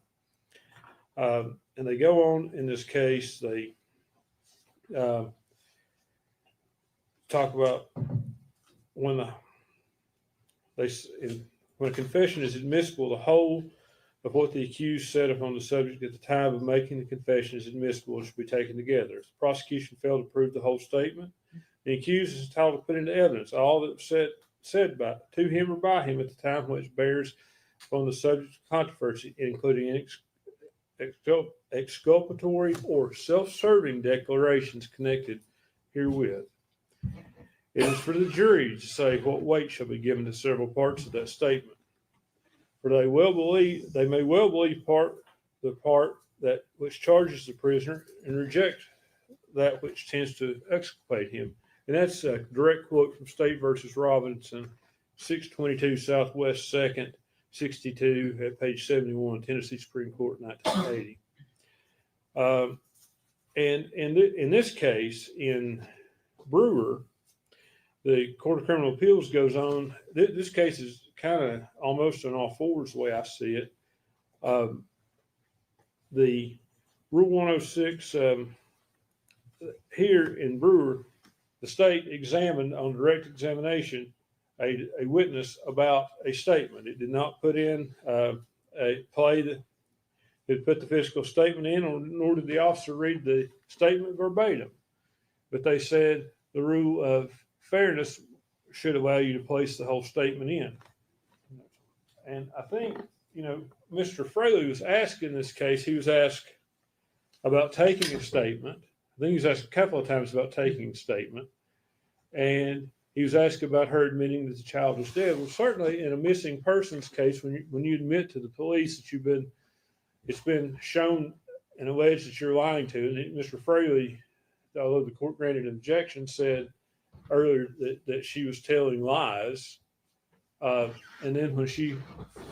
And they go on in this case, they talk about when a confession is admissible, the whole of what the accused said upon the subject at the time of making the confession is admissible and should be taken together. If the prosecution failed to prove the whole statement, the accused is entitled to put into evidence all that was said to him or by him at the time which bears upon the subject of controversy, including exculpatory or self-serving declarations connected herewith. It is for the jury to say what weight shall be given to several parts of that statement. For they may well believe the part that which charges the prisoner and reject that which tends to exculpate him. And that's a direct quote from State versus Robinson, 622 Southwest 2nd, 62 at page 71, Tennessee Supreme Court, 1980. And in this case, in Brewer, the Court of Criminal Appeals goes on. This case is kind of almost on all fours the way I see it. The Rule 106 here in Brewer, the state examined on direct examination a witness about a statement. It did not put in a play that it put the physical statement in, nor did the officer read the statement verbatim. But they said the rule of fairness should allow you to place the whole statement in. And I think, Mr. Fraley was asked in this case, he was asked about taking a statement. I think he was asked a couple of times about taking a statement. And he was asked about her admitting that the child was dead. Well, certainly in a missing persons case, when you admit to the police that it's been shown and alleged that you're lying to, and Mr. Fraley, although the court granted an objection, said earlier that she was telling lies. And then when she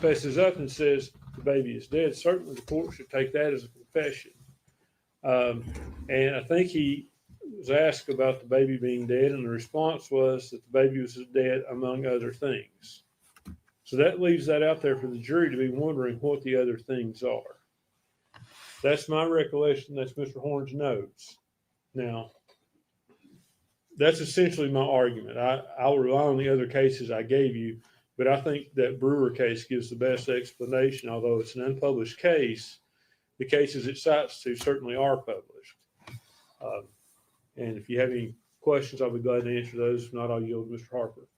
fesses up and says the baby is dead, certainly the court should take that as a confession. And I think he was asked about the baby being dead, and the response was that the baby was dead, among other things. So that leaves that out there for the jury to be wondering what the other things are. That's my recollection. That's Mr. Horn's notes. Now, that's essentially my argument. I'll rely on the other cases I gave you, but I think that Brewer case gives the best explanation. Although it's an unpublished case, the cases it cites to certainly are published. And if you have any questions, I'll be glad to answer those. If not, I'll yield to Mr. Harper.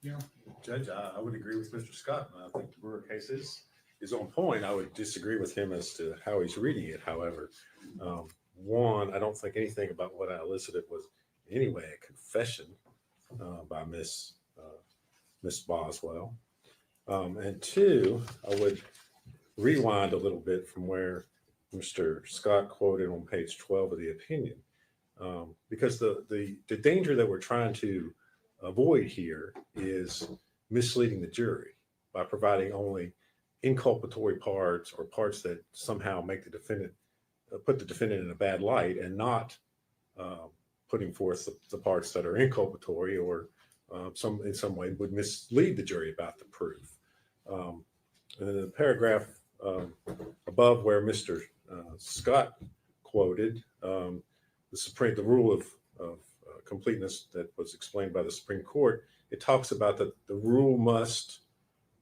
Yeah. Judge, I would agree with Mr. Scott. I think the Brewer case is on point. I would disagree with him as to how he's reading it. However, one, I don't think anything about what I elicited was in any way a confession by Miss Boswell. And two, I would rewind a little bit from where Mr. Scott quoted on page 12 of the opinion, because the danger that we're trying to avoid here is misleading the jury by providing only inculpatory parts or parts that somehow make the defendant put the defendant in a bad light, and not putting forth the parts that are inculpatory or in some way would mislead the jury about the proof. And then the paragraph above where Mr. Scott quoted the rule of completeness that was explained by the Supreme Court, it talks about that the rule must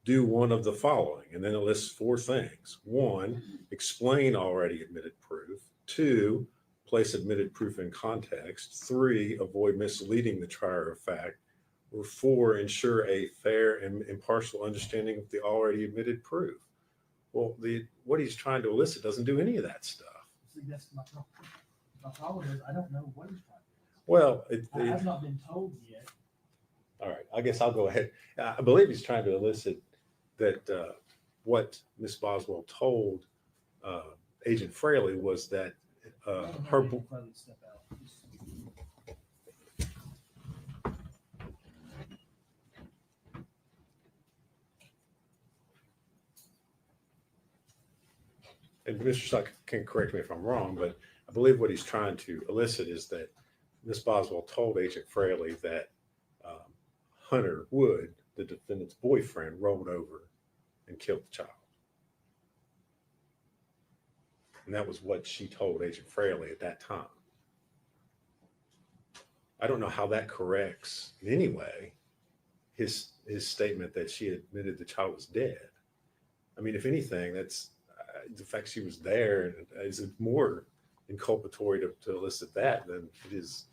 do one of the following, and then it lists four things. One, explain already admitted proof. Two, place admitted proof in context. Three, avoid misleading the trier of fact. Or four, ensure a fair and impartial understanding of the already admitted proof. Well, what he's trying to elicit doesn't do any of that stuff. See, that's my problem is I don't know what he's trying to do. Well, I have not been told yet. All right, I guess I'll go ahead. I believe he's trying to elicit that what Miss Boswell told Agent Fraley was that her. And Mr. Stuck can correct me if I'm wrong, but I believe what he's trying to elicit is that Miss Boswell told Agent Fraley that Hunter Wood, the defendant's boyfriend, rolled over and killed the child. And that was what she told Agent Fraley at that time. I don't know how that corrects in any way his statement that she admitted the child was dead. I mean, if anything, that's the fact she was there is more inculpatory to elicit that than it is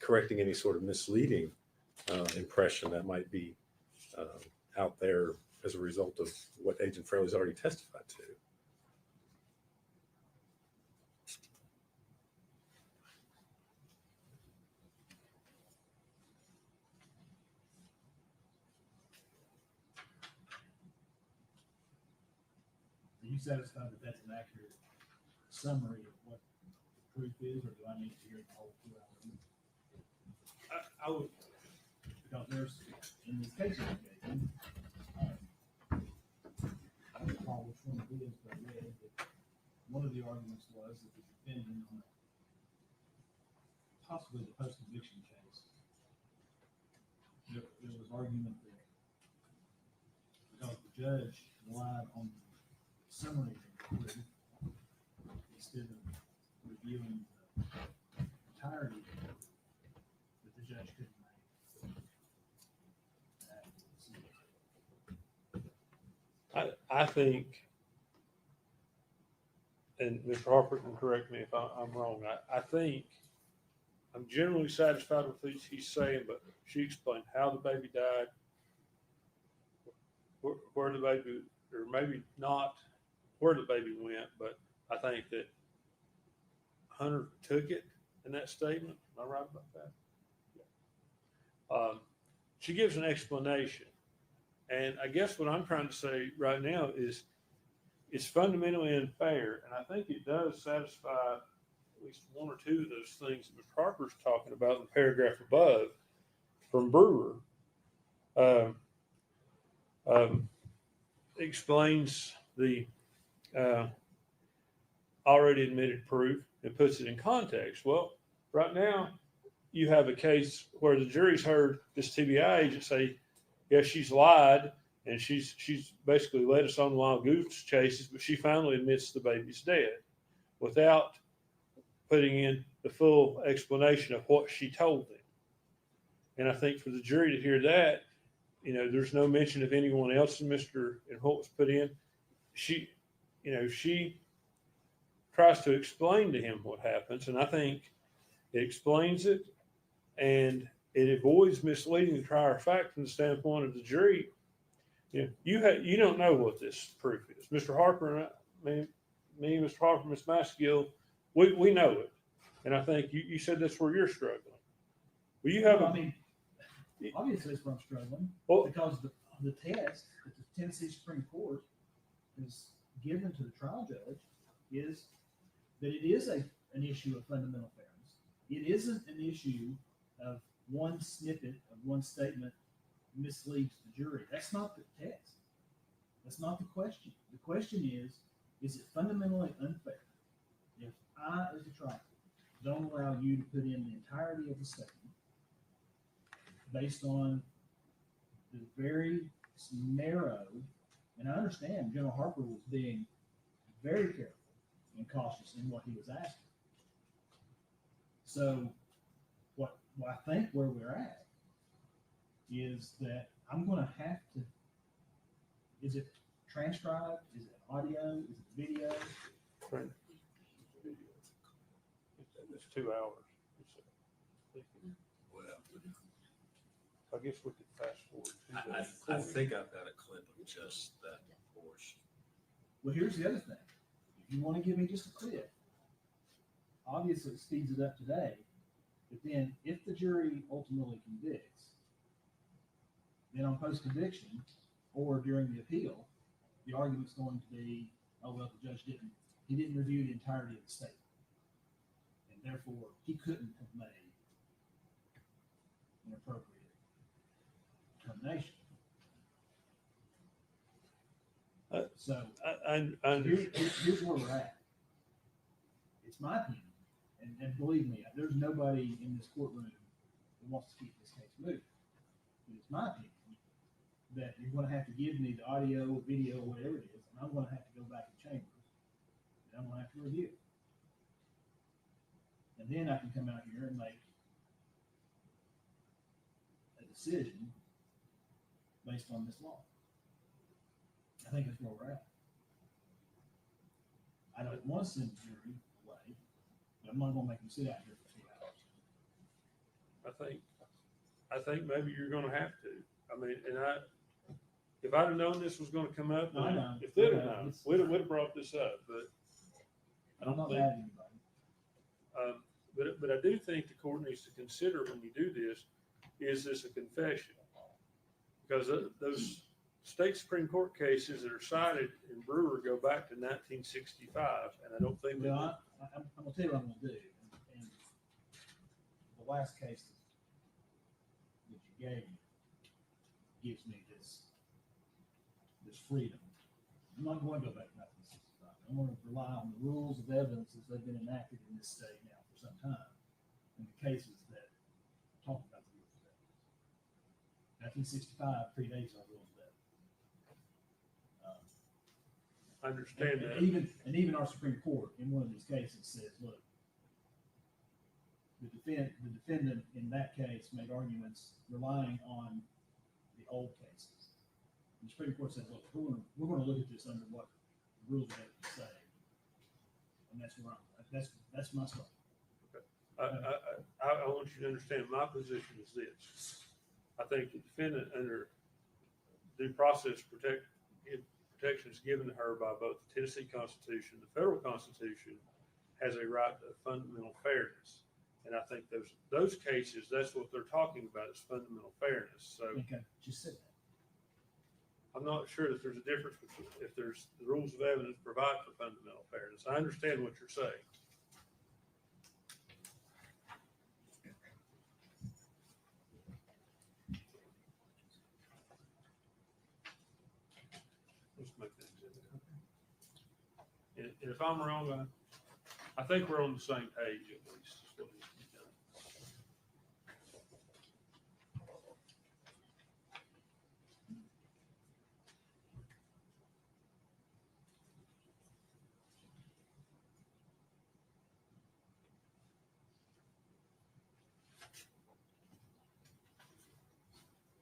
correcting any sort of misleading impression that might be out there as a result of what Agent Fraley's already testified to. Are you satisfied that that's an accurate summary of what the proof is, or do I need to hear the whole 2 hours? I would, because there's, in this case, I don't recall which one it is, but I read that one of the arguments was that the defendant on possibly the post-conviction case, there was argument that because the judge relied on summary proof instead of reviewing the entirety that the judge couldn't make. I think, and Mr. Harper can correct me if I'm wrong, I think I'm generally satisfied with what he's saying, but she explained how the baby died, where the baby, or maybe not where the baby went, but I think that Hunter took it in that statement. Am I right about that? Yeah. She gives an explanation. And I guess what I'm trying to say right now is it's fundamentally unfair. And I think it does satisfy at least one or two of those things that Mr. Harper's talking about in the paragraph above from Brewer. Explains the already admitted proof and puts it in context. Well, right now you have a case where the jury's heard this TBI agent say, yes, she's lied and she's basically led us on wild goose chases, but she finally admits the baby's dead without putting in the full explanation of what she told them. And I think for the jury to hear that, there's no mention of anyone else in what was put in. She tries to explain to him what happens, and I think it explains it, and it avoids misleading the trier of fact from the standpoint of the jury. You don't know what this proof is. Mr. Harper and me, Mr. Harper, Ms. Maskill, we know it, and I think you said that's where you're struggling. Well, you have. Obviously, that's where I'm struggling, because the test that the Tennessee Supreme Court is given to the trial judge is that it is an issue of fundamental fairness. It isn't an issue of one snippet of one statement misleads the jury. That's not the test. That's not the question. The question is it fundamentally unfair if I, as a trial, don't allow you to put in the entirety of the statement based on the very narrow, and I understand General Harper was being very careful and cautious in what he was asking. So what I think where we're at is that I'm going to have to, is it transcribed? Is it audio? Is it video? It's 2 hours. I guess we could fast forward to that. I think I've got a clip of just that portion. Well, here's the other thing. If you want to give me just a clip, obviously it speeds it up today. But then if the jury ultimately convicts, then on post-conviction or during the appeal, the argument's going to be, oh, well, the judge he didn't review the entirety of the statement. And therefore, he couldn't have made an appropriate determination. So here's where we're at. It's my opinion, and believe me, there's nobody in this courtroom that wants to keep this case moving. But it's my opinion that you're going to have to give me the audio, video, whatever it is, and I'm going to have to go back in chambers, and I'm going to have to review it. And then I can come out here and make a decision based on this law. I think that's where we're at. I don't want to send the jury away, but I'm not going to make them sit out here for 2 hours. I think maybe you're gonna have to. I mean, if I'd have known this was gonna come up, No, I know. if they'd have known, we'd have brought this up, but. I'm not mad at anybody. But I do think the court needs to consider when you do this, is this a confession? Because those state Supreme Court cases that are cited in Brewer go back to 1965, and I don't think. Well, I'm gonna tell you what I'm gonna do. And the last case that you gave me gives me this freedom. I'm not going to go back to 1965. I'm going to rely on the rules of evidence as they've been enacted in this state now for some time, and the cases that talk about the rules of evidence. 1965 predates our rules of evidence. I understand that. Even our Supreme Court in one of these cases says, look, the defendant in that case made arguments relying on the old cases. And the Supreme Court said, look, we're going to look at this under what the rules of evidence say, and that's where that's my stuff. Okay. I want you to understand my position is this. I think the defendant under due process protections given to her by both the Tennessee Constitution, the federal Constitution, has a right to fundamental fairness. And I think those cases, that's what they're talking about, is fundamental fairness. So Okay, just said that. I'm not sure that there's a difference between if there's the rules of evidence provide for fundamental fairness. I understand what you're saying. Let's make that exhibit. And if I'm wrong, I think we're on the same page at least. Is what needs to be done.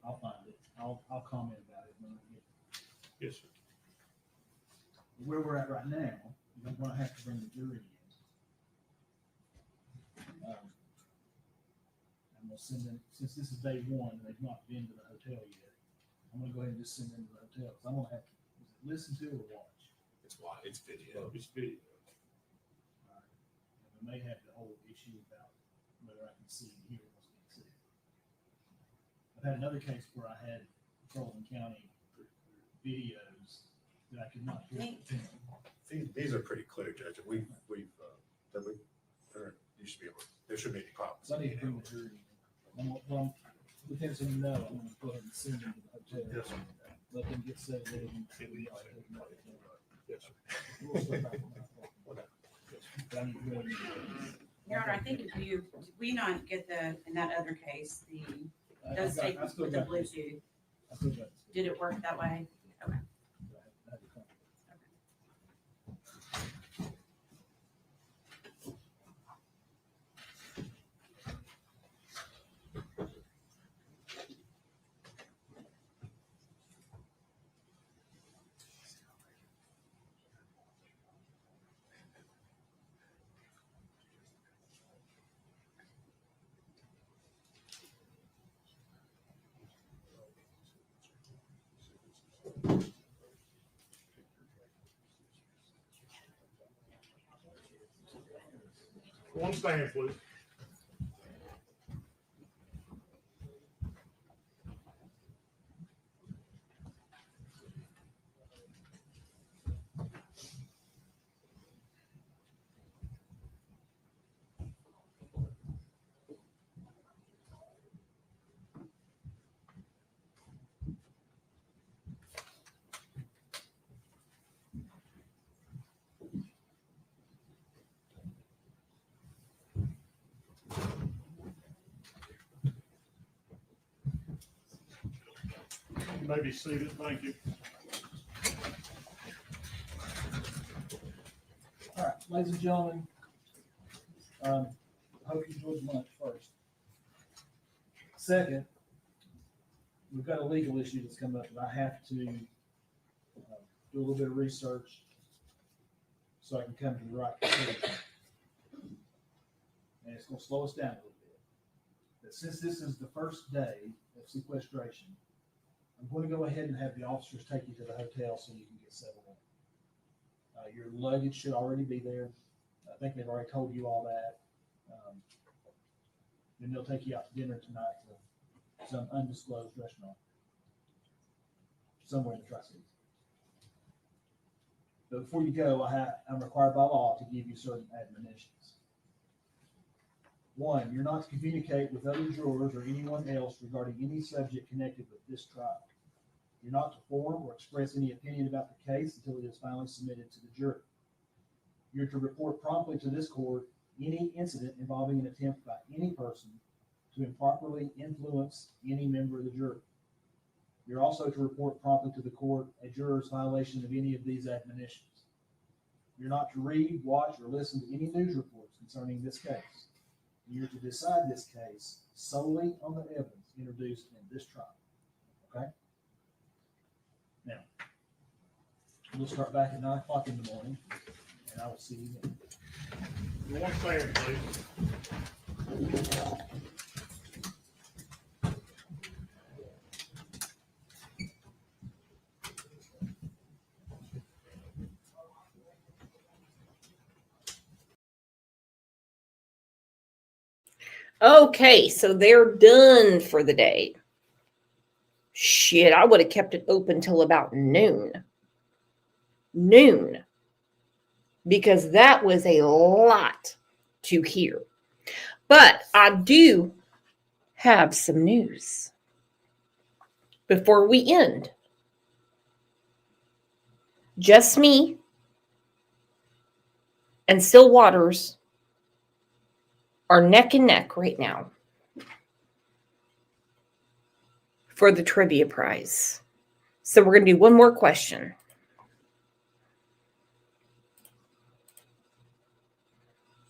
I'll find it. I'll comment about it when I get it. Yes, sir. Where we're at right now, I'm going to have to bring the jury in. I'm going to send them, since this is day one and they've not been to the hotel yet, I'm going to go ahead and just send them to the hotel. Because I'm going to have to listen to or watch. It's video. It's video. All right. And we may have the whole issue about whether I can see and hear what's being said. I've had another case where I had Charlton County videos that I could not hear. These are pretty clear, Judge. There shouldn't be any problems. So I need to bring the jury in. Well, Lieutenant, so you know, I'm going to go ahead and send them to the hotel. Yes, sir. Let them get settled in. Yes, sir. But I need to go ahead and- Your Honor, I think did we not get in that other case, those I statements still with the got this. Bluetooth? I still got this. Did it work that way? Okay. I had to come. One stand, please. You may be seated. Thank you. All right, ladies and gentlemen, I hope you enjoyed lunch first. Second, we've got a legal issue that's come up that I have to do a little bit of research so I can come to the right conclusion. And it's going to slow us down a little bit. But since this is the first day of sequestration, I'm going to go ahead and have the officers take you to the hotel so you can get settled in. Your luggage should already be there. I think they've already told you all that. Then they'll take you out to dinner tonight to some undisclosed restaurant somewhere in the Tri-Cities. But before you go, I'm required by law to give you certain admonitions. One, you're not to communicate with other jurors or anyone else regarding any subject connected with this trial. You're not to form or express any opinion about the case until it is finally submitted to the jury. You're to report promptly to this court any incident involving an attempt by any person to improperly influence any member of the jury. You're also to report promptly to the court a juror's violation of any of these admonitions. You're not to read, watch, or listen to any news reports concerning this case. You're to decide this case solely on the evidence introduced in this trial. Okay? Now, we'll start back at 9 o'clock in the morning, and I will see you then. 1 second, please. Okay, so they're done for the day. Shit, I would have kept it open till about noon. Because that was a lot to hear. But I do have some news before we end. Just me and Still Waters are neck and neck right now for the trivia prize. So we're going to do one more question.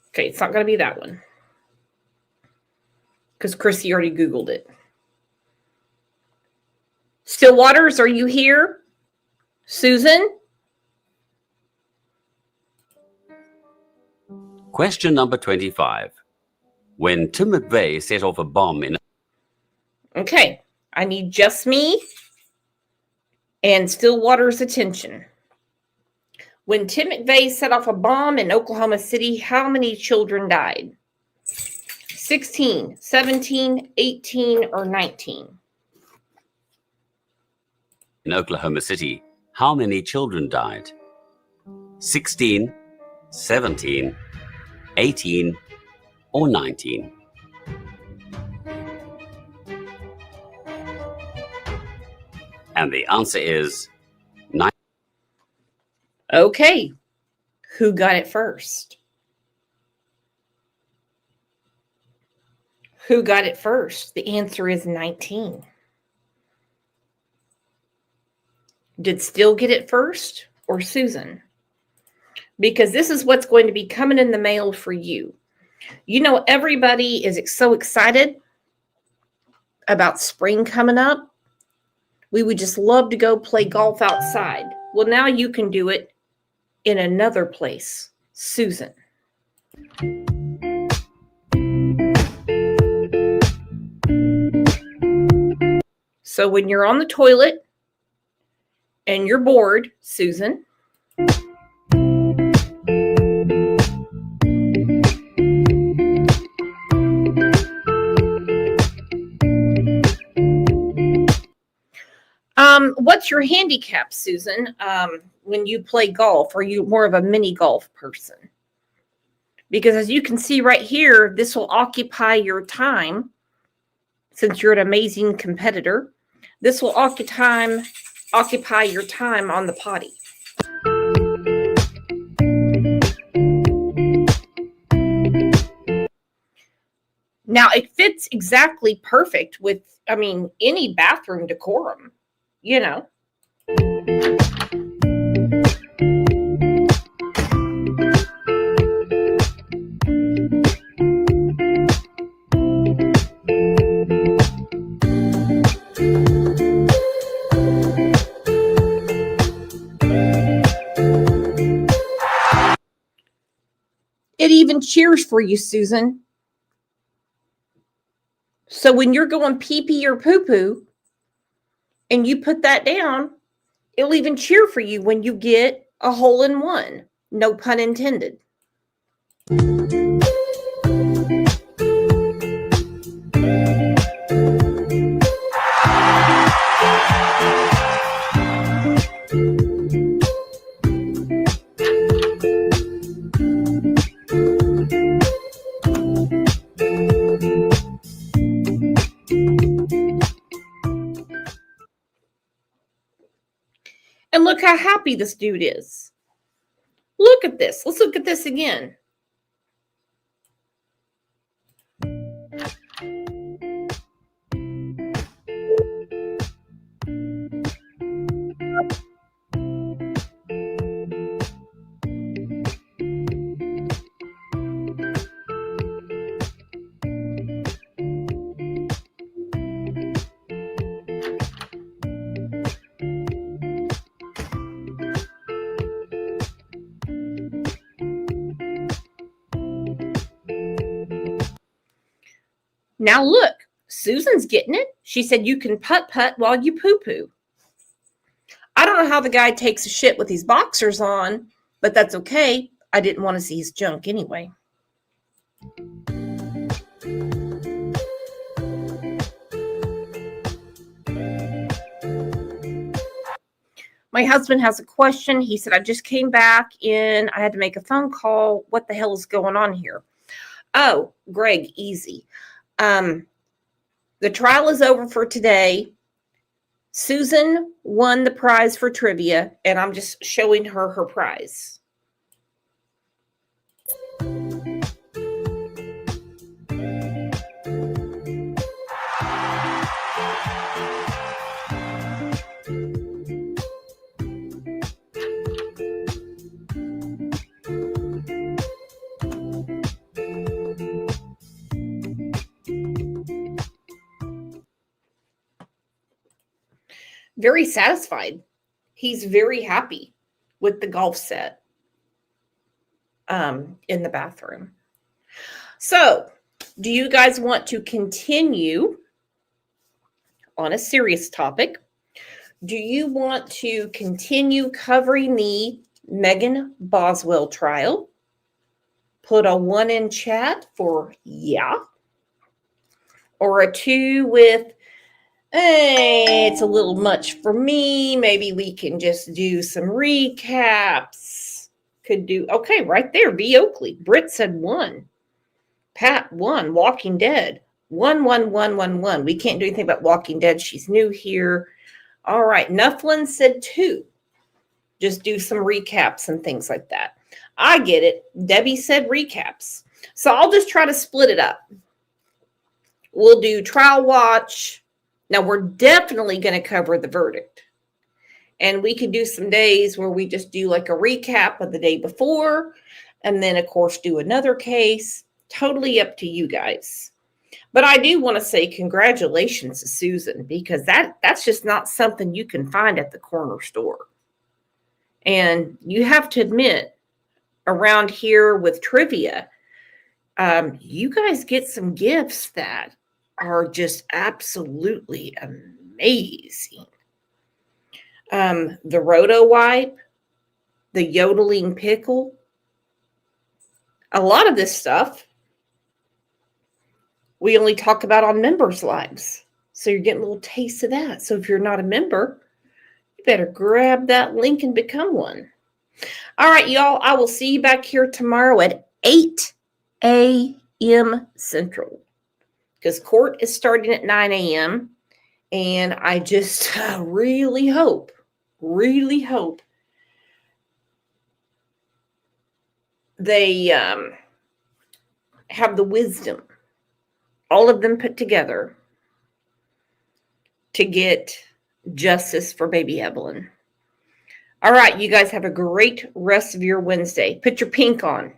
Okay, it's not going to be that one, because Chrissy already Googled it. Still Waters, are you here? Susan? Question number 25. When Tim McVeigh set off a bomb in... Okay, I need just me and Still Waters' attention. When Tim McVeigh set off a bomb in Oklahoma City, how many children died? 16, 17, 18, or 19? In Oklahoma City, how many children died? 16, 17, 18, or 19? And the answer is 9. Okay, who got it first? Who got it first? The answer is 19. Did Still get it first or Susan? Because this is what's going to be coming in the mail for you. You know, everybody is so excited about spring coming up. We would just love to go play golf outside. Well, now you can do it in another place. Susan. So when you're on the toilet and you're bored, Susan, what's your handicap, Susan, when you play golf? Are you more of a mini golf person? Because as you can see right here, this will occupy your time. Since you're an amazing competitor, this will occupy your time on the potty. Now, it fits exactly perfect with, any bathroom decorum. you know. It even cheers for you, Susan. So when you're going pee-pee or poo-poo and you put that down, it'll even cheer for you when you get a hole in one. No pun intended. And look how happy this dude is. Look at this. Let's look at this again. Now look, Susan's getting it. She said you can putt-putt while you poo-poo. I don't know how the guy takes a shit with his boxers on, but that's okay. I didn't want to see his junk anyway. My husband has a question. He said, I just came back in. I had to make a phone call. What the hell is going on here? Oh, Greg, easy. The trial is over for today. Susan won the prize for trivia, and I'm just showing her her prize. Very satisfied. He's very happy with the golf set in the bathroom. So, do you guys want to continue on a serious topic? Do you want to continue covering the Megan Boswell trial? Put a 1 in chat for yeah. Or a 2 with hey, it's a little much for me. Maybe we can just do some recaps. Could do, okay, right there. B. Oakley. Britt said 1. Pat 1. Walking Dead. 1, 1, 1, 1, 1. We can't do anything about Walking Dead. She's new here. All right. Nufflin said 2. Just do some recaps and things like that. I get it. Debbie said recaps. So I'll just try to split it up. We'll do trial watch. Now, we're definitely going to cover the verdict. And we could do some days where we just do like a recap of the day before. And then, of course, do another case. Totally up to you guys. But I do want to say congratulations to Susan, because that's just not something you can find at the corner store. And you have to admit, around here with trivia, you guys get some gifts that are just absolutely amazing. The Roto Wipe, the Yodeling Pickle, a lot of this stuff we only talk about on members' lives. So you're getting a little taste of that. So if you're not a member, you better grab that link and become one. All right, y'all, I will see you back here tomorrow at 8 a.m. Central. Because court is starting at 9 a.m. And I just really hope they have the wisdom, all of them put together, to get justice for baby Evelyn. All right, you guys have a great rest of your Wednesday. Put your pink on.